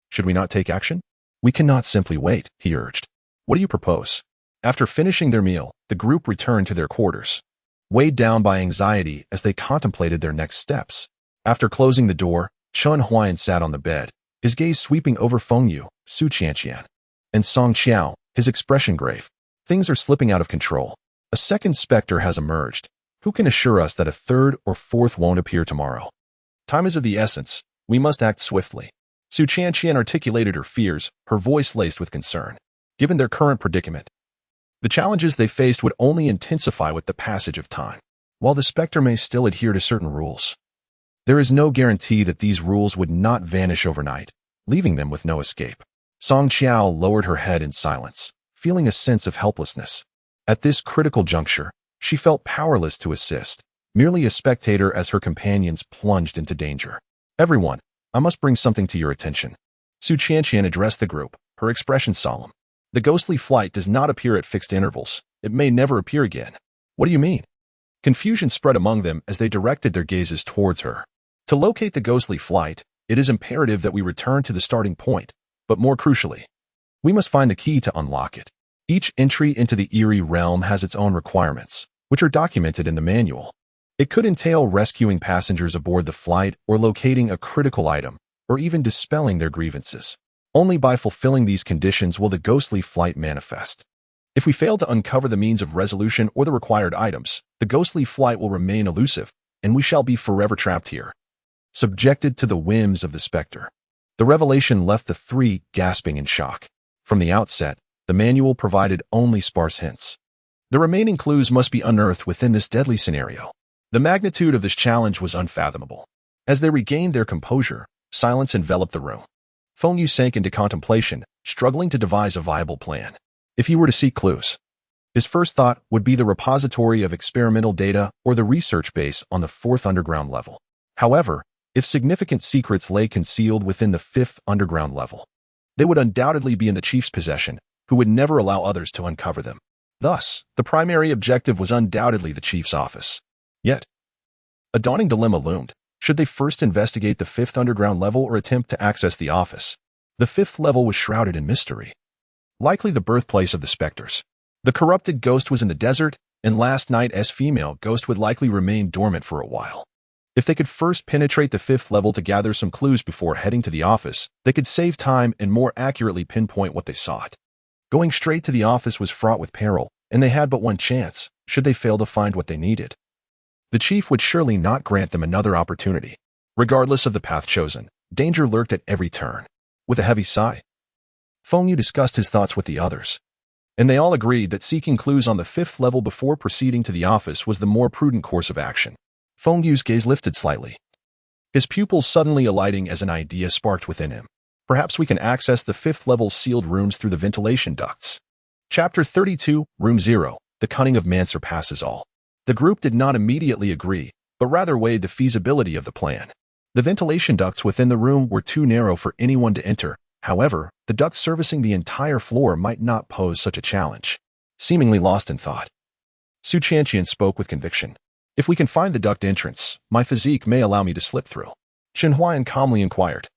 Should we not take action? We cannot simply wait, he urged. What do you propose? After finishing their meal, the group returned to their quarters, weighed down by anxiety as they contemplated their next steps. After closing the door, Chen Huan sat on the bed, his gaze sweeping over Feng Yu, Su Qianqian, and Song Qiao, his expression grave. Things are slipping out of control. A second specter has emerged. Who can assure us that a third or fourth won't appear tomorrow? Time is of the essence. We must act swiftly. Su Qianqian articulated her fears, her voice laced with concern. Given their current predicament, the challenges they faced would only intensify with the passage of time. While the specter may still adhere to certain rules, there is no guarantee that these rules would not vanish overnight, leaving them with no escape. Song Qiao lowered her head in silence, feeling a sense of helplessness. At this critical juncture, she felt powerless to assist, merely a spectator as her companions plunged into danger. Everyone, I must bring something to your attention. Su Qianqian addressed the group, her expression solemn. The ghostly flight does not appear at fixed intervals. It may never appear again. What do you mean? Confusion spread among them as they directed their gazes towards her. To locate the ghostly flight, it is imperative that we return to the starting point, but more crucially, we must find the key to unlock it. Each entry into the eerie realm has its own requirements, which are documented in the manual. It could entail rescuing passengers aboard the flight or locating a critical item, or even dispelling their grievances. Only by fulfilling these conditions will the ghostly flight manifest. If we fail to uncover the means of resolution or the required items, the ghostly flight will remain elusive, and we shall be forever trapped here, subjected to the whims of the specter. The revelation left the three gasping in shock. From the outset, the manual provided only sparse hints. The remaining clues must be unearthed within this deadly scenario. The magnitude of this challenge was unfathomable. As they regained their composure, silence enveloped the room. Feng Yu sank into contemplation, struggling to devise a viable plan. If he were to seek clues, his first thought would be the repository of experimental data or the research base on the 4th underground level. However, if significant secrets lay concealed within the 5th underground level, they would undoubtedly be in the chief's possession, who would never allow others to uncover them. Thus, the primary objective was undoubtedly the chief's office. Yet, a dawning dilemma loomed. Should they first investigate the 5th underground level or attempt to access the office? The 5th level was shrouded in mystery, likely the birthplace of the specters. The corrupted ghost was in the desert, and last night's female ghost would likely remain dormant for a while. If they could first penetrate the 5th level to gather some clues before heading to the office, they could save time and more accurately pinpoint what they sought. Going straight to the office was fraught with peril, and they had but one chance, should they fail to find what they needed. The chief would surely not grant them another opportunity. Regardless of the path chosen, danger lurked at every turn. With a heavy sigh, Feng Yu discussed his thoughts with the others, and they all agreed that seeking clues on the 5th level before proceeding to the office was the more prudent course of action. Feng Yu's gaze lifted slightly, his pupils suddenly alighting as an idea sparked within him. Perhaps we can access the 5th level's sealed rooms through the ventilation ducts. Chapter 32, Room 0, The Cunning of Man Surpasses All. The group did not immediately agree, but rather weighed the feasibility of the plan. The ventilation ducts within the room were too narrow for anyone to enter. However, the ducts servicing the entire floor might not pose such a challenge. Seemingly lost in thought, Su Qianqian spoke with conviction. If we can find the duct entrance, my physique may allow me to slip through. Chen Huan calmly inquired.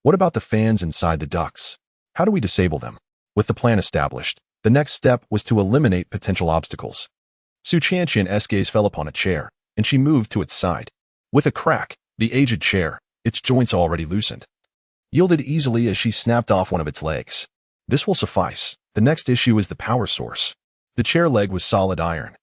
What about the fans inside the ducts? How do we disable them? With the plan established, the next step was to eliminate potential obstacles. Su Qianqian's gaze fell upon a chair, and she moved to its side. With a crack, the aged chair, its joints already loosened, yielded easily as she snapped off one of its legs. This will suffice. The next issue is the power source. The chair leg was solid iron,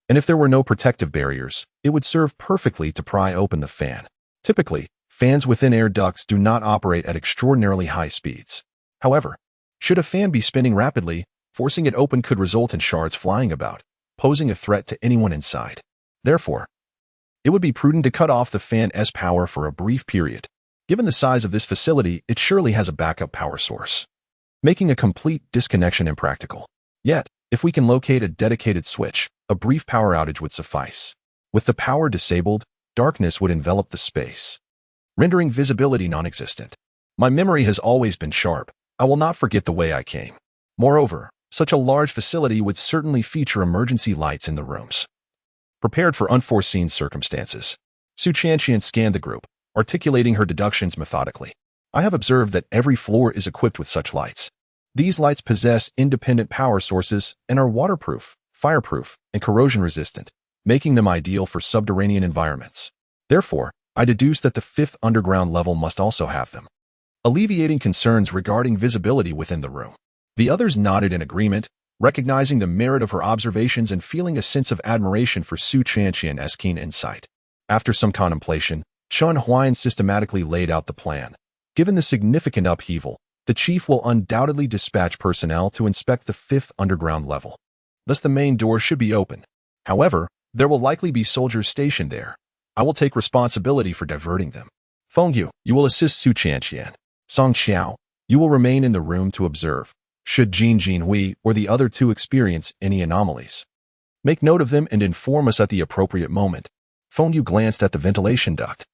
and if there were no protective barriers, it would serve perfectly to pry open the fan. Typically, fans within air ducts do not operate at extraordinarily high speeds. However, should a fan be spinning rapidly, forcing it open could result in shards flying about, posing a threat to anyone inside. Therefore, it would be prudent to cut off the fan's power for a brief period. Given the size of this facility, it surely has a backup power source, making a complete disconnection impractical. Yet, if we can locate a dedicated switch, a brief power outage would suffice. With the power disabled, darkness would envelop the space, rendering visibility non-existent. My memory has always been sharp. I will not forget the way I came. Moreover, such a large facility would certainly feature emergency lights in the rooms. Prepared for unforeseen circumstances, Su Chanqian scanned the group, articulating her deductions methodically. I have observed that every floor is equipped with such lights. These lights possess independent power sources and are waterproof, fireproof, and corrosion-resistant, making them ideal for subterranean environments. Therefore, I deduce that the fifth underground level must also have them, alleviating concerns regarding visibility within the room. The others nodded in agreement, recognizing the merit of her observations and feeling a sense of admiration for Su Chanqian's keen insight. After some contemplation, Chen Huayan systematically laid out the plan. Given the significant upheaval, the chief will undoubtedly dispatch personnel to inspect the fifth underground level. Thus the main door should be open. However, there will likely be soldiers stationed there. I will take responsibility for diverting them. Feng Yu, you will assist Su Chanqian. Song Xiao, you will remain in the room to observe, should Jin Jinhui or the other two experience any anomalies. Make note of them and inform us at the appropriate moment. Feng Yu glanced at the ventilation duct,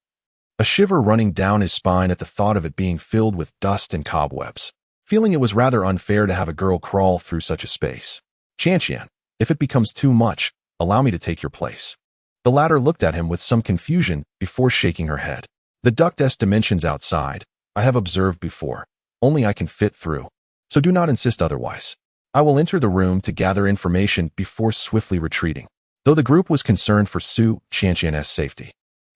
a shiver running down his spine at the thought of it being filled with dust and cobwebs, feeling it was rather unfair to have a girl crawl through such a space. Chanqian, if it becomes too much, allow me to take your place. The latter looked at him with some confusion before shaking her head. The duct's dimensions outside, I have observed before. Only I can fit through. So do not insist otherwise. I will enter the room to gather information before swiftly retreating. Though the group was concerned for Su Chanqian's safety,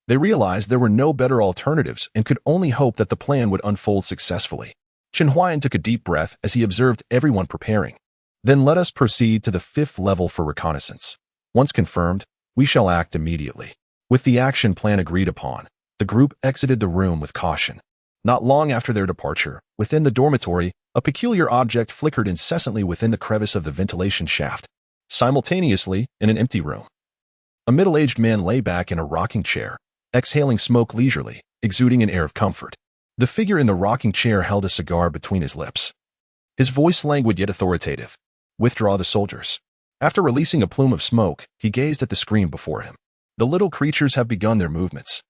they realized there were no better alternatives and could only hope that the plan would unfold successfully. Chen Huayan took a deep breath as he observed everyone preparing. Then let us proceed to the fifth level for reconnaissance. Once confirmed, we shall act immediately. With the action plan agreed upon, the group exited the room with caution. Not long after their departure, within the dormitory, a peculiar object flickered incessantly within the crevice of the ventilation shaft. Simultaneously, in an empty room, a middle-aged man lay back in a rocking chair, exhaling smoke leisurely, exuding an air of comfort. The figure in the rocking chair held a cigar between his lips. His voice languid yet authoritative. Withdraw the soldiers. After releasing a plume of smoke, he gazed at the screen before him. The little creatures have begun their movements.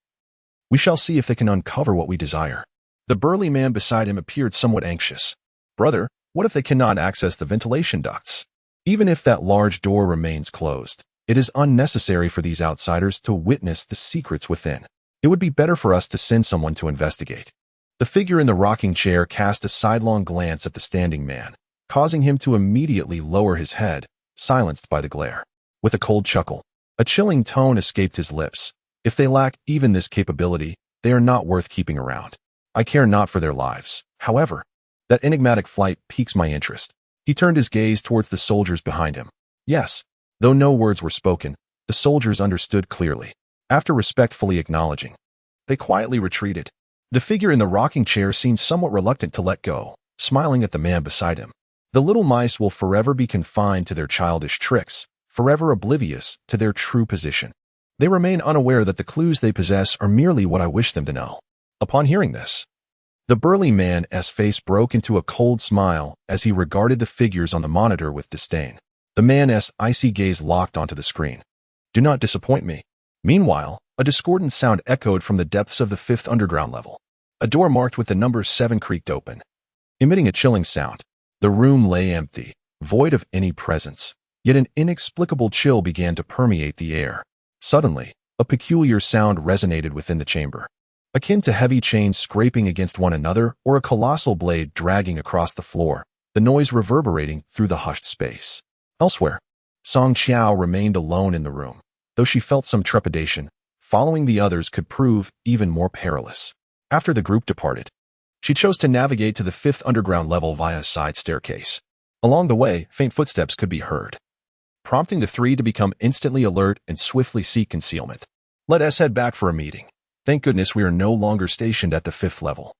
We shall see if they can uncover what we desire. The burly man beside him appeared somewhat anxious. Brother, what if they cannot access the ventilation ducts? Even if that large door remains closed, it is unnecessary for these outsiders to witness the secrets within. It would be better for us to send someone to investigate. The figure in the rocking chair cast a sidelong glance at the standing man, causing him to immediately lower his head, silenced by the glare. With a cold chuckle, a chilling tone escaped his lips. If they lack even this capability, they are not worth keeping around. I care not for their lives. However, that enigmatic flight piques my interest. He turned his gaze towards the soldiers behind him. Yes, though no words were spoken, the soldiers understood clearly. After respectfully acknowledging, they quietly retreated. The figure in the rocking chair seemed somewhat reluctant to let go, smiling at the man beside him. The little mice will forever be confined to their childish tricks, forever oblivious to their true position. They remain unaware that the clues they possess are merely what I wish them to know. Upon hearing this, the burly man's face broke into a cold smile as he regarded the figures on the monitor with disdain. The man's icy gaze locked onto the screen. Do not disappoint me. Meanwhile, a discordant sound echoed from the depths of the fifth underground level. A door marked with the number 7 creaked open. Emitting a chilling sound, the room lay empty, void of any presence. Yet an inexplicable chill began to permeate the air. Suddenly, a peculiar sound resonated within the chamber, akin to heavy chains scraping against one another or a colossal blade dragging across the floor, the noise reverberating through the hushed space. Elsewhere, Song Xiao remained alone in the room, though she felt some trepidation. Following the others could prove even more perilous. After the group departed, she chose to navigate to the fifth underground level via a side staircase. Along the way, faint footsteps could be heard, prompting the three to become instantly alert and swiftly seek concealment. Let us head back for a meeting. Thank goodness we are no longer stationed at the fifth level.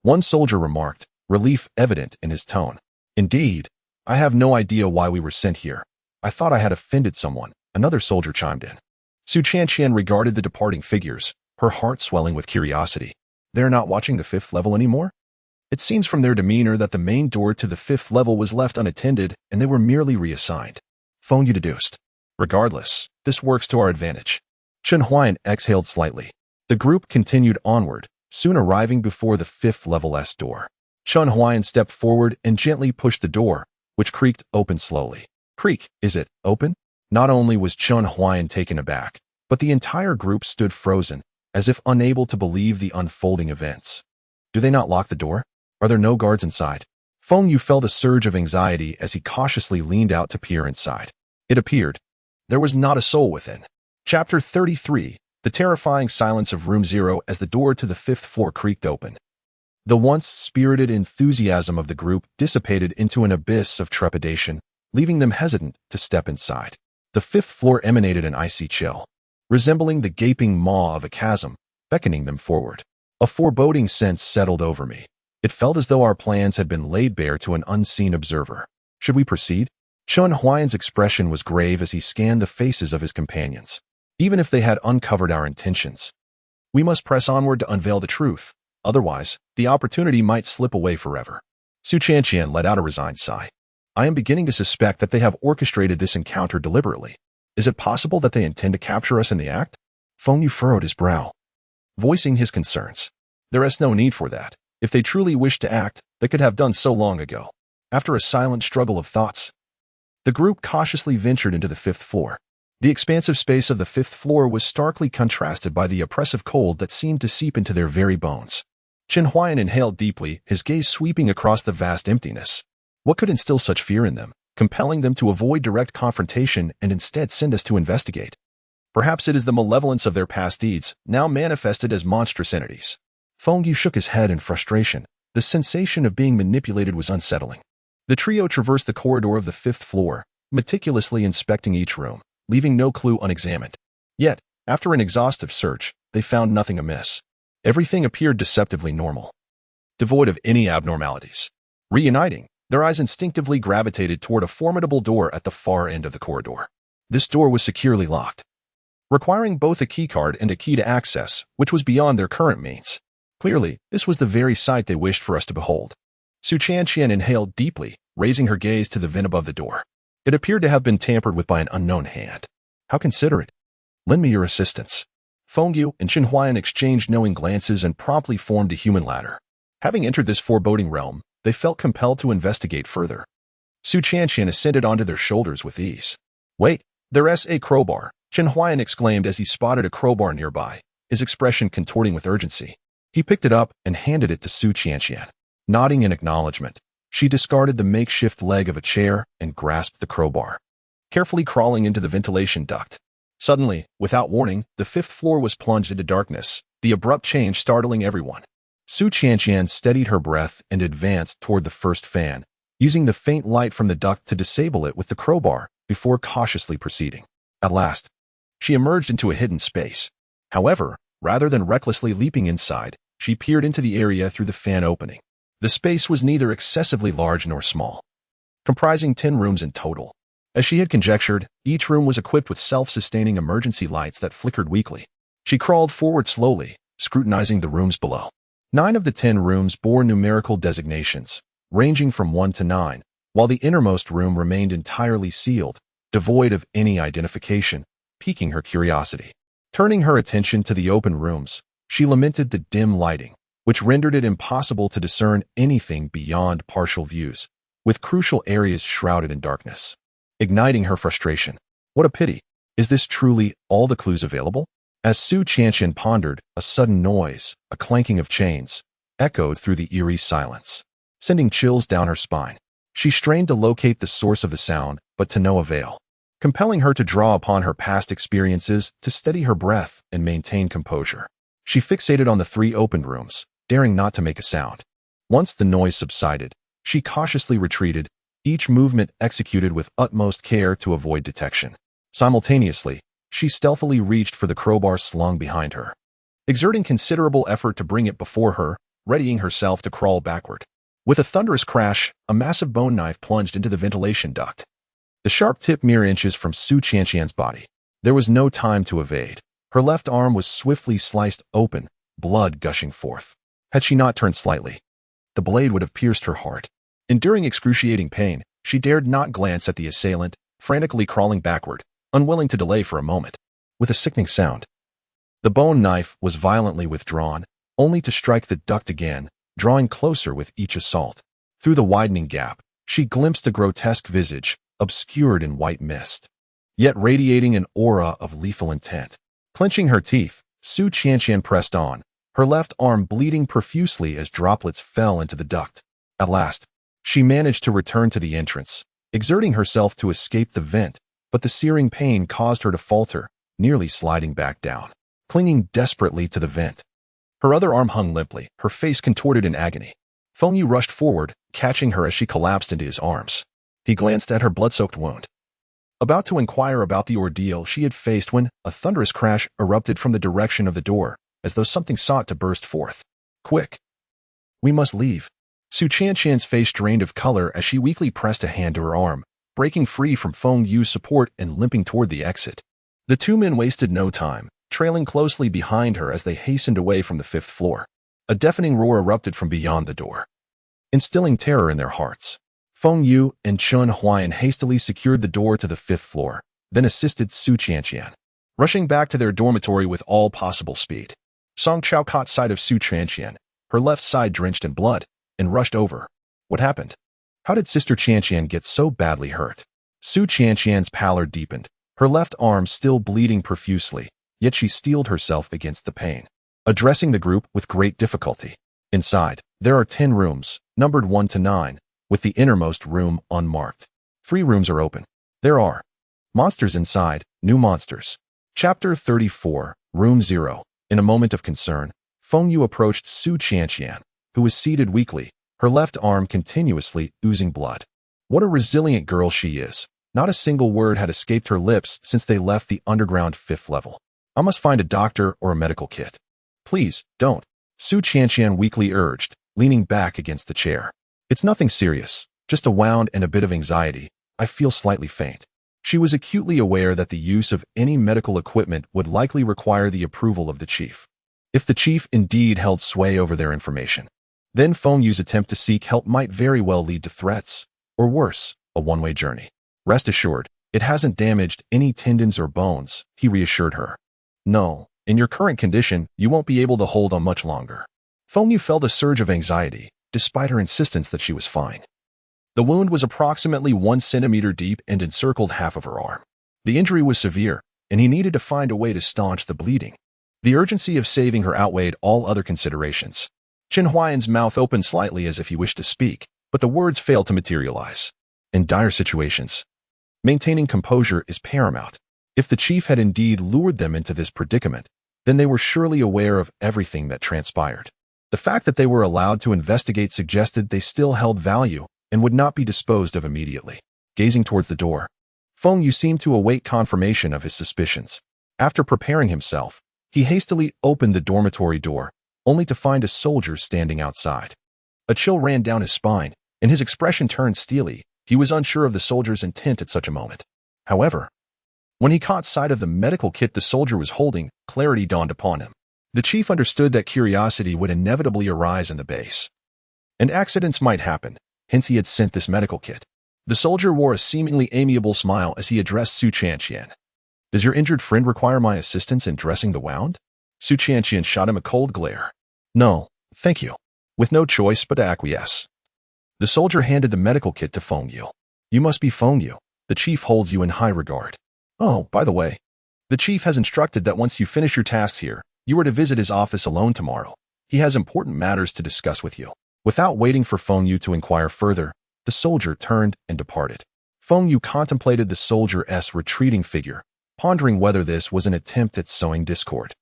One soldier remarked, relief evident in his tone. Indeed, I have no idea why we were sent here. I thought I had offended someone, another soldier chimed in. Su Chanqian regarded the departing figures, her heart swelling with curiosity. They're not watching the fifth level anymore? It seems from their demeanor that the main door to the fifth level was left unattended and they were merely reassigned. Feng Yu deduced. Regardless, this works to our advantage. Chen Huayan exhaled slightly. The group continued onward, soon arriving before the 5th level S door. Chun Huayan stepped forward and gently pushed the door, which creaked open slowly. Creak, is it open? Not only was Chun Huayan taken aback, but the entire group stood frozen, as if unable to believe the unfolding events. Do they not lock the door? Are there no guards inside? Feng Yu felt a surge of anxiety as he cautiously leaned out to peer inside. It appeared there was not a soul within. Chapter 33. The terrifying silence of Room 0 as the door to the 5th floor creaked open. The once spirited enthusiasm of the group dissipated into an abyss of trepidation, leaving them hesitant to step inside. The 5th floor emanated an icy chill, resembling the gaping maw of a chasm, beckoning them forward. A foreboding sense settled over me. It felt as though our plans had been laid bare to an unseen observer. Should we proceed? Chun Huayan's expression was grave as he scanned the faces of his companions. Even if they had uncovered our intentions, we must press onward to unveil the truth. Otherwise, the opportunity might slip away forever. Su Chanqian let out a resigned sigh. I am beginning to suspect that they have orchestrated this encounter deliberately. Is it possible that they intend to capture us in the act? Feng Yu furrowed his brow, voicing his concerns. There is no need for that. If they truly wished to act, they could have done so long ago. After a silent struggle of thoughts, the group cautiously ventured into the 5th floor. The expansive space of the 5th floor was starkly contrasted by the oppressive cold that seemed to seep into their very bones. Chun Huayan inhaled deeply, his gaze sweeping across the vast emptiness. What could instill such fear in them, compelling them to avoid direct confrontation and instead send us to investigate? Perhaps it is the malevolence of their past deeds, now manifested as monstrous entities. Feng Yu shook his head in frustration. The sensation of being manipulated was unsettling. The trio traversed the corridor of the 5th floor, meticulously inspecting each room, leaving no clue unexamined. Yet, after an exhaustive search, they found nothing amiss. Everything appeared deceptively normal, devoid of any abnormalities. Reuniting, their eyes instinctively gravitated toward a formidable door at the far end of the corridor. This door was securely locked, requiring both a keycard and a key to access, which was beyond their current means. Clearly, this was the very sight they wished for us to behold. Su Chanqian inhaled deeply, raising her gaze to the vent above the door. It appeared to have been tampered with by an unknown hand. How considerate. Lend me your assistance. Feng Yu and Chun Huayan exchanged knowing glances and promptly formed a human ladder. Having entered this foreboding realm, they felt compelled to investigate further. Su Chanqian ascended onto their shoulders with ease. Wait, there's a crowbar, Chun Huayan exclaimed as he spotted a crowbar nearby, his expression contorting with urgency. He picked it up and handed it to Su Chanqian. Nodding in acknowledgement, she discarded the makeshift leg of a chair and grasped the crowbar, carefully crawling into the ventilation duct. Suddenly, without warning, the 5th floor was plunged into darkness, the abrupt change startling everyone. Su Chanqian steadied her breath and advanced toward the first fan, using the faint light from the duct to disable it with the crowbar before cautiously proceeding. At last, she emerged into a hidden space. However, rather than recklessly leaping inside, she peered into the area through the fan opening. The space was neither excessively large nor small, comprising 10 rooms in total. As she had conjectured, each room was equipped with self-sustaining emergency lights that flickered weakly. She crawled forward slowly, scrutinizing the rooms below. 9 of the 10 rooms bore numerical designations, ranging from 1 to 9, while the innermost room remained entirely sealed, devoid of any identification, piquing her curiosity. Turning her attention to the open rooms, she lamented the dim lighting, which rendered it impossible to discern anything beyond partial views, with crucial areas shrouded in darkness. Igniting her frustration. What a pity. Is this truly all the clues available? As Su Chanqian pondered, a sudden noise, a clanking of chains, echoed through the eerie silence, sending chills down her spine. She strained to locate the source of the sound, but to no avail, compelling her to draw upon her past experiences to steady her breath and maintain composure. She fixated on the 3 opened rooms, daring not to make a sound. Once the noise subsided, she cautiously retreated, each movement executed with utmost care to avoid detection. Simultaneously, she stealthily reached for the crowbar slung behind her, exerting considerable effort to bring it before her, readying herself to crawl backward. With a thunderous crash, a massive bone knife plunged into the ventilation duct. The sharp tip mere inches from Su Chanqian's body. There was no time to evade. Her left arm was swiftly sliced open, blood gushing forth. Had she not turned slightly, the blade would have pierced her heart. Enduring excruciating pain, she dared not glance at the assailant, frantically crawling backward, unwilling to delay for a moment. With a sickening sound, the bone knife was violently withdrawn, only to strike the duct again, drawing closer with each assault. Through the widening gap, she glimpsed a grotesque visage, obscured in white mist, yet radiating an aura of lethal intent. Clenching her teeth, Su Qianqian pressed on, her left arm bleeding profusely as droplets fell into the duct. At last, she managed to return to the entrance, exerting herself to escape the vent, but the searing pain caused her to falter, nearly sliding back down. Clinging desperately to the vent, her other arm hung limply, her face contorted in agony. Feng Yu rushed forward, catching her as she collapsed into his arms. He glanced at her blood-soaked wound, about to inquire about the ordeal she had faced when a thunderous crash erupted from the direction of the door, as though something sought to burst forth. Quick! We must leave. Su Qianqian's face drained of color as she weakly pressed a hand to her arm, breaking free from Feng Yu's support and limping toward the exit. The two men wasted no time, trailing closely behind her as they hastened away from the 5th floor. A deafening roar erupted from beyond the door, instilling terror in their hearts. Feng Yu and Chun Huayan hastily secured the door to the 5th floor, then assisted Su Qianqian, rushing back to their dormitory with all possible speed. Song Chao caught sight of Su Qianqian, her left side drenched in blood, and rushed over. What happened? How did Sister Qianqian get so badly hurt? Su Qianqian's pallor deepened, her left arm still bleeding profusely, yet she steeled herself against the pain, addressing the group with great difficulty. Inside, there are 10 rooms, numbered 1 to 9, with the innermost room unmarked. 3 rooms are open. There are monsters inside, new monsters. Chapter 34, Room 0. In a moment of concern, Feng Yu approached Su Qianqian, who was seated weakly, her left arm continuously oozing blood. What a resilient girl she is. Not a single word had escaped her lips since they left the underground 5th level. I must find a doctor or a medical kit. Please, don't. Su Qianqian weakly urged, leaning back against the chair. It's nothing serious, just a wound and a bit of anxiety. I feel slightly faint. She was acutely aware that the use of any medical equipment would likely require the approval of the chief. If the chief indeed held sway over their information, then Feng Yu's attempt to seek help might very well lead to threats, or worse, a one-way journey. Rest assured, it hasn't damaged any tendons or bones, he reassured her. No, in your current condition, you won't be able to hold on much longer. Feng Yu felt a surge of anxiety, despite her insistence that she was fine. The wound was approximately 1 centimeter deep and encircled half of her arm. The injury was severe, and he needed to find a way to staunch the bleeding. The urgency of saving her outweighed all other considerations. Chen Huayan's mouth opened slightly as if he wished to speak, but the words failed to materialize. In dire situations, maintaining composure is paramount. If the chief had indeed lured them into this predicament, then they were surely aware of everything that transpired. The fact that they were allowed to investigate suggested they still held value and would not be disposed of immediately. Gazing towards the door, Feng Yu seemed to await confirmation of his suspicions. After preparing himself, he hastily opened the dormitory door, only to find a soldier standing outside. A chill ran down his spine, and his expression turned steely. He was unsure of the soldier's intent at such a moment. However, when he caught sight of the medical kit the soldier was holding, clarity dawned upon him. The chief understood that curiosity would inevitably arise in the base, and accidents might happen, hence he had sent this medical kit. The soldier wore a seemingly amiable smile as he addressed Su Qianqian. Does your injured friend require my assistance in dressing the wound? Su Qianqian shot him a cold glare. No, thank you. With no choice but to acquiesce. The soldier handed the medical kit to Feng Yu. You must be Feng Yu. The chief holds you in high regard. Oh, by the way, the chief has instructed that once you finish your tasks here, you are to visit his office alone tomorrow. He has important matters to discuss with you. Without waiting for Feng Yu to inquire further, the soldier turned and departed. Feng Yu contemplated the soldier's retreating figure, pondering whether this was an attempt at sowing discord.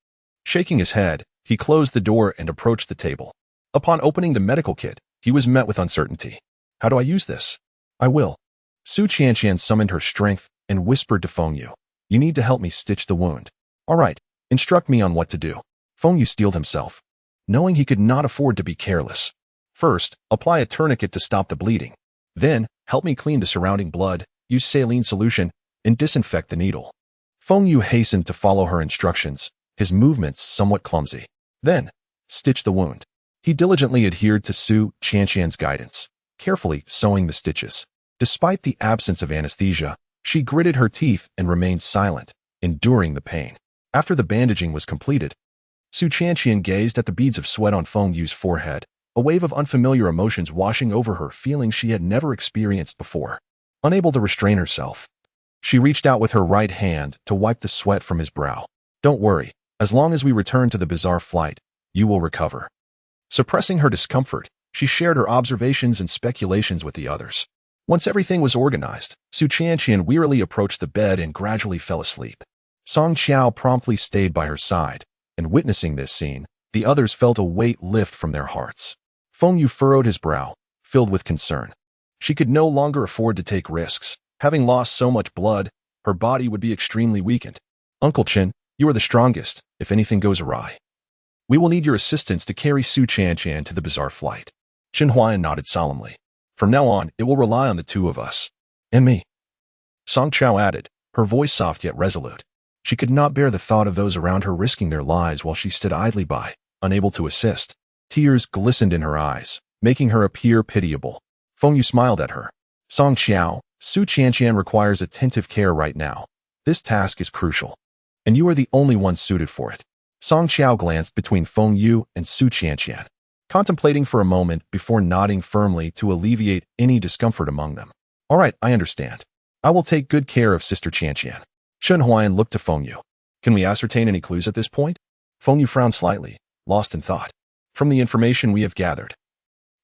Shaking his head, he closed the door and approached the table. Upon opening the medical kit, he was met with uncertainty. How do I use this? I will. Su Qianqian summoned her strength and whispered to Feng Yu. You need to help me stitch the wound. All right, instruct me on what to do. Feng Yu steeled himself, knowing he could not afford to be careless. First, apply a tourniquet to stop the bleeding. Then, help me clean the surrounding blood, use saline solution, and disinfect the needle. Feng Yu hastened to follow her instructions, his movements somewhat clumsy. Then, stitch the wound. He diligently adhered to Su Qianqian's guidance, carefully sewing the stitches. Despite the absence of anesthesia, she gritted her teeth and remained silent, enduring the pain. After the bandaging was completed, Su Chanqian gazed at the beads of sweat on Feng Yu's forehead, a wave of unfamiliar emotions washing over her, feelings she had never experienced before. Unable to restrain herself, she reached out with her right hand to wipe the sweat from his brow. Don't worry, as long as we return to the bazaar flight, you will recover. Suppressing her discomfort, she shared her observations and speculations with the others. Once everything was organized, Su Chanqian wearily approached the bed and gradually fell asleep. Song Qiao promptly stayed by her side, and witnessing this scene, the others felt a weight lift from their hearts. Feng Yu furrowed his brow, filled with concern. She could no longer afford to take risks. Having lost so much blood, her body would be extremely weakened. Uncle Chen, you are the strongest, if anything goes awry. We will need your assistance to carry Su Chanqian to the bazaar flight. Chen Huayan nodded solemnly. From now on, it will rely on the two of us. And me. Song Chao added, her voice soft yet resolute. She could not bear the thought of those around her risking their lives while she stood idly by, unable to assist. Tears glistened in her eyes, making her appear pitiable. Feng Yu smiled at her. Song Qiao, Su Chanqian requires attentive care right now. This task is crucial, and you are the only one suited for it. Song Qiao glanced between Feng Yu and Su Chanqian, contemplating for a moment before nodding firmly to alleviate any discomfort among them. All right, I understand. I will take good care of Sister Chanqian. Chen Huayan looked to Feng Yu. Can we ascertain any clues at this point? Feng Yu frowned slightly, lost in thought. From the information we have gathered,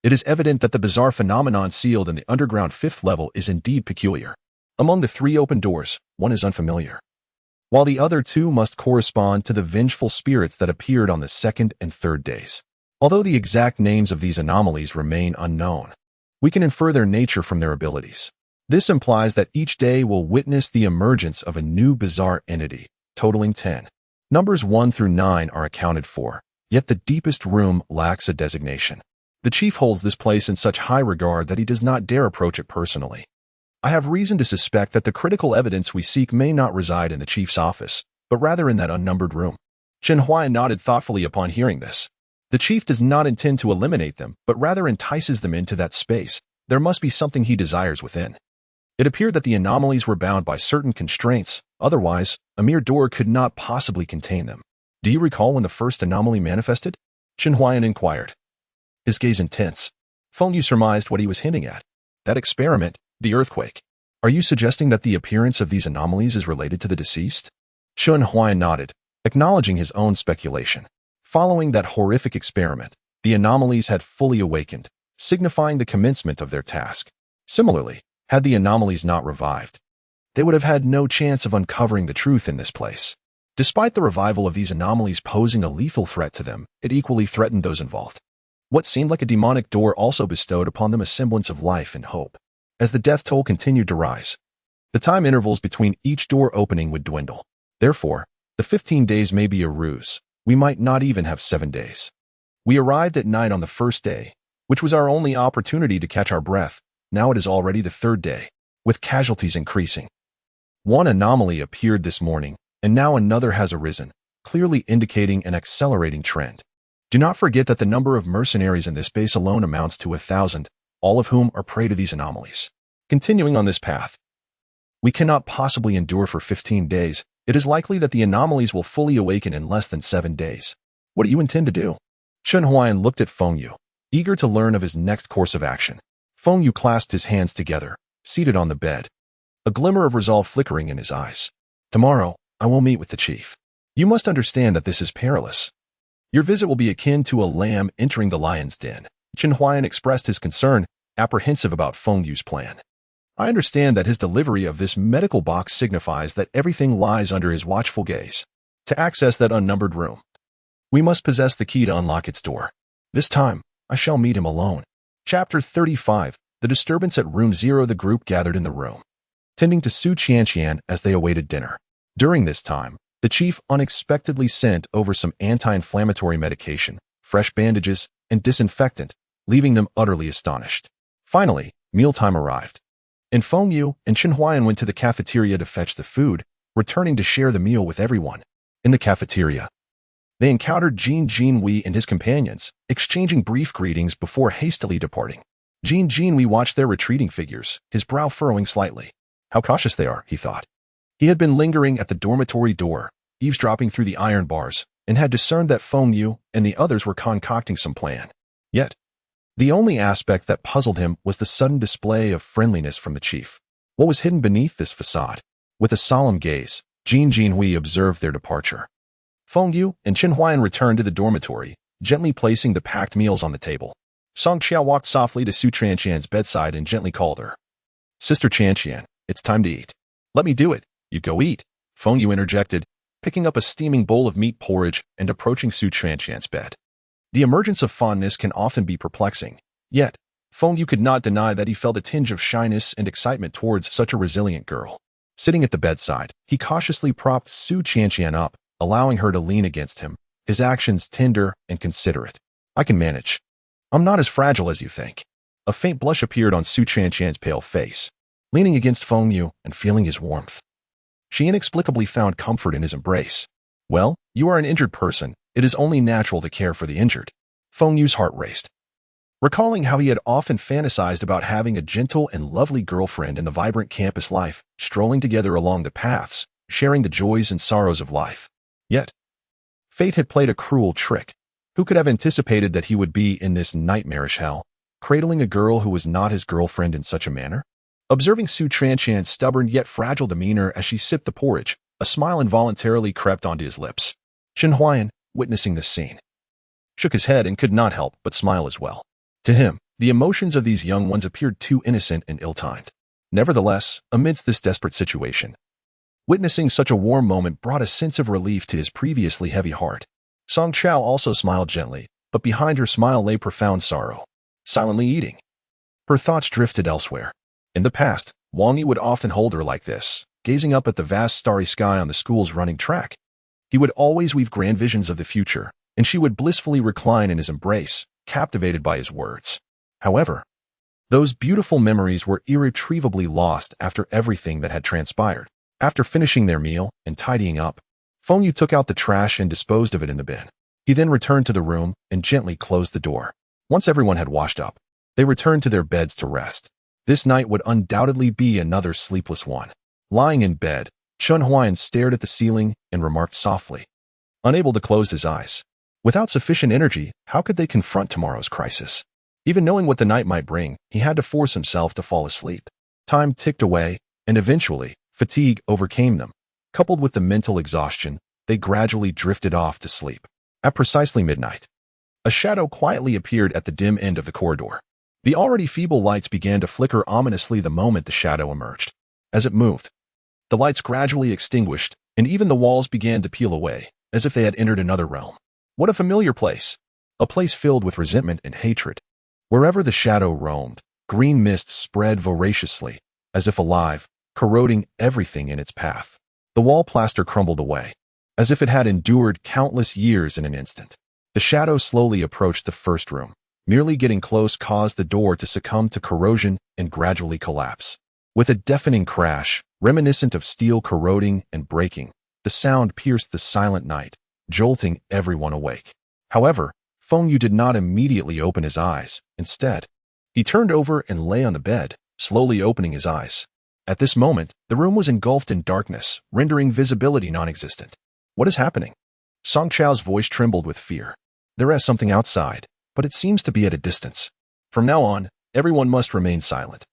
it is evident that the bizarre phenomenon sealed in the underground fifth level is indeed peculiar. Among the three open doors, one is unfamiliar, while the other two must correspond to the vengeful spirits that appeared on the second and third days. Although the exact names of these anomalies remain unknown, we can infer their nature from their abilities. This implies that each day will witness the emergence of a new bizarre entity, totaling 10. Numbers 1 through 9 are accounted for, yet the deepest room lacks a designation. The chief holds this place in such high regard that he does not dare approach it personally. I have reason to suspect that the critical evidence we seek may not reside in the chief's office, but rather in that unnumbered room. Chen Huai nodded thoughtfully upon hearing this. The chief does not intend to eliminate them, but rather entices them into that space. There must be something he desires within. It appeared that the anomalies were bound by certain constraints, otherwise, a mere door could not possibly contain them. Do you recall when the first anomaly manifested? Chen Huayan inquired, his gaze intense. Feng Yu surmised what he was hinting at. That experiment, the earthquake. Are you suggesting that the appearance of these anomalies is related to the deceased? Chen Huayan nodded, acknowledging his own speculation. Following that horrific experiment, the anomalies had fully awakened, signifying the commencement of their task. Similarly, had the anomalies not revived, they would have had no chance of uncovering the truth in this place. Despite the revival of these anomalies posing a lethal threat to them, it equally threatened those involved. What seemed like a demonic door also bestowed upon them a semblance of life and hope. As the death toll continued to rise, the time intervals between each door opening would dwindle. Therefore, the 15 days may be a ruse. We might not even have 7 days. We arrived at night on the first day, which was our only opportunity to catch our breath. Now it is already the third day, with casualties increasing. One anomaly appeared this morning, and now another has arisen, clearly indicating an accelerating trend. Do not forget that the number of mercenaries in this base alone amounts to 1,000, all of whom are prey to these anomalies. Continuing on this path, we cannot possibly endure for 15 days. It is likely that the anomalies will fully awaken in less than 7 days. What do you intend to do? Chen Huayan looked at Feng Yu, eager to learn of his next course of action. Feng Yu clasped his hands together, seated on the bed, a glimmer of resolve flickering in his eyes. Tomorrow, I will meet with the chief. You must understand that this is perilous. Your visit will be akin to a lamb entering the lion's den. Chen Huayan expressed his concern, apprehensive about Feng Yu's plan. I understand that his delivery of this medical box signifies that everything lies under his watchful gaze. To access that unnumbered room, we must possess the key to unlock its door. This time, I shall meet him alone. Chapter 35. The disturbance at room 0. The group gathered in the room, tending to Su Chanqian as they awaited dinner. During this time, the chief unexpectedly sent over some anti-inflammatory medication, fresh bandages, and disinfectant, leaving them utterly astonished. Finally, mealtime arrived, and Feng Yu and Chen Huayan went to the cafeteria to fetch the food, returning to share the meal with everyone. In the cafeteria, they encountered Jin Jinwei and his companions, exchanging brief greetings before hastily departing. Jin Jinwei watched their retreating figures, his brow furrowing slightly. How cautious they are, he thought. He had been lingering at the dormitory door, eavesdropping through the iron bars, and had discerned that Feng Yu and the others were concocting some plan. Yet, the only aspect that puzzled him was the sudden display of friendliness from the chief. What was hidden beneath this facade? With a solemn gaze, Jin Jinhui observed their departure. Feng Yu and Chen Huayan returned to the dormitory, gently placing the packed meals on the table. Song Qiao walked softly to Su Chanqian's bedside and gently called her. Sister Chanqian, it's time to eat. Let me do it. You go eat. Feng Yu interjected, picking up a steaming bowl of meat porridge and approaching Su Chanqian's bed. The emergence of fondness can often be perplexing, yet Feng Yu could not deny that he felt a tinge of shyness and excitement towards such a resilient girl. Sitting at the bedside, he cautiously propped Su Chanqian up, allowing her to lean against him, his actions tender and considerate. I can manage. I'm not as fragile as you think. A faint blush appeared on Su Chanqian's pale face. Leaning against Feng Yu and feeling his warmth, she inexplicably found comfort in his embrace. Well, you are an injured person. It is only natural to care for the injured. Feng Yu's heart raced. Recalling how he had often fantasized about having a gentle and lovely girlfriend in the vibrant campus life, strolling together along the paths, sharing the joys and sorrows of life. Yet, fate had played a cruel trick. Who could have anticipated that he would be in this nightmarish hell, cradling a girl who was not his girlfriend in such a manner? Observing Su Chanqian's stubborn yet fragile demeanor as she sipped the porridge, a smile involuntarily crept onto his lips. Chen Huayan, witnessing this scene, shook his head and could not help but smile as well. To him, the emotions of these young ones appeared too innocent and ill-timed. Nevertheless, amidst this desperate situation, witnessing such a warm moment brought a sense of relief to his previously heavy heart. Song Qiao also smiled gently, but behind her smile lay profound sorrow. Silently eating, her thoughts drifted elsewhere. In the past, Wang Yi would often hold her like this, gazing up at the vast starry sky on the school's running track. He would always weave grand visions of the future, and she would blissfully recline in his embrace, captivated by his words. However, those beautiful memories were irretrievably lost after everything that had transpired. After finishing their meal and tidying up, Feng Yu took out the trash and disposed of it in the bin. He then returned to the room and gently closed the door. Once everyone had washed up, they returned to their beds to rest. This night would undoubtedly be another sleepless one. Lying in bed, Chen Huayan stared at the ceiling and remarked softly, unable to close his eyes. Without sufficient energy, how could they confront tomorrow's crisis? Even knowing what the night might bring, he had to force himself to fall asleep. Time ticked away, and eventually, fatigue overcame them. Coupled with the mental exhaustion, they gradually drifted off to sleep. At precisely midnight, a shadow quietly appeared at the dim end of the corridor. The already feeble lights began to flicker ominously the moment the shadow emerged. As it moved, the lights gradually extinguished, and even the walls began to peel away, as if they had entered another realm. What a familiar place! A place filled with resentment and hatred. Wherever the shadow roamed, green mist spread voraciously, as if alive, corroding everything in its path. The wall plaster crumbled away, as if it had endured countless years in an instant. The shadow slowly approached the first room. Merely getting close caused the door to succumb to corrosion and gradually collapse. With a deafening crash, reminiscent of steel corroding and breaking, the sound pierced the silent night, jolting everyone awake. However, Feng Yu did not immediately open his eyes. Instead, he turned over and lay on the bed, slowly opening his eyes. At this moment, the room was engulfed in darkness, rendering visibility non-existent. What is happening? Song Chao's voice trembled with fear. There is something outside, but it seems to be at a distance. From now on, everyone must remain silent.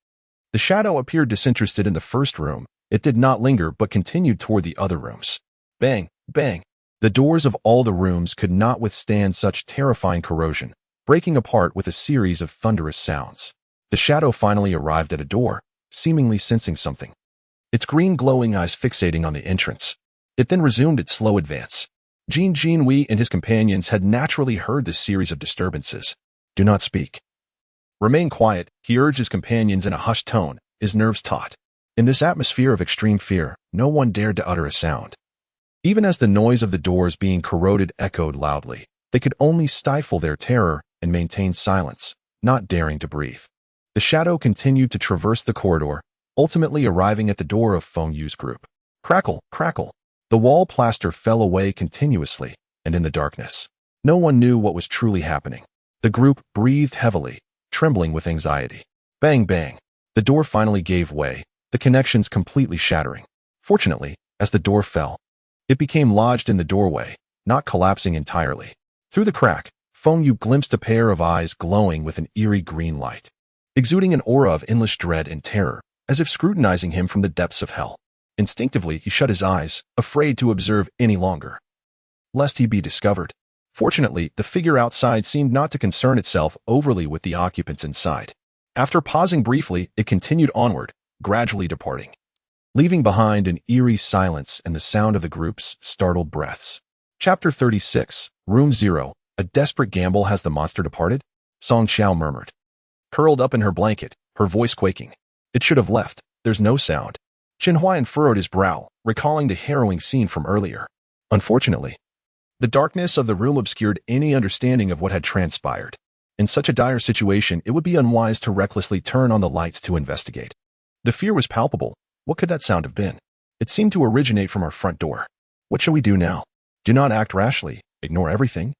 The shadow appeared disinterested in the first room. It did not linger but continued toward the other rooms. Bang, bang. The doors of all the rooms could not withstand such terrifying corrosion, breaking apart with a series of thunderous sounds. The shadow finally arrived at a door, seemingly sensing something. Its green glowing eyes fixating on the entrance. It then resumed its slow advance. Jin Jinhui and his companions had naturally heard this series of disturbances. Do not speak. Remain quiet, he urged his companions in a hushed tone, his nerves taut. In this atmosphere of extreme fear, no one dared to utter a sound. Even as the noise of the doors being corroded echoed loudly, they could only stifle their terror and maintain silence, not daring to breathe. The shadow continued to traverse the corridor, ultimately arriving at the door of Feng Yu's group. Crackle, crackle. The wall plaster fell away continuously, and in the darkness, no one knew what was truly happening. The group breathed heavily, trembling with anxiety. Bang, bang. The door finally gave way, the connections completely shattering. Fortunately, as the door fell, it became lodged in the doorway, not collapsing entirely. Through the crack, Feng Yu glimpsed a pair of eyes glowing with an eerie green light, exuding an aura of endless dread and terror, as if scrutinizing him from the depths of hell. Instinctively, he shut his eyes, afraid to observe any longer, lest he be discovered. Fortunately, the figure outside seemed not to concern itself overly with the occupants inside. After pausing briefly, it continued onward, gradually departing, leaving behind an eerie silence and the sound of the group's startled breaths. Chapter 36, Room 0. A desperate gamble. Has the monster departed? Song Xiao murmured, curled up in her blanket, her voice quaking. It should have left. There's no sound. Chen Huayan furrowed his brow, recalling the harrowing scene from earlier. Unfortunately, the darkness of the room obscured any understanding of what had transpired. In such a dire situation, it would be unwise to recklessly turn on the lights to investigate. The fear was palpable. What could that sound have been? It seemed to originate from our front door. What shall we do now? Do not act rashly, ignore everything,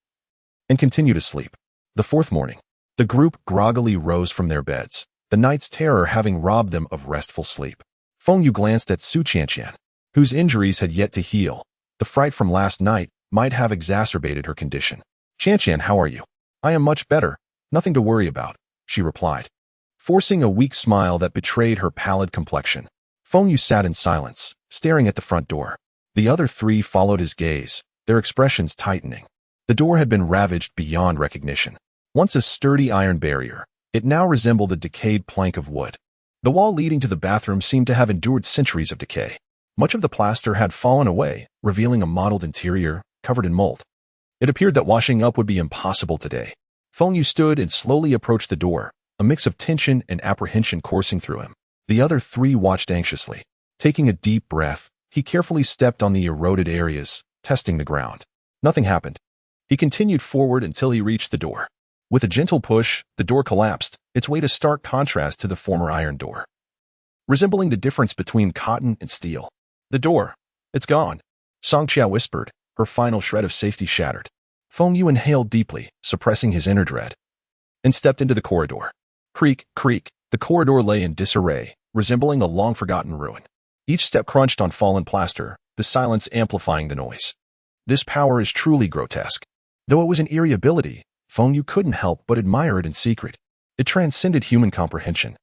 and continue to sleep. The fourth morning, the group groggily rose from their beds, the night's terror having robbed them of restful sleep. Feng Yu glanced at Su Qianqian, whose injuries had yet to heal. The fright from last night might have exacerbated her condition. Qianqian, how are you? I am much better. Nothing to worry about, she replied, forcing a weak smile that betrayed her pallid complexion. Feng Yu sat in silence, staring at the front door. The other three followed his gaze, their expressions tightening. The door had been ravaged beyond recognition. Once a sturdy iron barrier, it now resembled a decayed plank of wood. The wall leading to the bathroom seemed to have endured centuries of decay. Much of the plaster had fallen away, revealing a mottled interior covered in mold. It appeared that washing up would be impossible today. Feng Yu stood and slowly approached the door, a mix of tension and apprehension coursing through him. The other three watched anxiously. Taking a deep breath, he carefully stepped on the eroded areas, testing the ground. Nothing happened. He continued forward until he reached the door. With a gentle push, the door collapsed, its weight a stark contrast to the former iron door, resembling the difference between cotton and steel. The door. It's gone, Song Qiao whispered, her final shred of safety shattered. Feng Yu inhaled deeply, suppressing his inner dread, and stepped into the corridor. Creak, creak, the corridor lay in disarray, resembling a long-forgotten ruin. Each step crunched on fallen plaster, the silence amplifying the noise. This power is truly grotesque. Though it was an eerie ability, Feng Yu couldn't help but admire it in secret. It transcended human comprehension,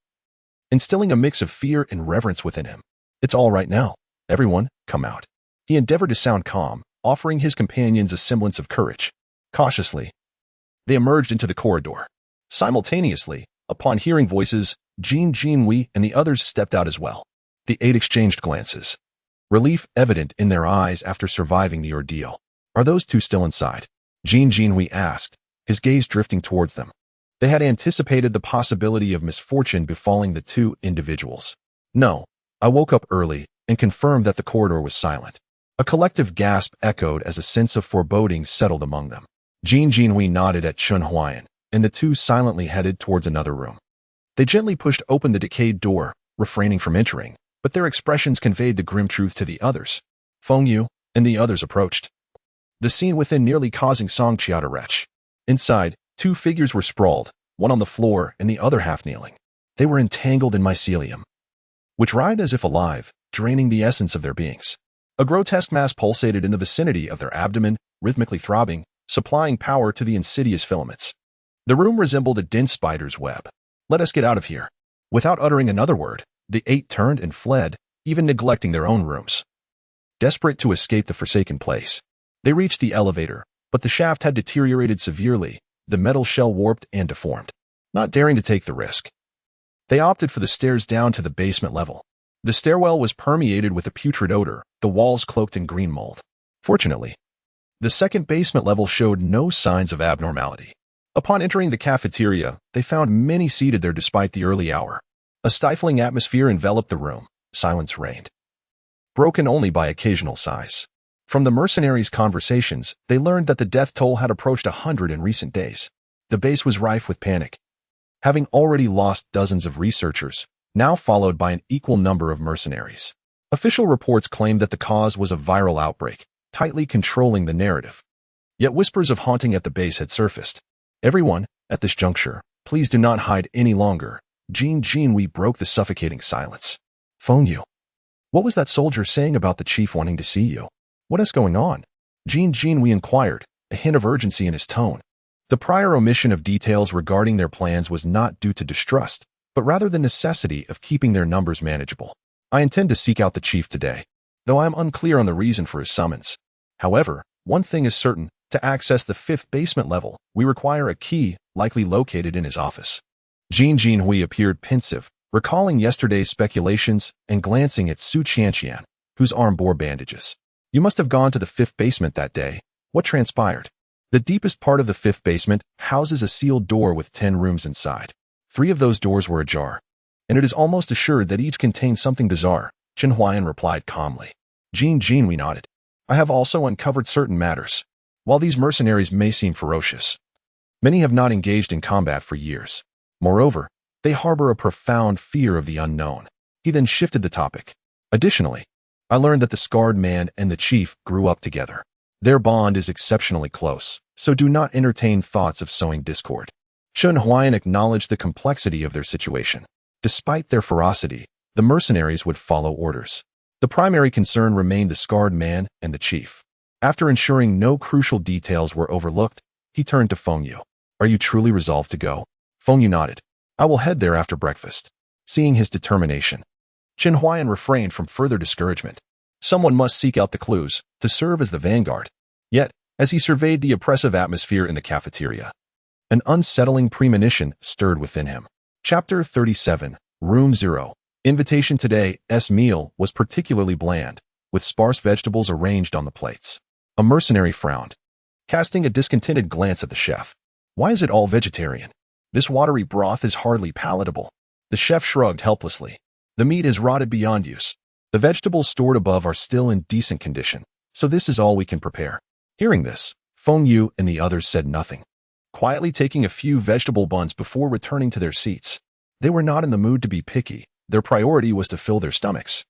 instilling a mix of fear and reverence within him. It's all right now. Everyone, come out. He endeavored to sound calm, offering his companions a semblance of courage. Cautiously, they emerged into the corridor. Simultaneously, upon hearing voices, Jin Jinhui and the others stepped out as well. The eight exchanged glances, relief evident in their eyes after surviving the ordeal. Are those two still inside? Jin Jinhui asked, his gaze drifting towards them. They had anticipated the possibility of misfortune befalling the two individuals. No, I woke up early and confirmed that the corridor was silent. A collective gasp echoed as a sense of foreboding settled among them. Jin Jinhui nodded at Chen Huayan, and the two silently headed towards another room. They gently pushed open the decayed door, refraining from entering, but their expressions conveyed the grim truth to the others. Feng Yu and the others approached, the scene within nearly causing Song Qiao to retch. Inside, two figures were sprawled, one on the floor and the other half kneeling. They were entangled in mycelium, which writhed as if alive, draining the essence of their beings. A grotesque mass pulsated in the vicinity of their abdomen, rhythmically throbbing, supplying power to the insidious filaments. The room resembled a dense spider's web. Let us get out of here. Without uttering another word, the eight turned and fled, even neglecting their own rooms. Desperate to escape the forsaken place, they reached the elevator, but the shaft had deteriorated severely, the metal shell warped and deformed. Not daring to take the risk, they opted for the stairs down to the basement level. The stairwell was permeated with a putrid odor, the walls cloaked in green mold. Fortunately, the second basement level showed no signs of abnormality. Upon entering the cafeteria, they found many seated there despite the early hour. A stifling atmosphere enveloped the room. Silence reigned, broken only by occasional sighs. From the mercenaries' conversations, they learned that the death toll had approached 100 in recent days. The base was rife with panic, having already lost dozens of researchers, now followed by an equal number of mercenaries. Official reports claimed that the cause was a viral outbreak, tightly controlling the narrative. Yet whispers of haunting at the base had surfaced. Everyone, at this juncture, please do not hide any longer. Jin Jinhui broke the suffocating silence. Feng Yu, what was that soldier saying about the chief wanting to see you? What is going on? Jinhui inquired, a hint of urgency in his tone. The prior omission of details regarding their plans was not due to distrust, but rather the necessity of keeping their numbers manageable. I intend to seek out the chief today, though I am unclear on the reason for his summons. However, one thing is certain, to access the 5th basement level, we require a key, likely located in his office. Jinhui appeared pensive, recalling yesterday's speculations and glancing at Su Qianqian, whose arm bore bandages. You must have gone to the 5th basement that day. What transpired? The deepest part of the 5th basement houses a sealed door with 10 rooms inside. 3 of those doors were ajar, and it is almost assured that each contained something bizarre, Chen Huayan replied calmly. Jinhui nodded. I have also uncovered certain matters. While these mercenaries may seem ferocious, many have not engaged in combat for years. Moreover, they harbor a profound fear of the unknown. He then shifted the topic. Additionally, I learned that the scarred man and the chief grew up together. Their bond is exceptionally close, so do not entertain thoughts of sowing discord. Chen Huayan acknowledged the complexity of their situation. Despite their ferocity, the mercenaries would follow orders. The primary concern remained the scarred man and the chief. After ensuring no crucial details were overlooked, he turned to Feng Yu. Are you truly resolved to go? Feng Yu nodded. I will head there after breakfast. Seeing his determination, Chen Huayan refrained from further discouragement. Someone must seek out the clues to serve as the vanguard. Yet, as he surveyed the oppressive atmosphere in the cafeteria, an unsettling premonition stirred within him. Chapter 37, Room 0. Invitation today's meal was particularly bland, with sparse vegetables arranged on the plates. A mercenary frowned, casting a discontented glance at the chef. Why is it all vegetarian? This watery broth is hardly palatable. The chef shrugged helplessly. The meat is rotted beyond use. The vegetables stored above are still in decent condition, so this is all we can prepare. Hearing this, Feng Yu and the others said nothing, quietly taking a few vegetable buns before returning to their seats. They were not in the mood to be picky. Their priority was to fill their stomachs.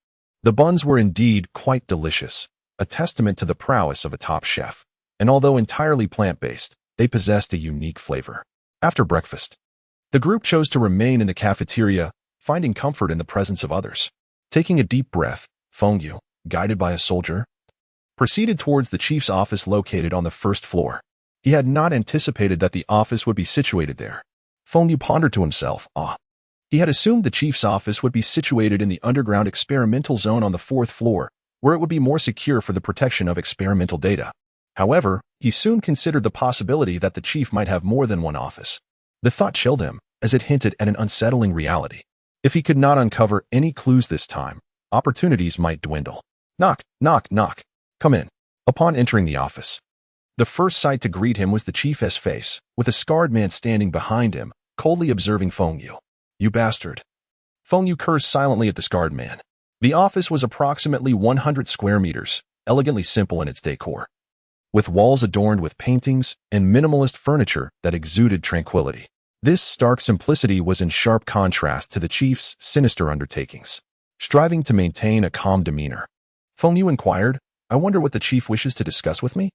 The buns were indeed quite delicious, a testament to the prowess of a top chef, and although entirely plant-based, they possessed a unique flavor. After breakfast, the group chose to remain in the cafeteria, finding comfort in the presence of others. Taking a deep breath, Feng Yu, guided by a soldier, proceeded towards the chief's office located on the 1st floor. He had not anticipated that the office would be situated there. Feng Yu pondered to himself, He had assumed the chief's office would be situated in the underground experimental zone on the 4th floor, where it would be more secure for the protection of experimental data. However, he soon considered the possibility that the chief might have more than one office. The thought chilled him, as it hinted at an unsettling reality. If he could not uncover any clues this time, opportunities might dwindle. Knock, knock, knock. Come in. Upon entering the office, the first sight to greet him was the chief's face, with a scarred man standing behind him, coldly observing Feng Yu. You bastard. Feng Yu cursed silently at the scarred man. The office was approximately 100 square meters, elegantly simple in its decor, with walls adorned with paintings and minimalist furniture that exuded tranquility. This stark simplicity was in sharp contrast to the chief's sinister undertakings. Striving to maintain a calm demeanor, Feng Yu inquired, I wonder what the chief wishes to discuss with me?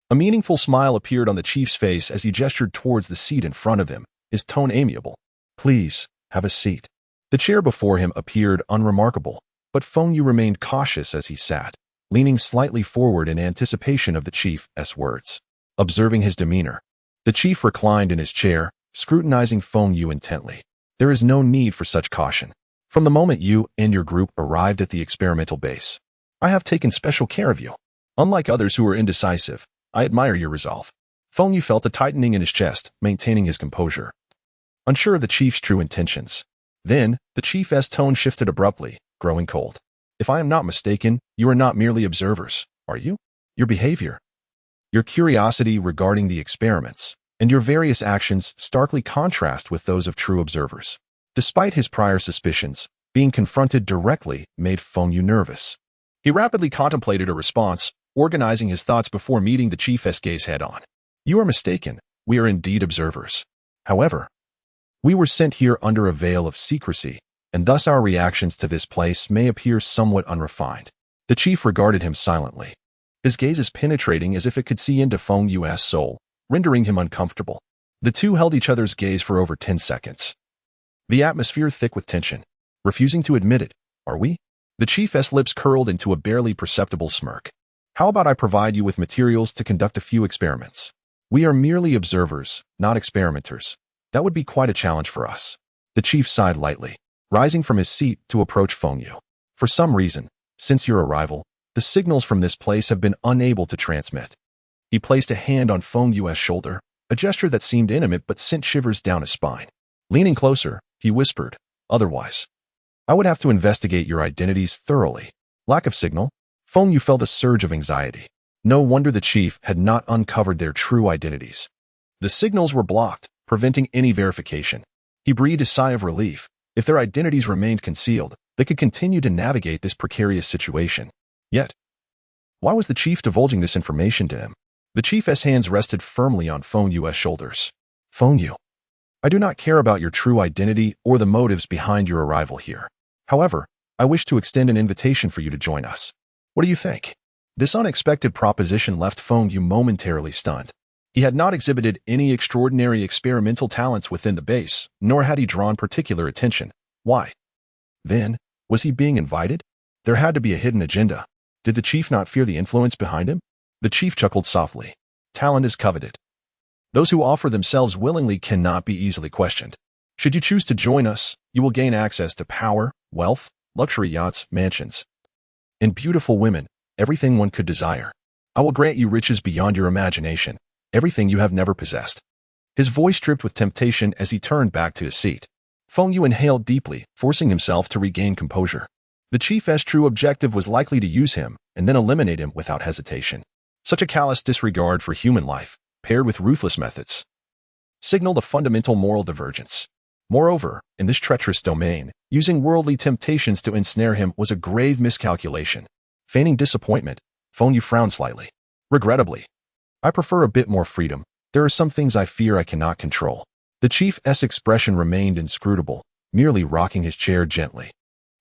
A meaningful smile appeared on the chief's face as he gestured towards the seat in front of him, his tone amiable. Please, have a seat. The chair before him appeared unremarkable, but Feng Yu remained cautious as he sat, leaning slightly forward in anticipation of the chief's words. Observing his demeanor, the chief reclined in his chair, scrutinizing Feng Yu intently. There is no need for such caution. From the moment you and your group arrived at the experimental base, I have taken special care of you. Unlike others who are indecisive, I admire your resolve. Feng Yu felt a tightening in his chest, maintaining his composure, unsure of the chief's true intentions. Then, the chief's tone shifted abruptly, growing cold. If I am not mistaken, you are not merely observers, are you? Your behavior, your curiosity regarding the experiments, and your various actions starkly contrast with those of true observers. Despite his prior suspicions, being confronted directly made Feng Yu nervous. He rapidly contemplated a response, organizing his thoughts before meeting the chief's gaze head-on. You are mistaken, we are indeed observers. However, we were sent here under a veil of secrecy, and thus our reactions to this place may appear somewhat unrefined. The chief regarded him silently, his gaze as penetrating as if it could see into Feng Yu's soul, rendering him uncomfortable. The two held each other's gaze for over 10 seconds. The atmosphere thick with tension. Refusing to admit it, are we? The chief's lips curled into a barely perceptible smirk. How about I provide you with materials to conduct a few experiments? We are merely observers, not experimenters. That would be quite a challenge for us. The chief sighed lightly, rising from his seat to approach Feng Yu. For some reason, since your arrival, the signals from this place have been unable to transmit. He placed a hand on Feng Yu's shoulder, a gesture that seemed intimate but sent shivers down his spine. Leaning closer, he whispered, otherwise, I would have to investigate your identities thoroughly. Lack of signal? Feng Yu felt a surge of anxiety. No wonder the chief had not uncovered their true identities. The signals were blocked, preventing any verification. He breathed a sigh of relief. If their identities remained concealed, they could continue to navigate this precarious situation. Yet, why was the chief divulging this information to him? The chief's hands rested firmly on Feng Yu's shoulders. Feng Yu, I do not care about your true identity or the motives behind your arrival here. However, I wish to extend an invitation for you to join us. What do you think? This unexpected proposition left Feng Yu momentarily stunned. He had not exhibited any extraordinary experimental talents within the base, nor had he drawn particular attention. Why? Then, was he being invited? There had to be a hidden agenda. Did the chief not fear the influence behind him? The chief chuckled softly. Talent is coveted. Those who offer themselves willingly cannot be easily questioned. Should you choose to join us, you will gain access to power, wealth, luxury yachts, mansions, and beautiful women, everything one could desire. I will grant you riches beyond your imagination, everything you have never possessed. His voice dripped with temptation as he turned back to his seat. Feng Yu inhaled deeply, forcing himself to regain composure. The chief's true objective was likely to use him and then eliminate him without hesitation. Such a callous disregard for human life, paired with ruthless methods, signaled a fundamental moral divergence. Moreover, in this treacherous domain, using worldly temptations to ensnare him was a grave miscalculation. Feigning disappointment, Feng Yu frowned slightly. Regrettably, I prefer a bit more freedom. There are some things I fear I cannot control. The chief's expression remained inscrutable, merely rocking his chair gently,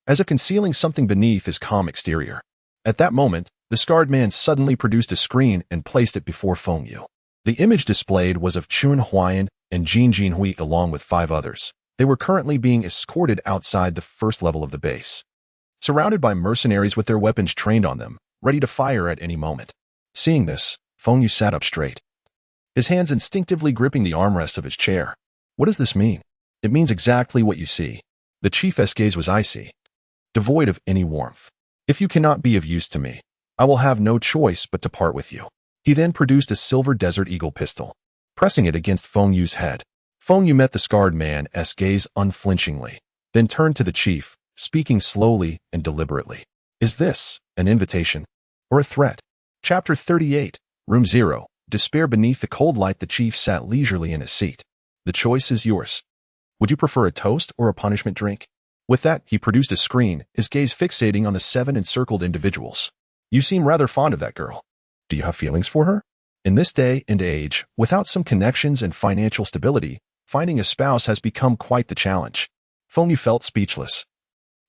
as if concealing something beneath his calm exterior. At that moment, the scarred man suddenly produced a screen and placed it before Feng Yu. The image displayed was of Chun Huayan and Jin Jinhui along with 5 others. They were currently being escorted outside the first level of the base, surrounded by mercenaries with their weapons trained on them, ready to fire at any moment. Seeing this, Feng Yu sat up straight, his hands instinctively gripping the armrest of his chair. What does this mean? It means exactly what you see. The chief's gaze was icy, devoid of any warmth. If you cannot be of use to me, I will have no choice but to part with you. He then produced a silver Desert Eagle pistol, pressing it against Feng Yu's head. Feng Yu met the scarred man's gaze unflinchingly, then turned to the chief, speaking slowly and deliberately. Is this an invitation or a threat? Chapter 38, Room 0. Despair. Beneath the cold light, the chief sat leisurely in his seat. The choice is yours. Would you prefer a toast or a punishment drink? With that, he produced a screen, his gaze fixating on the 7 encircled individuals. You seem rather fond of that girl. Do you have feelings for her? In this day and age, without some connections and financial stability, finding a spouse has become quite the challenge. Feng Yu felt speechless,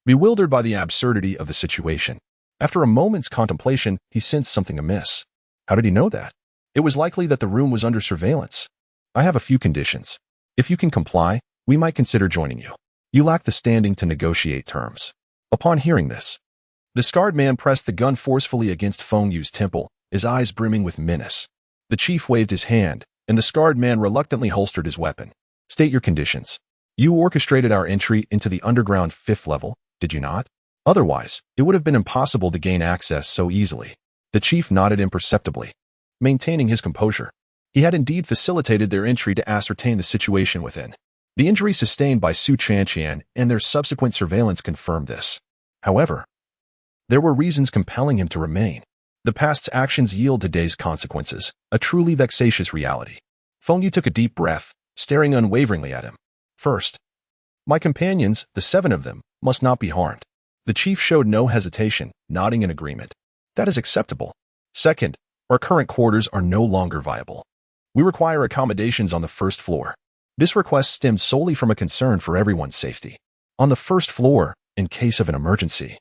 bewildered by the absurdity of the situation. After a moment's contemplation, he sensed something amiss. How did he know that? It was likely that the room was under surveillance. I have a few conditions. If you can comply, we might consider joining you. You lack the standing to negotiate terms. Upon hearing this, the scarred man pressed the gun forcefully against Feng Yu's temple, his eyes brimming with menace. The chief waved his hand, and the scarred man reluctantly holstered his weapon. State your conditions. You orchestrated our entry into the underground 5th level, did you not? Otherwise, it would have been impossible to gain access so easily. The chief nodded imperceptibly, maintaining his composure. He had indeed facilitated their entry to ascertain the situation within. The injury sustained by Su Chanqian and their subsequent surveillance confirmed this. However, there were reasons compelling him to remain. The past's actions yield today's consequences, a truly vexatious reality. Feng Yu took a deep breath, staring unwaveringly at him. First, my companions, the 7 of them, must not be harmed. The chief showed no hesitation, nodding in agreement. That is acceptable. Second, our current quarters are no longer viable. We require accommodations on the 1st floor. This request stemmed solely from a concern for everyone's safety. On the 1st floor, in case of an emergency,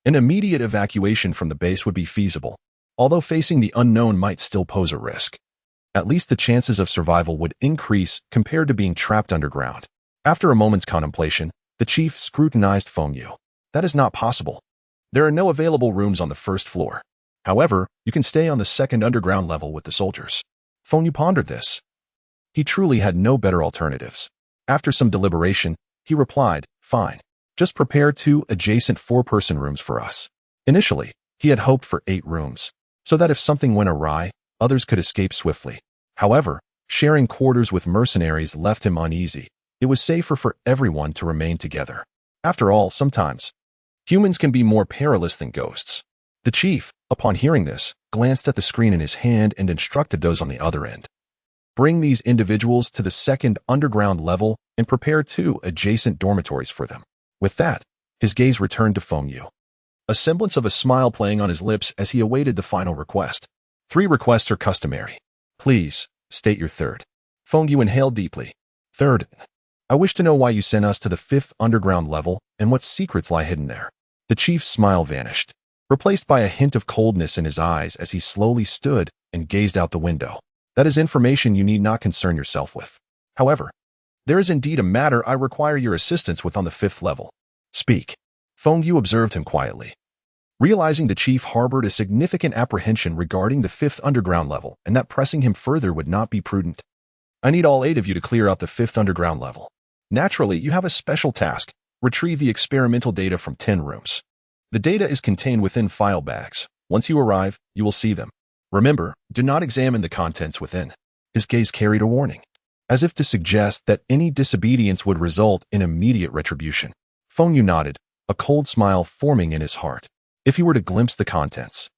an immediate evacuation from the base would be feasible, although facing the unknown might still pose a risk. At least the chances of survival would increase compared to being trapped underground. After a moment's contemplation, the chief scrutinized Feng Yu. That is not possible. There are no available rooms on the 1st floor. However, you can stay on the second underground level with the soldiers. Feng Yu pondered this. He truly had no better alternatives. After some deliberation, he replied, "Fine. Just prepare 2 adjacent 4-person rooms for us." Initially, he had hoped for 8 rooms, so that if something went awry, others could escape swiftly. However, sharing quarters with mercenaries left him uneasy. It was safer for everyone to remain together. After all, sometimes, humans can be more perilous than ghosts. The chief, upon hearing this, glanced at the screen in his hand and instructed those on the other end. Bring these individuals to the second underground level and prepare 2 adjacent dormitories for them. With that, his gaze returned to Feng Yu, a semblance of a smile playing on his lips as he awaited the final request. 3 requests are customary. Please, state your third. Feng Yu inhaled deeply. Third, I wish to know why you sent us to the 5th underground level and what secrets lie hidden there. The chief's smile vanished, replaced by a hint of coldness in his eyes as he slowly stood and gazed out the window. That is information you need not concern yourself with. However, there is indeed a matter I require your assistance with on the 5th level. Speak. Feng Yu observed him quietly, realizing the chief harbored a significant apprehension regarding the 5th underground level and that pressing him further would not be prudent. I need all 8 of you to clear out the 5th underground level. Naturally, you have a special task. Retrieve the experimental data from 10 rooms. The data is contained within file bags. Once you arrive, you will see them. Remember, do not examine the contents within. His gaze carried a warning, as if to suggest that any disobedience would result in immediate retribution. Feng Yu nodded, a cold smile forming in his heart. If he were to glimpse the contents,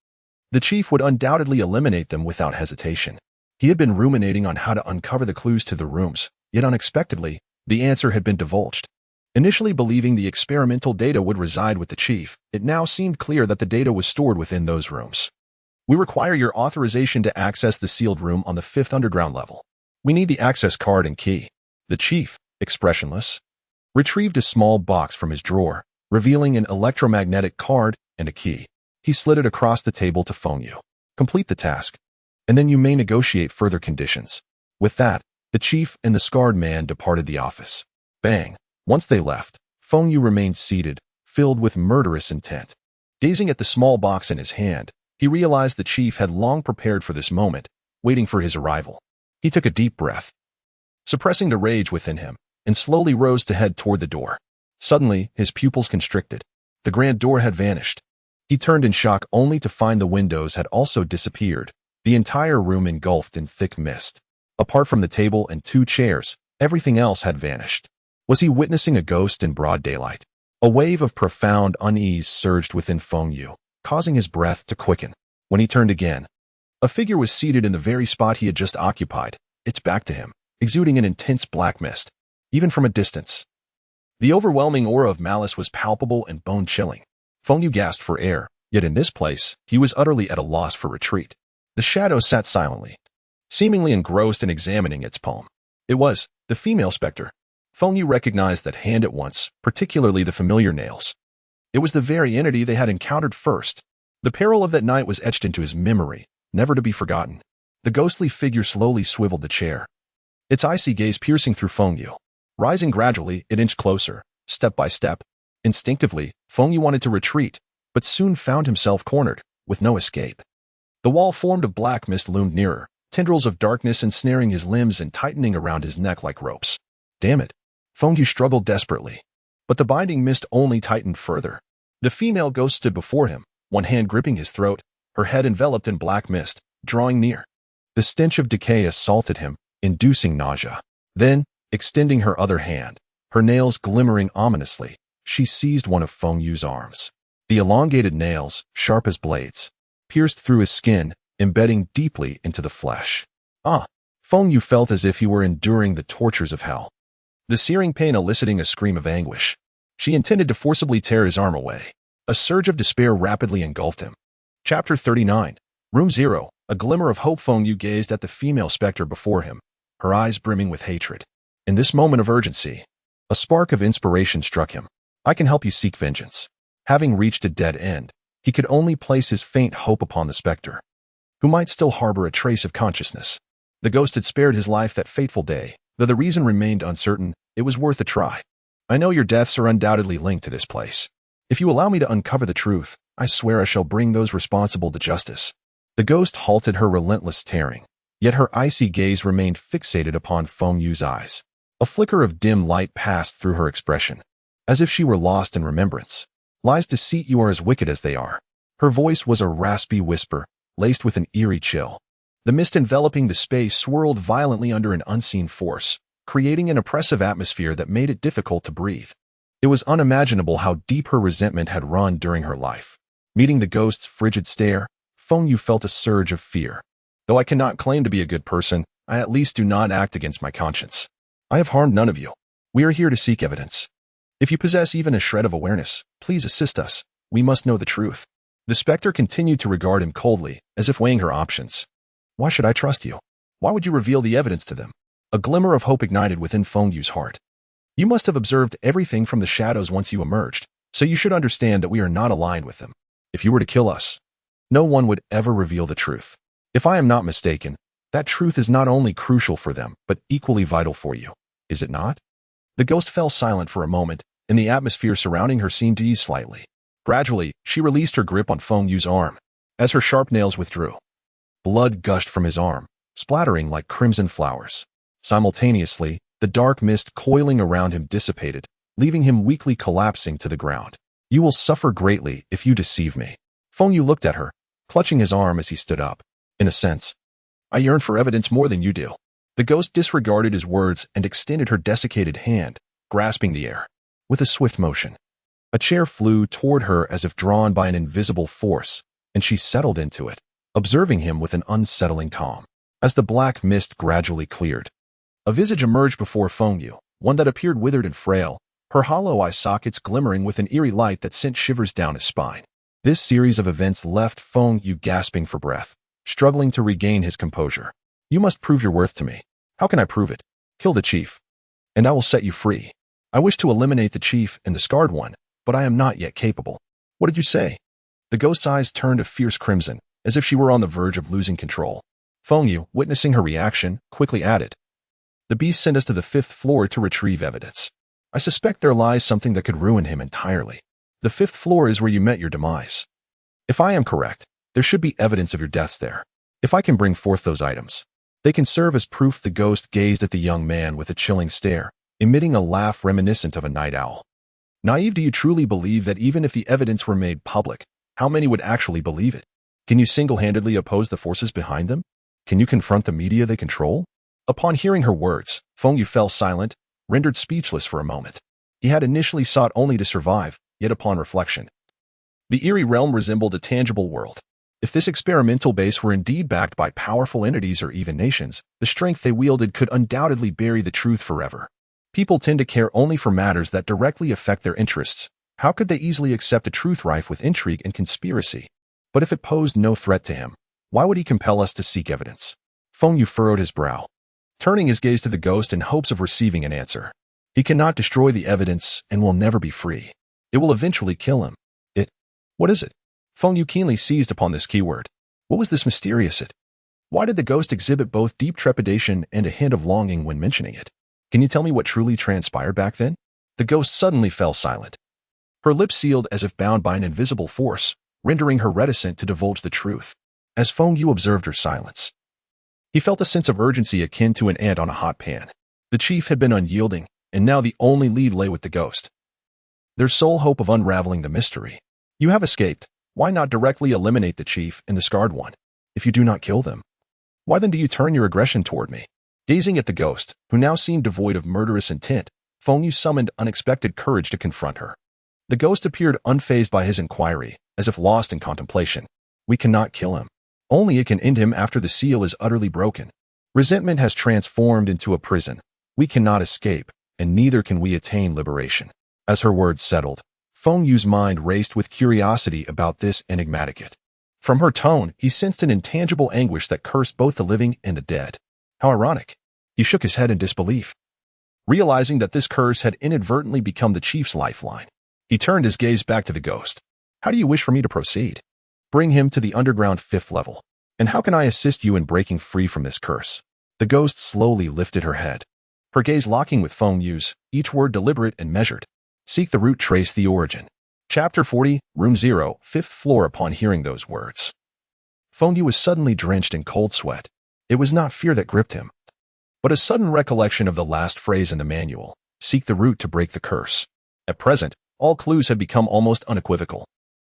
the chief would undoubtedly eliminate them without hesitation. He had been ruminating on how to uncover the clues to the rooms, yet unexpectedly, the answer had been divulged. Initially believing the experimental data would reside with the chief, it now seemed clear that the data was stored within those rooms. We require your authorization to access the sealed room on the 5th underground level. We need the access card and key. The chief, expressionless, retrieved a small box from his drawer, revealing an electromagnetic card and a key. He slid it across the table to Feng Yu. Complete the task, and then you may negotiate further conditions. With that, the chief and the scarred man departed the office. Bang! Once they left, Feng Yu remained seated, filled with murderous intent. Gazing at the small box in his hand, he realized the chief had long prepared for this moment, waiting for his arrival. He took a deep breath, suppressing the rage within him, and slowly rose to head toward the door. Suddenly, his pupils constricted. The grand door had vanished. He turned in shock only to find the windows had also disappeared, the entire room engulfed in thick mist. Apart from the table and 2 chairs, everything else had vanished. Was he witnessing a ghost in broad daylight? A wave of profound unease surged within Feng Yu, causing his breath to quicken. When he turned again, a figure was seated in the very spot he had just occupied, its back to him, exuding an intense black mist, even from a distance. The overwhelming aura of malice was palpable and bone-chilling. Feng Yu gasped for air, yet in this place, he was utterly at a loss for retreat. The shadow sat silently, seemingly engrossed in examining its palm. It was the female specter. Feng Yu recognized that hand at once, particularly the familiar nails. It was the very entity they had encountered first. The peril of that night was etched into his memory, never to be forgotten. The ghostly figure slowly swiveled the chair, its icy gaze piercing through Feng Yu. Rising gradually, it inched closer, step by step. Instinctively, Feng Yu wanted to retreat, but soon found himself cornered, with no escape. The wall formed of black mist loomed nearer, tendrils of darkness ensnaring his limbs and tightening around his neck like ropes. Damn it! Feng Yu struggled desperately, but the binding mist only tightened further. The female ghost stood before him, one hand gripping his throat, her head enveloped in black mist, drawing near. The stench of decay assaulted him, inducing nausea. Then, extending her other hand, her nails glimmering ominously, she seized one of Feng Yu's arms. The elongated nails, sharp as blades, pierced through his skin, embedding deeply into the flesh. Feng Yu felt as if he were enduring the tortures of hell, the searing pain eliciting a scream of anguish. She intended to forcibly tear his arm away. A surge of despair rapidly engulfed him. Chapter 39. Room 0. A glimmer of hope. Feng Yu gazed at the female specter before him, her eyes brimming with hatred. In this moment of urgency, a spark of inspiration struck him. I can help you seek vengeance. Having reached a dead end, he could only place his faint hope upon the specter, who might still harbor a trace of consciousness. The ghost had spared his life that fateful day. Though the reason remained uncertain, it was worth a try. I know your deaths are undoubtedly linked to this place. If you allow me to uncover the truth, I swear I shall bring those responsible to justice. The ghost halted her relentless tearing, yet her icy gaze remained fixated upon Feng Yu's eyes. A flicker of dim light passed through her expression, as if she were lost in remembrance. Lies deceit, you are as wicked as they are. Her voice was a raspy whisper, laced with an eerie chill. The mist enveloping the space swirled violently under an unseen force, creating an oppressive atmosphere that made it difficult to breathe. It was unimaginable how deep her resentment had run during her life. Meeting the ghost's frigid stare, Feng Yu felt a surge of fear. Though I cannot claim to be a good person, I at least do not act against my conscience. I have harmed none of you. We are here to seek evidence. If you possess even a shred of awareness, please assist us. We must know the truth. The specter continued to regard him coldly, as if weighing her options. Why should I trust you? Why would you reveal the evidence to them? A glimmer of hope ignited within Feng Yu's heart. You must have observed everything from the shadows once you emerged, so you should understand that we are not aligned with them. If you were to kill us, no one would ever reveal the truth. If I am not mistaken, that truth is not only crucial for them, but equally vital for you. Is it not? The ghost fell silent for a moment, and the atmosphere surrounding her seemed to ease slightly. Gradually, she released her grip on Feng Yu's arm. As her sharp nails withdrew, blood gushed from his arm, splattering like crimson flowers. Simultaneously, the dark mist coiling around him dissipated, leaving him weakly collapsing to the ground. You will suffer greatly if you deceive me. Feng Yu looked at her, clutching his arm as he stood up. In a sense, I yearn for evidence more than you do. The ghost disregarded his words and extended her desiccated hand, grasping the air. With a swift motion, a chair flew toward her as if drawn by an invisible force, and she settled into it, observing him with an unsettling calm. As the black mist gradually cleared, a visage emerged before Feng Yu, one that appeared withered and frail, her hollow eye sockets glimmering with an eerie light that sent shivers down his spine. This series of events left Feng Yu gasping for breath, struggling to regain his composure. You must prove your worth to me. How can I prove it? Kill the chief, and I will set you free. I wish to eliminate the chief and the scarred one, but I am not yet capable. What did you say? The ghost's eyes turned a fierce crimson, as if she were on the verge of losing control. Feng Yu, witnessing her reaction, quickly added, The beast sent us to the 5th floor to retrieve evidence. I suspect there lies something that could ruin him entirely. The 5th floor is where you met your demise. If I am correct, there should be evidence of your deaths there. If I can bring forth those items, they can serve as proof. The ghost gazed at the young man with a chilling stare, emitting a laugh reminiscent of a night owl. Naive, do you truly believe that even if the evidence were made public, how many would actually believe it? Can you single-handedly oppose the forces behind them? Can you confront the media they control? Upon hearing her words, Feng Yu fell silent, rendered speechless for a moment. He had initially sought only to survive, yet upon reflection, the eerie realm resembled a tangible world. If this experimental base were indeed backed by powerful entities or even nations, the strength they wielded could undoubtedly bury the truth forever. People tend to care only for matters that directly affect their interests. How could they easily accept a truth rife with intrigue and conspiracy? But if it posed no threat to him, why would he compel us to seek evidence? Feng Yu furrowed his brow, turning his gaze to the ghost in hopes of receiving an answer. He cannot destroy the evidence and will never be free. It will eventually kill him. What is it? Feng Yu keenly seized upon this keyword. What was this mysterious it? Why did the ghost exhibit both deep trepidation and a hint of longing when mentioning it? Can you tell me what truly transpired back then? The ghost suddenly fell silent, her lips sealed as if bound by an invisible force, rendering her reticent to divulge the truth. As Feng Yu observed her silence, he felt a sense of urgency akin to an ant on a hot pan. The chief had been unyielding, and now the only lead lay with the ghost, their sole hope of unraveling the mystery. You have escaped. Why not directly eliminate the chief and the scarred one? If you do not kill them, why then do you turn your aggression toward me? Gazing at the ghost, who now seemed devoid of murderous intent, Feng Yu summoned unexpected courage to confront her. The ghost appeared unfazed by his inquiry, as if lost in contemplation. We cannot kill him. Only it can end him after the seal is utterly broken. Resentment has transformed into a prison. We cannot escape, and neither can we attain liberation. As her words settled, Feng Yu's mind raced with curiosity about this enigmatic it. From her tone, he sensed an intangible anguish that cursed both the living and the dead. How ironic. He shook his head in disbelief, realizing that this curse had inadvertently become the chief's lifeline. He turned his gaze back to the ghost. How do you wish for me to proceed? Bring him to the underground 5th level. And how can I assist you in breaking free from this curse? The ghost slowly lifted her head, her gaze locking with Feng Yu's, each word deliberate and measured. Seek the root, trace the origin. Chapter 40, Room 0, 5th floor. Upon hearing those words, Feng Yu was suddenly drenched in cold sweat. It was not fear that gripped him, but a sudden recollection of the last phrase in the manual, seek the root to break the curse. At present, all clues had become almost unequivocal.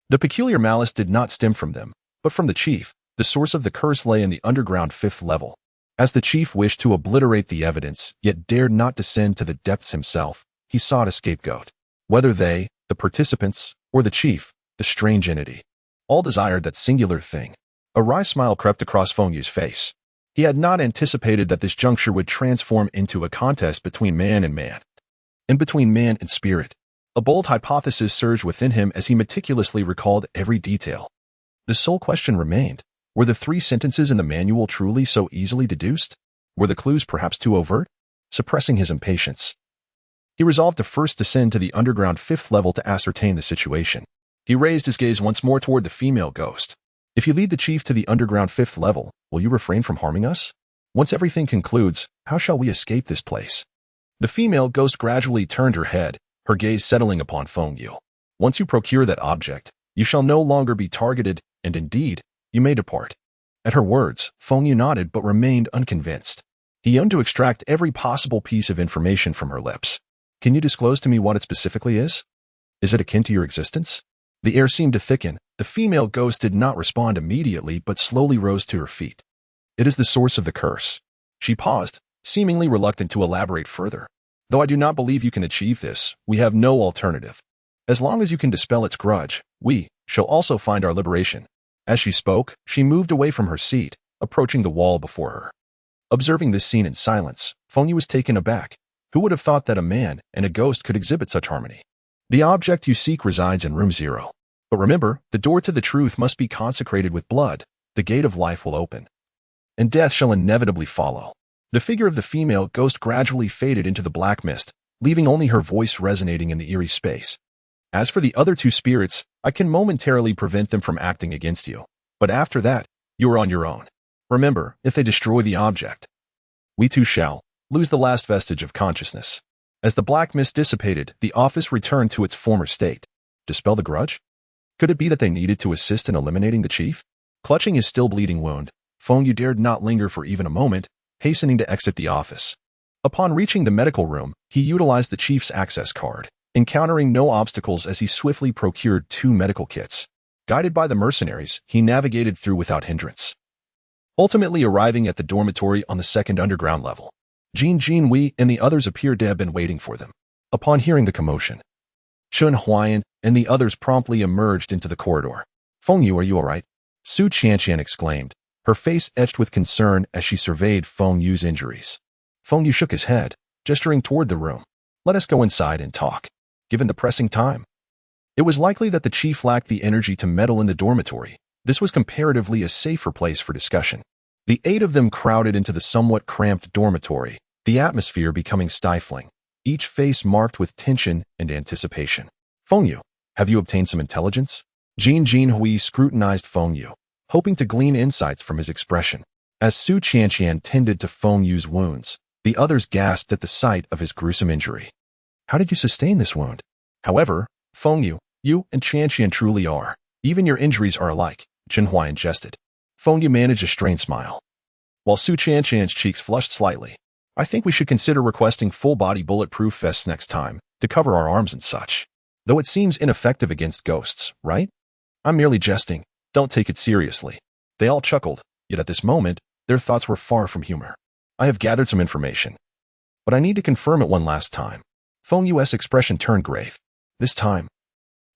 The peculiar malice did not stem from them, but from the chief. The source of the curse lay in the underground 5th level. As the chief wished to obliterate the evidence, yet dared not descend to the depths himself, he sought a scapegoat. Whether they, the participants, or the chief, the strange entity, all desired that singular thing. A wry smile crept across Feng Yu's face. He had not anticipated that this juncture would transform into a contest between man and man, and between man and spirit. A bold hypothesis surged within him as he meticulously recalled every detail. The sole question remained: were the 3 sentences in the manual truly so easily deduced? Were the clues perhaps too overt? Suppressing his impatience, he resolved to first descend to the underground 5th level to ascertain the situation. He raised his gaze once more toward the female ghost. If you lead the chief to the underground 5th level, will you refrain from harming us? Once everything concludes, how shall we escape this place? The female ghost gradually turned her head, her gaze settling upon Feng Yu. Once you procure that object, you shall no longer be targeted, and indeed, you may depart. At her words, Feng Yu nodded but remained unconvinced. He yearned to extract every possible piece of information from her lips. Can you disclose to me what it specifically is? Is it akin to your existence? The air seemed to thicken. The female ghost did not respond immediately but slowly rose to her feet. It is the source of the curse. She paused, seemingly reluctant to elaborate further. Though I do not believe you can achieve this, we have no alternative. As long as you can dispel its grudge, we shall also find our liberation. As she spoke, she moved away from her seat, approaching the wall before her. Observing this scene in silence, Feng Yu was taken aback. Who would have thought that a man and a ghost could exhibit such harmony? The object you seek resides in room 0. But remember, the door to the truth must be consecrated with blood. The gate of life will open, and death shall inevitably follow. The figure of the female ghost gradually faded into the black mist, leaving only her voice resonating in the eerie space. As for the other 2 spirits, I can momentarily prevent them from acting against you. But after that, you are on your own. Remember, if they destroy the object, we too shall lose the last vestige of consciousness. As the black mist dissipated, the office returned to its former state. Dispel the grudge? Could it be that they needed to assist in eliminating the chief? Clutching his still bleeding wound, Feng Yu dared not linger for even a moment, hastening to exit the office. Upon reaching the medical room, he utilized the chief's access card, encountering no obstacles as he swiftly procured 2 medical kits. Guided by the mercenaries, he navigated through without hindrance, ultimately arriving at the dormitory on the 2nd underground level. Jin Wei and the others appeared to have been waiting for them. Upon hearing the commotion, Chun Huayan and the others promptly emerged into the corridor. Feng Yu, are you all right? Su Qianqian exclaimed, her face etched with concern as she surveyed Feng Yu's injuries. Feng Yu shook his head, gesturing toward the room. Let us go inside and talk, given the pressing time. It was likely that the chief lacked the energy to meddle in the dormitory. This was comparatively a safer place for discussion. The 8 of them crowded into the somewhat cramped dormitory, the atmosphere becoming stifling, each face marked with tension and anticipation. Feng Yu, have you obtained some intelligence? Jin Hui scrutinized Feng Yu, hoping to glean insights from his expression. As Su Qianqian tended to Feng Yu's wounds, the others gasped at the sight of his gruesome injury. How did you sustain this wound? However, Feng Yu, you and Qianqian truly are. Even your injuries are alike, Chen Huayan jested. Feng Yu managed a strained smile, while Su Qianqian's cheeks flushed slightly. I think we should consider requesting full-body bulletproof vests next time, to cover our arms and such. Though it seems ineffective against ghosts, right? I'm merely jesting. Don't take it seriously. They all chuckled, yet at this moment, their thoughts were far from humor. I have gathered some information, but I need to confirm it one last time. Feng Yu's expression turned grave. This time,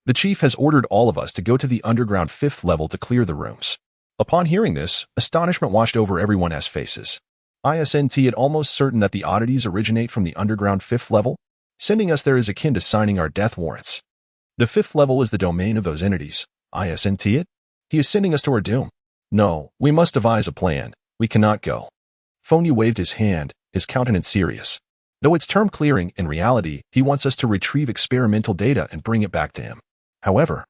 the chief has ordered all of us to go to the underground 5th level to clear the rooms. Upon hearing this, astonishment washed over everyone's faces. Isn't it almost certain that the oddities originate from the underground 5th level? Sending us there is akin to signing our death warrants. The 5th level is the domain of those entities. Isn't it? He is sending us to our doom. No, we must devise a plan. We cannot go. Feng Yu waved his hand, his countenance serious. Though it's termed clearing, in reality, he wants us to retrieve experimental data and bring it back to him. However,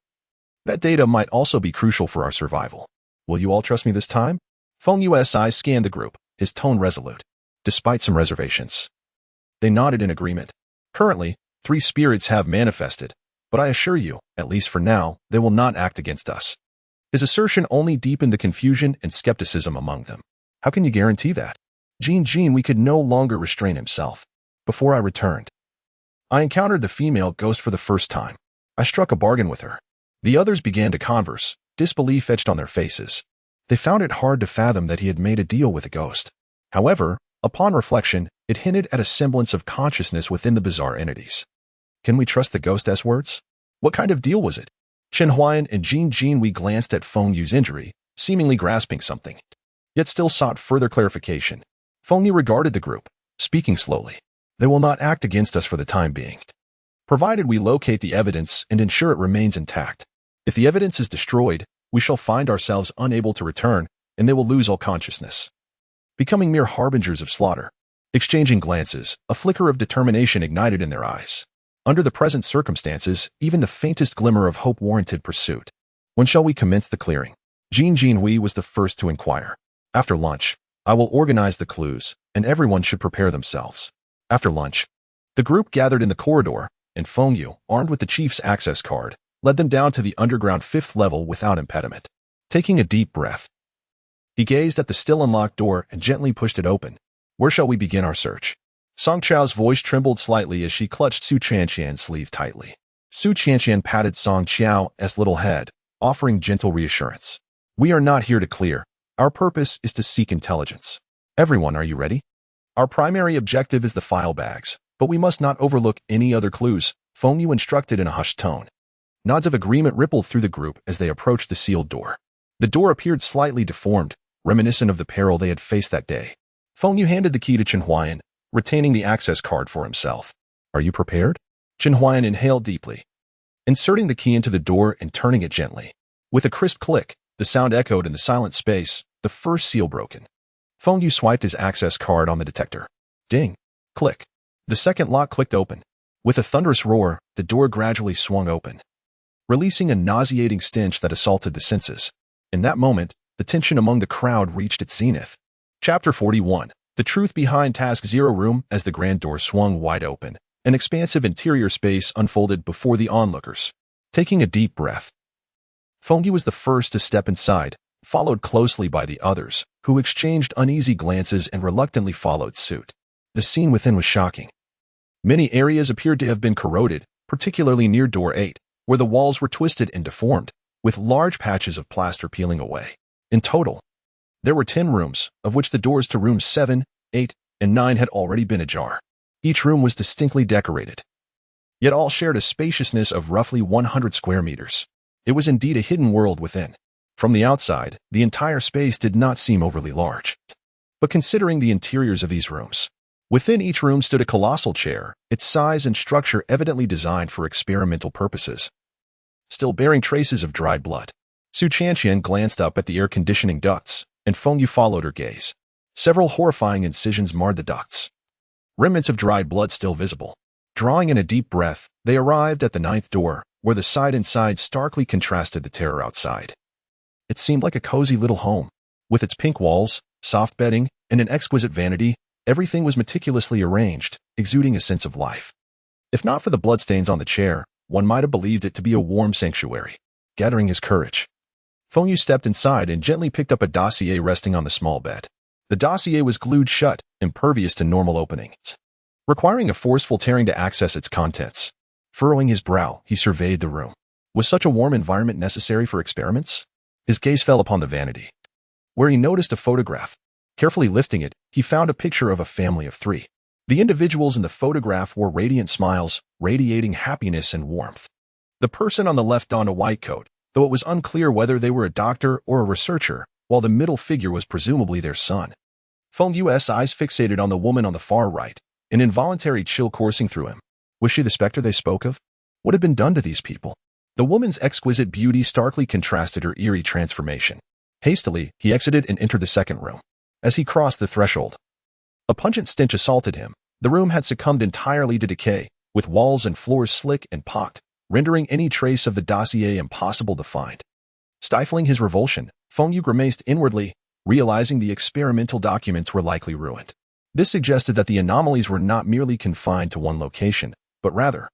that data might also be crucial for our survival. Will you all trust me this time? Feng Yu's eyes scanned the group, his tone resolute, despite some reservations. They nodded in agreement. Currently, 3 spirits have manifested, but I assure you, at least for now, they will not act against us. His assertion only deepened the confusion and skepticism among them. How can you guarantee that? We could no longer restrain himself. Before I returned, I encountered the female ghost for the first time. I struck a bargain with her. The others began to converse, disbelief etched on their faces. They found it hard to fathom that he had made a deal with a ghost. However, upon reflection, it hinted at a semblance of consciousness within the bizarre entities. Can we trust the ghost's words? What kind of deal was it? Chen Huayan and Jin Wei glanced at Feng Yu's injury, seemingly grasping something, yet still sought further clarification. Feng Yu regarded the group, speaking slowly. They will not act against us for the time being, provided we locate the evidence and ensure it remains intact. If the evidence is destroyed, we shall find ourselves unable to return, and they will lose all consciousness, becoming mere harbingers of slaughter. Exchanging glances, a flicker of determination ignited in their eyes. Under the present circumstances, even the faintest glimmer of hope warranted pursuit. When shall we commence the clearing? Jin Wei was the first to inquire. After lunch, I will organize the clues, and everyone should prepare themselves. After lunch, the group gathered in the corridor, and Feng Yu, armed with the chief's access card, led them down to the underground 5th level without impediment. Taking a deep breath, he gazed at the still unlocked door and gently pushed it open. Where shall we begin our search? Song Chao's voice trembled slightly as she clutched Su Qianqian's sleeve tightly. Su Qianqian patted Song Chao's little head, offering gentle reassurance. We are not here to clear. Our purpose is to seek intelligence. Everyone, are you ready? Our primary objective is the file bags, but we must not overlook any other clues, Feng Yu instructed in a hushed tone. Nods of agreement rippled through the group as they approached the sealed door. The door appeared slightly deformed, reminiscent of the peril they had faced that day. Feng Yu handed the key to Chen Huayan, retaining the access card for himself. Are you prepared? Chen Huayan inhaled deeply, inserting the key into the door and turning it gently. With a crisp click, the sound echoed in the silent space, the first seal broken. Feng Yu swiped his access card on the detector. Ding. Click. The second lock clicked open. With a thunderous roar, the door gradually swung open, releasing a nauseating stench that assaulted the senses. In that moment, the tension among the crowd reached its zenith. Chapter 41. The truth behind Task Zero Room. As the grand door swung wide open, an expansive interior space unfolded before the onlookers. Taking a deep breath, Feng Yu was the first to step inside, followed closely by the others, who exchanged uneasy glances and reluctantly followed suit. The scene within was shocking. Many areas appeared to have been corroded, particularly near door 8, where the walls were twisted and deformed, with large patches of plaster peeling away. In total, there were 10 rooms, of which the doors to rooms 7, 8, and 9 had already been ajar. Each room was distinctly decorated, yet all shared a spaciousness of roughly 100 square meters. It was indeed a hidden world within. From the outside, the entire space did not seem overly large. But considering the interiors of these rooms, within each room stood a colossal chair, its size and structure evidently designed for experimental purposes, still bearing traces of dried blood. Su Qianqian glanced up at the air conditioning ducts, and Feng Yu followed her gaze. Several horrifying incisions marred the ducts, remnants of dried blood still visible. Drawing in a deep breath, they arrived at the 9th door, where the sight inside starkly contrasted the terror outside. It seemed like a cozy little home. With its pink walls, soft bedding, and an exquisite vanity, everything was meticulously arranged, exuding a sense of life. If not for the bloodstains on the chair, one might have believed it to be a warm sanctuary. Gathering his courage, Feng Yu stepped inside and gently picked up a dossier resting on the small bed. The dossier was glued shut, impervious to normal openings, requiring a forceful tearing to access its contents. Furrowing his brow, he surveyed the room. Was such a warm environment necessary for experiments? His gaze fell upon the vanity, where he noticed a photograph. Carefully lifting it, he found a picture of a family of 3. The individuals in the photograph wore radiant smiles, radiating happiness and warmth. The person on the left donned a white coat, though it was unclear whether they were a doctor or a researcher, while the middle figure was presumably their son. Feng Yu's eyes fixated on the woman on the far right, an involuntary chill coursing through him. Was she the specter they spoke of? What had been done to these people? The woman's exquisite beauty starkly contrasted her eerie transformation. Hastily, he exited and entered the 2nd room. As he crossed the threshold, a pungent stench assaulted him. The room had succumbed entirely to decay, with walls and floors slick and pocked, rendering any trace of the dossier impossible to find. Stifling his revulsion, Feng Yu grimaced inwardly, realizing the experimental documents were likely ruined. This suggested that the anomalies were not merely confined to one location, but rather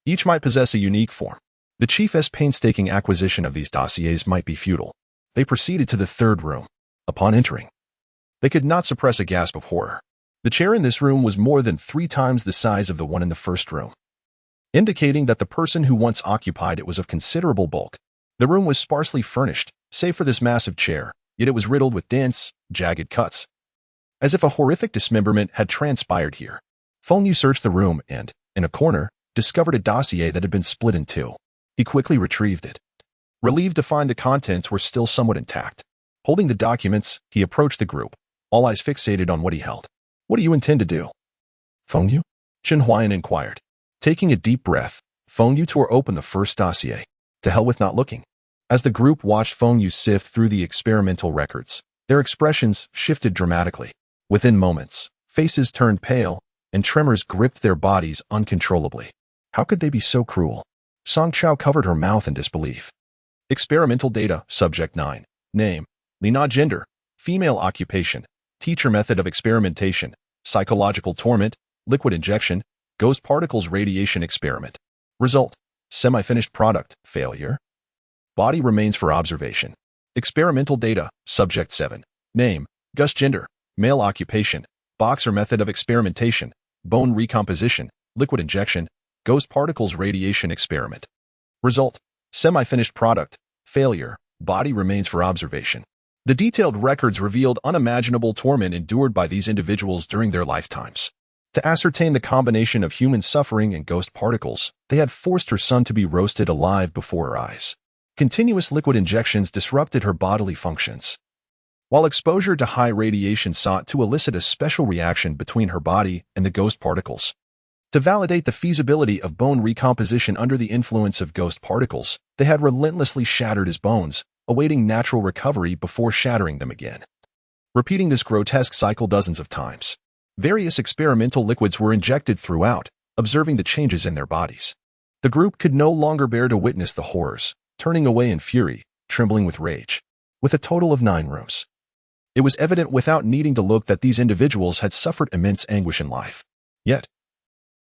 Each might possess a unique form. The chief's painstaking acquisition of these dossiers might be futile. They proceeded to the third room. Upon entering, they could not suppress a gasp of horror. The chair in this room was more than 3 times the size of the one in the first room, indicating that the person who once occupied it was of considerable bulk. The room was sparsely furnished, save for this massive chair, yet it was riddled with dense, jagged cuts, as if a horrific dismemberment had transpired here. Feng Yu searched the room and, in a corner, discovered a dossier that had been split in 2. He quickly retrieved it, relieved to find the contents were still somewhat intact. Holding the documents, he approached the group, all eyes fixated on what he held. "What do you intend to do?" "Feng Yu?" Chen Huayan inquired. Taking a deep breath, Feng Yu tore open the first dossier. To hell with not looking. As the group watched Feng Yu sift through the experimental records, their expressions shifted dramatically. Within moments, faces turned pale, and tremors gripped their bodies uncontrollably. How could they be so cruel? Song Chao covered her mouth in disbelief. Experimental data, Subject 9. Name: Lina. Gender: female. Occupation: teacher. Method of experimentation: psychological torment, liquid injection, ghost particles radiation experiment. Result: semi-finished product. Failure. Body remains for observation. Experimental data, Subject 7. Name: Gus. Gender: male. Occupation: boxer. Method of experimentation: bone recomposition, liquid injection, ghost particles radiation experiment. Result: semi-finished product. Failure. Body remains for observation. The detailed records revealed unimaginable torment endured by these individuals during their lifetimes. To ascertain the combination of human suffering and ghost particles, they had forced her son to be roasted alive before her eyes. Continuous liquid injections disrupted her bodily functions, while exposure to high radiation sought to elicit a special reaction between her body and the ghost particles. To validate the feasibility of bone recomposition under the influence of ghost particles, they had relentlessly shattered his bones, awaiting natural recovery before shattering them again. Repeating this grotesque cycle dozens of times. Various experimental liquids were injected throughout, observing the changes in their bodies. The group could no longer bear to witness the horrors, turning away in fury, trembling with rage. With a total of 9 rooms, it was evident without needing to look that these individuals had suffered immense anguish in life. Yet,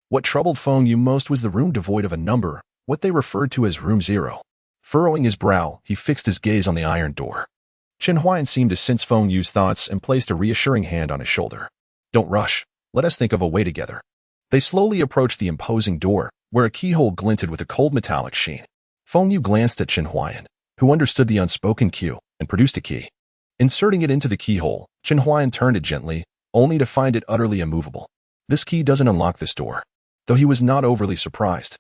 what troubled Feng Yu most was the room devoid of a number, what they referred to as Room 0. Furrowing his brow, he fixed his gaze on the iron door. Chen Huayan seemed to sense Feng Yu's thoughts and placed a reassuring hand on his shoulder. "Don't rush. Let us think of a way together." They slowly approached the imposing door, where a keyhole glinted with a cold metallic sheen. Feng Yu glanced at Chen Huayan, who understood the unspoken cue, and produced a key. Inserting it into the keyhole, Chen Huayan turned it gently, only to find it utterly immovable. This key doesn't unlock this door, though he was not overly surprised,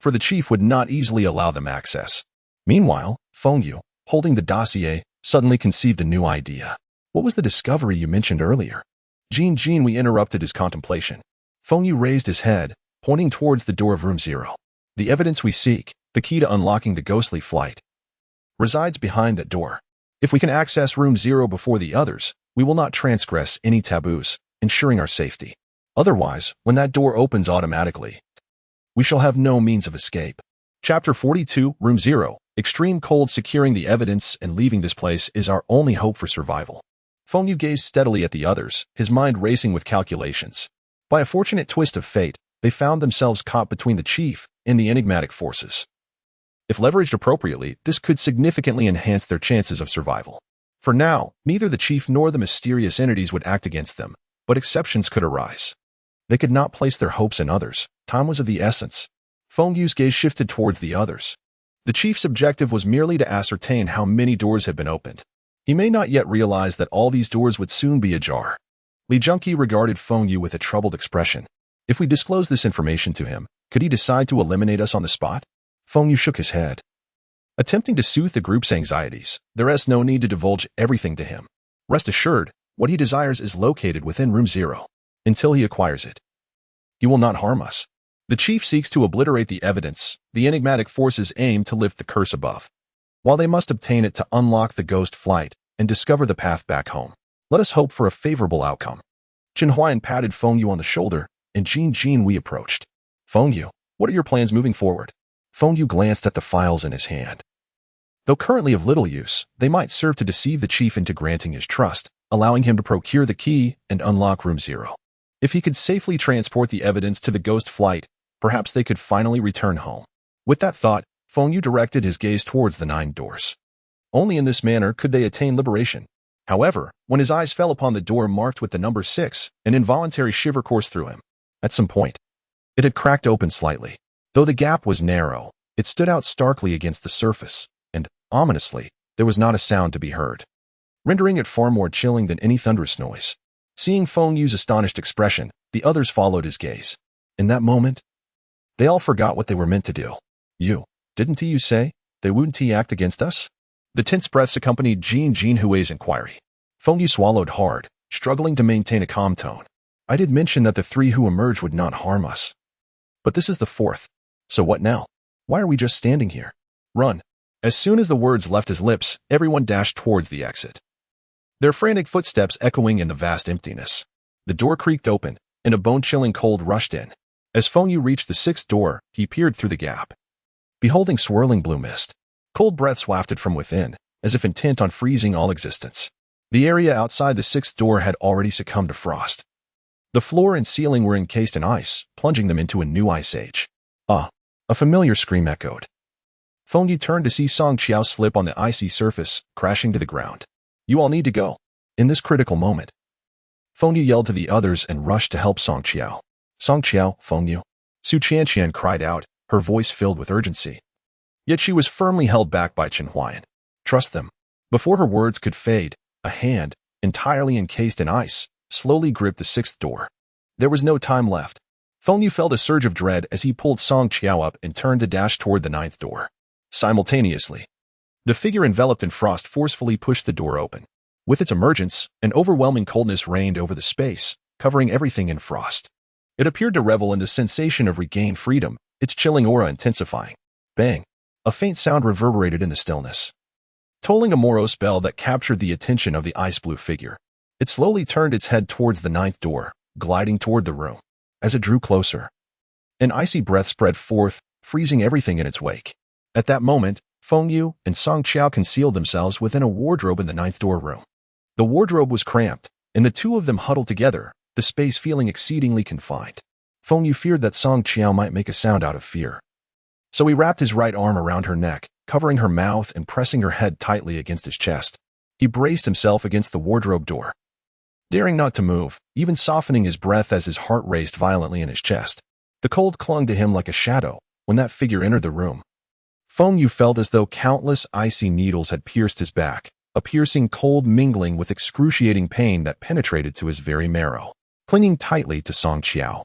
for the chief would not easily allow them access. Meanwhile, Feng Yu, holding the dossier, suddenly conceived a new idea. "What was the discovery you mentioned earlier?" Jin, we interrupted his contemplation. Feng Yu raised his head, pointing towards the door of Room 0. "The evidence we seek, the key to unlocking the ghostly flight, resides behind that door. If we can access Room 0 before the others, we will not transgress any taboos, ensuring our safety. Otherwise, when that door opens automatically, we shall have no means of escape." Chapter 42, Room 0. Extreme cold. Securing the evidence and leaving this place is our only hope for survival. Feng Yu gazed steadily at the others, his mind racing with calculations. By a fortunate twist of fate, they found themselves caught between the chief and the enigmatic forces. If leveraged appropriately, this could significantly enhance their chances of survival. For now, neither the chief nor the mysterious entities would act against them, but exceptions could arise. They could not place their hopes in others. Time was of the essence. Feng Yu's gaze shifted towards the others. The chief's objective was merely to ascertain how many doors had been opened. He may not yet realize that all these doors would soon be ajar. Li Junqi regarded Feng Yu with a troubled expression. If we disclose this information to him, could he decide to eliminate us on the spot? Feng Yu shook his head, attempting to soothe the group's anxieties. There is no need to divulge everything to him. Rest assured, what he desires is located within Room 0. Until he acquires it, he will not harm us. The chief seeks to obliterate the evidence. The enigmatic forces aim to lift the curse above, while they must obtain it to unlock the ghost flight and discover the path back home. Let us hope for a favorable outcome. Chen Huayan patted Feng Yu on the shoulder, and Jin we approached. "Feng Yu, what are your plans moving forward?" Feng Yu glanced at the files in his hand. Though currently of little use, they might serve to deceive the chief into granting his trust, allowing him to procure the key and unlock Room 0. If he could safely transport the evidence to the ghost flight, Perhaps they could finally return home. With that thought, Feng Yu directed his gaze towards the 9 doors. Only in this manner could they attain liberation. However, when his eyes fell upon the door marked with the number 6, an involuntary shiver coursed through him. At some point, it had cracked open slightly. Though the gap was narrow, it stood out starkly against the surface, and, ominously, there was not a sound to be heard, rendering it far more chilling than any thunderous noise. Seeing Feng Yu's astonished expression, the others followed his gaze. In that moment, they all forgot what they were meant to do. Didn't you say they wouldn't act against us? The tense breaths accompanied Jin Hui's inquiry. Feng Yu swallowed hard, struggling to maintain a calm tone. I did mention that the 3 who emerged would not harm us. But this is the 4th. So what now? Why are we just standing here? Run. As soon as the words left his lips, everyone dashed towards the exit, their frantic footsteps echoing in the vast emptiness. The door creaked open, and a bone-chilling cold rushed in. As Feng Yu reached the 6th door, he peered through the gap. Beholding swirling blue mist, cold breaths wafted from within, as if intent on freezing all existence. The area outside the 6th door had already succumbed to frost. The floor and ceiling were encased in ice, plunging them into a new ice age. Ah, a familiar scream echoed. Feng Yu turned to see Song Qiao slip on the icy surface, crashing to the ground. You all need to go. In this critical moment, Feng Yu yelled to the others and rushed to help Song Qiao. Song Qiao, Feng Yu. Su Qianqian cried out, her voice filled with urgency. Yet she was firmly held back by Chen Huayan. Trust them. Before her words could fade, a hand, entirely encased in ice, slowly gripped the 6th door. There was no time left. Feng Yu felt a surge of dread as he pulled Song Qiao up and turned to dash toward the 9th door. Simultaneously, the figure enveloped in frost forcefully pushed the door open. With its emergence, an overwhelming coldness reigned over the space, covering everything in frost. It appeared to revel in the sensation of regained freedom, its chilling aura intensifying. Bang! A faint sound reverberated in the stillness, tolling a morose bell that captured the attention of the ice-blue figure. It slowly turned its head towards the 9th door, gliding toward the room. As it drew closer, an icy breath spread forth, freezing everything in its wake. At that moment, Feng Yu and Song Qiao concealed themselves within a wardrobe in the 9th door room. The wardrobe was cramped, and the 2 of them huddled together, the space feeling exceedingly confined. Feng Yu feared that Song Qiao might make a sound out of fear. So he wrapped his right arm around her neck, covering her mouth and pressing her head tightly against his chest. He braced himself against the wardrobe door, daring not to move, even softening his breath as his heart raced violently in his chest. The cold clung to him like a shadow when that figure entered the room. Feng Yu felt as though countless icy needles had pierced his back, a piercing cold mingling with excruciating pain that penetrated to his very marrow. Clinging tightly to Song Qiao,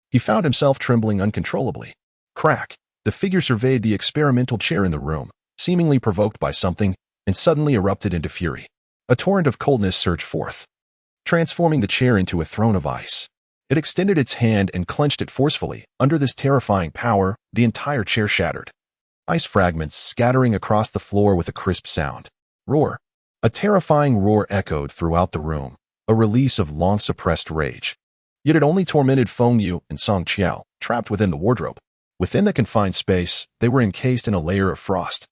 he found himself trembling uncontrollably. Crack! The figure surveyed the experimental chair in the room, seemingly provoked by something, and suddenly erupted into fury. A torrent of coldness surged forth, transforming the chair into a throne of ice. It extended its hand and clenched it forcefully. Under this terrifying power, the entire chair shattered, ice fragments scattering across the floor with a crisp sound. Roar! A terrifying roar echoed throughout the room, a release of long-suppressed rage. Yet it only tormented Feng Yu and Song Qiao, trapped within the wardrobe. Within the confined space, they were encased in a layer of frost,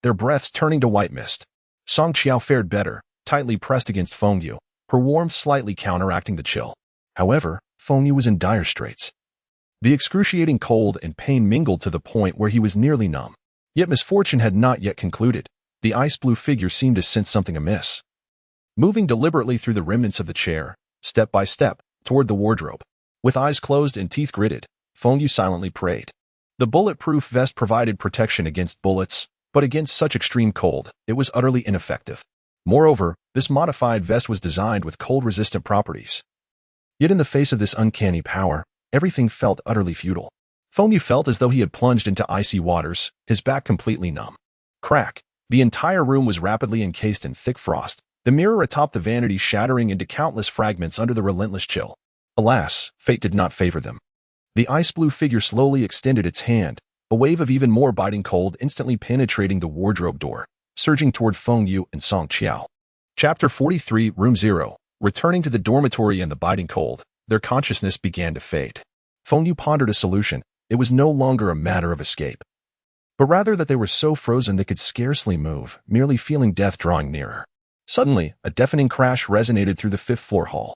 their breaths turning to white mist. Song Qiao fared better, tightly pressed against Feng Yu, her warmth slightly counteracting the chill. However, Feng Yu was in dire straits. The excruciating cold and pain mingled to the point where he was nearly numb. Yet misfortune had not yet concluded. The ice-blue figure seemed to sense something amiss. Moving deliberately through the remnants of the chair, step by step, toward the wardrobe. With eyes closed and teeth gritted, Feng Yu silently prayed. The bulletproof vest provided protection against bullets, but against such extreme cold, it was utterly ineffective. Moreover, this modified vest was designed with cold-resistant properties. Yet in the face of this uncanny power, everything felt utterly futile. Feng Yu felt as though he had plunged into icy waters, his back completely numb. Crack! The entire room was rapidly encased in thick frost, the mirror atop the vanity shattering into countless fragments under the relentless chill. Alas, fate did not favor them. The ice-blue figure slowly extended its hand, a wave of even more biting cold instantly penetrating the wardrobe door, surging toward Feng Yu and Song Qiao. Chapter 43, Room 0. Returning to the dormitory and the biting cold, their consciousness began to fade. Feng Yu pondered a solution. It was no longer a matter of escape, but rather that they were so frozen they could scarcely move, merely feeling death drawing nearer. Suddenly, a deafening crash resonated through the 5th-floor hall.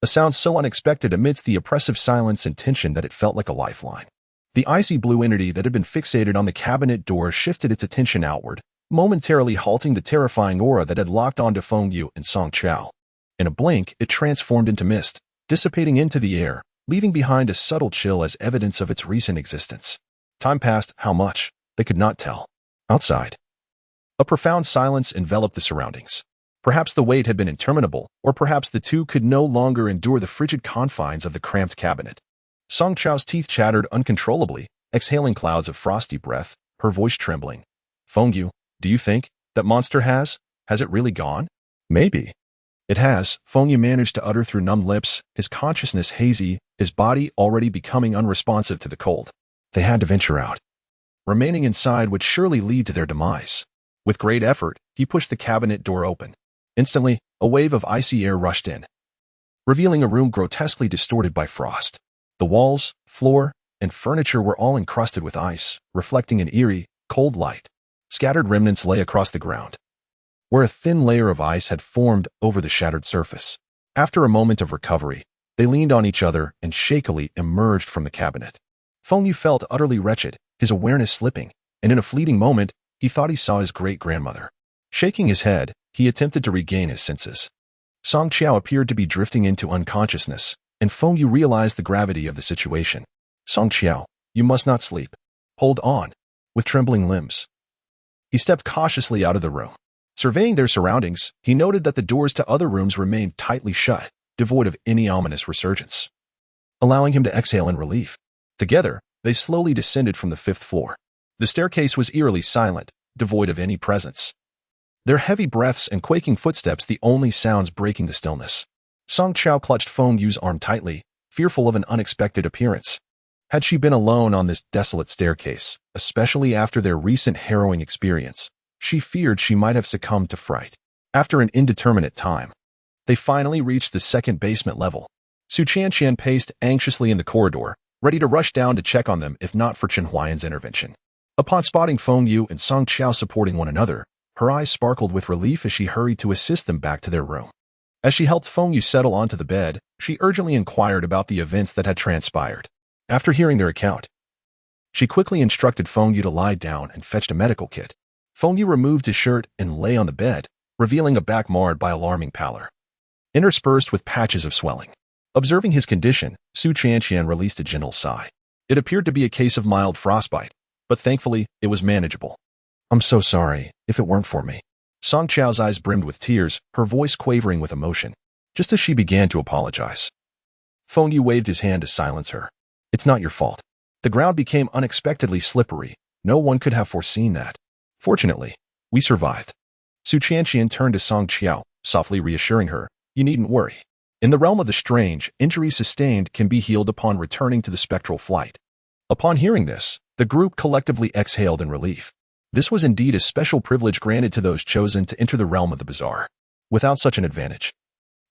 a sound so unexpected amidst the oppressive silence and tension that it felt like a lifeline. The icy blue entity that had been fixated on the cabinet door shifted its attention outward, momentarily halting the terrifying aura that had locked onto Feng Yu and Song Qiao. In a blink, it transformed into mist, dissipating into the air, leaving behind a subtle chill as evidence of its recent existence. Time passed, how much? They could not tell. Outside, a profound silence enveloped the surroundings. Perhaps the wait had been interminable, or perhaps the two could no longer endure the frigid confines of the cramped cabinet. Song Qiao's teeth chattered uncontrollably, exhaling clouds of frosty breath, her voice trembling. Feng Yu, do you think that monster has it really gone? Maybe. It has, Feng Yu managed to utter through numb lips, his consciousness hazy, his body already becoming unresponsive to the cold. They had to venture out. Remaining inside would surely lead to their demise. With great effort, he pushed the cabinet door open. Instantly, a wave of icy air rushed in, revealing a room grotesquely distorted by frost. The walls, floor, and furniture were all encrusted with ice, reflecting an eerie, cold light. Scattered remnants lay across the ground, where a thin layer of ice had formed over the shattered surface. After a moment of recovery, they leaned on each other and shakily emerged from the cabinet. Feng Yu felt utterly wretched, his awareness slipping, and in a fleeting moment, he thought he saw his great-grandmother. Shaking his head, he attempted to regain his senses. Song Qiao appeared to be drifting into unconsciousness, and Feng Yu realized the gravity of the situation. Song Qiao, you must not sleep. Hold on. With trembling limbs, he stepped cautiously out of the room. Surveying their surroundings, he noted that the doors to other rooms remained tightly shut, devoid of any ominous resurgence, allowing him to exhale in relief. Together, they slowly descended from the 5th floor. The staircase was eerily silent, devoid of any presence. Their heavy breaths and quaking footsteps the only sounds breaking the stillness. Song Qiao clutched Feng Yu's arm tightly, fearful of an unexpected appearance. Had she been alone on this desolate staircase, especially after their recent harrowing experience, she feared she might have succumbed to fright. After an indeterminate time, they finally reached the 2nd basement level. Su Qianqian paced anxiously in the corridor, ready to rush down to check on them if not for Chen Huayan's intervention. Upon spotting Feng Yu and Song Qiao supporting one another, her eyes sparkled with relief as she hurried to assist them back to their room. As she helped Feng Yu settle onto the bed, she urgently inquired about the events that had transpired. After hearing their account, she quickly instructed Feng Yu to lie down and fetched a medical kit. Feng Yu removed his shirt and lay on the bed, revealing a back marred by alarming pallor, interspersed with patches of swelling. Observing his condition, Su Qianqian released a gentle sigh. It appeared to be a case of mild frostbite, but thankfully, it was manageable. I'm so sorry, if it weren't for me. Song Qiao's eyes brimmed with tears, her voice quavering with emotion. Just as she began to apologize, Feng Yu waved his hand to silence her. It's not your fault. The ground became unexpectedly slippery. No one could have foreseen that. Fortunately, we survived. Su Qianqian turned to Song Qiao, softly reassuring her, you needn't worry. In the realm of the strange, injuries sustained can be healed upon returning to the spectral flight. Upon hearing this, the group collectively exhaled in relief. This was indeed a special privilege granted to those chosen to enter the realm of the bizarre. Without such an advantage,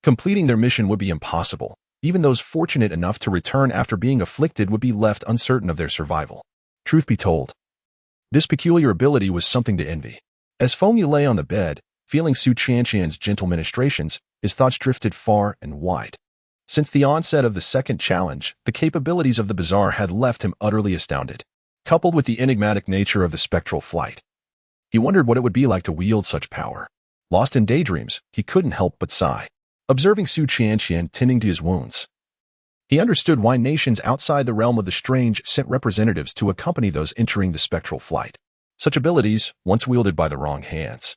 completing their mission would be impossible. Even those fortunate enough to return after being afflicted would be left uncertain of their survival. Truth be told, this peculiar ability was something to envy. As Feng Yu lay on the bed, feeling Su Qianqian's gentle ministrations, his thoughts drifted far and wide. Since the onset of the 2nd challenge, the capabilities of the bizarre had left him utterly astounded. Coupled with the enigmatic nature of the spectral flight, he wondered what it would be like to wield such power. Lost in daydreams, he couldn't help but sigh. Observing Su Qianqian tending to his wounds, he understood why nations outside the realm of the strange sent representatives to accompany those entering the spectral flight. Such abilities, once wielded by the wrong hands,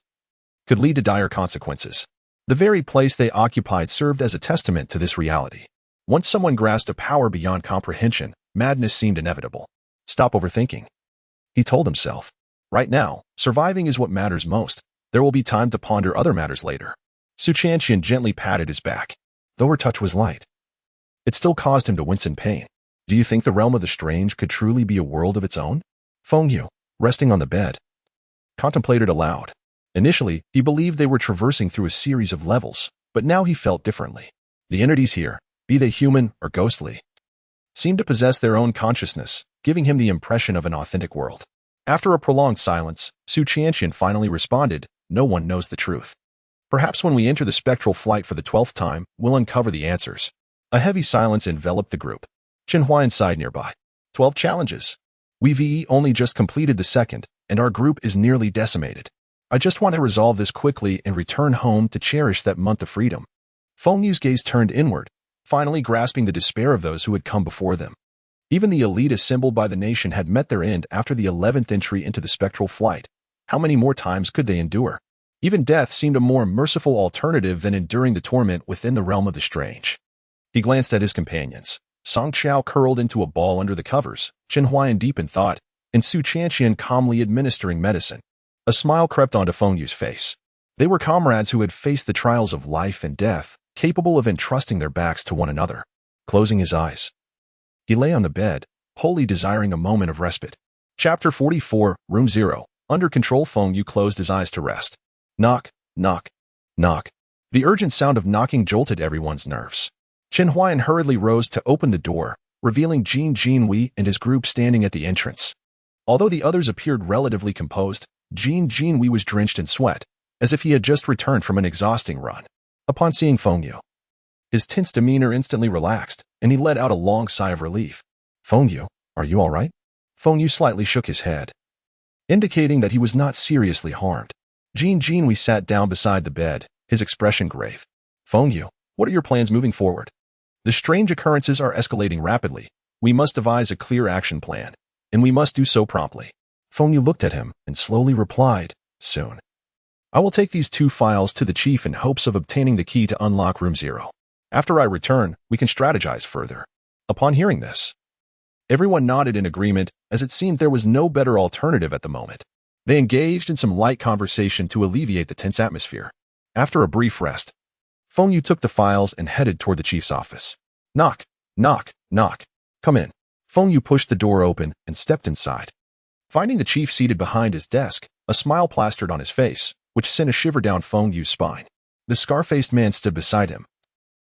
could lead to dire consequences. The very place they occupied served as a testament to this reality. Once someone grasped a power beyond comprehension, madness seemed inevitable. Stop overthinking, he told himself. Right now, surviving is what matters most. There will be time to ponder other matters later. Su Qianqian gently patted his back. Though her touch was light, it still caused him to wince in pain. Do you think the realm of the strange could truly be a world of its own? Feng Yu, resting on the bed, contemplated aloud. Initially, he believed they were traversing through a series of levels, but now he felt differently. The entities here, be they human or ghostly, seemed to possess their own consciousness, giving him the impression of an authentic world. After a prolonged silence, Su Qianqian finally responded, no one knows the truth. Perhaps when we enter the spectral flight for the 12th time, we'll uncover the answers. A heavy silence enveloped the group. Chenhua sighed nearby. 12 challenges. We've only just completed the second, and our group is nearly decimated. I just want to resolve this quickly and return home to cherish that month of freedom. Feng Yu's gaze turned inward, finally grasping the despair of those who had come before them. Even the elite assembled by the nation had met their end after the 11th entry into the spectral flight. How many more times could they endure? Even death seemed a more merciful alternative than enduring the torment within the realm of the strange. He glanced at his companions. Song Chao curled into a ball under the covers, Chenhua in deep in thought, and Su Chanqian calmly administering medicine. A smile crept onto Feng Yu's face. They were comrades who had faced the trials of life and death, capable of entrusting their backs to one another. Closing his eyes, he lay on the bed, wholly desiring a moment of respite. Chapter 44, Room 0. Under control. Feng Yu closed his eyes to rest. Knock, knock, knock. The urgent sound of knocking jolted everyone's nerves. Chenhua hurriedly rose to open the door, revealing Jin Jinwei and his group standing at the entrance. Although the others appeared relatively composed, Jin Jinwei was drenched in sweat, as if he had just returned from an exhausting run. Upon seeing Feng Yu, his tense demeanor instantly relaxed, and he let out a long sigh of relief. Feng Yu, are you all right? Feng Yu slightly shook his head, indicating that he was not seriously harmed. Jin Jinwei sat down beside the bed, his expression grave. Feng Yu, what are your plans moving forward? The strange occurrences are escalating rapidly. We must devise a clear action plan, and we must do so promptly. Feng Yu looked at him and slowly replied, soon. I will take these 2 files to the chief in hopes of obtaining the key to unlock Room 0. After I return, we can strategize further. Upon hearing this, everyone nodded in agreement, as it seemed there was no better alternative at the moment. They engaged in some light conversation to alleviate the tense atmosphere. After a brief rest, Feng Yu took the files and headed toward the chief's office. Knock, knock, knock. Come in. Feng Yu pushed the door open and stepped inside. Finding the chief seated behind his desk, a smile plastered on his face, which sent a shiver down Feng Yu's spine. The scar-faced man stood beside him,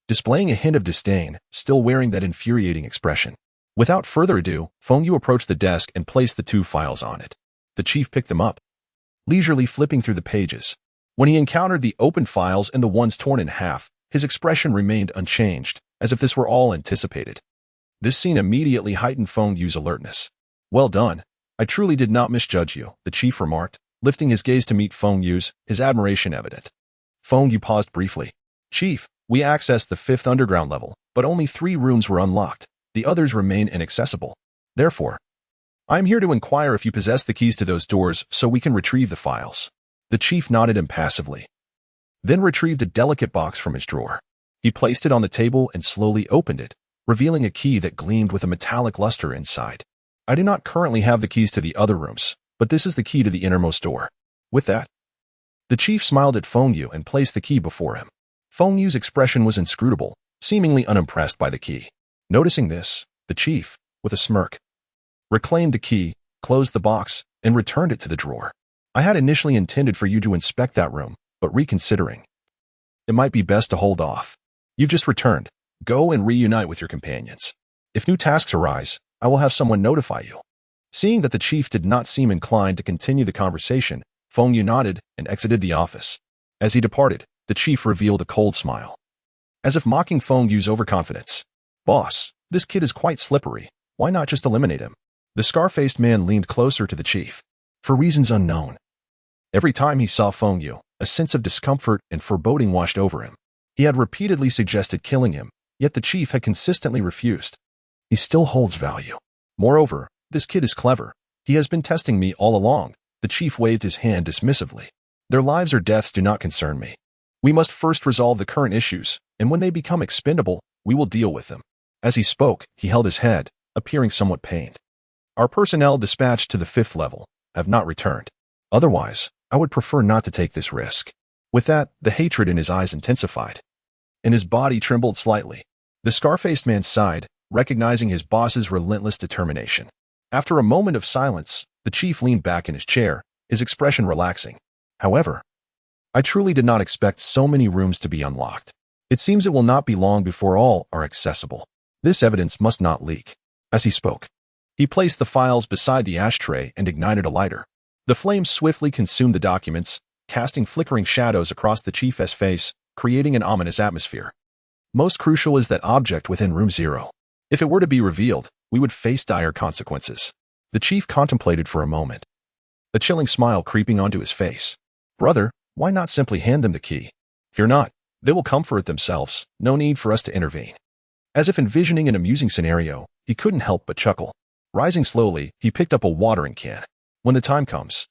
displaying a hint of disdain, still wearing that infuriating expression. Without further ado, Feng Yu approached the desk and placed the 2 files on it. The chief picked them up, leisurely flipping through the pages. When he encountered the open files and the ones torn in half, his expression remained unchanged, as if this were all anticipated. This scene immediately heightened Feng Yu's alertness. Well done. I truly did not misjudge you, the chief remarked, lifting his gaze to meet Feng Yu's, his admiration evident. Feng Yu paused briefly. Chief, we accessed the 5th underground level, but only 3 rooms were unlocked. The others remain inaccessible. Therefore, I am here to inquire if you possess the keys to those doors so we can retrieve the files. The chief nodded impassively, then retrieved a delicate box from his drawer. He placed it on the table and slowly opened it, revealing a key that gleamed with a metallic luster inside. I do not currently have the keys to the other rooms, but this is the key to the innermost door. With that, the chief smiled at Feng Yu and placed the key before him. Feng Yu's expression was inscrutable, seemingly unimpressed by the key. Noticing this, the chief, with a smirk, reclaimed the key, closed the box, and returned it to the drawer. I had initially intended for you to inspect that room, but reconsidering, it might be best to hold off. You've just returned. Go and reunite with your companions. If new tasks arise, I will have someone notify you. Seeing that the chief did not seem inclined to continue the conversation, Feng Yu nodded and exited the office. As he departed, the chief revealed a cold smile, as if mocking Feng Yu's overconfidence. Boss, this kid is quite slippery. Why not just eliminate him? The scar-faced man leaned closer to the chief. For reasons unknown, every time he saw Feng Yu, a sense of discomfort and foreboding washed over him. He had repeatedly suggested killing him, yet the chief had consistently refused. He still holds value. Moreover, this kid is clever. He has been testing me all along. The chief waved his hand dismissively. Their lives or deaths do not concern me. We must first resolve the current issues, and when they become expendable, we will deal with them. As he spoke, he held his head, appearing somewhat pained. Our personnel dispatched to the 5th level have not returned. Otherwise, I would prefer not to take this risk. With that, the hatred in his eyes intensified, and his body trembled slightly. The scar-faced man sighed, recognizing his boss's relentless determination. After a moment of silence, the chief leaned back in his chair, his expression relaxing. However, I truly did not expect so many rooms to be unlocked. It seems it will not be long before all are accessible. This evidence must not leak. As he spoke, he placed the files beside the ashtray and ignited a lighter. The flames swiftly consumed the documents, casting flickering shadows across the chief's face, creating an ominous atmosphere. Most crucial is that object within room 0. If it were to be revealed, we would face dire consequences. The chief contemplated for a moment, a chilling smile creeping onto his face. Brother, why not simply hand them the key? Fear not, they will come for it themselves, no need for us to intervene. As if envisioning an amusing scenario, he couldn't help but chuckle. Rising slowly, he picked up a watering can. When the time comes,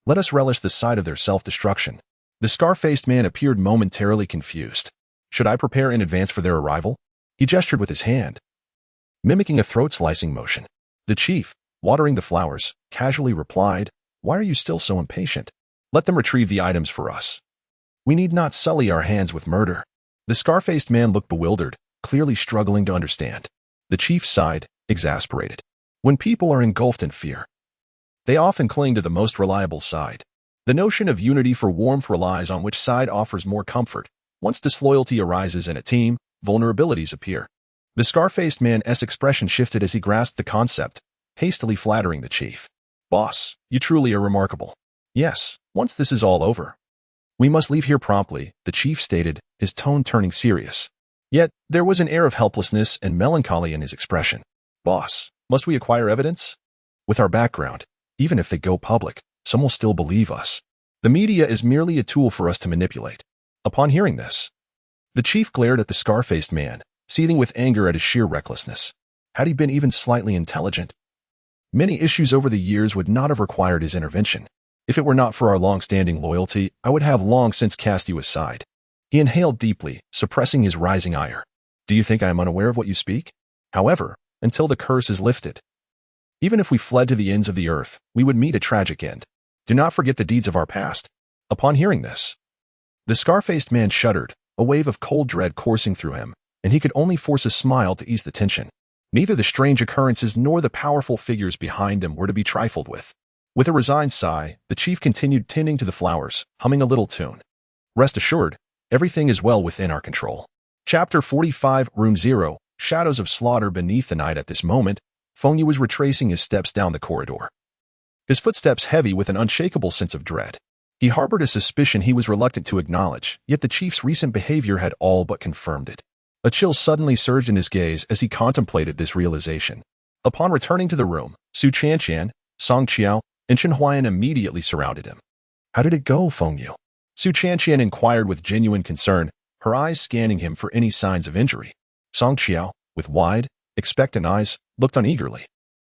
let us relish the sight of their self-destruction. The scar-faced man appeared momentarily confused. Should I prepare in advance for their arrival? He gestured with his hand, mimicking a throat-slicing motion. The chief, watering the flowers, casually replied, "Why are you still so impatient? Let them retrieve the items for us. We need not sully our hands with murder." The scar-faced man looked bewildered, clearly struggling to understand. The chief sighed, exasperated. When people are engulfed in fear, they often cling to the most reliable side. The notion of unity for warmth relies on which side offers more comfort. Once disloyalty arises in a team, vulnerabilities appear. The scar-faced man's expression shifted as he grasped the concept, hastily flattering the chief. "Boss, you truly are remarkable. Yes, once this is all over, we must leave here promptly," the chief stated, his tone turning serious. Yet, there was an air of helplessness and melancholy in his expression. "Boss, must we acquire evidence? With our background, even if they go public, some will still believe us. The media is merely a tool for us to manipulate." Upon hearing this, the chief glared at the scar-faced man, seething with anger at his sheer recklessness. Had he been even slightly intelligent, many issues over the years would not have required his intervention. "If it were not for our long-standing loyalty, I would have long since cast you aside." He inhaled deeply, suppressing his rising ire. "Do you think I am unaware of what you speak? However, until the curse is lifted, even if we fled to the ends of the earth, we would meet a tragic end. Do not forget the deeds of our past." Upon hearing this, the scar-faced man shuddered, a wave of cold dread coursing through him, and he could only force a smile to ease the tension. Neither the strange occurrences nor the powerful figures behind them were to be trifled with. With a resigned sigh, the chief continued tending to the flowers, humming a little tune. "Rest assured, everything is well within our control." Chapter 45, Room 0, Shadows of Slaughter. Beneath the night at this moment, Feng Yu was retracing his steps down the corridor, his footsteps heavy with an unshakable sense of dread. He harbored a suspicion he was reluctant to acknowledge, yet the chief's recent behavior had all but confirmed it. A chill suddenly surged in his gaze as he contemplated this realization. Upon returning to the room, Su Chanqian, Song Qiao, and Chen Huayan immediately surrounded him. "How did it go, Feng Yu?" Su Chanqian inquired with genuine concern, her eyes scanning him for any signs of injury. Song Qiao, with wide, expectant eyes, looked on eagerly.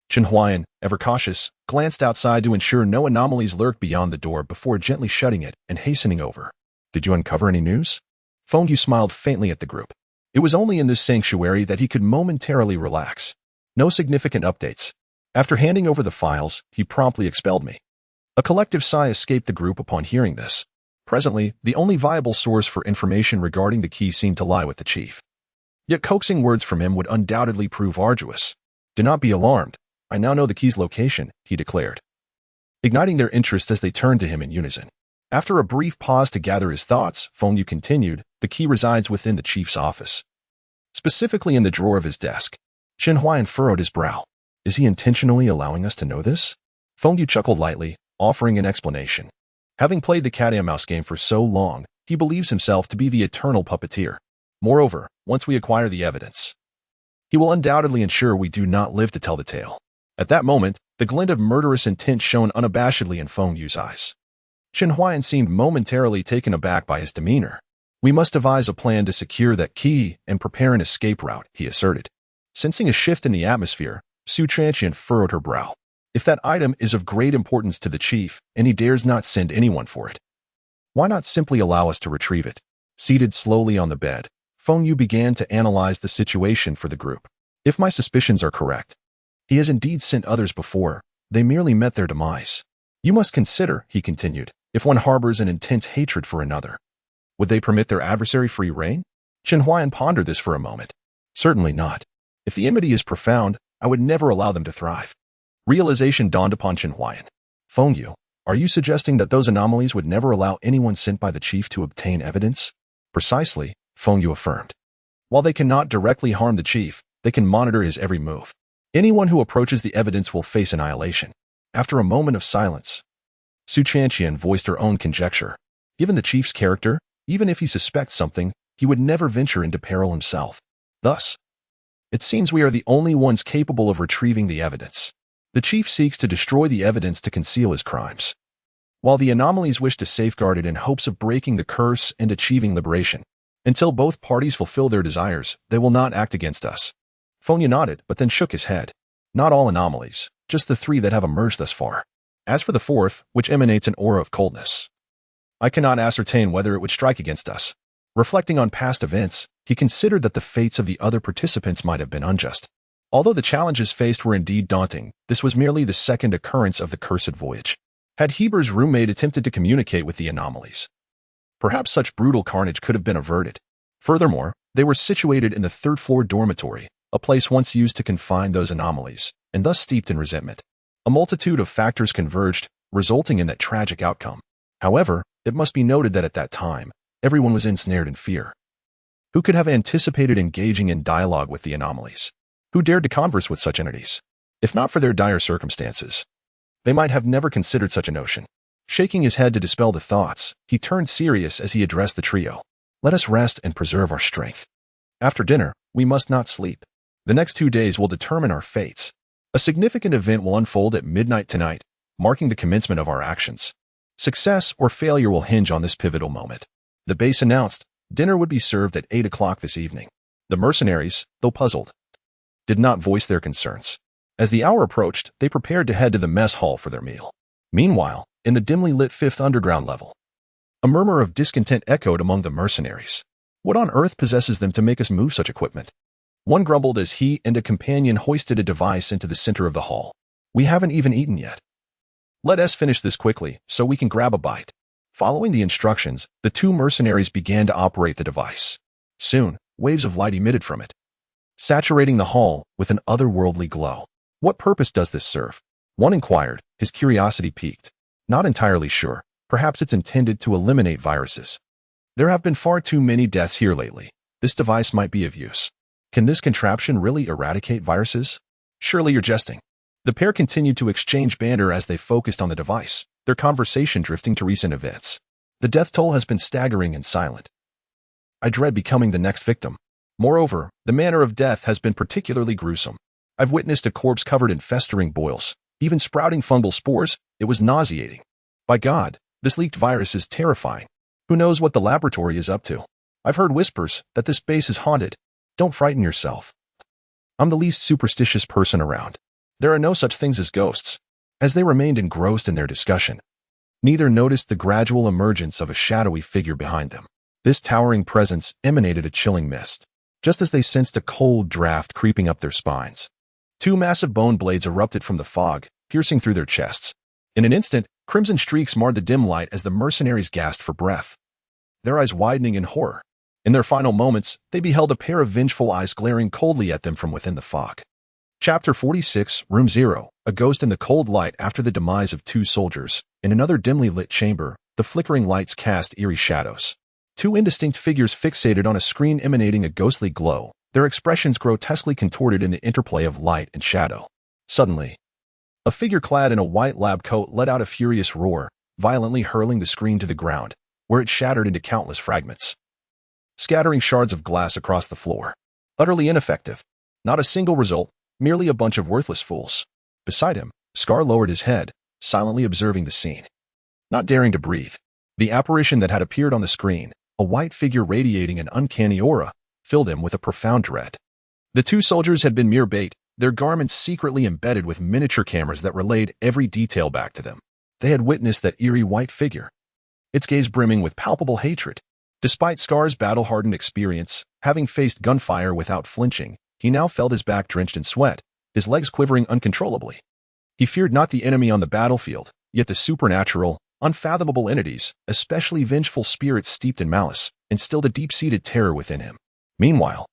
Chen Huayan, ever cautious, glanced outside to ensure no anomalies lurked beyond the door before gently shutting it and hastening over. "Did you uncover any news?" Feng Yu smiled faintly at the group. It was only in this sanctuary that he could momentarily relax. "No significant updates. After handing over the files, he promptly expelled me." A collective sigh escaped the group upon hearing this. Presently, the only viable source for information regarding the key seemed to lie with the chief. Yet coaxing words from him would undoubtedly prove arduous. "Do not be alarmed. I now know the key's location," he declared, igniting their interest as they turned to him in unison. After a brief pause to gather his thoughts, Feng Yu continued, "The key resides within the chief's office, specifically in the drawer of his desk." Chen Huayan furrowed his brow. "Is he intentionally allowing us to know this?" Feng Yu chuckled lightly, offering an explanation. Having played the cat-and-mouse game for so long, he believes himself to be the eternal puppeteer. Moreover, once we acquire the evidence, he will undoubtedly ensure we do not live to tell the tale. At that moment, the glint of murderous intent shone unabashedly in Feng Yu's eyes. Chen Huayan seemed momentarily taken aback by his demeanor. "We must devise a plan to secure that key and prepare an escape route," he asserted. Sensing a shift in the atmosphere, Su Chanqian furrowed her brow. "If that item is of great importance to the chief, and he dares not send anyone for it, why not simply allow us to retrieve it?" Seated slowly on the bed, Feng Yu began to analyze the situation for the group. "If my suspicions are correct, he has indeed sent others before. They merely met their demise. You must consider," he continued, "if one harbors an intense hatred for another, would they permit their adversary free rein?" Chen Huayan pondered this for a moment. "Certainly not. If the enmity is profound, I would never allow them to thrive." Realization dawned upon Chen Huayan. "Feng Yu, are you suggesting that those anomalies would never allow anyone sent by the chief to obtain evidence?" "Precisely," Feng Yu affirmed. "While they cannot directly harm the chief, they can monitor his every move. Anyone who approaches the evidence will face annihilation." After a moment of silence, Su Chanqian voiced her own conjecture. "Given the chief's character, even if he suspects something, he he would never venture into peril himself. Thus, it seems we are the only ones capable of retrieving the evidence. The chief seeks to destroy the evidence to conceal his crimes, while the anomalies wish to safeguard it in hopes of breaking the curse and achieving liberation. Until both parties fulfill their desires, they will not act against us. Feng Yu nodded, but then shook his head. Not all anomalies, just the 3 that have emerged thus far. As for the 4th, which emanates an aura of coldness, I cannot ascertain whether it would strike against us. Reflecting on past events, he considered that the fates of the other participants might have been unjust. Although the challenges faced were indeed daunting, this was merely the second occurrence of the cursed voyage. Had Heber's roommate attempted to communicate with the anomalies, perhaps such brutal carnage could have been averted. Furthermore, they were situated in the 3rd-floor dormitory, a place once used to confine those anomalies, and thus steeped in resentment. A multitude of factors converged, resulting in that tragic outcome. However, it must be noted that at that time, everyone was ensnared in fear. Who could have anticipated engaging in dialogue with the anomalies? Who dared to converse with such entities? If not for their dire circumstances, they might have never considered such a notion. Shaking his head to dispel the thoughts, he turned serious as he addressed the trio. Let us rest and preserve our strength. After dinner, we must not sleep. The next 2 days will determine our fates. A significant event will unfold at midnight tonight, marking the commencement of our actions. Success or failure will hinge on this pivotal moment. The base announced dinner would be served at 8 o'clock this evening. The mercenaries, though puzzled, did not voice their concerns. As the hour approached, they prepared to head to the mess hall for their meal. Meanwhile, in the dimly lit 5th underground level, a murmur of discontent echoed among the mercenaries. What on earth possesses them to make us move such equipment? One grumbled as he and a companion hoisted a device into the center of the hall. We haven't even eaten yet. Let us finish this quickly so we can grab a bite. Following the instructions, the 2 mercenaries began to operate the device. Soon, waves of light emitted from it, saturating the hall with an otherworldly glow. What purpose does this serve? One inquired, his curiosity piqued. Not entirely sure. Perhaps it's intended to eliminate viruses. There have been far too many deaths here lately. This device might be of use. Can this contraption really eradicate viruses? Surely you're jesting. The pair continued to exchange banter as they focused on the device, their conversation drifting to recent events. The death toll has been staggering and silent. I dread becoming the next victim. Moreover, the manner of death has been particularly gruesome. I've witnessed a corpse covered in festering boils, even sprouting fungal spores. It was nauseating. By God, this leaked virus is terrifying. Who knows what the laboratory is up to? I've heard whispers that this base is haunted. Don't frighten yourself. I'm the least superstitious person around. There are no such things as ghosts. As they remained engrossed in their discussion, neither noticed the gradual emergence of a shadowy figure behind them. This towering presence emanated a chilling mist, just as they sensed a cold draft creeping up their spines. 2 massive bone blades erupted from the fog, piercing through their chests. In an instant, crimson streaks marred the dim light as the mercenaries gasped for breath, their eyes widening in horror. In their final moments, they beheld a pair of vengeful eyes glaring coldly at them from within the fog. Chapter 46, Room 0, a ghost in the cold light. After the demise of 2 soldiers, in another dimly lit chamber, the flickering lights cast eerie shadows. 2 indistinct figures fixated on a screen emanating a ghostly glow, their expressions grotesquely contorted in the interplay of light and shadow. Suddenly, a figure clad in a white lab coat let out a furious roar, violently hurling the screen to the ground, where it shattered into countless fragments, scattering shards of glass across the floor. Utterly ineffective. Not a single result, merely a bunch of worthless fools. Beside him, Scar lowered his head, silently observing the scene, not daring to breathe. The apparition that had appeared on the screen, a white figure radiating an uncanny aura, filled him with a profound dread. The 2 soldiers had been mere bait, their garments secretly embedded with miniature cameras that relayed every detail back to them. They had witnessed that eerie white figure, its gaze brimming with palpable hatred. Despite Scar's battle-hardened experience, having faced gunfire without flinching, he now felt his back drenched in sweat, his legs quivering uncontrollably. He feared not the enemy on the battlefield, yet the supernatural, unfathomable entities, especially vengeful spirits steeped in malice, instilled a deep-seated terror within him. Meanwhile,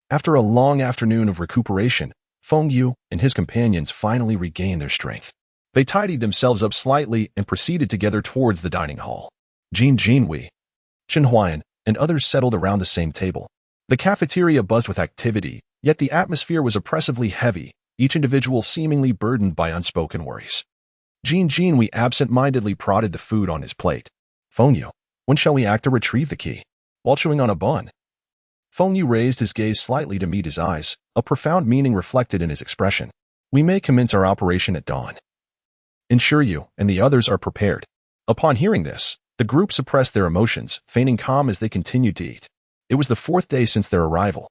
after a long afternoon of recuperation, Feng Yu and his companions finally regained their strength. They tidied themselves up slightly and proceeded together towards the dining hall. Jin Jinhui, Chen Huan, and others settled around the same table. The cafeteria buzzed with activity, yet the atmosphere was oppressively heavy, each individual seemingly burdened by unspoken worries. Jin Jinhui absent-mindedly prodded the food on his plate. Feng Yu, when shall we act to retrieve the key? While chewing on a bun, Feng Yu raised his gaze slightly to meet his eyes, a profound meaning reflected in his expression. We may commence our operation at dawn. Ensure you and the others are prepared. Upon hearing this, the group suppressed their emotions, feigning calm as they continued to eat. It was the 4th day since their arrival.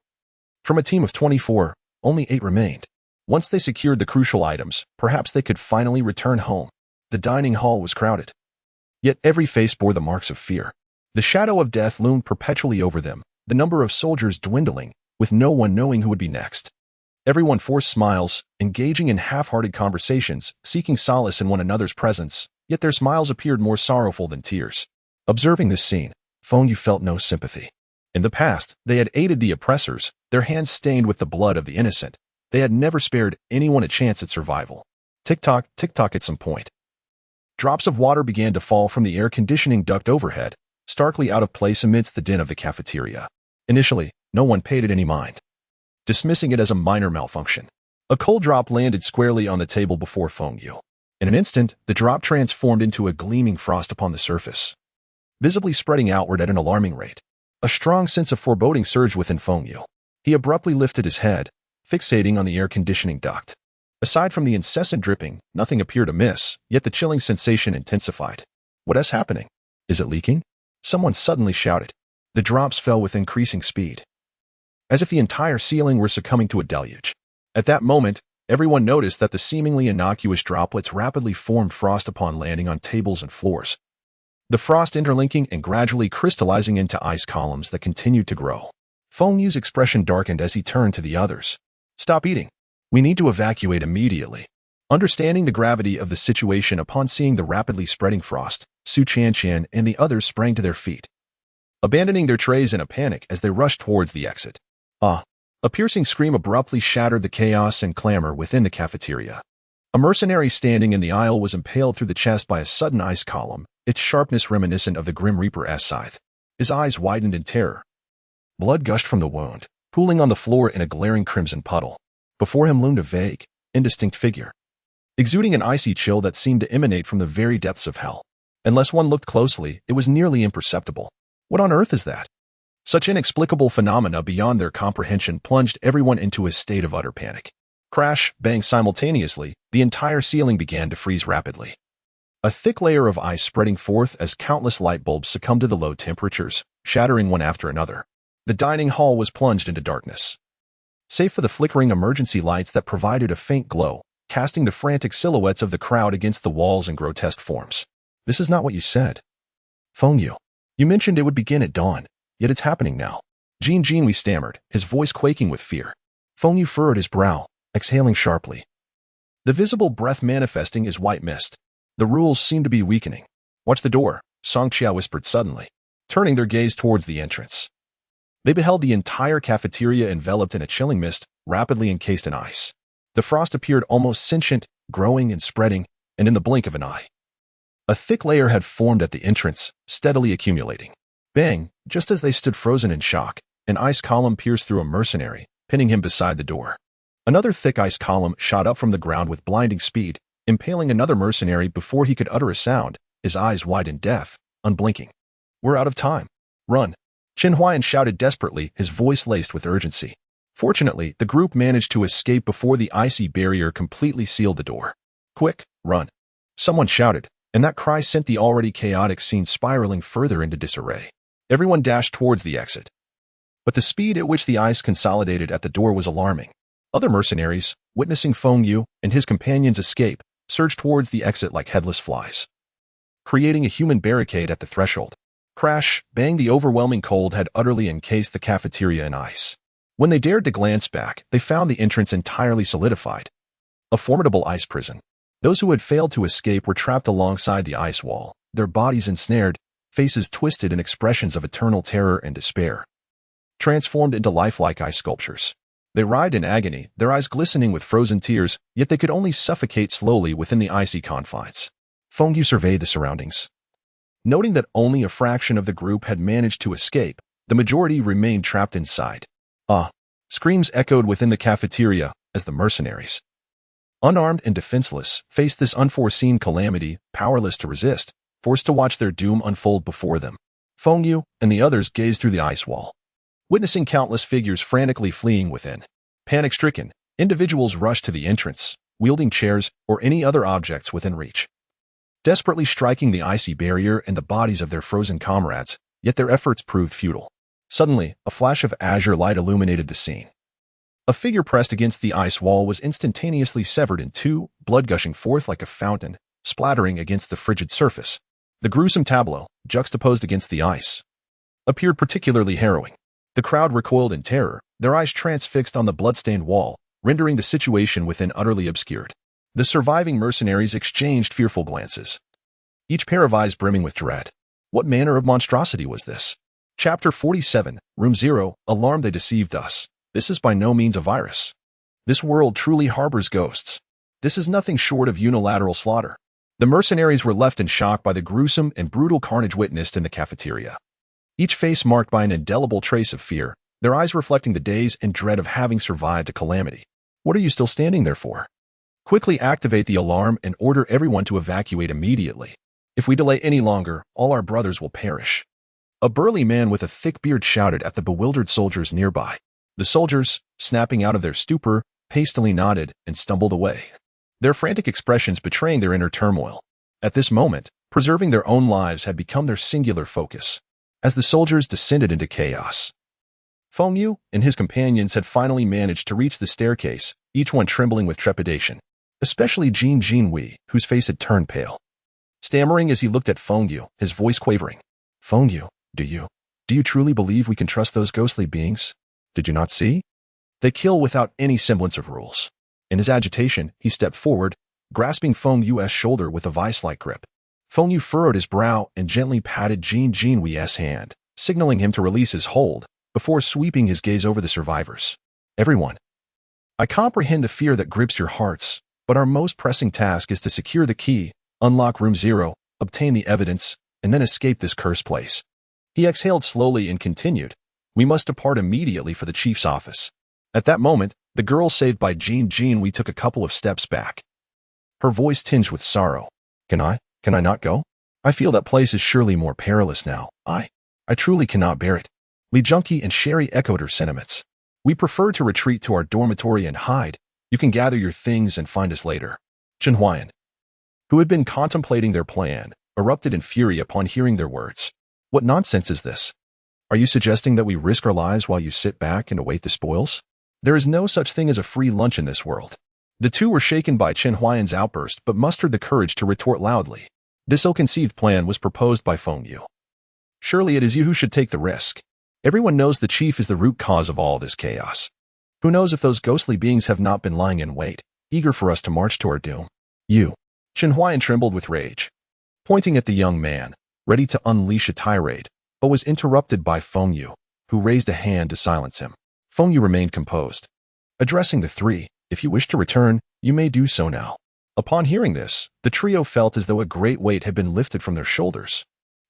From a team of 24, only 8 remained. Once they secured the crucial items, perhaps they could finally return home. The dining hall was crowded. Yet every face bore the marks of fear. The shadow of death loomed perpetually over them, the number of soldiers dwindling, with no one knowing who would be next. Everyone forced smiles, engaging in half-hearted conversations, seeking solace in one another's presence, yet their smiles appeared more sorrowful than tears. Observing this scene, Feng Yu felt no sympathy. In the past, they had aided the oppressors, their hands stained with the blood of the innocent. They had never spared anyone a chance at survival. Tick-tock, tick-tock at some point. Drops of water began to fall from the air conditioning duct overhead, starkly out of place amidst the din of the cafeteria. Initially, no one paid it any mind, dismissing it as a minor malfunction. A cold drop landed squarely on the table before Feng Yu. In an instant, the drop transformed into a gleaming frost upon the surface, visibly spreading outward at an alarming rate. A strong sense of foreboding surged within Feng Yu. He abruptly lifted his head, fixating on the air conditioning duct. Aside from the incessant dripping, nothing appeared amiss, yet the chilling sensation intensified. What is happening? Is it leaking? Someone suddenly shouted. The drops fell with increasing speed, as if the entire ceiling were succumbing to a deluge. At that moment, everyone noticed that the seemingly innocuous droplets rapidly formed frost upon landing on tables and floors. The frost interlinking and gradually crystallizing into ice columns that continued to grow. Feng Yu's expression darkened as he turned to the others. Stop eating. We need to evacuate immediately. Understanding the gravity of the situation upon seeing the rapidly spreading frost, Su Qianqian and the others sprang to their feet, abandoning their trays in a panic as they rushed towards the exit. A piercing scream abruptly shattered the chaos and clamor within the cafeteria. A mercenary standing in the aisle was impaled through the chest by a sudden ice column, its sharpness reminiscent of the Grim Reaper's scythe. His eyes widened in terror. Blood gushed from the wound, pooling on the floor in a glaring crimson puddle. Before him loomed a vague, indistinct figure, exuding an icy chill that seemed to emanate from the very depths of hell. Unless one looked closely, it was nearly imperceptible. What on earth is that? Such inexplicable phenomena beyond their comprehension plunged everyone into a state of utter panic. Crash, bang simultaneously, the entire ceiling began to freeze rapidly. A thick layer of ice spreading forth as countless light bulbs succumbed to the low temperatures, shattering one after another. The dining hall was plunged into darkness, save for the flickering emergency lights that provided a faint glow, casting the frantic silhouettes of the crowd against the walls in grotesque forms. This is not what you said. Feng Yu, you mentioned it would begin at dawn, yet it's happening now. Jean, we stammered, his voice quaking with fear. Feng Yu furrowed his brow, exhaling sharply. The visible breath manifesting as white mist. The rules seem to be weakening. Watch the door, Songqia whispered suddenly, turning their gaze towards the entrance. They beheld the entire cafeteria enveloped in a chilling mist, rapidly encased in ice. The frost appeared almost sentient, growing and spreading, and in the blink of an eye, a thick layer had formed at the entrance, steadily accumulating. Bang! Just as they stood frozen in shock, an ice column pierced through a mercenary, pinning him beside the door. Another thick ice column shot up from the ground with blinding speed, impaling another mercenary before he could utter a sound, his eyes wide in death, unblinking. We're out of time. Run! Chen Huayan shouted desperately, his voice laced with urgency. Fortunately, the group managed to escape before the icy barrier completely sealed the door. Quick, run! Someone shouted, and that cry sent the already chaotic scene spiraling further into disarray. Everyone dashed towards the exit, but the speed at which the ice consolidated at the door was alarming. Other mercenaries, witnessing Feng Yu and his companions escape, surged towards the exit like headless flies, creating a human barricade at the threshold. Crash, bang! The overwhelming cold had utterly encased the cafeteria in ice. When they dared to glance back, they found the entrance entirely solidified. A formidable ice prison. Those who had failed to escape were trapped alongside the ice wall, their bodies ensnared, faces twisted in expressions of eternal terror and despair, transformed into lifelike ice sculptures. They writhed in agony, their eyes glistening with frozen tears, yet they could only suffocate slowly within the icy confines. Feng Yu surveyed the surroundings. Noting that only a fraction of the group had managed to escape, the majority remained trapped inside. Screams echoed within the cafeteria as the mercenaries, unarmed and defenseless, faced this unforeseen calamity, powerless to resist, forced to watch their doom unfold before them. Feng Yu and the others gazed through the ice wall, witnessing countless figures frantically fleeing within. Panic-stricken, individuals rushed to the entrance, wielding chairs or any other objects within reach, desperately striking the icy barrier and the bodies of their frozen comrades, yet their efforts proved futile. Suddenly, a flash of azure light illuminated the scene. A figure pressed against the ice wall was instantaneously severed in two, blood gushing forth like a fountain, splattering against the frigid surface. The gruesome tableau, juxtaposed against the ice, appeared particularly harrowing. The crowd recoiled in terror, their eyes transfixed on the blood-stained wall, rendering the situation within utterly obscured. The surviving mercenaries exchanged fearful glances, each pair of eyes brimming with dread. What manner of monstrosity was this? Chapter 47, Room 0, Alarm. They deceived us. This is by no means a virus. This world truly harbors ghosts. This is nothing short of unilateral slaughter. The mercenaries were left in shock by the gruesome and brutal carnage witnessed in the cafeteria. Each face marked by an indelible trace of fear, their eyes reflecting the daze and dread of having survived a calamity. What are you still standing there for? Quickly activate the alarm and order everyone to evacuate immediately. If we delay any longer, all our brothers will perish. A burly man with a thick beard shouted at the bewildered soldiers nearby. The soldiers, snapping out of their stupor, hastily nodded and stumbled away, their frantic expressions betraying their inner turmoil. At this moment, preserving their own lives had become their singular focus. As the soldiers descended into chaos, Feng Yu and his companions had finally managed to reach the staircase, each one trembling with trepidation, especially Jin Jinhui, whose face had turned pale. Stammering as he looked at Feng Yu, his voice quavering. Feng Yu, do you truly believe we can trust those ghostly beings? Did you not see? They kill without any semblance of rules. In his agitation, he stepped forward, grasping Feng Yu's shoulder with a vice-like grip. Feng Yu furrowed his brow and gently patted Jin Jinhui's hand, signaling him to release his hold, before sweeping his gaze over the survivors. Everyone, I comprehend the fear that grips your hearts, but our most pressing task is to secure the key, unlock Room 0, obtain the evidence, and then escape this cursed place. He exhaled slowly and continued, we must depart immediately for the chief's office. At that moment, the girl saved by Jin Jinhui took a couple of steps back, her voice tinged with sorrow. Can I not go? I feel that place is surely more perilous now. I truly cannot bear it. Li Junqi and Sherry echoed her sentiments. We prefer to retreat to our dormitory and hide. You can gather your things and find us later. Chen Huayan, who had been contemplating their plan, erupted in fury upon hearing their words. What nonsense is this? Are you suggesting that we risk our lives while you sit back and await the spoils? There is no such thing as a free lunch in this world. The two were shaken by Chen Huayan's outburst but mustered the courage to retort loudly. This ill-conceived plan was proposed by Feng Yu. Surely it is you who should take the risk. Everyone knows the chief is the root cause of all this chaos. Who knows if those ghostly beings have not been lying in wait, eager for us to march to our doom? You. Chen Huayan trembled with rage, pointing at the young man, ready to unleash a tirade, but was interrupted by Feng Yu, who raised a hand to silence him. Feng Yu remained composed, addressing the three. If you wish to return, you may do so now. Upon hearing this, the trio felt as though a great weight had been lifted from their shoulders,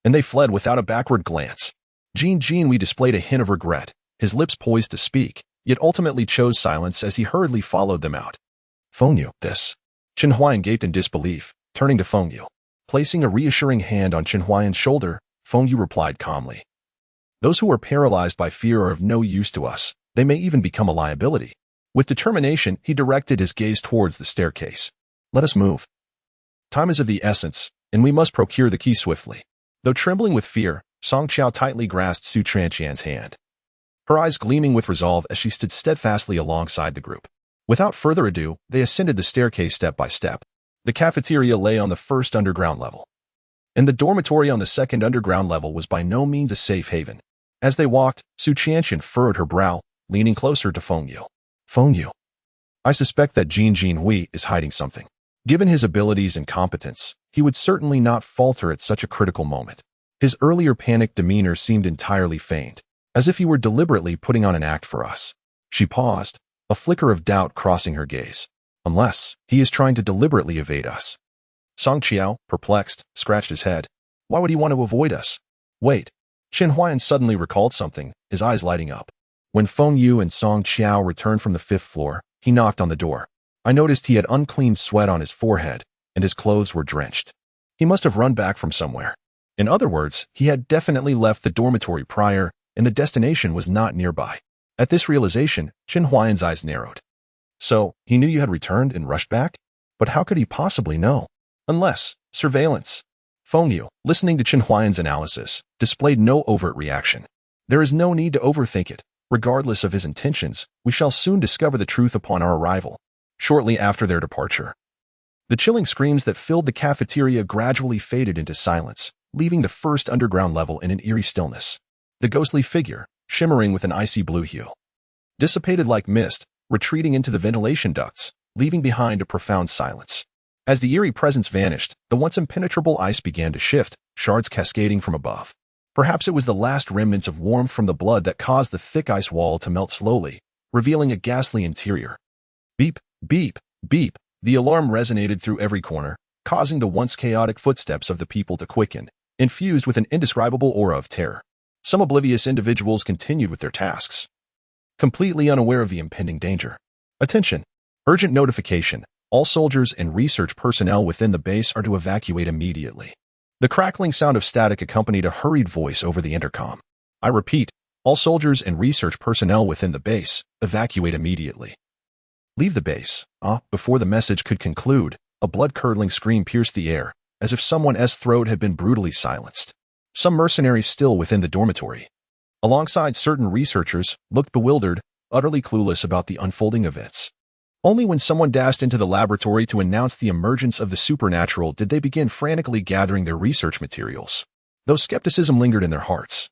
and they fled without a backward glance. Jin Jinhui displayed a hint of regret, his lips poised to speak, yet ultimately chose silence as he hurriedly followed them out. Feng Yu, this. Chen Huayan gaped in disbelief, turning to Feng Yu. Placing a reassuring hand on Chen Huayan's shoulder, Feng Yu replied calmly. Those who are paralyzed by fear are of no use to us. They may even become a liability. With determination, he directed his gaze towards the staircase. Let us move. Time is of the essence, and we must procure the key swiftly. Though trembling with fear, Song Qiao tightly grasped Su Tranqian's hand, her eyes gleaming with resolve as she stood steadfastly alongside the group. Without further ado, they ascended the staircase step by step. The cafeteria lay on the first underground level, and the dormitory on the second underground level was by no means a safe haven. As they walked, Su Tranqian furrowed her brow, leaning closer to Feng Yu. Feng Yu, I suspect that Jin Jinhui is hiding something. Given his abilities and competence, he would certainly not falter at such a critical moment. His earlier panicked demeanor seemed entirely feigned, as if he were deliberately putting on an act for us. She paused, a flicker of doubt crossing her gaze. Unless he is trying to deliberately evade us. Song Qiao, perplexed, scratched his head. Why would he want to avoid us? Wait. Chen Huayan suddenly recalled something, his eyes lighting up. When Feng Yu and Song Qiao returned from the 5th floor, he knocked on the door. I noticed he had unclean sweat on his forehead, and his clothes were drenched. He must have run back from somewhere. In other words, he had definitely left the dormitory prior, and the destination was not nearby. At this realization, Chen Huayan's eyes narrowed. So, he knew you had returned and rushed back? But how could he possibly know? Unless, surveillance. Feng Yu, listening to Chen Huayan's analysis, displayed no overt reaction. There is no need to overthink it. Regardless of his intentions, we shall soon discover the truth upon our arrival. Shortly after their departure, the chilling screams that filled the cafeteria gradually faded into silence, leaving the first underground level in an eerie stillness. The ghostly figure, shimmering with an icy blue hue, dissipated like mist, retreating into the ventilation ducts, leaving behind a profound silence. As the eerie presence vanished, the once impenetrable ice began to shift, shards cascading from above. Perhaps it was the last remnants of warmth from the blood that caused the thick ice wall to melt slowly, revealing a ghastly interior. Beep, beep, beep. The alarm resonated through every corner, causing the once chaotic footsteps of the people to quicken, infused with an indescribable aura of terror. Some oblivious individuals continued with their tasks, completely unaware of the impending danger. Attention! Urgent notification. All soldiers and research personnel within the base are to evacuate immediately. The crackling sound of static accompanied a hurried voice over the intercom. I repeat, all soldiers and research personnel within the base, evacuate immediately. Leave the base. Before the message could conclude, a blood-curdling scream pierced the air, as if someone's throat had been brutally silenced. Some mercenaries still within the dormitory, alongside certain researchers, looked bewildered, utterly clueless about the unfolding events. Only when someone dashed into the laboratory to announce the emergence of the supernatural did they begin frantically gathering their research materials. Though skepticism lingered in their hearts,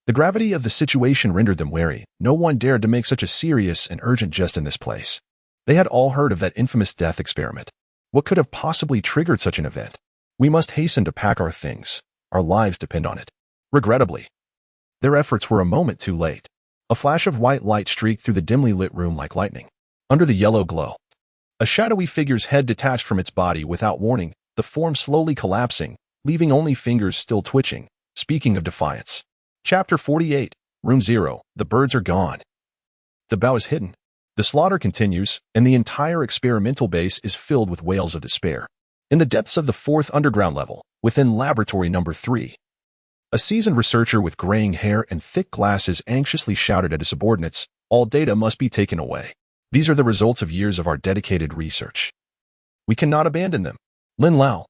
the gravity of the situation rendered them wary. No one dared to make such a serious and urgent jest in this place. They had all heard of that infamous death experiment. What could have possibly triggered such an event? We must hasten to pack our things. Our lives depend on it. Regrettably, their efforts were a moment too late. A flash of white light streaked through the dimly lit room like lightning. Under the yellow glow, a shadowy figure's head detached from its body without warning, the form slowly collapsing, leaving only fingers still twitching. Speaking of defiance. Chapter 48, Room 0, the birds are gone. The bow is hidden. The slaughter continues, and the entire experimental base is filled with wails of despair. In the depths of the fourth underground level, within laboratory number 3, a seasoned researcher with graying hair and thick glasses anxiously shouted at his subordinates, all data must be taken away. These are the results of years of our dedicated research. We cannot abandon them. Lin Lao,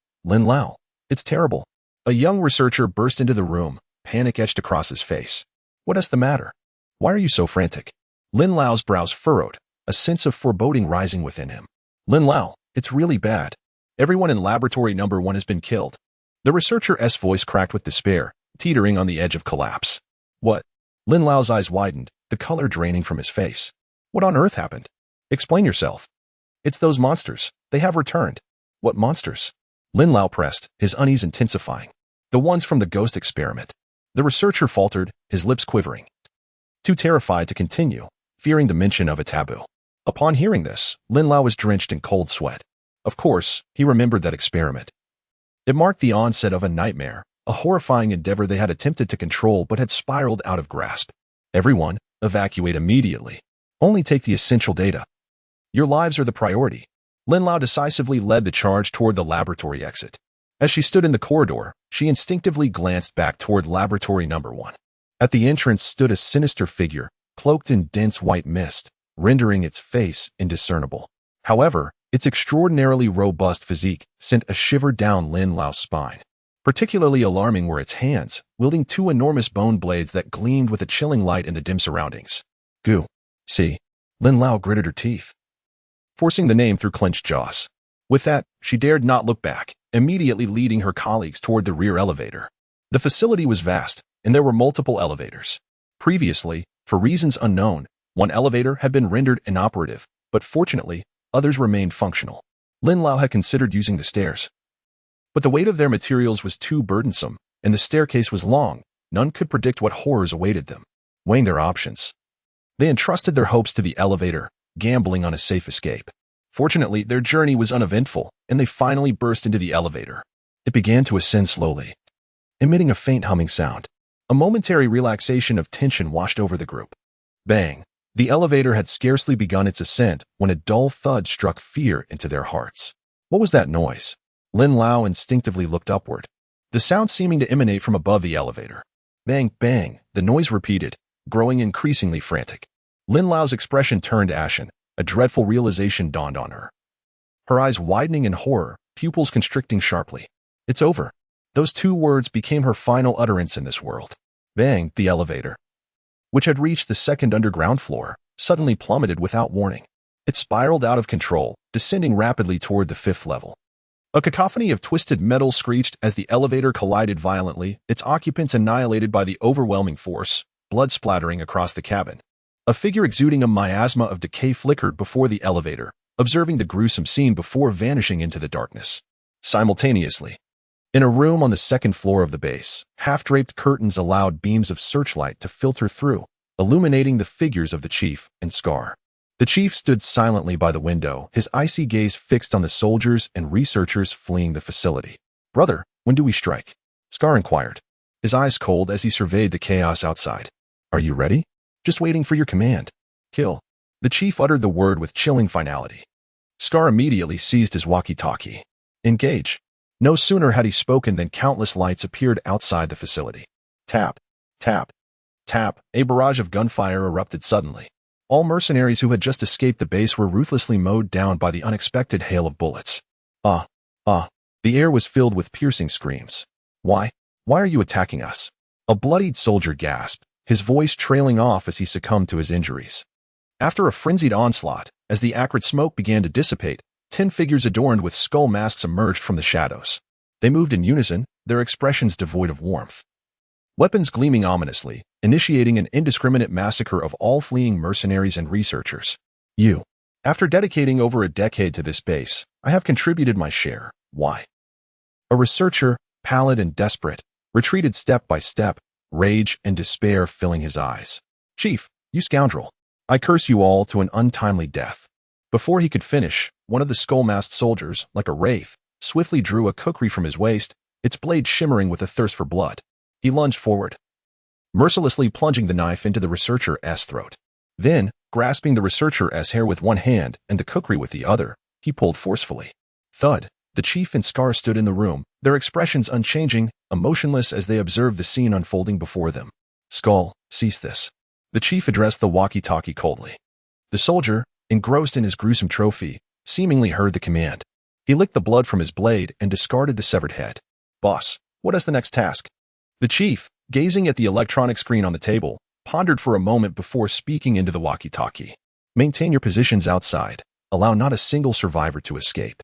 it's terrible. A young researcher burst into the room, panic etched across his face. What is the matter? Why are you so frantic? Lin Lao's brows furrowed, a sense of foreboding rising within him. Lin Lao, it's really bad. Everyone in laboratory number 1 has been killed. The researcher's voice cracked with despair, teetering on the edge of collapse. What? Lin Lao's eyes widened, the color draining from his face. What on earth happened? Explain yourself. It's those monsters. They have returned. What monsters? Lin Lao pressed, his unease intensifying. The ones from the ghost experiment. The researcher faltered, his lips quivering. Too terrified to continue, fearing the mention of a taboo. Upon hearing this, Lin Lao was drenched in cold sweat. Of course, he remembered that experiment. It marked the onset of a nightmare, a horrifying endeavor they had attempted to control but had spiraled out of grasp. Everyone, evacuate immediately. Only take the essential data. Your lives are the priority. Lin Lao decisively led the charge toward the laboratory exit. As she stood in the corridor, she instinctively glanced back toward laboratory number 1. At the entrance stood a sinister figure, cloaked in dense white mist, rendering its face indiscernible. However, its extraordinarily robust physique sent a shiver down Lin Lao's spine. Particularly alarming were its hands, wielding 2 enormous bone blades that gleamed with a chilling light in the dim surroundings. Goo. See. Lin Lao gritted her teeth, forcing the name through clenched jaws. With that, she dared not look back, immediately leading her colleagues toward the rear elevator. The facility was vast, and there were multiple elevators. Previously, for reasons unknown, one elevator had been rendered inoperative, but fortunately, others remained functional. Lin Lao had considered using the stairs, but the weight of their materials was too burdensome, and the staircase was long. None could predict what horrors awaited them. Weighing their options, they entrusted their hopes to the elevator, gambling on a safe escape. Fortunately, their journey was uneventful, and they finally burst into the elevator. It began to ascend slowly, emitting a faint humming sound. A momentary relaxation of tension washed over the group. Bang! The elevator had scarcely begun its ascent when a dull thud struck fear into their hearts. What was that noise? Lin Lao instinctively looked upward, the sound seeming to emanate from above the elevator. Bang, bang! The noise repeated, growing increasingly frantic. Lin Lao's expression turned ashen. A dreadful realization dawned on her. Her eyes widening in horror, pupils constricting sharply. It's over. Those two words became her final utterance in this world. Bang, the elevator, which had reached the second underground floor, suddenly plummeted without warning. It spiraled out of control, descending rapidly toward the fifth level. A cacophony of twisted metal screeched as the elevator collided violently, its occupants annihilated by the overwhelming force, blood splattering across the cabin. A figure exuding a miasma of decay flickered before the elevator, observing the gruesome scene before vanishing into the darkness. Simultaneously, in a room on the second floor of the base, half-draped curtains allowed beams of searchlight to filter through, illuminating the figures of the chief and Scar. The chief stood silently by the window, his icy gaze fixed on the soldiers and researchers fleeing the facility. "Brother, when do we strike?" Scar inquired, his eyes cold as he surveyed the chaos outside. "Are you ready?" "Just waiting for your command." "Kill." The chief uttered the word with chilling finality. Scar immediately seized his walkie-talkie. "Engage." No sooner had he spoken than countless lights appeared outside the facility. Tap, tap, tap. A barrage of gunfire erupted suddenly. All mercenaries who had just escaped the base were ruthlessly mowed down by the unexpected hail of bullets. Ah. The air was filled with piercing screams. Why are you attacking us?" A bloodied soldier gasped, his voice trailing off as he succumbed to his injuries. After a frenzied onslaught, as the acrid smoke began to dissipate, 10 figures adorned with skull masks emerged from the shadows. They moved in unison, their expressions devoid of warmth. Weapons gleaming ominously, initiating an indiscriminate massacre of all fleeing mercenaries and researchers. "You. After dedicating over a decade to this base, I have contributed my share. Why?" A researcher, pallid and desperate, retreated step by step, rage and despair filling his eyes. "Chief, you scoundrel. I curse you all to an untimely death." Before he could finish, one of the skull-masked soldiers, like a wraith, swiftly drew a kukri from his waist, its blade shimmering with a thirst for blood. He lunged forward, mercilessly plunging the knife into the researcher's throat. Then, grasping the researcher's hair with one hand and the kukri with the other, he pulled forcefully. Thud. The chief and Scar stood in the room, their expressions unchanging, emotionless as they observed the scene unfolding before them. "Skull, cease this." The chief addressed the walkie-talkie coldly. The soldier, engrossed in his gruesome trophy, seemingly heard the command. He licked the blood from his blade and discarded the severed head. "Boss, what is the next task?" The chief, gazing at the electronic screen on the table, pondered for a moment before speaking into the walkie-talkie. "Maintain your positions outside. Allow not a single survivor to escape.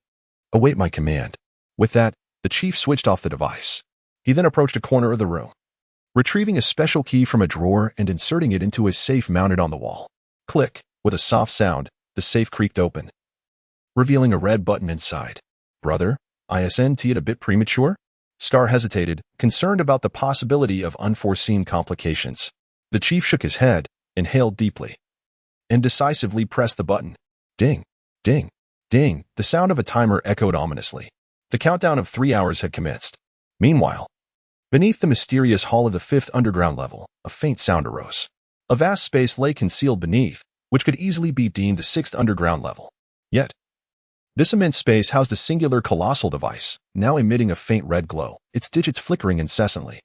Await my command." With that, the chief switched off the device. He then approached a corner of the room, retrieving a special key from a drawer and inserting it into his safe mounted on the wall. Click. With a soft sound, the safe creaked open, revealing a red button inside. "Brother, isn't it a bit premature?" Scar hesitated, concerned about the possibility of unforeseen complications. The chief shook his head, inhaled deeply, and decisively pressed the button. Ding, ding, ding. The sound of a timer echoed ominously. The countdown of 3 hours had commenced. Meanwhile, beneath the mysterious hall of the 5th underground level, a faint sound arose. A vast space lay concealed beneath, which could easily be deemed the 6th underground level. Yet, this immense space housed a singular colossal device, now emitting a faint red glow, its digits flickering incessantly.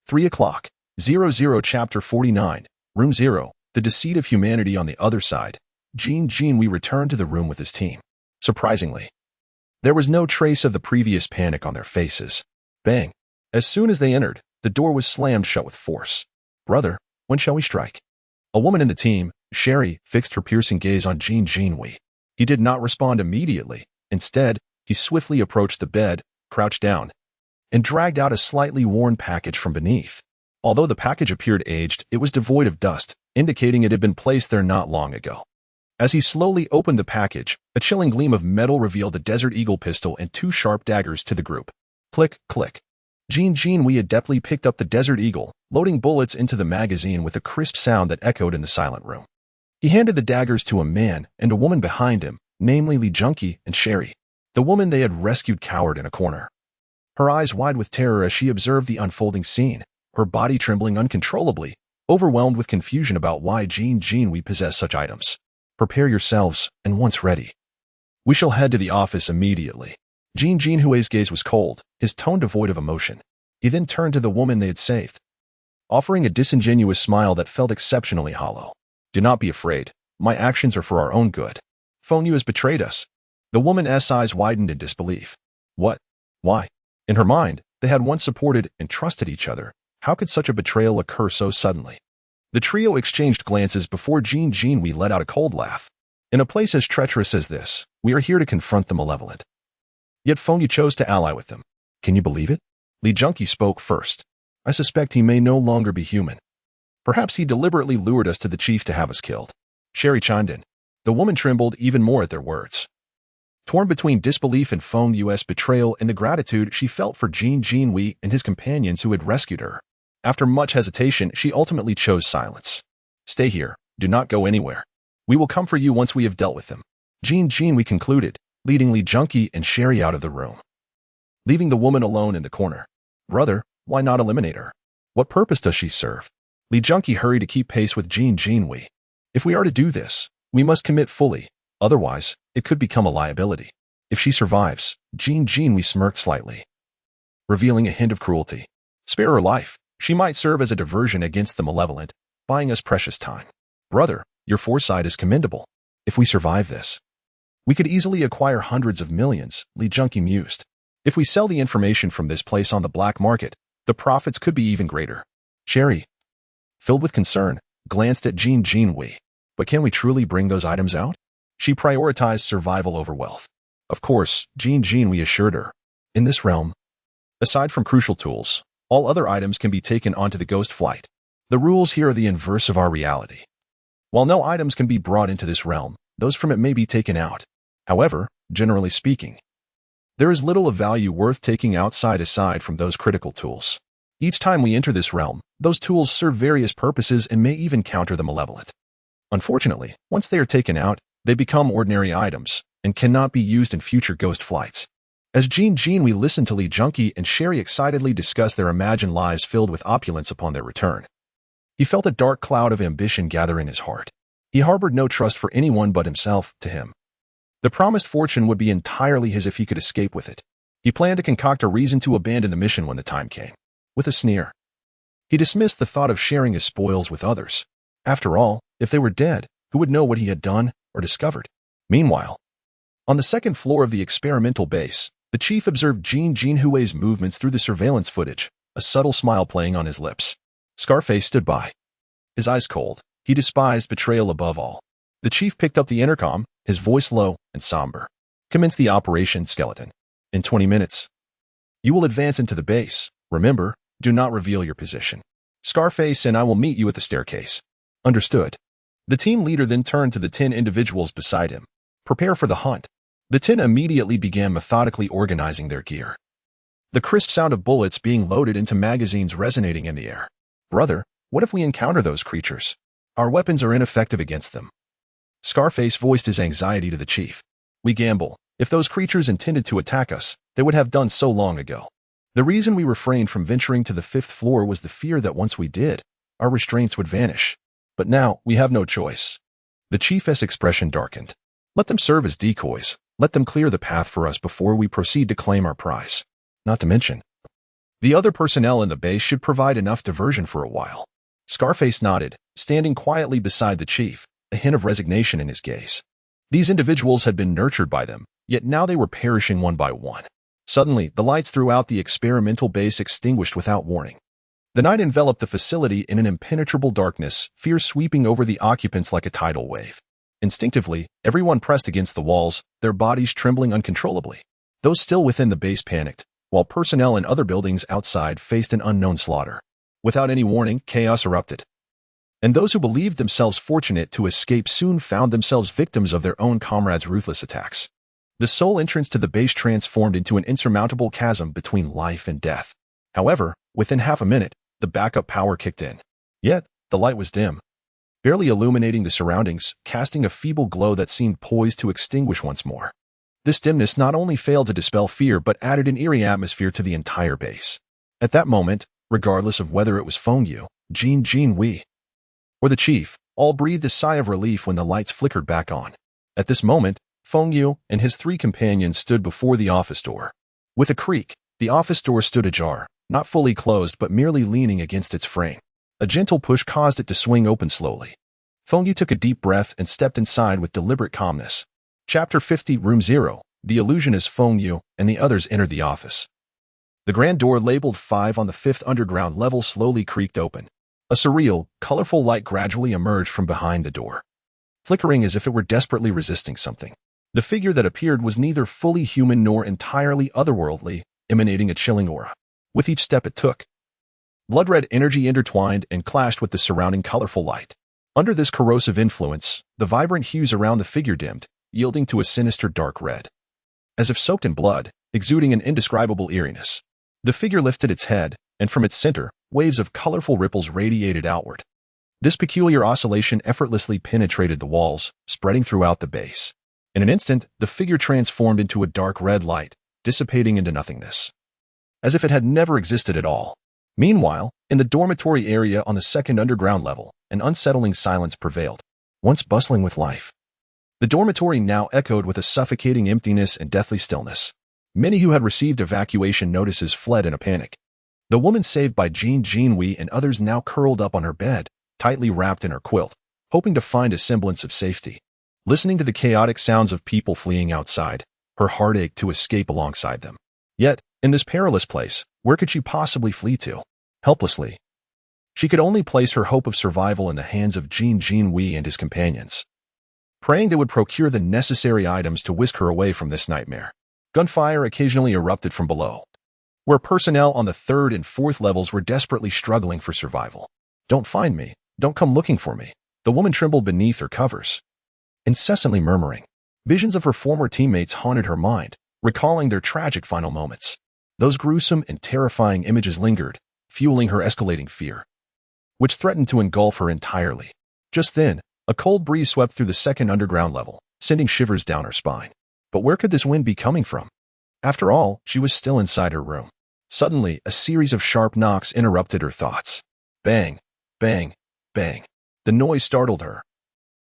3 o'clock, 00 Chapter 49, Room 0, The Deceit of Humanity on the Other Side. Jean we returned to the room with his team. Surprisingly, there was no trace of the previous panic on their faces. Bang! As soon as they entered, the door was slammed shut with force. "Brother, when shall we strike?" A woman in the team, Sherry, fixed her piercing gaze on Jean Wei. He did not respond immediately. Instead, he swiftly approached the bed, crouched down, and dragged out a slightly worn package from beneath. Although the package appeared aged, it was devoid of dust, indicating it had been placed there not long ago. As he slowly opened the package, a chilling gleam of metal revealed a Desert Eagle pistol and 2 sharp daggers to the group. Click, click. Jean Wei adeptly picked up the Desert Eagle, loading bullets into the magazine with a crisp sound that echoed in the silent room. He handed the daggers to a man and a woman behind him, namely Li Junqi and Sherry. The woman they had rescued cowered in a corner, her eyes wide with terror as she observed the unfolding scene, her body trembling uncontrollably, overwhelmed with confusion about why Jean Wei possessed such items. "Prepare yourselves, and once ready, we shall head to the office immediately." Jean Hui's gaze was cold, his tone devoid of emotion. He then turned to the woman they had saved. offering a disingenuous smile that felt exceptionally hollow. Do not be afraid. My actions are for our own good. Feng Yu has betrayed us. The woman's eyes widened in disbelief. What? Why? In her mind, they had once supported and trusted each other. How could such a betrayal occur so suddenly? The trio exchanged glances before Jin Jinhui let out a cold laugh. In a place as treacherous as this, we are here to confront the malevolent. Yet Feng Yu chose to ally with them. Can you believe it? Li Junqi spoke first. I suspect he may no longer be human. Perhaps he deliberately lured us to the chief to have us killed. Sherry chimed in. The woman trembled even more at their words. Torn between disbelief in Feng Yu's betrayal and the gratitude she felt for Jin Jinhui and his companions who had rescued her. After much hesitation, she ultimately chose silence. Stay here. Do not go anywhere. We will come for you once we have dealt with them. Jin Jinhui concluded, leading Li Junqi and Sherry out of the room. Leaving the woman alone in the corner. Brother, why not eliminate her? What purpose does she serve? Li Junqi hurried to keep pace with Jin Jinhui. If we are to do this, we must commit fully. Otherwise, it could become a liability. If she survives, Jin Jinhui smirked slightly, revealing a hint of cruelty. Spare her life. She might serve as a diversion against the malevolent, buying us precious time. Brother, your foresight is commendable. If we survive this, we could easily acquire hundreds of millions, Li Junqi mused. If we sell the information from this place on the black market, the profits could be even greater. Sherry, filled with concern, glanced at Jin Jinhui. But can we truly bring those items out? She prioritized survival over wealth. Of course, Jin Jinhui assured her. In this realm, aside from crucial tools, all other items can be taken onto the ghost flight. The rules here are the inverse of our reality. While no items can be brought into this realm, those from it may be taken out. However, generally speaking, there is little of value worth taking outside aside from those critical tools. Each time we enter this realm, those tools serve various purposes and may even counter the malevolent. Unfortunately, once they are taken out, they become ordinary items and cannot be used in future ghost flights. As Jin Jinhui listened to Li Junqi and Sherry excitedly discuss their imagined lives filled with opulence upon their return, he felt a dark cloud of ambition gather in his heart. He harbored no trust for anyone but himself. To him, the promised fortune would be entirely his if he could escape with it. He planned to concoct a reason to abandon the mission when the time came. With a sneer, he dismissed the thought of sharing his spoils with others. After all, if they were dead, who would know what he had done or discovered? Meanwhile, on the second floor of the experimental base, the chief observed Jin Jinhui's movements through the surveillance footage, a subtle smile playing on his lips. Scarface stood by, his eyes cold. He despised betrayal above all. The chief picked up the intercom, his voice low and somber. Commence the operation, Skeleton. In 20 minutes, you will advance into the base. Remember, do not reveal your position. Scarface and I will meet you at the staircase. Understood. The team leader then turned to the 10 individuals beside him. Prepare for the hunt. The 10 immediately began methodically organizing their gear. The crisp sound of bullets being loaded into magazines resonating in the air. Brother, what if we encounter those creatures? Our weapons are ineffective against them. Scarface voiced his anxiety to the chief. We gamble. If those creatures intended to attack us, they would have done so long ago. The reason we refrained from venturing to the 5th floor was the fear that once we did, our restraints would vanish. But now, we have no choice. The chief's expression darkened. Let them serve as decoys. Let them clear the path for us before we proceed to claim our prize. Not to mention, the other personnel in the base should provide enough diversion for a while. Scarface nodded, standing quietly beside the chief, a hint of resignation in his gaze. These individuals had been nurtured by them, yet now they were perishing one by one. Suddenly, the lights throughout the experimental base extinguished without warning. The night enveloped the facility in an impenetrable darkness, fear sweeping over the occupants like a tidal wave. Instinctively, everyone pressed against the walls, their bodies trembling uncontrollably. Those still within the base panicked, while personnel in other buildings outside faced an unknown slaughter. Without any warning, chaos erupted. And those who believed themselves fortunate to escape soon found themselves victims of their own comrades' ruthless attacks. The sole entrance to the base transformed into an insurmountable chasm between life and death. However, within half a minute, the backup power kicked in. Yet, the light was dim, barely illuminating the surroundings, casting a feeble glow that seemed poised to extinguish once more. This dimness not only failed to dispel fear but added an eerie atmosphere to the entire base. At that moment, regardless of whether it was Feng Yu, Jin Jinhui, or the chief, all breathed a sigh of relief when the lights flickered back on. At this moment, Feng Yu and his 3 companions stood before the office door. With a creak, the office door stood ajar, not fully closed but merely leaning against its frame. A gentle push caused it to swing open slowly. Feng Yu took a deep breath and stepped inside with deliberate calmness. Chapter 50, Room 0. The illusionist Feng Yu and the others entered the office. The grand door labeled 5 on the 5th underground level slowly creaked open. A surreal, colorful light gradually emerged from behind the door, flickering as if it were desperately resisting something. The figure that appeared was neither fully human nor entirely otherworldly, emanating a chilling aura. With each step it took, blood-red energy intertwined and clashed with the surrounding colorful light. Under this corrosive influence, the vibrant hues around the figure dimmed, yielding to a sinister dark red. As if soaked in blood, exuding an indescribable eeriness. The figure lifted its head, and from its center, waves of colorful ripples radiated outward. This peculiar oscillation effortlessly penetrated the walls, spreading throughout the base. In an instant, the figure transformed into a dark red light, dissipating into nothingness, as if it had never existed at all. Meanwhile, in the dormitory area on the 2nd underground level, an unsettling silence prevailed, once bustling with life. The dormitory now echoed with a suffocating emptiness and deathly stillness. Many who had received evacuation notices fled in a panic. The woman saved by Jinwei and others now curled up on her bed, tightly wrapped in her quilt, hoping to find a semblance of safety. Listening to the chaotic sounds of people fleeing outside, her heart ached to escape alongside them. Yet, in this perilous place, where could she possibly flee to? Helplessly. She could only place her hope of survival in the hands of Jinwei and his companions, praying they would procure the necessary items to whisk her away from this nightmare. Gunfire occasionally erupted from below, where personnel on the 3rd and 4th levels were desperately struggling for survival. "Don't find me. Don't come looking for me." The woman trembled beneath her covers, incessantly murmuring. Visions of her former teammates haunted her mind, recalling their tragic final moments. Those gruesome and terrifying images lingered, fueling her escalating fear, which threatened to engulf her entirely. Just then, a cold breeze swept through the 2nd underground level, sending shivers down her spine. But where could this wind be coming from? After all, she was still inside her room. Suddenly, a series of sharp knocks interrupted her thoughts. Bang, bang, bang. The noise startled her,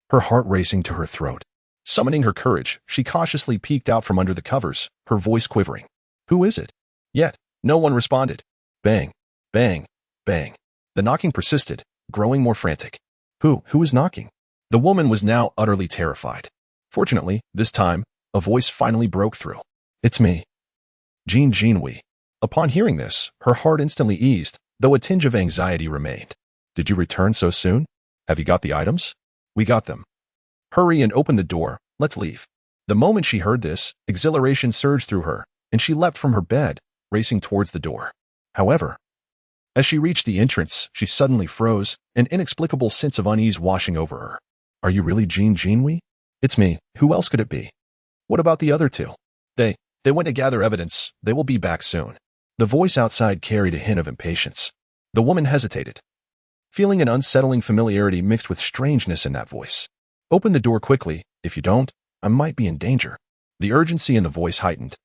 her heart racing to her throat. Summoning her courage, she cautiously peeked out from under the covers, her voice quivering. "Who is it?" Yet, no one responded. Bang, bang, bang. The knocking persisted, growing more frantic. Who is knocking? The woman was now utterly terrified. Fortunately, this time, a voice finally broke through. "It's me, Jinwei." Upon hearing this, her heart instantly eased, though a tinge of anxiety remained. "Did you return so soon? Have you got the items?" "We got them." "Hurry and open the door, let's leave." The moment she heard this, exhilaration surged through her, and she leapt from her bed, racing towards the door. However, as she reached the entrance, she suddenly froze, an inexplicable sense of unease washing over her. "Are you really Jinwei?" "It's me. Who else could it be?" "What about the other two?" They went to gather evidence. They will be back soon." The voice outside carried a hint of impatience. The woman hesitated, feeling an unsettling familiarity mixed with strangeness in that voice. "Open the door quickly. If you don't, I might be in danger." The urgency in the voice heightened.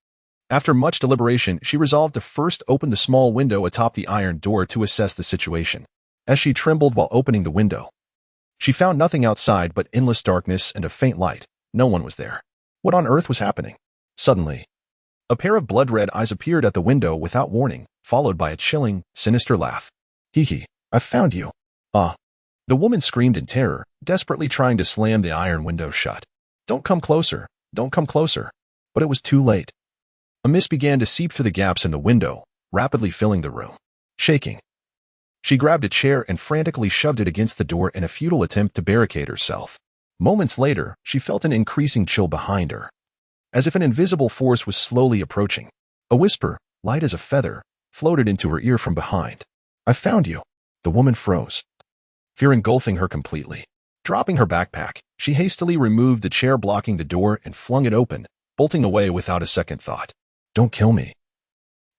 After much deliberation, she resolved to first open the small window atop the iron door to assess the situation. As she trembled while opening the window, she found nothing outside but endless darkness and a faint light. No one was there. What on earth was happening? Suddenly, a pair of blood-red eyes appeared at the window without warning, followed by a chilling, sinister laugh. "Hee, I've found you." "Ah." The woman screamed in terror, desperately trying to slam the iron window shut. "Don't come closer. Don't come closer." But it was too late. A mist began to seep through the gaps in the window, rapidly filling the room. Shaking, she grabbed a chair and frantically shoved it against the door in a futile attempt to barricade herself. Moments later, she felt an increasing chill behind her, as if an invisible force was slowly approaching. A whisper, light as a feather, floated into her ear from behind. "I found you." The woman froze, fear engulfing her completely. Dropping her backpack, she hastily removed the chair blocking the door and flung it open, bolting away without a second thought. "Don't kill me.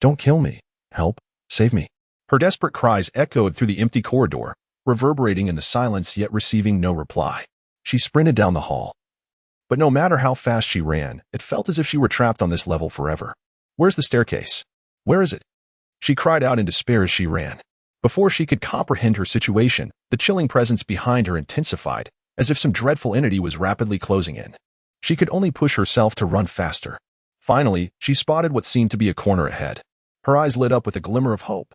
Don't kill me. Help. Save me." Her desperate cries echoed through the empty corridor, reverberating in the silence yet receiving no reply. She sprinted down the hall. But no matter how fast she ran, it felt as if she were trapped on this level forever. "Where's the staircase? Where is it?" She cried out in despair as she ran. Before she could comprehend her situation, the chilling presence behind her intensified, as if some dreadful entity was rapidly closing in. She could only push herself to run faster. Finally, she spotted what seemed to be a corner ahead. Her eyes lit up with a glimmer of hope.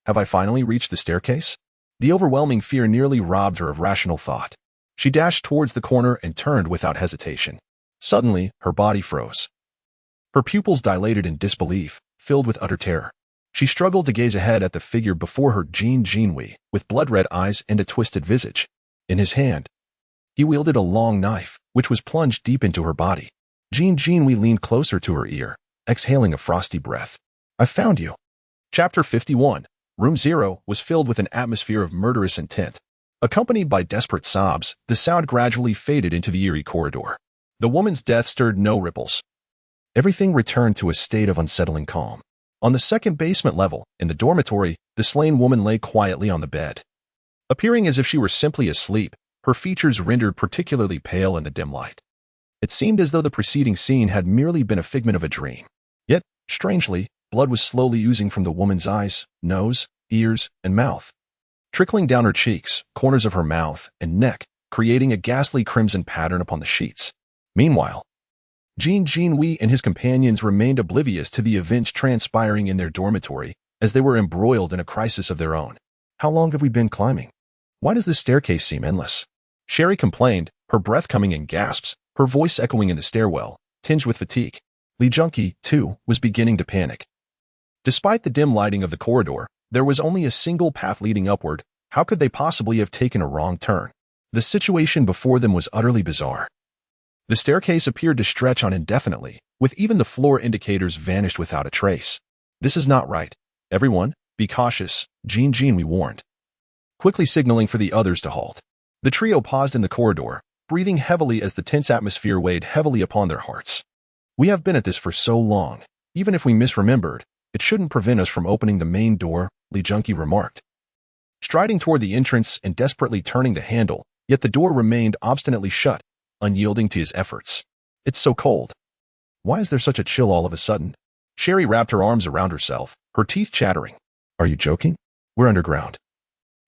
"Have I finally reached the staircase?" The overwhelming fear nearly robbed her of rational thought. She dashed towards the corner and turned without hesitation. Suddenly, her body froze. Her pupils dilated in disbelief, filled with utter terror. She struggled to gaze ahead at the figure before her, Jin Jinhui, with blood-red eyes and a twisted visage. In his hand, he wielded a long knife, which was plunged deep into her body. Jin Jinhui leaned closer to her ear, exhaling a frosty breath. "I found you." Chapter 51. Room 0 was filled with an atmosphere of murderous intent. Accompanied by desperate sobs, the sound gradually faded into the eerie corridor. The woman's death stirred no ripples. Everything returned to a state of unsettling calm. On the second basement level, in the dormitory, the slain woman lay quietly on the bed. Appearing as if she were simply asleep, her features rendered particularly pale in the dim light. It seemed as though the preceding scene had merely been a figment of a dream. Yet, strangely, blood was slowly oozing from the woman's eyes, nose, ears, and mouth, trickling down her cheeks, corners of her mouth, and neck, creating a ghastly crimson pattern upon the sheets. Meanwhile, Jin Jinhui and his companions remained oblivious to the events transpiring in their dormitory, as they were embroiled in a crisis of their own. "How long have we been climbing? Why does this staircase seem endless?" Sherry complained, her breath coming in gasps, her voice echoing in the stairwell, tinged with fatigue. Li Junqi, too, was beginning to panic. Despite the dim lighting of the corridor, there was only a single path leading upward. How could they possibly have taken a wrong turn? The situation before them was utterly bizarre. The staircase appeared to stretch on indefinitely, with even the floor indicators vanished without a trace. "This is not right. Everyone, be cautious," Jin Jinhui warned, quickly signaling for the others to halt. The trio paused in the corridor, breathing heavily as the tense atmosphere weighed heavily upon their hearts. "We have been at this for so long. Even if we misremembered, it shouldn't prevent us from opening the main door," Li Junqi remarked. Striding toward the entrance and desperately turning the handle, yet the door remained obstinately shut, unyielding to his efforts. "It's so cold. Why is there such a chill all of a sudden?" Sherry wrapped her arms around herself, her teeth chattering. "Are you joking? We're underground.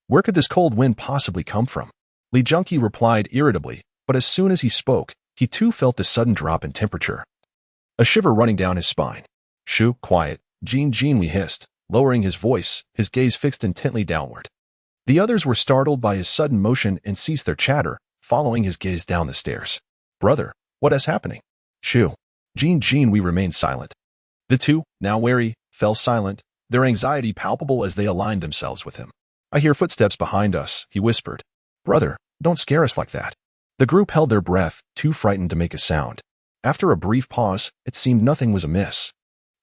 Where could this cold wind possibly come from?" Li Junqi replied irritably, but as soon as he spoke, he too felt the sudden drop in temperature, a shiver running down his spine. "Shoo, quiet," Jin Jinhui hissed, lowering his voice, his gaze fixed intently downward. The others were startled by his sudden motion and ceased their chatter, following his gaze down the stairs. "Brother, what is happening?" "Shoo." Jin Jinhui remained silent. The two, now wary, fell silent, their anxiety palpable as they aligned themselves with him. "I hear footsteps behind us," he whispered. "Brother, don't scare us like that." The group held their breath, too frightened to make a sound. After a brief pause, it seemed nothing was amiss.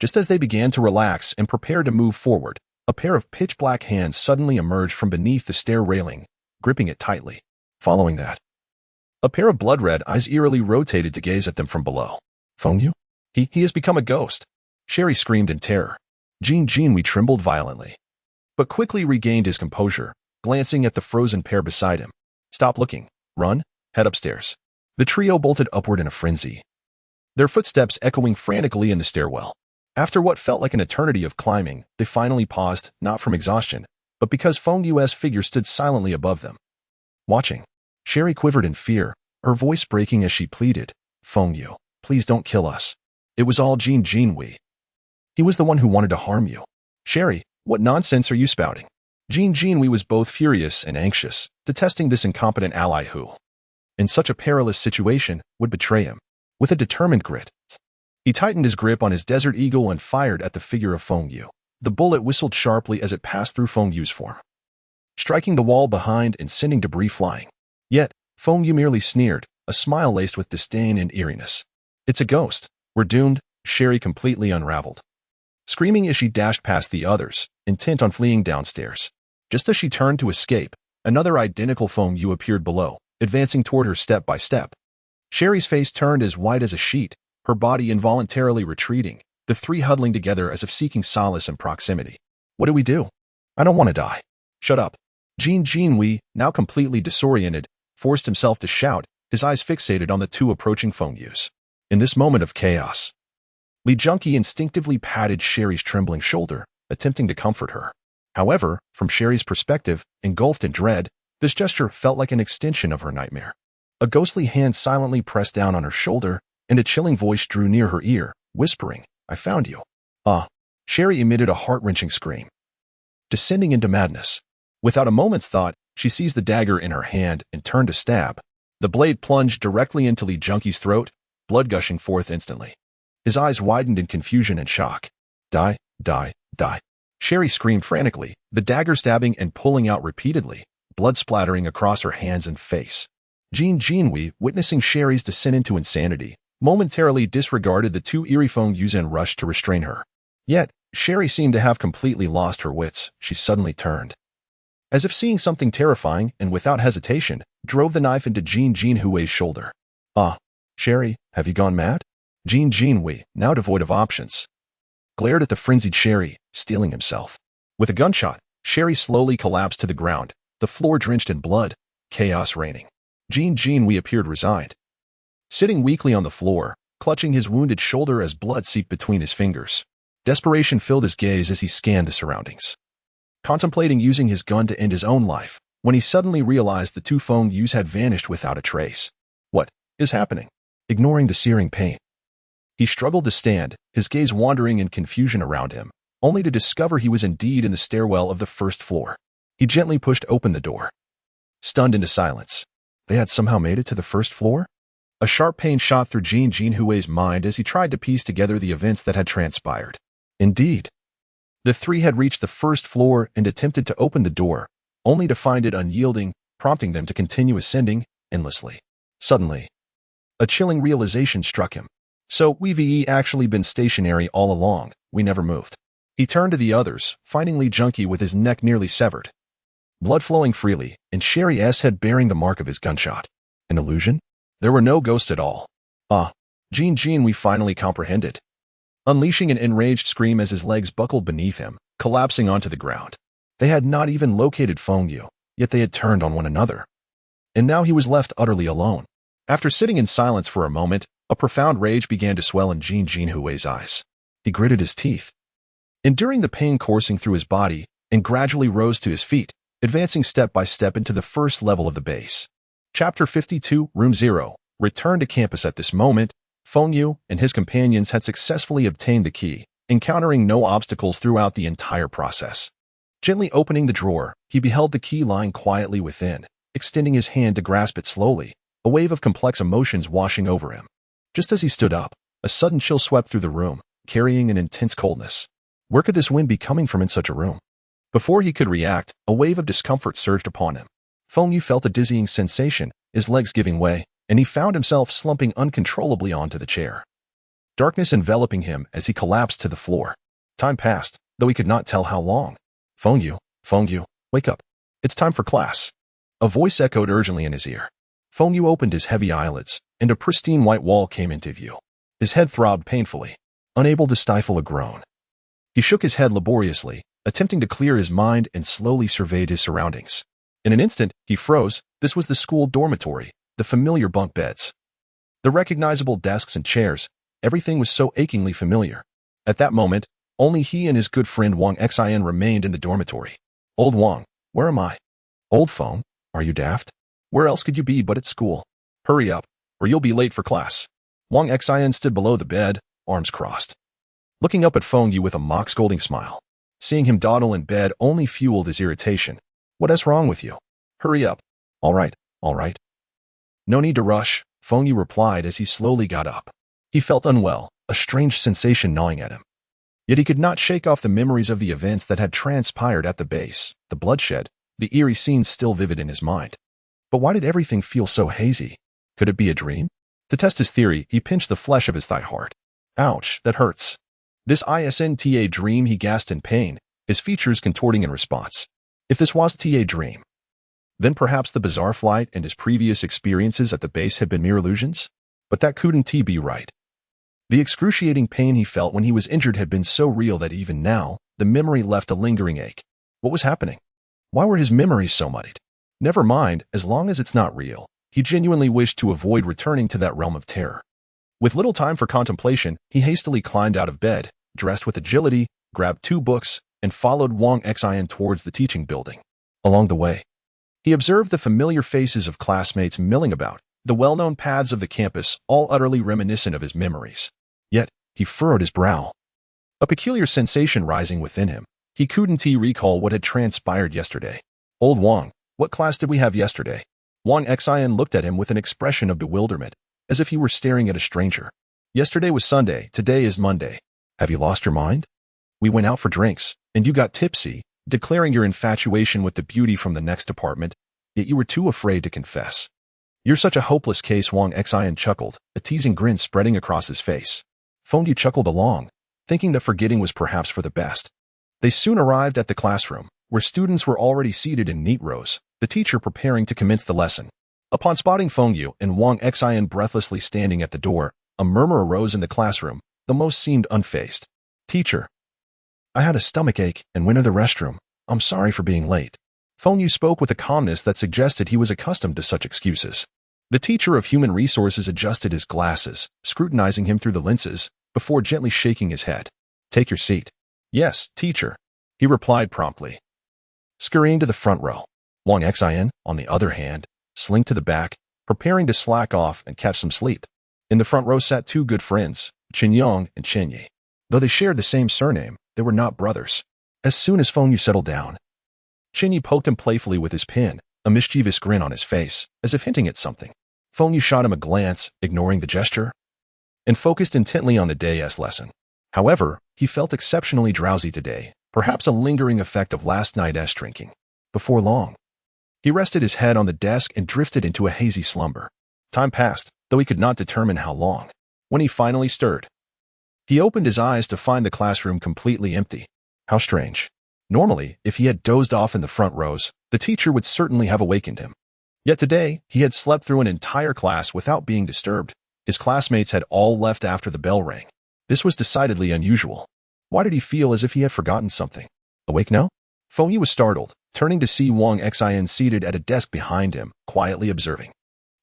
Just as they began to relax and prepare to move forward, a pair of pitch-black hands suddenly emerged from beneath the stair railing, gripping it tightly. Following that, a pair of blood-red eyes eerily rotated to gaze at them from below. "Feng Yu? He has become a ghost!" Sherry screamed in terror. Jin Jinhui trembled violently, but quickly regained his composure, glancing at the frozen pair beside him. "Stop looking. Run. Head upstairs." The trio bolted upward in a frenzy, their footsteps echoing frantically in the stairwell. After what felt like an eternity of climbing, they finally paused, not from exhaustion, but because Feng Yu's figure stood silently above them, watching. Sherry quivered in fear, her voice breaking as she pleaded, "Feng Yu, please don't kill us. It was all Jin Jinhui. He was the one who wanted to harm you." "Sherry, what nonsense are you spouting?" Jin Jinhui was both furious and anxious, detesting this incompetent ally who, in such a perilous situation, would betray him. With a determined grit, he tightened his grip on his Desert Eagle and fired at the figure of Feng Yu. The bullet whistled sharply as it passed through Feng Yu's form, striking the wall behind and sending debris flying. Yet, Feng Yu merely sneered, a smile laced with disdain and eeriness. "It's a ghost. We're doomed," Sherry completely unraveled, screaming as she dashed past the others, intent on fleeing downstairs. Just as she turned to escape, another identical Feng Yu appeared below, advancing toward her step by step. Sherry's face turned as white as a sheet, her body involuntarily retreating, the three huddling together as if seeking solace in proximity. "What do we do? I don't want to die." "Shut up." Jin Jinhui, now completely disoriented, forced himself to shout, his eyes fixated on the two approaching Feng Yus. In this moment of chaos, Li Junqi instinctively patted Sherry's trembling shoulder, attempting to comfort her. However, from Sherry's perspective, engulfed in dread, this gesture felt like an extension of her nightmare. A ghostly hand silently pressed down on her shoulder, and a chilling voice drew near her ear, whispering, "I found you." "Ah!" Sherry emitted a heart-wrenching scream, descending into madness. Without a moment's thought, she seized the dagger in her hand and turned to stab. The blade plunged directly into Li Junkie's throat, blood gushing forth instantly. His eyes widened in confusion and shock. Die, die, die. Sherry screamed frantically, the dagger stabbing and pulling out repeatedly, blood splattering across her hands and face. Jin Jinhui, witnessing Sherry's descent into insanity, momentarily disregarded the two eerie Feng Yus and rushed to restrain her. Yet, Sherry seemed to have completely lost her wits. She suddenly turned. As if seeing something terrifying, and without hesitation, drove the knife into Jin Jinhui's shoulder. Ah, Sherry, have you gone mad? Jin Jinhui, now devoid of options, glared at the frenzied Sherry, steeling himself. With a gunshot, Sherry slowly collapsed to the ground, the floor drenched in blood, chaos reigning. Jin Jinhui appeared resigned. Sitting weakly on the floor, clutching his wounded shoulder as blood seeped between his fingers. Desperation filled his gaze as he scanned the surroundings. Contemplating using his gun to end his own life, when he suddenly realized the two Feng Yus had vanished without a trace. What is happening? Ignoring the searing pain, he struggled to stand, his gaze wandering in confusion around him, only to discover he was indeed in the stairwell of the first floor. He gently pushed open the door. Stunned into silence. They had somehow made it to the first floor? A sharp pain shot through Jin Jinhui's mind as he tried to piece together the events that had transpired. Indeed, the three had reached the first floor and attempted to open the door, only to find it unyielding, prompting them to continue ascending endlessly. Suddenly, a chilling realization struck him. So we've actually been stationary all along, we never moved. He turned to the others, finding Li Junkie with his neck nearly severed. Blood flowing freely, and Sherry's head bearing the mark of his gunshot. An illusion? There were no ghosts at all. Ah, Jin we finally comprehended. Unleashing an enraged scream as his legs buckled beneath him, collapsing onto the ground. They had not even located Feng Yu, yet they had turned on one another. And now he was left utterly alone. After sitting in silence for a moment, a profound rage began to swell in Jin Jinhui's eyes. He gritted his teeth, enduring the pain coursing through his body, and gradually rose to his feet, advancing step by step into the first level of the base. Chapter 52, Room 0. Returned to campus at this moment, Feng Yu and his companions had successfully obtained the key, encountering no obstacles throughout the entire process. Gently opening the drawer, he beheld the key lying quietly within, extending his hand to grasp it slowly, a wave of complex emotions washing over him. Just as he stood up, a sudden chill swept through the room, carrying an intense coldness. Where could this wind be coming from in such a room? Before he could react, a wave of discomfort surged upon him. Feng Yu felt a dizzying sensation, his legs giving way, and he found himself slumping uncontrollably onto the chair. Darkness enveloping him as he collapsed to the floor. Time passed, though he could not tell how long. Feng Yu, wake up. It's time for class. A voice echoed urgently in his ear. Feng Yu opened his heavy eyelids, and a pristine white wall came into view. His head throbbed painfully, unable to stifle a groan. He shook his head laboriously, attempting to clear his mind, and slowly surveyed his surroundings. In an instant, he froze. This was the school dormitory, the familiar bunk beds, the recognizable desks and chairs. Everything was so achingly familiar. At that moment, only he and his good friend Wang Xin remained in the dormitory. Old Wang, where am I? Old Feng, are you daft? Where else could you be but at school? Hurry up, or you'll be late for class. Wang Xin stood below the bed, arms crossed, looking up at Feng Yu with a mock-scolding smile. Seeing him dawdle in bed only fueled his irritation. What is wrong with you? Hurry up. All right. No need to rush, Feng Yu replied as he slowly got up. He felt unwell, a strange sensation gnawing at him. Yet he could not shake off the memories of the events that had transpired at the base, the bloodshed, the eerie scenes still vivid in his mind. But why did everything feel so hazy? Could it be a dream? To test his theory, he pinched the flesh of his thigh hard. Ouch, that hurts. This isn't a dream, he gasped in pain, his features contorting in response. If this was a dream, then perhaps the bizarre flight and his previous experiences at the base had been mere illusions? But that couldn't be right. The excruciating pain he felt when he was injured had been so real that even now, the memory left a lingering ache. What was happening? Why were his memories so muddied? Never mind, as long as it's not real. He genuinely wished to avoid returning to that realm of terror. With little time for contemplation, he hastily climbed out of bed, dressed with agility, grabbed 2 books, and followed Wang Xin towards the teaching building. Along the way, he observed the familiar faces of classmates milling about, the well-known paths of the campus, all utterly reminiscent of his memories. Yet, he furrowed his brow, a peculiar sensation rising within him. He couldn't recall what had transpired yesterday. Old Wang, what class did we have yesterday? Wang Xian looked at him with an expression of bewilderment, as if he were staring at a stranger. Yesterday was Sunday, today is Monday. Have you lost your mind? We went out for drinks, and you got tipsy, declaring your infatuation with the beauty from the next apartment, yet you were too afraid to confess. You're such a hopeless case, Wang Xian chuckled, a teasing grin spreading across his face. Feng Yu chuckled along, thinking that forgetting was perhaps for the best. They soon arrived at the classroom, where students were already seated in neat rows, the teacher preparing to commence the lesson. Upon spotting Feng Yu and Wang Xian breathlessly standing at the door, a murmur arose in the classroom. The most seemed unfazed. Teacher, I had a stomachache and went to the restroom. I'm sorry for being late. Feng Yu spoke with a calmness that suggested he was accustomed to such excuses. The teacher of human resources adjusted his glasses, scrutinizing him through the lenses, before gently shaking his head. Take your seat. Yes, teacher, he replied promptly. Scurrying to the front row, Wang Xian, on the other hand, slinked to the back, preparing to slack off and catch some sleep. In the front row sat two good friends, Chen Yong and Chen Yi. Though they shared the same surname, they were not brothers. As soon as Feng Yu settled down, Chen Yi poked him playfully with his pen, a mischievous grin on his face, as if hinting at something. Feng Yu shot him a glance, ignoring the gesture, and focused intently on the day's lesson. However, he felt exceptionally drowsy today, perhaps a lingering effect of last night's drinking. Before long, he rested his head on the desk and drifted into a hazy slumber. Time passed, though he could not determine how long. When he finally stirred, he opened his eyes to find the classroom completely empty. How strange. Normally, if he had dozed off in the front rows, the teacher would certainly have awakened him. Yet today, he had slept through an entire class without being disturbed. His classmates had all left after the bell rang. This was decidedly unusual. Why did he feel as if he had forgotten something? Awake now? Feng Yu was startled, turning to see Wang Xian seated at a desk behind him, quietly observing.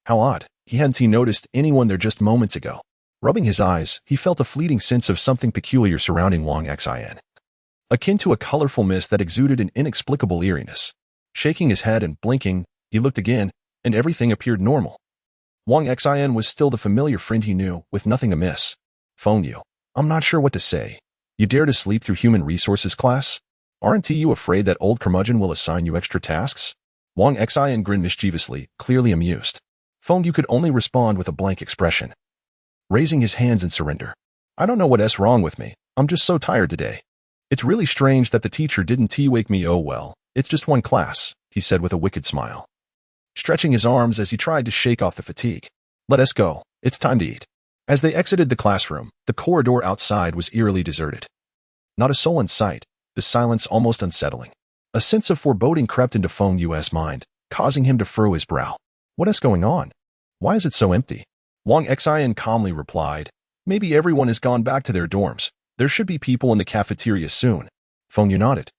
How odd. Hadn't he noticed anyone there just moments ago? Rubbing his eyes, he felt a fleeting sense of something peculiar surrounding Wang Xian, akin to a colorful mist that exuded an inexplicable eeriness. Shaking his head and blinking, he looked again, and everything appeared normal. Wang Xian was still the familiar friend he knew, with nothing amiss. Feng Yu, I'm not sure what to say. You dare to sleep through human resources class? Aren't you afraid that old curmudgeon will assign you extra tasks? Wang Xian grinned mischievously, clearly amused. Feng Yu could only respond with a blank expression, raising his hands in surrender. I don't know what's wrong with me. I'm just so tired today. It's really strange that the teacher didn't wake me. Oh well, it's just one class, he said with a wicked smile, stretching his arms as he tried to shake off the fatigue. Let us go. It's time to eat. As they exited the classroom, the corridor outside was eerily deserted. Not a soul in sight, the silence almost unsettling. A sense of foreboding crept into Feng Yu's mind, causing him to furrow his brow. What is going on? Why is it so empty? Wang Xian calmly replied, Maybe everyone has gone back to their dorms. There should be people in the cafeteria soon. Feng Yu nodded,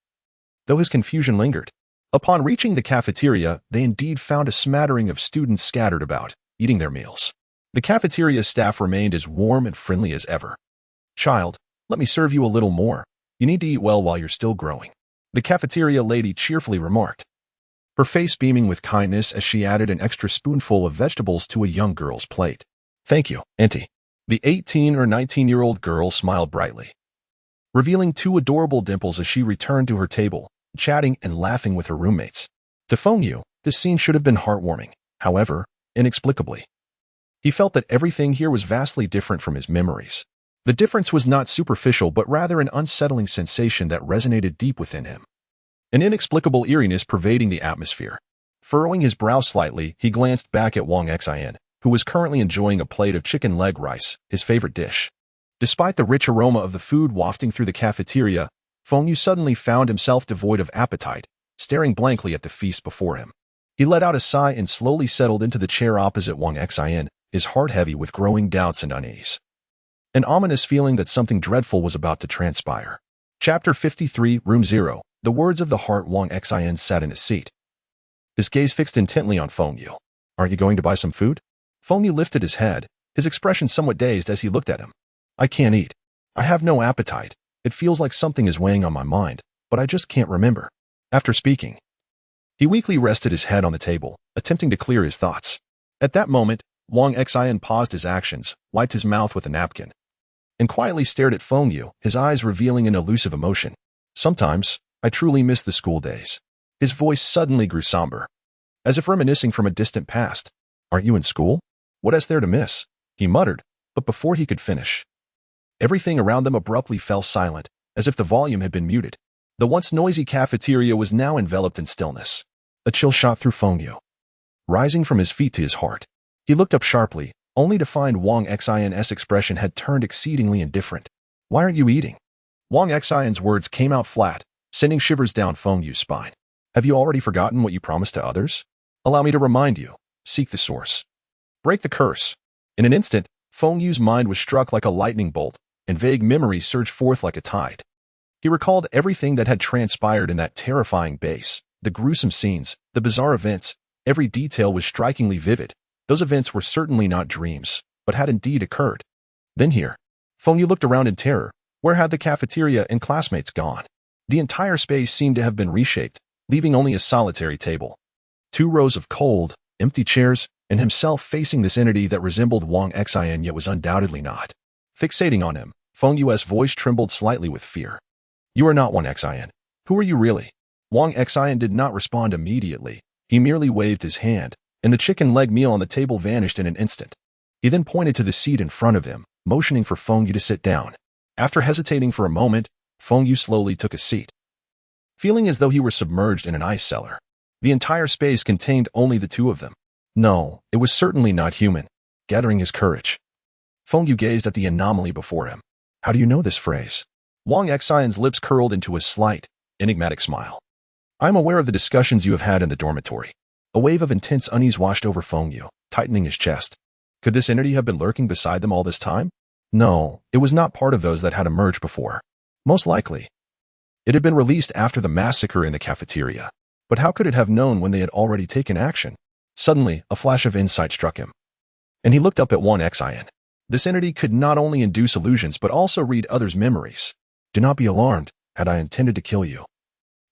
though his confusion lingered. Upon reaching the cafeteria, they indeed found a smattering of students scattered about, eating their meals. The cafeteria staff remained as warm and friendly as ever. Child, let me serve you a little more. You need to eat well while you're still growing, the cafeteria lady cheerfully remarked, her face beaming with kindness as she added an extra spoonful of vegetables to a young girl's plate. Thank you, Auntie. The 18 or 19-year-old girl smiled brightly, revealing two adorable dimples as she returned to her table, chatting and laughing with her roommates. To Feng Yu, this scene should have been heartwarming. However, inexplicably, he felt that everything here was vastly different from his memories. The difference was not superficial but rather an unsettling sensation that resonated deep within him. An inexplicable eeriness pervading the atmosphere. Furrowing his brow slightly, he glanced back at Wang Xian, who was currently enjoying a plate of chicken leg rice, his favorite dish. Despite the rich aroma of the food wafting through the cafeteria, Feng Yu suddenly found himself devoid of appetite, staring blankly at the feast before him. He let out a sigh and slowly settled into the chair opposite Wang Xian, his heart heavy with growing doubts and unease. An ominous feeling that something dreadful was about to transpire. Chapter 53, Room 0. The words of the heart. Wang Xian sat in his seat, his gaze fixed intently on Feng Yu. Aren't you going to buy some food? Feng Yu lifted his head, his expression somewhat dazed as he looked at him. I can't eat. I have no appetite. It feels like something is weighing on my mind, but I just can't remember. After speaking, he weakly rested his head on the table, attempting to clear his thoughts. At that moment, Wang Xian paused his actions, wiped his mouth with a napkin, and quietly stared at Feng Yu, his eyes revealing an elusive emotion. Sometimes, I truly miss the school days. His voice suddenly grew somber, as if reminiscing from a distant past. "Aren't you in school? What is there to miss?" he muttered, but before he could finish, everything around them abruptly fell silent, as if the volume had been muted. The once noisy cafeteria was now enveloped in stillness. A chill shot through Feng Yu. Rising from his feet to his heart, he looked up sharply, only to find Wang Xin's expression had turned exceedingly indifferent. "Why aren't you eating?" Wang Xin's words came out flat, sending shivers down Feng Yu's spine. "Have you already forgotten what you promised to others? Allow me to remind you. Seek the source. Break the curse." In an instant, Feng Yu's mind was struck like a lightning bolt, and vague memories surged forth like a tide. He recalled everything that had transpired in that terrifying base, the gruesome scenes, the bizarre events. Every detail was strikingly vivid. Those events were certainly not dreams, but had indeed occurred. Then here, Feng Yu looked around in terror. Where had the cafeteria and classmates gone? The entire space seemed to have been reshaped, leaving only a solitary table, 2 rows of cold, empty chairs, and himself facing this entity that resembled Wang Xin yet was undoubtedly not. Fixating on him, Feng Yu's voice trembled slightly with fear. "You are not Wang Xin. Who are you really?" Wang Xin did not respond immediately. He merely waved his hand, and the chicken leg meal on the table vanished in an instant. He then pointed to the seat in front of him, motioning for Feng Yu to sit down. After hesitating for a moment, Feng Yu slowly took a seat. Feeling as though he were submerged in an ice cellar, the entire space contained only the 2 of them. No, it was certainly not human. Gathering his courage, Feng Yu gazed at the anomaly before him. "How do you know this phrase?" Wang Xin's lips curled into a slight, enigmatic smile. "I am aware of the discussions you have had in the dormitory." A wave of intense unease washed over Feng Yu, tightening his chest. Could this entity have been lurking beside them all this time? No, it was not part of those that had emerged before. Most likely, it had been released after the massacre in the cafeteria. But how could it have known when they had already taken action? Suddenly, a flash of insight struck him, and he looked up at Wang Xin. This entity could not only induce illusions but also read others' memories. "Do not be alarmed. Had I intended to kill you,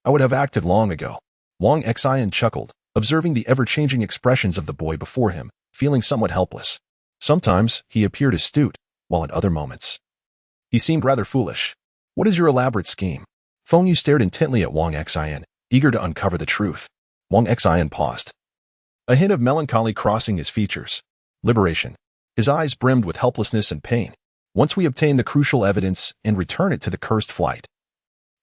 I would have acted long ago." Wang Xin chuckled, observing the ever-changing expressions of the boy before him, feeling somewhat helpless. Sometimes he appeared astute, while at other moments he seemed rather foolish. "What is your elaborate scheme?" Feng Yu stared intently at Wang Xin, eager to uncover the truth. Wang Xin paused, a hint of melancholy crossing his features. "Liberation." His eyes brimmed with helplessness and pain. "Once we obtain the crucial evidence and return it to the cursed flight,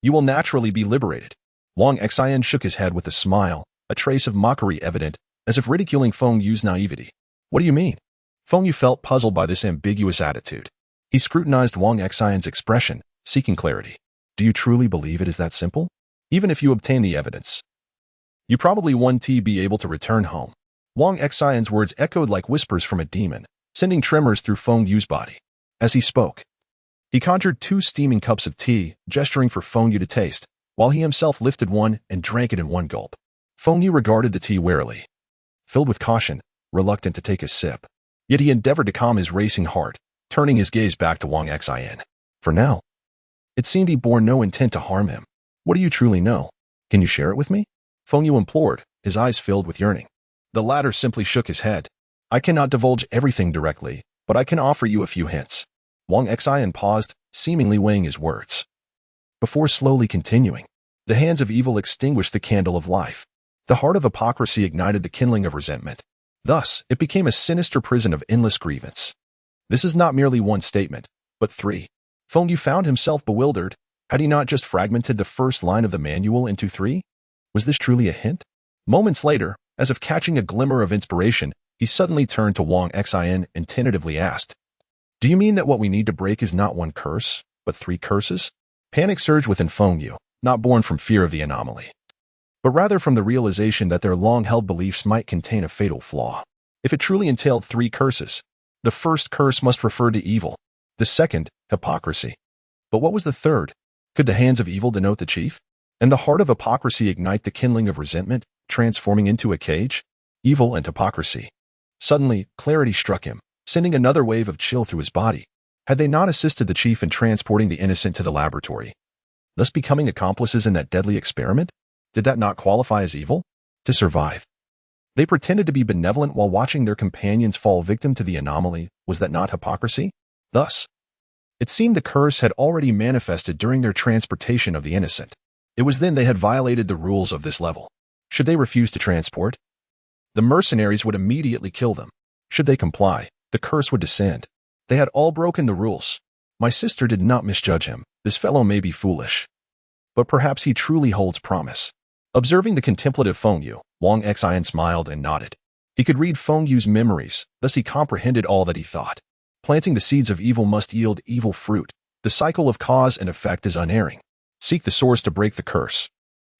you will naturally be liberated." Wang Xin shook his head with a smile, a trace of mockery evident, as if ridiculing Feng Yu's naivety. "What do you mean?" Feng Yu felt puzzled by this ambiguous attitude. He scrutinized Wang Xin's expression, seeking clarity. "Do you truly believe it is that simple? Even if you obtain the evidence, you probably won't be able to return home." Wang Xin's words echoed like whispers from a demon, sending tremors through Feng Yu's body. As he spoke, he conjured 2 steaming cups of tea, gesturing for Feng Yu to taste, while he himself lifted one and drank it in one gulp. Feng Yu regarded the tea warily, filled with caution, reluctant to take a sip. Yet he endeavored to calm his racing heart, turning his gaze back to Wang Xin. For now, it seemed he bore no intent to harm him. "What do you truly know? Can you share it with me?" Feng Yu implored, his eyes filled with yearning. The latter simply shook his head. "I cannot divulge everything directly, but I can offer you a few hints." Wang Xin paused, seemingly weighing his words, before slowly continuing. "The hands of evil extinguished the candle of life. The heart of hypocrisy ignited the kindling of resentment. Thus, it became a sinister prison of endless grievance." This is not merely one statement, but 3. Feng Yu found himself bewildered. Had he not just fragmented the first line of the manual into 3? Was this truly a hint? Moments later, as if catching a glimmer of inspiration, he suddenly turned to Wang Xin and tentatively asked, "Do you mean that what we need to break is not 1 curse, but 3 curses?" Panic surged within Feng Yu, not born from fear of the anomaly, but rather from the realization that their long-held beliefs might contain a fatal flaw. If it truly entailed 3 curses, the first curse must refer to evil, the second, hypocrisy. But what was the third? Could the hands of evil denote the chief? And the heart of hypocrisy ignite the kindling of resentment, transforming into a cage? Evil and hypocrisy. Suddenly, clarity struck him, sending another wave of chill through his body. Had they not assisted the chief in transporting the innocent to the laboratory, thus becoming accomplices in that deadly experiment? Did that not qualify as evil? To survive, they pretended to be benevolent while watching their companions fall victim to the anomaly. Was that not hypocrisy? Thus, it seemed the curse had already manifested during their transportation of the innocent. It was then they had violated the rules of this level. Should they refuse to transport, the mercenaries would immediately kill them. Should they comply, the curse would descend. They had all broken the rules. My sister did not misjudge him. This fellow may be foolish, but perhaps he truly holds promise. Observing the contemplative Feng Yu, Wang Xian smiled and nodded. He could read Feng Yu's memories, thus he comprehended all that he thought. Planting the seeds of evil must yield evil fruit. The cycle of cause and effect is unerring. Seek the source to break the curse.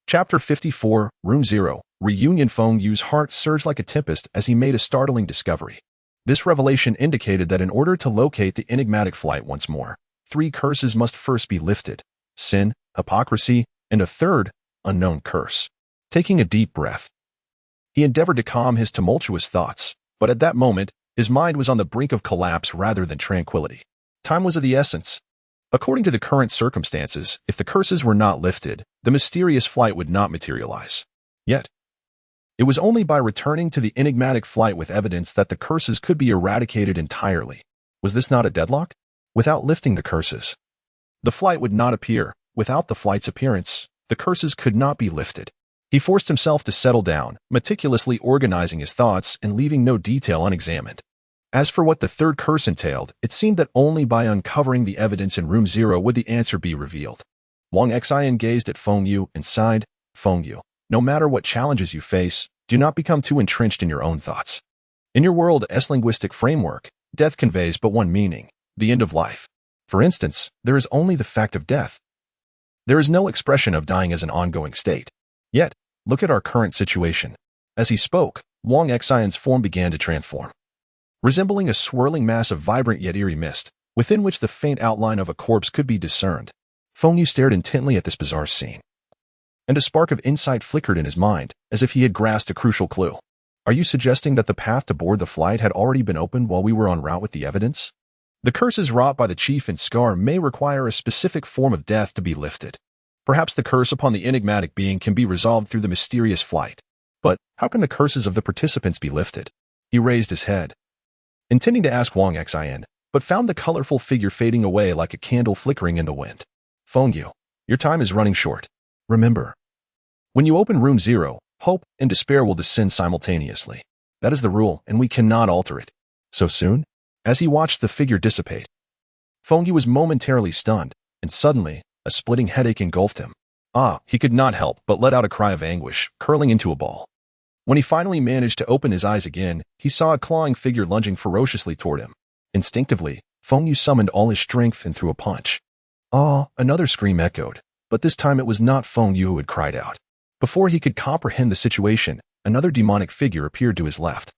Chapter 54, Room 0, Reunion. Feng Yu's heart surged like a tempest as he made a startling discovery. This revelation indicated that in order to locate the enigmatic flight once more, 3 curses must first be lifted: sin, hypocrisy, and a third, unknown curse. Taking a deep breath, he endeavored to calm his tumultuous thoughts, but at that moment, his mind was on the brink of collapse rather than tranquility. Time was of the essence. According to the current circumstances, if the curses were not lifted, the mysterious flight would not materialize. Yet, it was only by returning to the enigmatic flight with evidence that the curses could be eradicated entirely. Was this not a deadlock? Without lifting the curses, the flight would not appear. Without the flight's appearance, the curses could not be lifted. He forced himself to settle down, meticulously organizing his thoughts and leaving no detail unexamined. As for what the third curse entailed, it seemed that only by uncovering the evidence in Room 0 would the answer be revealed. Wang Xian gazed at Feng Yu and sighed. Feng Yu, no matter what challenges you face, do not become too entrenched in your own thoughts. In your world's linguistic framework, death conveys but one meaning: the end of life. For instance, there is only the fact of death. There is no expression of dying as an ongoing state. Yet, look at our current situation. As he spoke, Wang Xian's form began to transform. Resembling a swirling mass of vibrant yet eerie mist, within which the faint outline of a corpse could be discerned. Feng Yu stared intently at this bizarre scene, and a spark of insight flickered in his mind, as if he had grasped a crucial clue. Are you suggesting that the path to board the flight had already been opened while we were en route with the evidence? The curses wrought by the chief and Scar may require a specific form of death to be lifted. Perhaps the curse upon the enigmatic being can be resolved through the mysterious flight. But how can the curses of the participants be lifted? He raised his head, intending to ask Wang Xian, but found the colorful figure fading away like a candle flickering in the wind. Feng Yu, your time is running short. Remember, when you open Room 0, hope and despair will descend simultaneously. That is the rule, and we cannot alter it. So soon? As he watched the figure dissipate, Feng Yu was momentarily stunned, and suddenly, a splitting headache engulfed him. He could not help but let out a cry of anguish, curling into a ball. When he finally managed to open his eyes again, he saw a clawing figure lunging ferociously toward him. Instinctively, Feng Yu summoned all his strength and threw a punch. Another scream echoed, but this time it was not Feng Yu who had cried out. Before he could comprehend the situation, another demonic figure appeared to his left,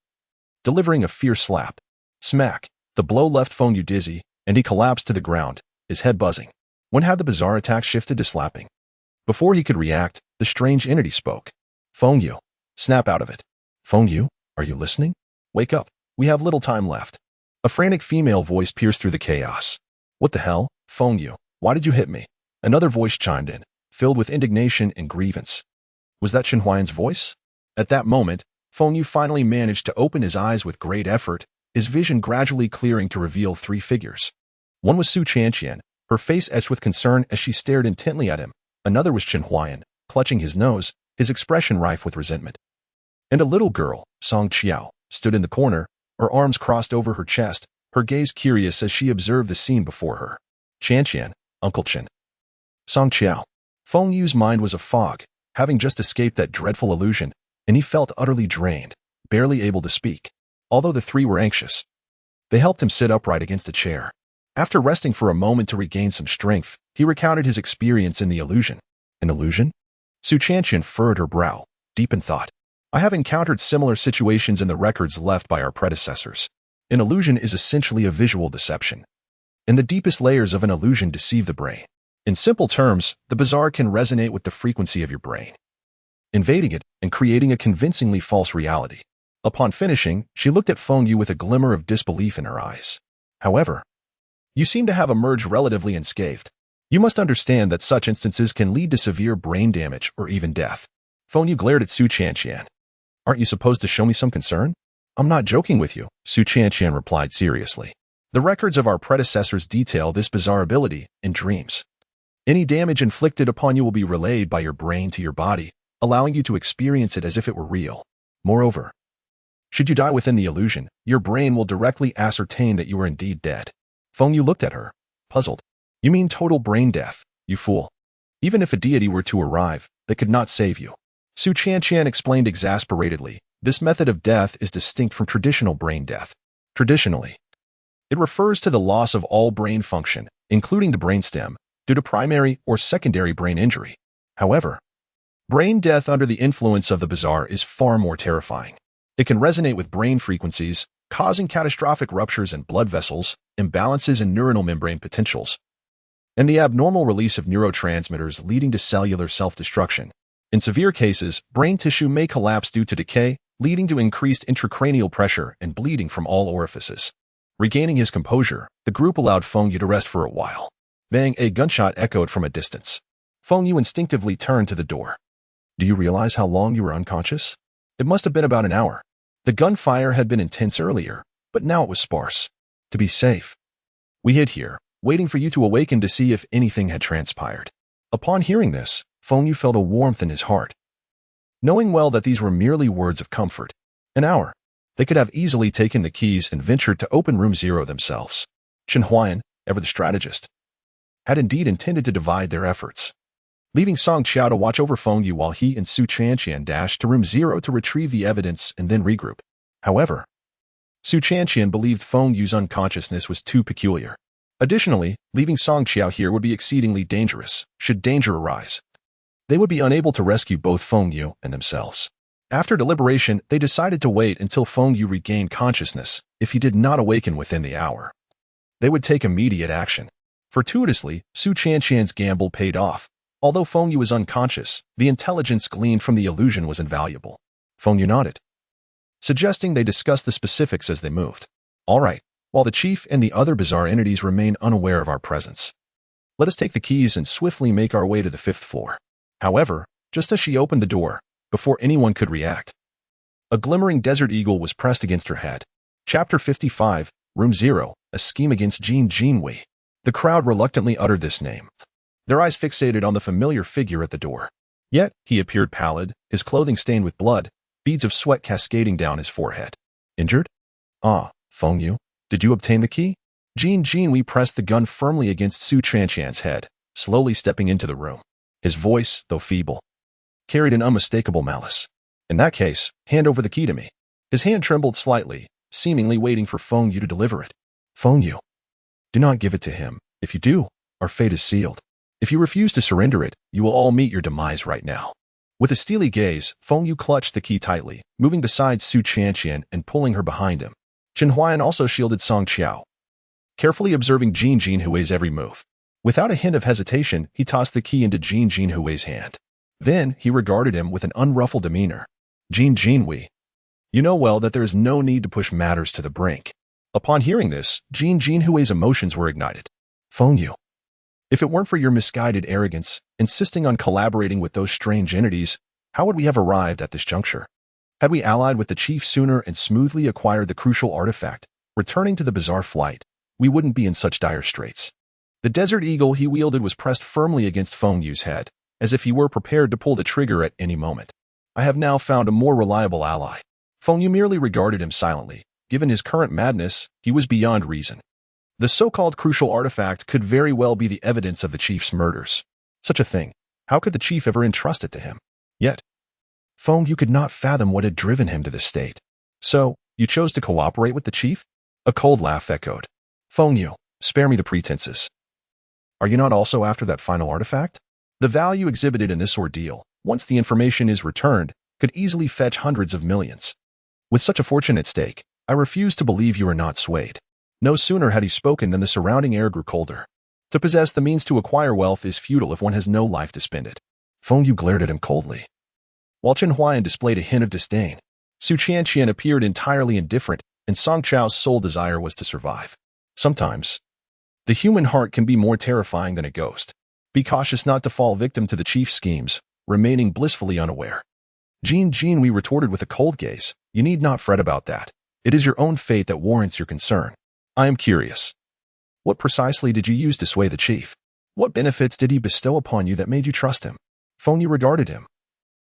delivering a fierce slap. Smack! The blow left Feng Yu dizzy, and he collapsed to the ground, his head buzzing. When had the bizarre attack shifted to slapping? Before he could react, the strange entity spoke. Feng Yu, snap out of it. Feng Yu, are you listening? Wake up. We have little time left. A frantic female voice pierced through the chaos. What the hell, Feng Yu? Why did you hit me? Another voice chimed in, filled with indignation and grievance. Was that Chen Huayan's voice? At that moment, Feng Yu finally managed to open his eyes with great effort, his vision gradually clearing to reveal 3 figures. One was Su Chanqian, her face etched with concern as she stared intently at him. Another was Chen Huayan, clutching his nose, his expression rife with resentment. And a little girl, Song Qiao, stood in the corner, her arms crossed over her chest, her gaze curious as she observed the scene before her. Chanqian, Uncle Chen. Song Qiao. Feng Yu's mind was a fog, having just escaped that dreadful illusion, and he felt utterly drained, barely able to speak. Although the 3 were anxious, they helped him sit upright against a chair. After resting for a moment to regain some strength, he recounted his experience in the illusion. An illusion? Su Chanqian furrowed her brow, deep in thought. I have encountered similar situations in the records left by our predecessors. An illusion is essentially a visual deception, and the deepest layers of an illusion deceive the brain. In simple terms, the bizarre can resonate with the frequency of your brain, invading it and creating a convincingly false reality. Upon finishing, she looked at Feng Yu with a glimmer of disbelief in her eyes. However, you seem to have emerged relatively unscathed. You must understand that such instances can lead to severe brain damage or even death. Feng Yu glared at Su Chanqian. Aren't you supposed to show me some concern? I'm not joking with you, Su Chanqian replied seriously. The records of our predecessors detail this bizarre ability in dreams. Any damage inflicted upon you will be relayed by your brain to your body, allowing you to experience it as if it were real. Moreover, should you die within the illusion, your brain will directly ascertain that you are indeed dead. Feng Yu looked at her, puzzled. You mean total brain death, you fool. Even if a deity were to arrive, they could not save you. Su Qianqian explained exasperatedly, this method of death is distinct from traditional brain death. Traditionally, it refers to the loss of all brain function, including the brainstem, due to primary or secondary brain injury. However, brain death under the influence of the bizarre is far more terrifying. It can resonate with brain frequencies, causing catastrophic ruptures in blood vessels, imbalances in neuronal membrane potentials, and the abnormal release of neurotransmitters leading to cellular self-destruction. In severe cases, brain tissue may collapse due to decay, leading to increased intracranial pressure and bleeding from all orifices. Regaining his composure, the group allowed Feng Yu to rest for a while. Bang! A gunshot echoed from a distance. Feng Yu instinctively turned to the door. Do you realize how long you were unconscious? It must have been about an hour. The gunfire had been intense earlier, but now it was sparse. To be safe, we hid here, waiting for you to awaken to see if anything had transpired. Upon hearing this, Feng Yu felt a warmth in his heart. Knowing well that these were merely words of comfort, an hour, they could have easily taken the keys and ventured to open room 0 themselves. Chen Huan, ever the strategist, had indeed intended to divide their efforts, leaving Song Qiao to watch over Feng Yu while he and Su Qianqian dashed to room 0 to retrieve the evidence and then regroup. However, Su Qianqian believed Feng Yu's unconsciousness was too peculiar. Additionally, leaving Song Qiao here would be exceedingly dangerous. Should danger arise, they would be unable to rescue both Feng Yu and themselves. After deliberation, they decided to wait until Feng Yu regained consciousness. If he did not awaken within the hour, they would take immediate action. Fortuitously, Su Qianqian's gamble paid off. Although Feng Yu was unconscious, the intelligence gleaned from the illusion was invaluable. Feng Yu nodded, suggesting they discuss the specifics as they moved. All right, while the chief and the other bizarre entities remain unaware of our presence, let us take the keys and swiftly make our way to the 5th floor. However, just as she opened the door, before anyone could react, a glimmering desert eagle was pressed against her head. Chapter 55, Room 0, A Scheme Against Jin Jinwei. The crowd reluctantly uttered this name, their eyes fixated on the familiar figure at the door. Yet, he appeared pallid, his clothing stained with blood, beads of sweat cascading down his forehead. Injured? Ah, Feng Yu, did you obtain the key? Jin Jinwei pressed the gun firmly against Su Qianqian's head, slowly stepping into the room. His voice, though feeble, carried an unmistakable malice. In that case, hand over the key to me. His hand trembled slightly, seemingly waiting for Feng Yu to deliver it. Feng Yu, do not give it to him. If you do, our fate is sealed. If you refuse to surrender it, you will all meet your demise right now. With a steely gaze, Feng Yu clutched the key tightly, moving beside Su Qianqian and pulling her behind him. Chen Huan also shielded Song Qiao, carefully observing Jin Jinhui's every move. Without a hint of hesitation, he tossed the key into Jin Jinhui's hand. Then, he regarded him with an unruffled demeanor. Jin Jinhui, you know well that there is no need to push matters to the brink. Upon hearing this, Jin Jinhui's emotions were ignited. Feng Yu, if it weren't for your misguided arrogance, insisting on collaborating with those strange entities, how would we have arrived at this juncture? Had we allied with the chief sooner and smoothly acquired the crucial artifact, returning to the bizarre flight, we wouldn't be in such dire straits. The desert eagle he wielded was pressed firmly against Feng Yu's head, as if he were prepared to pull the trigger at any moment. I have now found a more reliable ally. Feng Yu merely regarded him silently. Given his current madness, he was beyond reason. The so-called crucial artifact could very well be the evidence of the chief's murders. Such a thing, how could the chief ever entrust it to him? Yet, Feng Yu could not fathom what had driven him to this state. So, you chose to cooperate with the chief? A cold laugh echoed. Feng Yu, spare me the pretenses. Are you not also after that final artifact? The value exhibited in this ordeal, once the information is returned, could easily fetch hundreds of millions. With such a fortune at stake, I refuse to believe you are not swayed. No sooner had he spoken than the surrounding air grew colder. To possess the means to acquire wealth is futile if one has no life to spend it. Feng Yu glared at him coldly, while Chen Huan displayed a hint of disdain. Su Qianqian appeared entirely indifferent, and Song Chao's sole desire was to survive. Sometimes, the human heart can be more terrifying than a ghost. Be cautious not to fall victim to the chief's schemes, remaining blissfully unaware. Jin Jinhui retorted with a cold gaze. You need not fret about that. It is your own fate that warrants your concern. I am curious. What precisely did you use to sway the chief? What benefits did he bestow upon you that made you trust him? Feng Yu regarded him,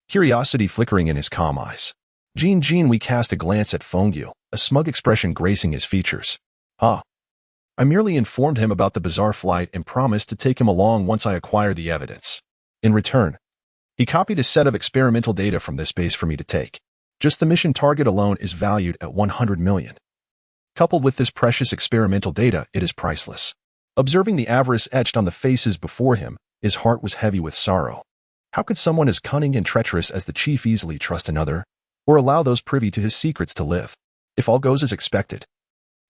curiosity flickering in his calm eyes. We cast a glance at Feng Yu, a smug expression gracing his features. Ah. I merely informed him about the bizarre flight and promised to take him along once I acquire the evidence. In return, he copied a set of experimental data from this base for me to take. Just the mission target alone is valued at 100 million. Coupled with this precious experimental data, it is priceless. Observing the avarice etched on the faces before him, his heart was heavy with sorrow. How could someone as cunning and treacherous as the chief easily trust another, or allow those privy to his secrets to live? If all goes as expected,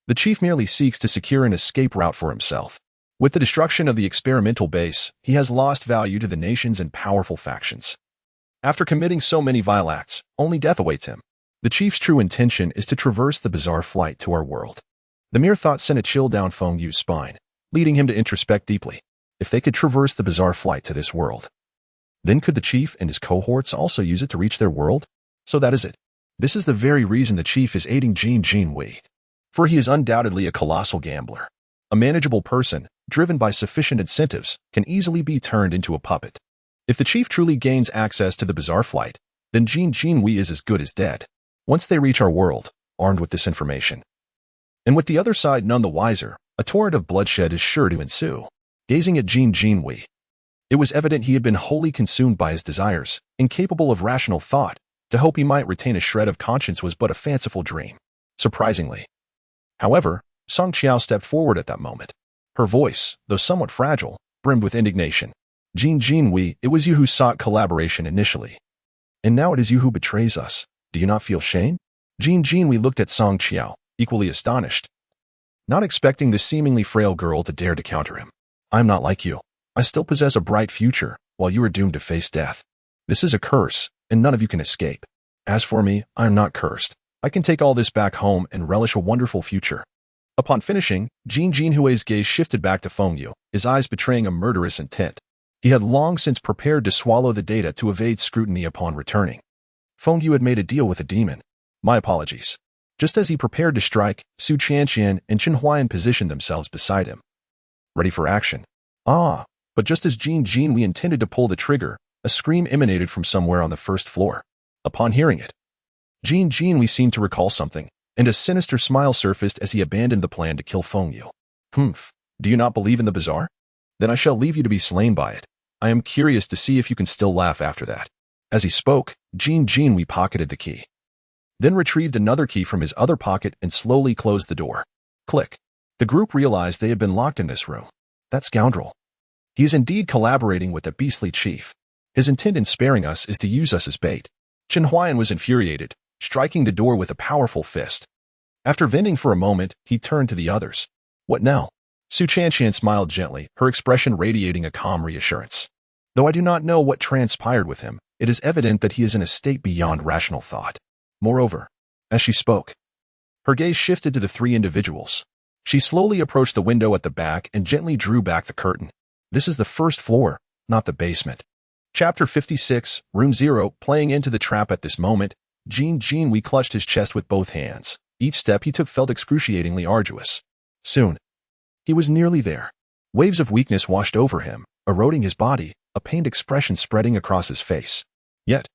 the chief merely seeks to secure an escape route for himself. With the destruction of the experimental base, he has lost value to the nations and powerful factions. After committing so many vile acts, only death awaits him. The chief's true intention is to traverse the bizarre flight to our world. The mere thought sent a chill down Feng Yu's spine, leading him to introspect deeply. If they could traverse the bizarre flight to this world, then could the chief and his cohorts also use it to reach their world? So that is it. This is the very reason the chief is aiding Jin Wei. For he is undoubtedly a colossal gambler. A manageable person, driven by sufficient incentives, can easily be turned into a puppet. If the chief truly gains access to the bizarre flight, then Jin Wei is as good as dead. Once they reach our world, armed with this information, and with the other side none the wiser, a torrent of bloodshed is sure to ensue. Gazing at Jin Wei, it was evident he had been wholly consumed by his desires, incapable of rational thought. To hope he might retain a shred of conscience was but a fanciful dream. Surprisingly, however, Song Qiao stepped forward at that moment. Her voice, though somewhat fragile, brimmed with indignation. Jin Wei, it was you who sought collaboration initially. And now it is you who betrays us. Do you not feel shame? Jin Wei looked at Song Qiao, equally astonished, not expecting the seemingly frail girl to dare to counter him. I am not like you. I still possess a bright future, while you are doomed to face death. This is a curse, and none of you can escape. As for me, I am not cursed. I can take all this back home and relish a wonderful future. Upon finishing, Jin Hui's gaze shifted back to Feng Yu, his eyes betraying a murderous intent. He had long since prepared to swallow the data to evade scrutiny upon returning. Feng Yu had made a deal with a demon. My apologies. Just as he prepared to strike, Su Qianqian and Chen Huayan positioned themselves beside him, ready for action. But just as Jin Wei intended to pull the trigger, a scream emanated from somewhere on the first floor. Upon hearing it, Jin Wei seemed to recall something, and a sinister smile surfaced as he abandoned the plan to kill Feng Yu. Do you not believe in the bizarre? Then I shall leave you to be slain by it. I am curious to see if you can still laugh after that. As he spoke, Jin Wei pocketed the key, then retrieved another key from his other pocket and slowly closed the door. Click. The group realized they had been locked in this room. That scoundrel. He is indeed collaborating with the beastly chief. His intent in sparing us is to use us as bait. Chen Huayan was infuriated, striking the door with a powerful fist. After venting for a moment, he turned to the others. What now? Su Qianqian smiled gently, her expression radiating a calm reassurance. Though I do not know what transpired with him, it is evident that he is in a state beyond rational thought. Moreover, as she spoke, her gaze shifted to the three individuals. She slowly approached the window at the back and gently drew back the curtain. This is the first floor, not the basement. Chapter 56, Room 0. Playing into the trap at this moment, Jin Wei clutched his chest with both hands. Each step he took felt excruciatingly arduous. Soon, he was nearly there. Waves of weakness washed over him, eroding his body, a pained expression spreading across his face. Yet,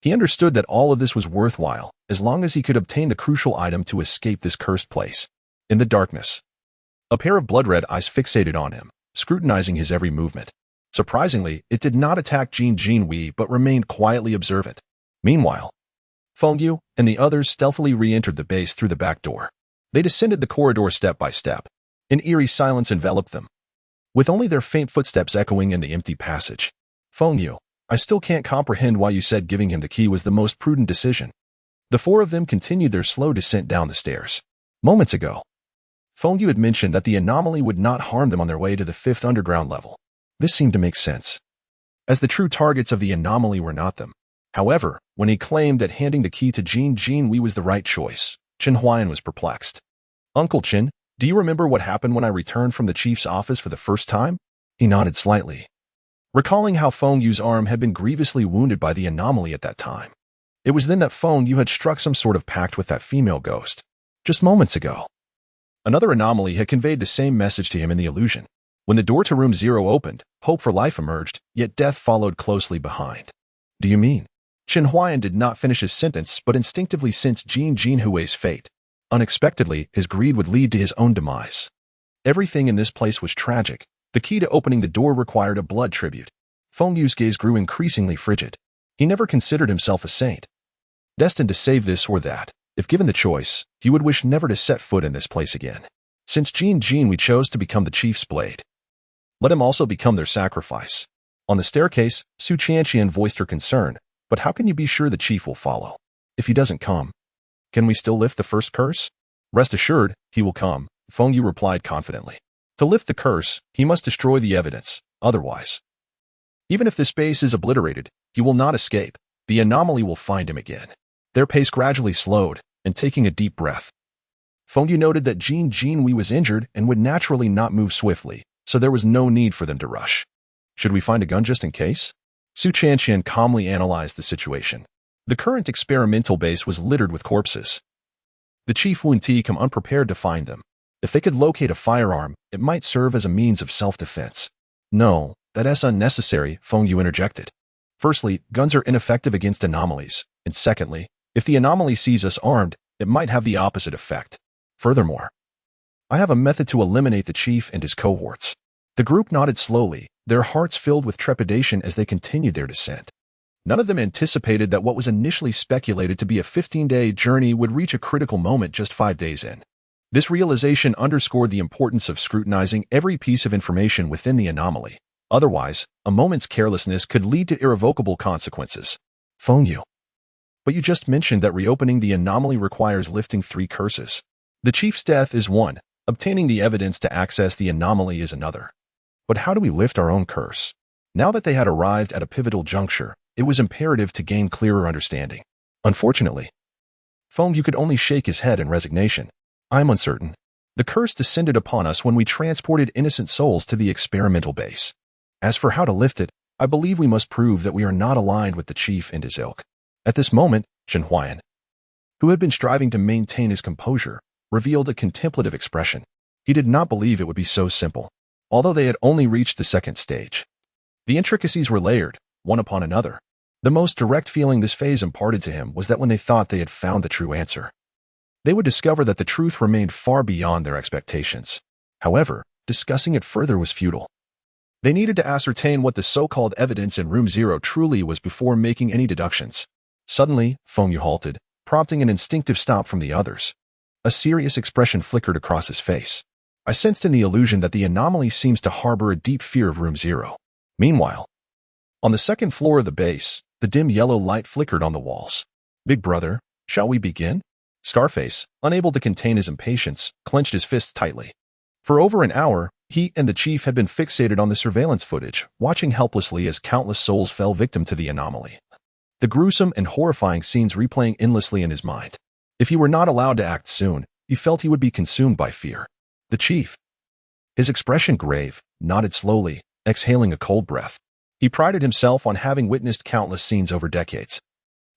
he understood that all of this was worthwhile, as long as he could obtain the crucial item to escape this cursed place. In the darkness, a pair of blood-red eyes fixated on him, scrutinizing his every movement. Surprisingly, it did not attack Jin Wei but remained quietly observant. Meanwhile, Feng Yu and the others stealthily re-entered the base through the back door. They descended the corridor step by step. An eerie silence enveloped them, with only their faint footsteps echoing in the empty passage. Feng Yu, I still can't comprehend why you said giving him the key was the most prudent decision. The four of them continued their slow descent down the stairs. Moments ago, Feng Yu had mentioned that the anomaly would not harm them on their way to the 5th underground level. This seemed to make sense, as the true targets of the anomaly were not them. However, when he claimed that handing the key to Jin Wei was the right choice, Chen Huayan was perplexed. Uncle Chen, do you remember what happened when I returned from the chief's office for the first time? He nodded slightly, recalling how Feng Yu's arm had been grievously wounded by the anomaly at that time. It was then that Feng Yu had struck some sort of pact with that female ghost. Just moments ago, another anomaly had conveyed the same message to him in the illusion. When the door to room 0 opened, hope for life emerged, yet death followed closely behind. Do you mean? Chen Huayan did not finish his sentence but instinctively sensed Jin Jinhui's fate. Unexpectedly, his greed would lead to his own demise. Everything in this place was tragic. The key to opening the door required a blood tribute. Feng Yu's gaze grew increasingly frigid. He never considered himself a saint, destined to save this or that. If given the choice, he would wish never to set foot in this place again. Since Jin Jinhui chose to become the chief's blade, let him also become their sacrifice. On the staircase, Su Qianqian voiced her concern, but how can you be sure the chief will follow? If he doesn't come, can we still lift the first curse? Rest assured, he will come, Feng Yu replied confidently. To lift the curse, he must destroy the evidence, otherwise, even if this space is obliterated, he will not escape. The anomaly will find him again. Their pace gradually slowed, and taking a deep breath, Feng Yu noted that Jin Jinhui was injured and would naturally not move swiftly, so there was no need for them to rush. Should we find a gun just in case? Su Qianqian calmly analyzed the situation. The current experimental base was littered with corpses. The chief wouldn't come unprepared to find them. If they could locate a firearm, it might serve as a means of self-defense. No, that's unnecessary, Feng Yu interjected. Firstly, guns are ineffective against anomalies, and secondly, if the anomaly sees us armed, it might have the opposite effect. Furthermore, I have a method to eliminate the chief and his cohorts. The group nodded slowly, their hearts filled with trepidation as they continued their descent. None of them anticipated that what was initially speculated to be a 15-day journey would reach a critical moment just 5 days in. This realization underscored the importance of scrutinizing every piece of information within the anomaly. Otherwise, a moment's carelessness could lead to irrevocable consequences. Feng Yu. But you just mentioned that reopening the anomaly requires lifting 3 curses. The chief's death is one, obtaining the evidence to access the anomaly is another. But how do we lift our own curse? Now that they had arrived at a pivotal juncture, it was imperative to gain clearer understanding. Unfortunately, Feng Yu could only shake his head in resignation. I'm uncertain. The curse descended upon us when we transported innocent souls to the experimental base. As for how to lift it, I believe we must prove that we are not aligned with the chief and his ilk. At this moment, Chen Huayan, who had been striving to maintain his composure, revealed a contemplative expression. He did not believe it would be so simple, although they had only reached the second stage. The intricacies were layered, one upon another. The most direct feeling this phase imparted to him was that when they thought they had found the true answer, they would discover that the truth remained far beyond their expectations. However, discussing it further was futile. They needed to ascertain what the so-called evidence in room 0 truly was before making any deductions. Suddenly, Feng Yu halted, prompting an instinctive stop from the others. A serious expression flickered across his face. I sensed in the illusion that the anomaly seems to harbor a deep fear of room 0. Meanwhile, on the second floor of the base, the dim yellow light flickered on the walls. Big brother, shall we begin? Scarface, unable to contain his impatience, clenched his fists tightly. For over an hour, he and the chief had been fixated on the surveillance footage, watching helplessly as countless souls fell victim to the anomaly. The gruesome and horrifying scenes replaying endlessly in his mind. If he were not allowed to act soon, he felt he would be consumed by fear. The chief, his expression grave, nodded slowly, exhaling a cold breath. He prided himself on having witnessed countless scenes over decades.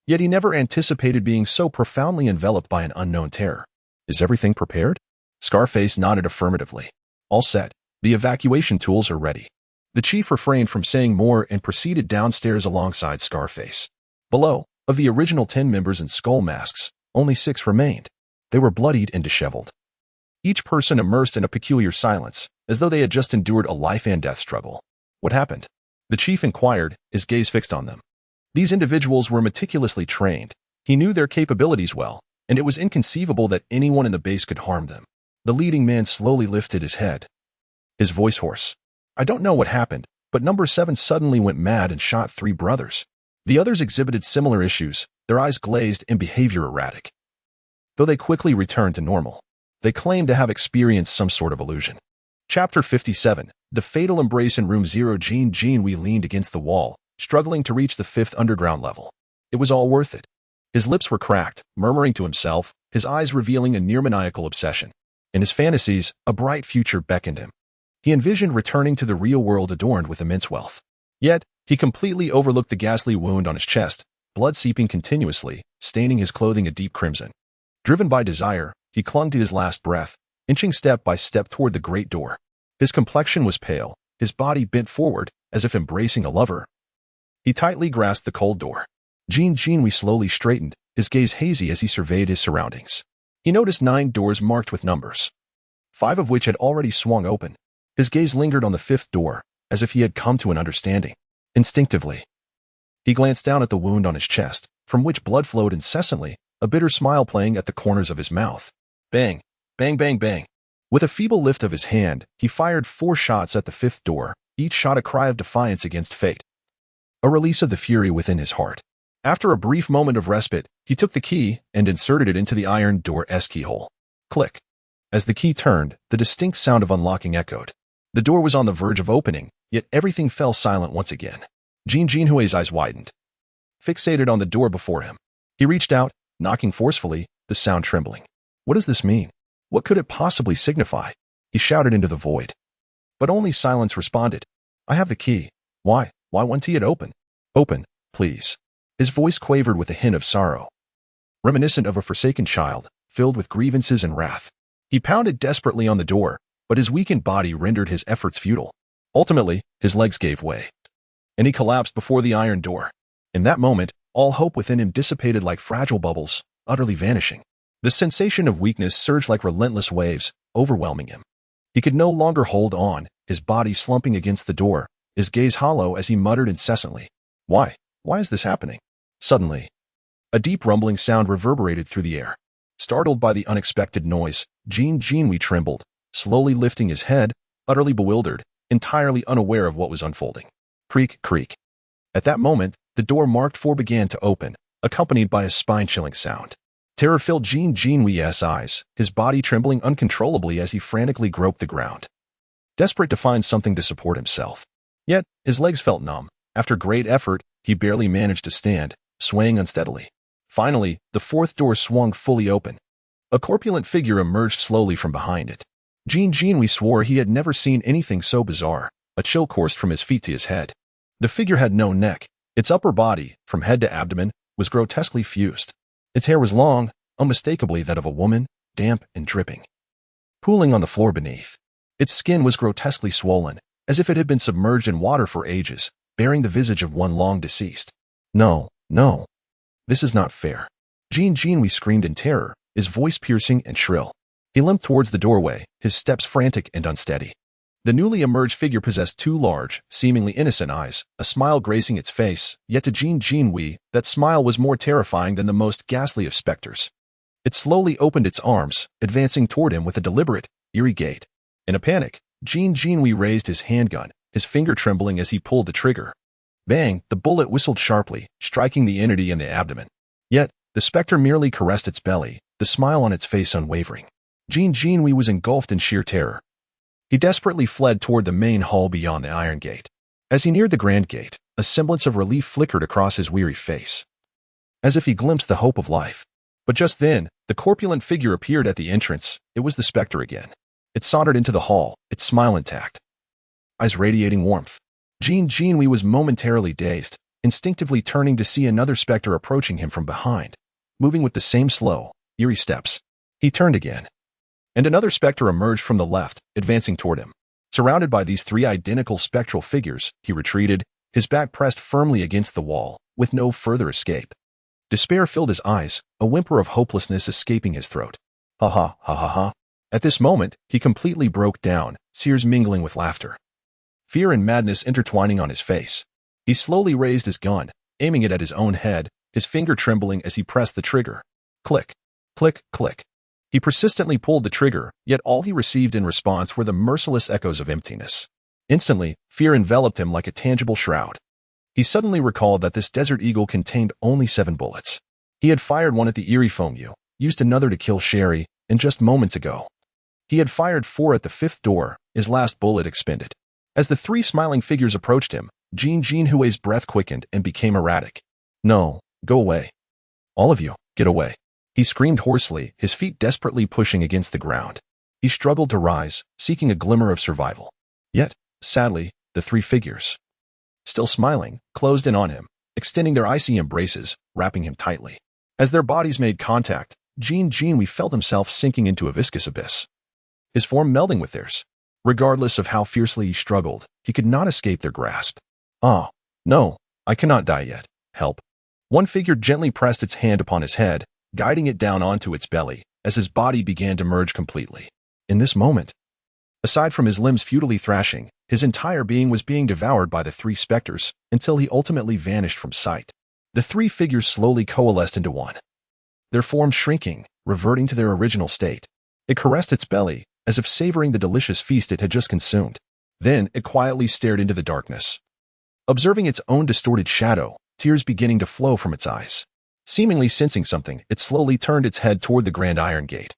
Yet he never anticipated being so profoundly enveloped by an unknown terror. Is everything prepared? Scarface nodded affirmatively. All set. The evacuation tools are ready. The chief refrained from saying more and proceeded downstairs alongside Scarface. Below, of the original 10 members in skull masks, only 6 remained. They were bloodied and disheveled. Each person immersed in a peculiar silence, as though they had just endured a life-and-death struggle. What happened? The chief inquired, his gaze fixed on them. These individuals were meticulously trained. He knew their capabilities well, and it was inconceivable that anyone in the base could harm them. The leading man slowly lifted his head, his voice hoarse. I don't know what happened, but number 7 suddenly went mad and shot 3 brothers. The others exhibited similar issues, their eyes glazed and behavior erratic. Though they quickly returned to normal, they claimed to have experienced some sort of illusion. Chapter 57. The Fatal Embrace in Room 0. Jin Jinhui leaned against the wall, struggling to reach the 5th underground level. It was all worth it. His lips were cracked, murmuring to himself, his eyes revealing a near-maniacal obsession. In his fantasies, a bright future beckoned him. He envisioned returning to the real world adorned with immense wealth. Yet, he completely overlooked the ghastly wound on his chest, blood seeping continuously, staining his clothing a deep crimson. Driven by desire, he clung to his last breath, inching step by step toward the great door. His complexion was pale, his body bent forward, as if embracing a lover. He tightly grasped the cold door. Jin Jinhui slowly straightened, his gaze hazy as he surveyed his surroundings. He noticed 9 doors marked with numbers, 5 of which had already swung open. His gaze lingered on the 5th door, as if he had come to an understanding. Instinctively, he glanced down at the wound on his chest, from which blood flowed incessantly, a bitter smile playing at the corners of his mouth. Bang! Bang bang bang! With a feeble lift of his hand, he fired 4 shots at the 5th door, each shot a cry of defiance against fate. A release of the fury within his heart. After a brief moment of respite, he took the key and inserted it into the iron door's keyhole. Click. As the key turned, the distinct sound of unlocking echoed. The door was on the verge of opening, yet everything fell silent once again. Jin Jinhui's eyes widened, fixated on the door before him. He reached out, knocking forcefully, the sound trembling. What does this mean? What could it possibly signify? He shouted into the void. But only silence responded. I have the key. Why won't it open? Open, please. His voice quavered with a hint of sorrow, reminiscent of a forsaken child, filled with grievances and wrath. He pounded desperately on the door, but his weakened body rendered his efforts futile. Ultimately, his legs gave way, and he collapsed before the iron door. In that moment, all hope within him dissipated like fragile bubbles, utterly vanishing. The sensation of weakness surged like relentless waves, overwhelming him. He could no longer hold on, his body slumping against the door, his gaze hollow as he muttered incessantly. Why is this happening? Suddenly, a deep rumbling sound reverberated through the air. Startled by the unexpected noise, Jin Jinhui trembled, slowly lifting his head, utterly bewildered, entirely unaware of what was unfolding. Creak, creak. At that moment, the door marked 4 began to open, accompanied by a spine-chilling sound. Terror filled Jin Jinhui's eyes, his body trembling uncontrollably as he frantically groped the ground, desperate to find something to support himself. Yet, his legs felt numb. After great effort, he barely managed to stand, swaying unsteadily. Finally, the 4th door swung fully open. A corpulent figure emerged slowly from behind it. Jin Jinhui swore he had never seen anything so bizarre. A chill coursed from his feet to his head. The figure had no neck. Its upper body, from head to abdomen, was grotesquely fused. Its hair was long, unmistakably that of a woman, damp and dripping, pooling on the floor beneath. Its skin was grotesquely swollen, as if it had been submerged in water for ages, bearing the visage of one long deceased. No. This is not fair. Jin Jinhui screamed in terror, his voice piercing and shrill. He limped towards the doorway, his steps frantic and unsteady. The newly emerged figure possessed 2 large, seemingly innocent eyes, a smile gracing its face, yet to Jin Jinhui, that smile was more terrifying than the most ghastly of specters. It slowly opened its arms, advancing toward him with a deliberate, eerie gait. In a panic, Jin Jinhui raised his handgun, his finger trembling as he pulled the trigger. Bang! The bullet whistled sharply, striking the entity in the abdomen. Yet, the specter merely caressed its belly, the smile on its face unwavering. Jin Jinhui was engulfed in sheer terror. He desperately fled toward the main hall beyond the iron gate. As he neared the grand gate, a semblance of relief flickered across his weary face, as if he glimpsed the hope of life. But just then, the corpulent figure appeared at the entrance. It was the specter again. It sauntered into the hall, its smile intact, eyes radiating warmth. Jin Jinhui was momentarily dazed, instinctively turning to see another specter approaching him from behind, moving with the same slow, eerie steps. He turned again, and another specter emerged from the left, advancing toward him. Surrounded by these 3 identical spectral figures, he retreated, his back pressed firmly against the wall, with no further escape. Despair filled his eyes, a whimper of hopelessness escaping his throat. Ha ha ha ha ha. At this moment, he completely broke down, tears mingling with laughter, fear and madness intertwining on his face. He slowly raised his gun, aiming it at his own head, his finger trembling as he pressed the trigger. Click, click, click. He persistently pulled the trigger, yet all he received in response were the merciless echoes of emptiness. Instantly, fear enveloped him like a tangible shroud. He suddenly recalled that this Desert Eagle contained only 7 bullets. He had fired one at the eerie Feng Yu, used another to kill Sherry, and just moments ago, he had fired 4 at the 5th door, his last bullet expended. As the 3 smiling figures approached him, Jin Jinhui's breath quickened and became erratic. No, go away. All of you, get away. He screamed hoarsely, his feet desperately pushing against the ground. He struggled to rise, seeking a glimmer of survival. Yet, sadly, the 3 figures, still smiling, closed in on him, extending their icy embraces, wrapping him tightly. As their bodies made contact, Jin Jinhui felt himself sinking into a viscous abyss, his form melding with theirs. Regardless of how fiercely he struggled, he could not escape their grasp. "Ah, no, I cannot die yet. Help." One figure gently pressed its hand upon his head, guiding it down onto its belly, as his body began to merge completely. In this moment, aside from his limbs futilely thrashing, his entire being was being devoured by the three specters until he ultimately vanished from sight. The three figures slowly coalesced into one, their forms shrinking, reverting to their original state. It caressed its belly, as if savoring the delicious feast it had just consumed. Then it quietly stared into the darkness. Observing its own distorted shadow, tears beginning to flow from its eyes. Seemingly sensing something, it slowly turned its head toward the grand iron gate,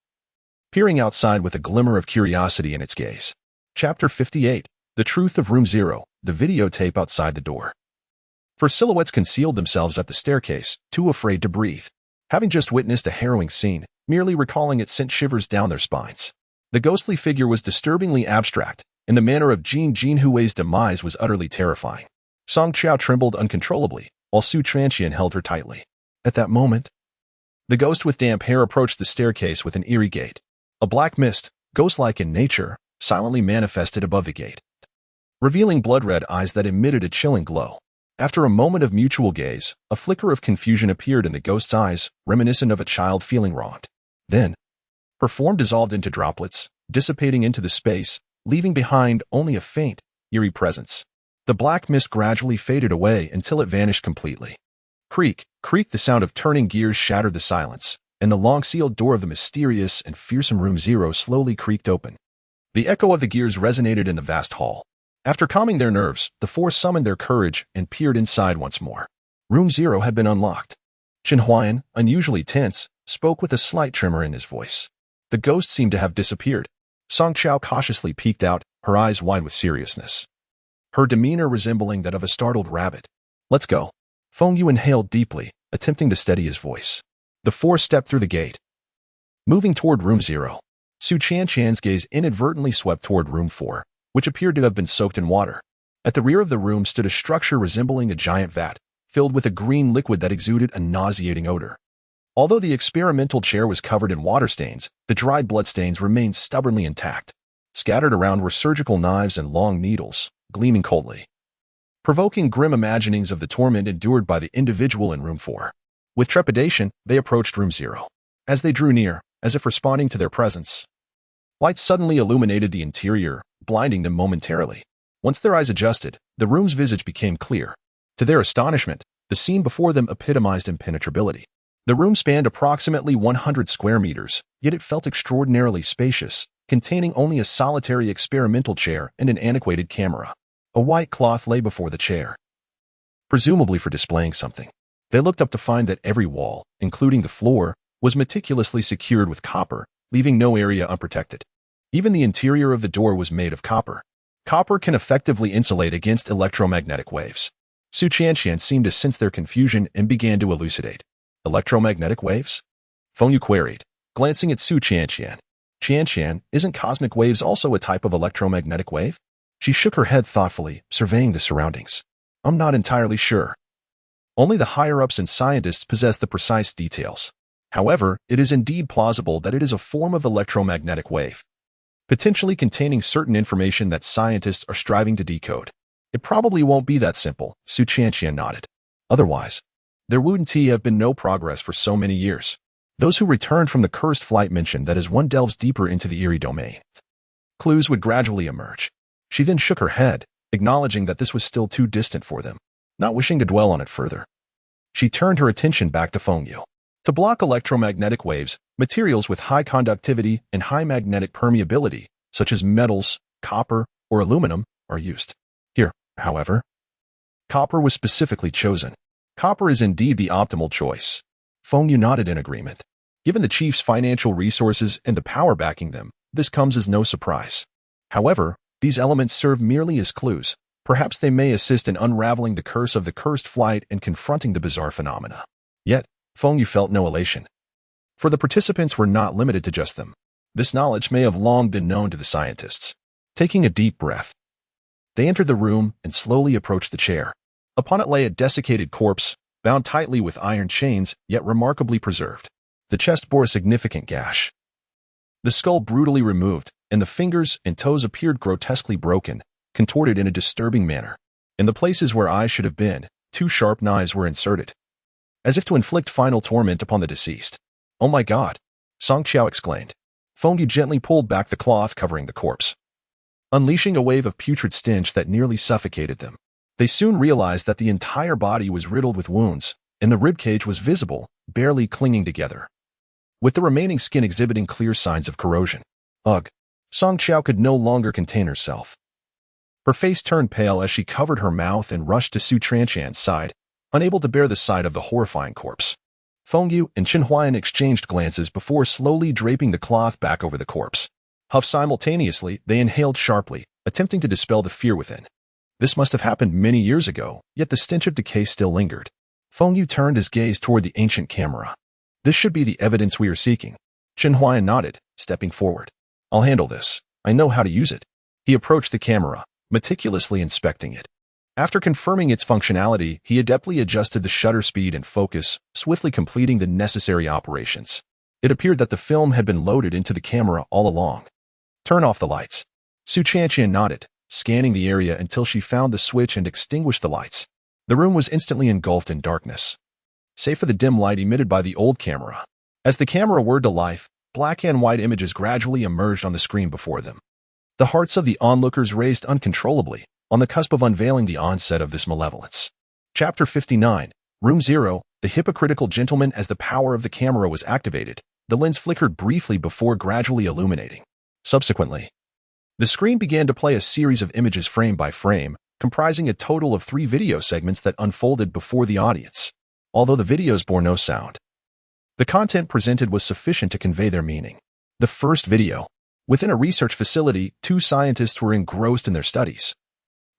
peering outside with a glimmer of curiosity in its gaze. Chapter 58. The Truth of Room Zero, the videotape outside the door. For silhouettes concealed themselves at the staircase, too afraid to breathe. Having just witnessed a harrowing scene, merely recalling it sent shivers down their spines. The ghostly figure was disturbingly abstract, and the manner of Jin Hui's demise was utterly terrifying. Song Qiao trembled uncontrollably, while Su Chuanqian held her tightly. At that moment, the ghost with damp hair approached the staircase with an eerie gait. A black mist, ghost-like in nature, silently manifested above the gate, revealing blood-red eyes that emitted a chilling glow. After a moment of mutual gaze, a flicker of confusion appeared in the ghost's eyes, reminiscent of a child feeling wronged. Then, her form dissolved into droplets, dissipating into the space, leaving behind only a faint, eerie presence. The black mist gradually faded away until it vanished completely. Creak, creak, the sound of turning gears shattered the silence, and the long-sealed door of the mysterious and fearsome Room Zero slowly creaked open. The echo of the gears resonated in the vast hall. After calming their nerves, the four summoned their courage and peered inside once more. Room Zero had been unlocked. Chen Huan, unusually tense, spoke with a slight tremor in his voice. The ghost seemed to have disappeared. Song Qiao cautiously peeked out, her eyes wide with seriousness, her demeanor resembling that of a startled rabbit. "Let's go." Feng Yu inhaled deeply, attempting to steady his voice. The four stepped through the gate, moving toward Room Zero. Su Chuanqian's gaze inadvertently swept toward Room 4, which appeared to have been soaked in water. At the rear of the room stood a structure resembling a giant vat, filled with a green liquid that exuded a nauseating odor. Although the experimental chair was covered in water stains, the dried bloodstains remained stubbornly intact. Scattered around were surgical knives and long needles, gleaming coldly, provoking grim imaginings of the torment endured by the individual in Room 4. With trepidation, they approached Room Zero. As they drew near, as if responding to their presence, lights suddenly illuminated the interior, blinding them momentarily. Once their eyes adjusted, the room's visage became clear. To their astonishment, the scene before them epitomized impenetrability. The room spanned approximately 100 square meters, yet it felt extraordinarily spacious, containing only a solitary experimental chair and an antiquated camera. A white cloth lay before the chair, presumably for displaying something. They looked up to find that every wall, including the floor, was meticulously secured with copper, leaving no area unprotected. Even the interior of the door was made of copper. Copper can effectively insulate against electromagnetic waves. Su Chuanqian seemed to sense their confusion and began to elucidate. "Electromagnetic waves?" Feng Yu queried, glancing at Su Chuanqian. "Chuanqian, isn't cosmic waves also a type of electromagnetic wave?" She shook her head thoughtfully, surveying the surroundings. "I'm not entirely sure. Only the higher-ups and scientists possess the precise details. However, it is indeed plausible that it is a form of electromagnetic wave, potentially containing certain information that scientists are striving to decode. It probably won't be that simple," Su Chuanqian nodded. "Otherwise, there wouldn't have been no progress for so many years. Those who returned from the cursed flight mentioned that as one delves deeper into the eerie domain, clues would gradually emerge." She then shook her head, acknowledging that this was still too distant for them. Not wishing to dwell on it further, she turned her attention back to Feng Yu. To block electromagnetic waves, materials with high conductivity and high magnetic permeability, such as metals, copper, or aluminum, are used. Here, however, copper was specifically chosen. Copper is indeed the optimal choice. Feng Yu nodded in agreement. Given the chief's financial resources and the power backing them, this comes as no surprise. However, these elements serve merely as clues. Perhaps they may assist in unraveling the curse of the cursed flight and confronting the bizarre phenomena. Yet, Feng Yu felt no elation, for the participants were not limited to just them. This knowledge may have long been known to the scientists. Taking a deep breath, they entered the room and slowly approached the chair. Upon it lay a desiccated corpse, bound tightly with iron chains, yet remarkably preserved. The chest bore a significant gash, the skull brutally removed, and the fingers and toes appeared grotesquely broken, contorted in a disturbing manner. In the places where eyes should have been, 2 sharp knives were inserted, as if to inflict final torment upon the deceased. "Oh my God!" Song Qiao exclaimed. Feng Yu gently pulled back the cloth covering the corpse, unleashing a wave of putrid stench that nearly suffocated them. They soon realized that the entire body was riddled with wounds, and the ribcage was visible, barely clinging together, with the remaining skin exhibiting clear signs of corrosion. Ugh! Song Qiao could no longer contain herself. Her face turned pale as she covered her mouth and rushed to Su Tranqian's side, unable to bear the sight of the horrifying corpse. Feng Yu and Chen Huayan exchanged glances before slowly draping the cloth back over the corpse. Simultaneously, they inhaled sharply, attempting to dispel the fear within. This must have happened many years ago, yet the stench of decay still lingered. Feng Yu turned his gaze toward the ancient camera. "This should be the evidence we are seeking." Chen Huayan nodded, stepping forward. "I'll handle this. I know how to use it." He approached the camera, meticulously inspecting it. After confirming its functionality, he adeptly adjusted the shutter speed and focus, swiftly completing the necessary operations. It appeared that the film had been loaded into the camera all along. "Turn off the lights." Su Tranqian nodded, scanning the area until she found the switch and extinguished the lights. The room was instantly engulfed in darkness, save for the dim light emitted by the old camera. As the camera whirred to life, black and white images gradually emerged on the screen before them. The hearts of the onlookers raised uncontrollably, on the cusp of unveiling the onset of this malevolence. Chapter 59, Room 0, The Hypocritical Gentleman. As the power of the camera was activated, the lens flickered briefly before gradually illuminating. Subsequently, the screen began to play a series of images frame by frame, comprising a total of 3 video segments that unfolded before the audience. Although the videos bore no sound, the content presented was sufficient to convey their meaning. The first video. Within a research facility, 2 scientists were engrossed in their studies,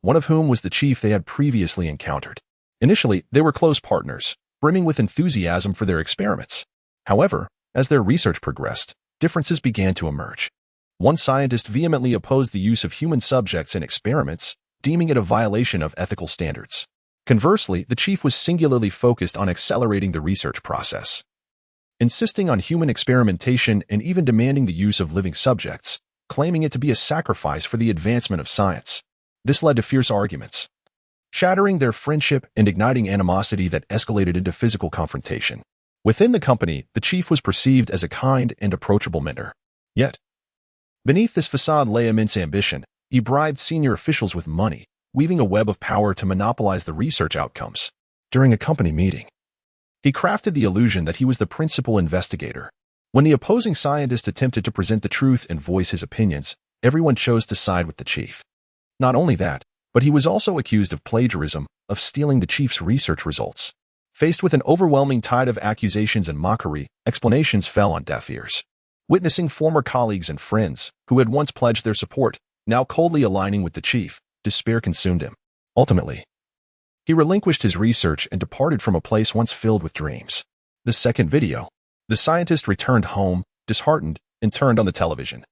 one of whom was the chief they had previously encountered. Initially, they were close partners, brimming with enthusiasm for their experiments. However, as their research progressed, differences began to emerge. One scientist vehemently opposed the use of human subjects in experiments, deeming it a violation of ethical standards. Conversely, the chief was singularly focused on accelerating the research process, insisting on human experimentation and even demanding the use of living subjects, claiming it to be a sacrifice for the advancement of science. This led to fierce arguments, shattering their friendship and igniting animosity that escalated into physical confrontation. Within the company, the chief was perceived as a kind and approachable mentor. Yet, beneath this facade lay immense ambition. He bribed senior officials with money, weaving a web of power to monopolize the research outcomes. During a company meeting, he crafted the illusion that he was the principal investigator. When the opposing scientist attempted to present the truth and voice his opinions, everyone chose to side with the chief. Not only that, but he was also accused of plagiarism, of stealing the chief's research results. Faced with an overwhelming tide of accusations and mockery, explanations fell on deaf ears. Witnessing former colleagues and friends, who had once pledged their support, now coldly aligning with the chief, despair consumed him. Ultimately, he relinquished his research and departed from a place once filled with dreams. The second video. The scientist returned home, disheartened, and turned on the television.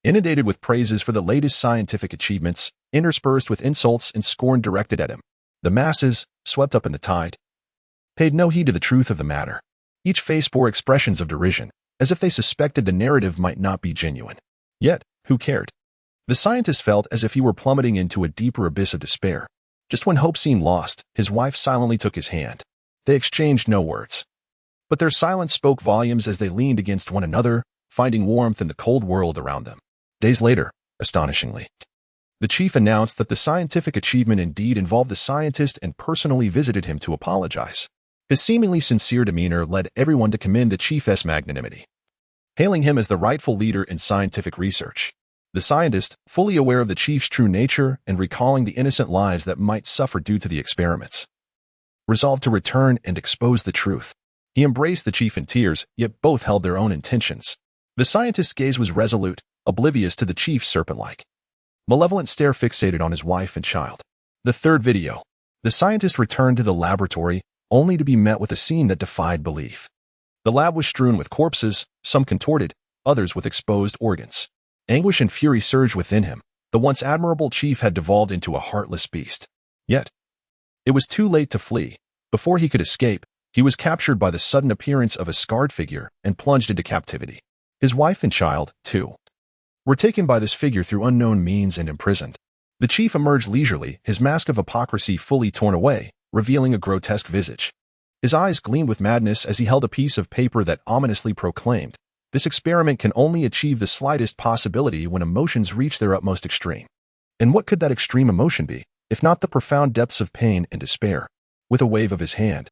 Inundated with praises for the latest scientific achievements, interspersed with insults and scorn directed at him, the masses, swept up in the tide, paid no heed to the truth of the matter. Each face bore expressions of derision, as if they suspected the narrative might not be genuine. Yet, who cared? The scientist felt as if he were plummeting into a deeper abyss of despair. Just when hope seemed lost, his wife silently took his hand. They exchanged no words, but their silence spoke volumes as they leaned against one another, finding warmth in the cold world around them. Days later, astonishingly, the chief announced that the scientific achievement indeed involved the scientist and personally visited him to apologize. His seemingly sincere demeanor led everyone to commend the chief's magnanimity, hailing him as the rightful leader in scientific research. The scientist, fully aware of the chief's true nature and recalling the innocent lives that might suffer due to the experiments, resolved to return and expose the truth. He embraced the chief in tears, yet both held their own intentions. The scientist's gaze was resolute, oblivious to the chief's serpent-like, malevolent stare fixated on his wife and child. The third video. The scientist returned to the laboratory, only to be met with a scene that defied belief. The lab was strewn with corpses, some contorted, others with exposed organs. Anguish and fury surged within him. The once admirable chief had devolved into a heartless beast. Yet, it was too late to flee. Before he could escape, he was captured by the sudden appearance of a scarred figure and plunged into captivity. His wife and child, too, were taken by this figure through unknown means and imprisoned. The chief emerged leisurely, his mask of hypocrisy fully torn away, revealing a grotesque visage. His eyes gleamed with madness as he held a piece of paper that ominously proclaimed, "This experiment can only achieve the slightest possibility when emotions reach their utmost extreme." And what could that extreme emotion be, if not the profound depths of pain and despair? With a wave of his hand,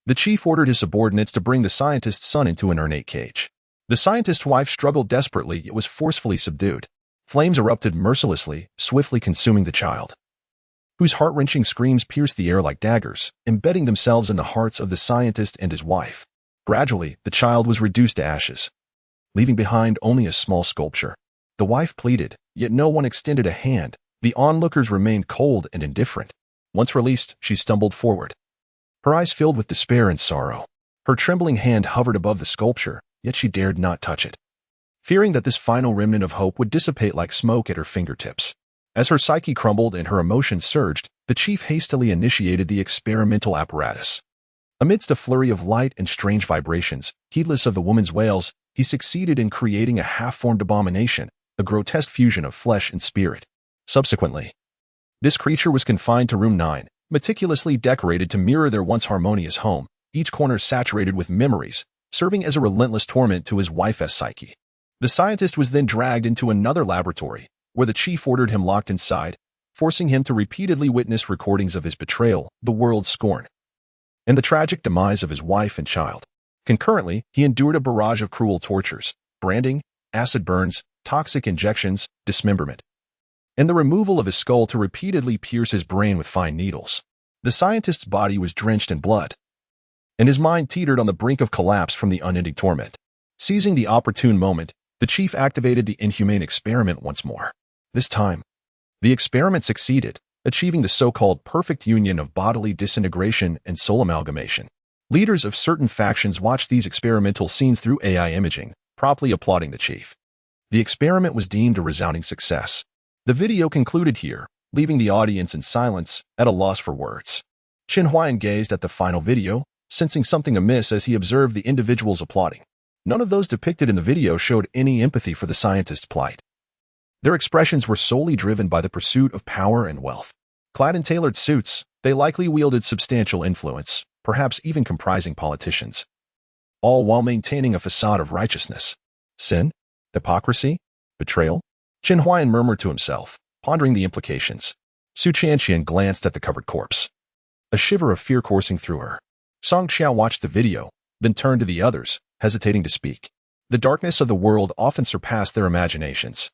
the chief ordered his subordinates to bring the scientist's son into an ornate cage. The scientist's wife struggled desperately yet was forcefully subdued. Flames erupted mercilessly, swiftly consuming the child, whose heart-wrenching screams pierced the air like daggers, embedding themselves in the hearts of the scientist and his wife. Gradually, the child was reduced to ashes, leaving behind only a small sculpture. The wife pleaded, yet no one extended a hand. The onlookers remained cold and indifferent. Once released, she stumbled forward, her eyes filled with despair and sorrow. Her trembling hand hovered above the sculpture, yet she dared not touch it, fearing that this final remnant of hope would dissipate like smoke at her fingertips. As her psyche crumbled and her emotions surged, the chief hastily initiated the experimental apparatus. Amidst a flurry of light and strange vibrations, heedless of the woman's wails, he succeeded in creating a half-formed abomination, a grotesque fusion of flesh and spirit. Subsequently, this creature was confined to room 9, meticulously decorated to mirror their once harmonious home, each corner saturated with memories, serving as a relentless torment to his wife's psyche. The scientist was then dragged into another laboratory, where the chief ordered him locked inside, forcing him to repeatedly witness recordings of his betrayal, the world's scorn, and the tragic demise of his wife and child. Concurrently, he endured a barrage of cruel tortures, branding, acid burns, toxic injections, dismemberment, and the removal of his skull to repeatedly pierce his brain with fine needles. The scientist's body was drenched in blood, and his mind teetered on the brink of collapse from the unending torment. Seizing the opportune moment, the chief activated the inhumane experiment once more. This time, the experiment succeeded, achieving the so-called perfect union of bodily disintegration and soul amalgamation. Leaders of certain factions watched these experimental scenes through AI imaging, promptly applauding the chief. The experiment was deemed a resounding success. The video concluded here, leaving the audience in silence, at a loss for words. Qin Huayan gazed at the final video, sensing something amiss as he observed the individuals applauding. None of those depicted in the video showed any empathy for the scientist's plight. Their expressions were solely driven by the pursuit of power and wealth. Clad in tailored suits, they likely wielded substantial influence, perhaps even comprising politicians, all while maintaining a facade of righteousness. Sin? Hypocrisy? Betrayal? Qin Huayan murmured to himself, pondering the implications. Su Qianqian glanced at the covered corpse, a shiver of fear coursing through her. Song Qiao watched the video, then turned to the others, hesitating to speak. The darkness of the world often surpassed their imaginations.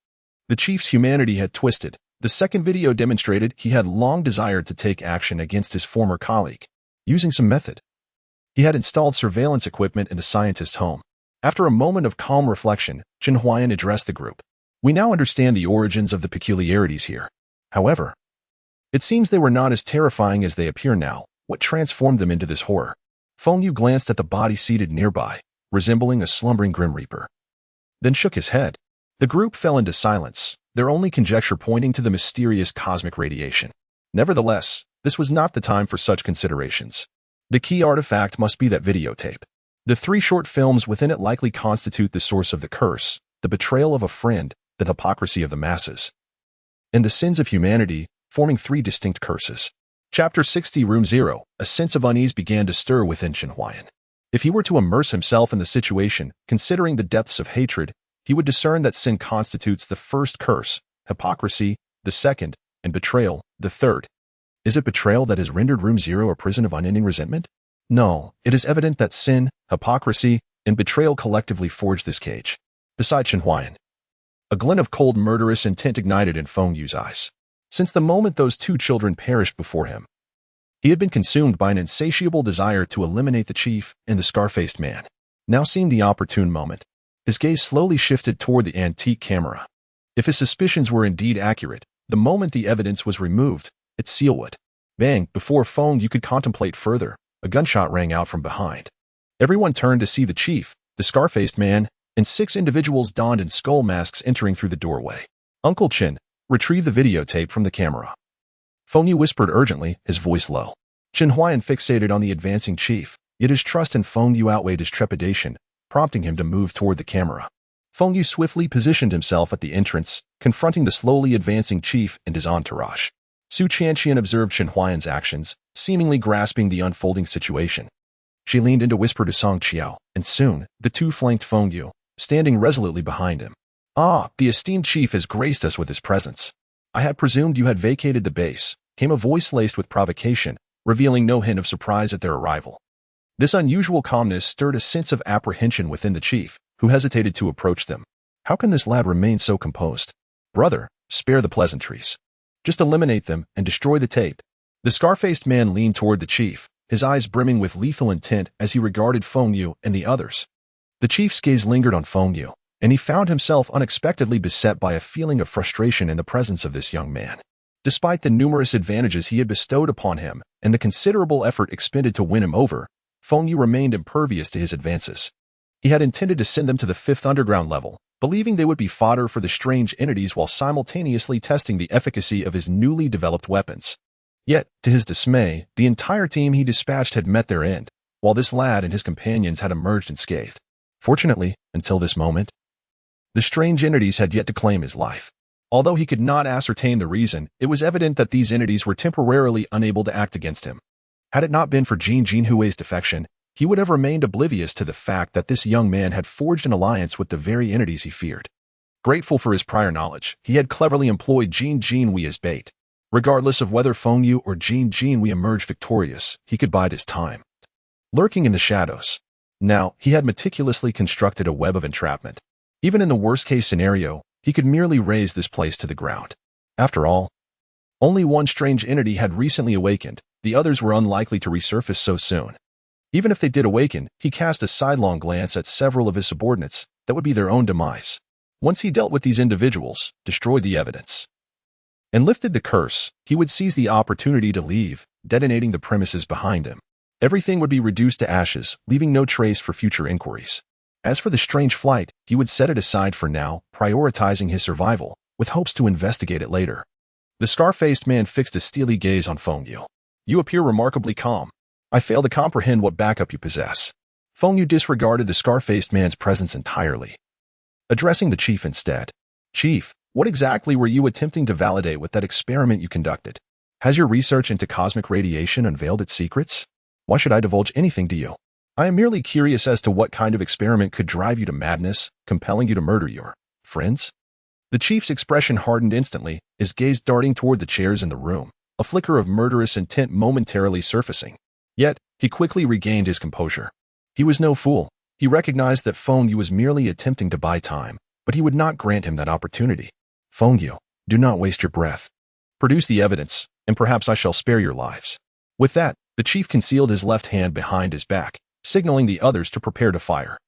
The chief's humanity had twisted. The second video demonstrated he had long desired to take action against his former colleague, using some method. He had installed surveillance equipment in the scientist's home. After a moment of calm reflection, Qin Huayan addressed the group. We now understand the origins of the peculiarities here. However, it seems they were not as terrifying as they appear now. What transformed them into this horror? Feng Yu glanced at the body seated nearby, resembling a slumbering Grim Reaper, then shook his head. The group fell into silence, their only conjecture pointing to the mysterious cosmic radiation. Nevertheless, this was not the time for such considerations. The key artifact must be that videotape. The 3 short films within it likely constitute the source of the curse, the betrayal of a friend, the hypocrisy of the masses, and the sins of humanity, forming 3 distinct curses. Chapter 60 Room 0. A sense of unease began to stir within Qin Huayan. If he were to immerse himself in the situation, considering the depths of hatred, he would discern that sin constitutes the first curse, hypocrisy, the second, and betrayal, the third. Is it betrayal that has rendered Room 0 a prison of unending resentment? No, it is evident that sin, hypocrisy, and betrayal collectively forged this cage. Beside Qin Huayan, a glint of cold murderous intent ignited in Feng Yu's eyes. Since the moment those 2 children perished before him, he had been consumed by an insatiable desire to eliminate the chief and the scar-faced man. Now seemed the opportune moment. His gaze slowly shifted toward the antique camera. If his suspicions were indeed accurate, the moment the evidence was removed, its seal would bang. Before Feng Yu could contemplate further, a gunshot rang out from behind. Everyone turned to see the chief, the scar-faced man, and 6 individuals donned in skull masks entering through the doorway. Uncle Qin, retrieve the videotape from the camera. Feng Yu whispered urgently, his voice low. Qin Huayan fixated on the advancing chief, yet his trust in Feng Yu outweighed his trepidation, prompting him to move toward the camera. Feng Yu swiftly positioned himself at the entrance, confronting the slowly advancing chief and his entourage. Su Qianqian observed Shen Huayan's actions, seemingly grasping the unfolding situation. She leaned in to whisper to Song Qiao, and soon, the two flanked Feng Yu, standing resolutely behind him. "Ah, the esteemed chief has graced us with his presence. I had presumed you had vacated the base," came a voice laced with provocation, revealing no hint of surprise at their arrival. This unusual calmness stirred a sense of apprehension within the chief, who hesitated to approach them. How can this lad remain so composed? "Brother, spare the pleasantries. Just eliminate them and destroy the tape." The scar-faced man leaned toward the chief, his eyes brimming with lethal intent as he regarded Feng Yu and the others. The chief's gaze lingered on Feng Yu, and he found himself unexpectedly beset by a feeling of frustration in the presence of this young man. Despite the numerous advantages he had bestowed upon him and the considerable effort expended to win him over, Feng Yu remained impervious to his advances. He had intended to send them to the 5th underground level, believing they would be fodder for the strange entities while simultaneously testing the efficacy of his newly developed weapons. Yet, to his dismay, the entire team he dispatched had met their end, while this lad and his companions had emerged unscathed. Fortunately, until this moment, the strange entities had yet to claim his life. Although he could not ascertain the reason, it was evident that these entities were temporarily unable to act against him. Had it not been for Jin Jinhui's defection, he would have remained oblivious to the fact that this young man had forged an alliance with the very entities he feared. Grateful for his prior knowledge, he had cleverly employed Jin Jinhui as bait. Regardless of whether Feng Yu or Jin Jinhui emerged victorious, he could bide his time. Lurking in the shadows. Now, he had meticulously constructed a web of entrapment. Even in the worst-case scenario, he could merely raze this place to the ground. After all, only one strange entity had recently awakened, the others were unlikely to resurface so soon. Even if they did awaken, he cast a sidelong glance at several of his subordinates, that would be their own demise. Once he dealt with these individuals, destroyed the evidence, and lifted the curse, he would seize the opportunity to leave, detonating the premises behind him. Everything would be reduced to ashes, leaving no trace for future inquiries. As for the strange flight, he would set it aside for now, prioritizing his survival, with hopes to investigate it later. The scar-faced man fixed a steely gaze on Feng Yu. "You appear remarkably calm. I fail to comprehend what backup you possess." Feng Yu disregarded the scar-faced man's presence entirely, addressing the chief instead. "Chief, what exactly were you attempting to validate with that experiment you conducted? Has your research into cosmic radiation unveiled its secrets? Why should I divulge anything to you? I am merely curious as to what kind of experiment could drive you to madness, compelling you to murder your friends." The chief's expression hardened instantly, his gaze darting toward the chairs in the room, a flicker of murderous intent momentarily surfacing. Yet, he quickly regained his composure. He was no fool. He recognized that Feng Yu was merely attempting to buy time, but he would not grant him that opportunity. "Feng Yu, do not waste your breath. Produce the evidence, and perhaps I shall spare your lives." With that, the chief concealed his left hand behind his back, signaling the others to prepare to fire.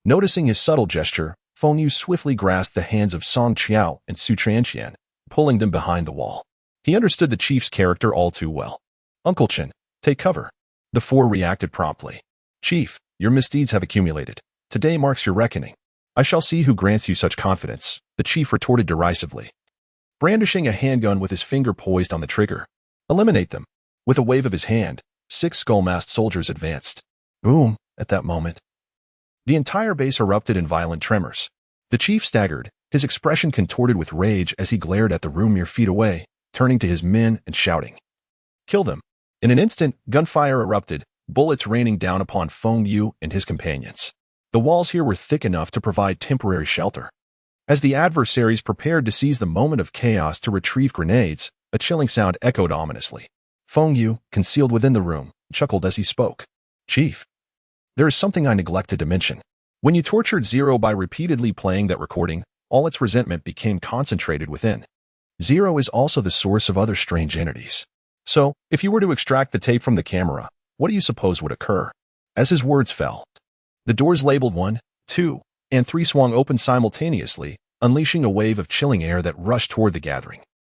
Noticing his subtle gesture, Feng Yu swiftly grasped the hands of Song Qiao and Su Qianqian, pulling them behind the wall. He understood the chief's character all too well. "Uncle Chen, take cover." The four reacted promptly. "Chief, your misdeeds have accumulated. Today marks your reckoning. I shall see who grants you such confidence," the chief retorted derisively, brandishing a handgun with his finger poised on the trigger. "Eliminate them." With a wave of his hand, 6 skull-masked soldiers advanced. Boom! At that moment, the entire base erupted in violent tremors. The chief staggered, his expression contorted with rage as he glared at the room mere feet away, turning to his men and shouting, "Kill them!" In an instant, gunfire erupted, bullets raining down upon Feng Yu and his companions. The walls here were thick enough to provide temporary shelter. As the adversaries prepared to seize the moment of chaos to retrieve grenades, a chilling sound echoed ominously. Feng Yu, concealed within the room, chuckled as he spoke. "Chief, there is something I neglected to mention. When you tortured Zero by repeatedly playing that recording, all its resentment became concentrated within. Zero is also the source of other strange entities. So, if you were to extract the tape from the camera, what do you suppose would occur?" As his words fell, the doors labeled 1, 2, and 3 swung open simultaneously, unleashing a wave of chilling air that rushed toward the gathering.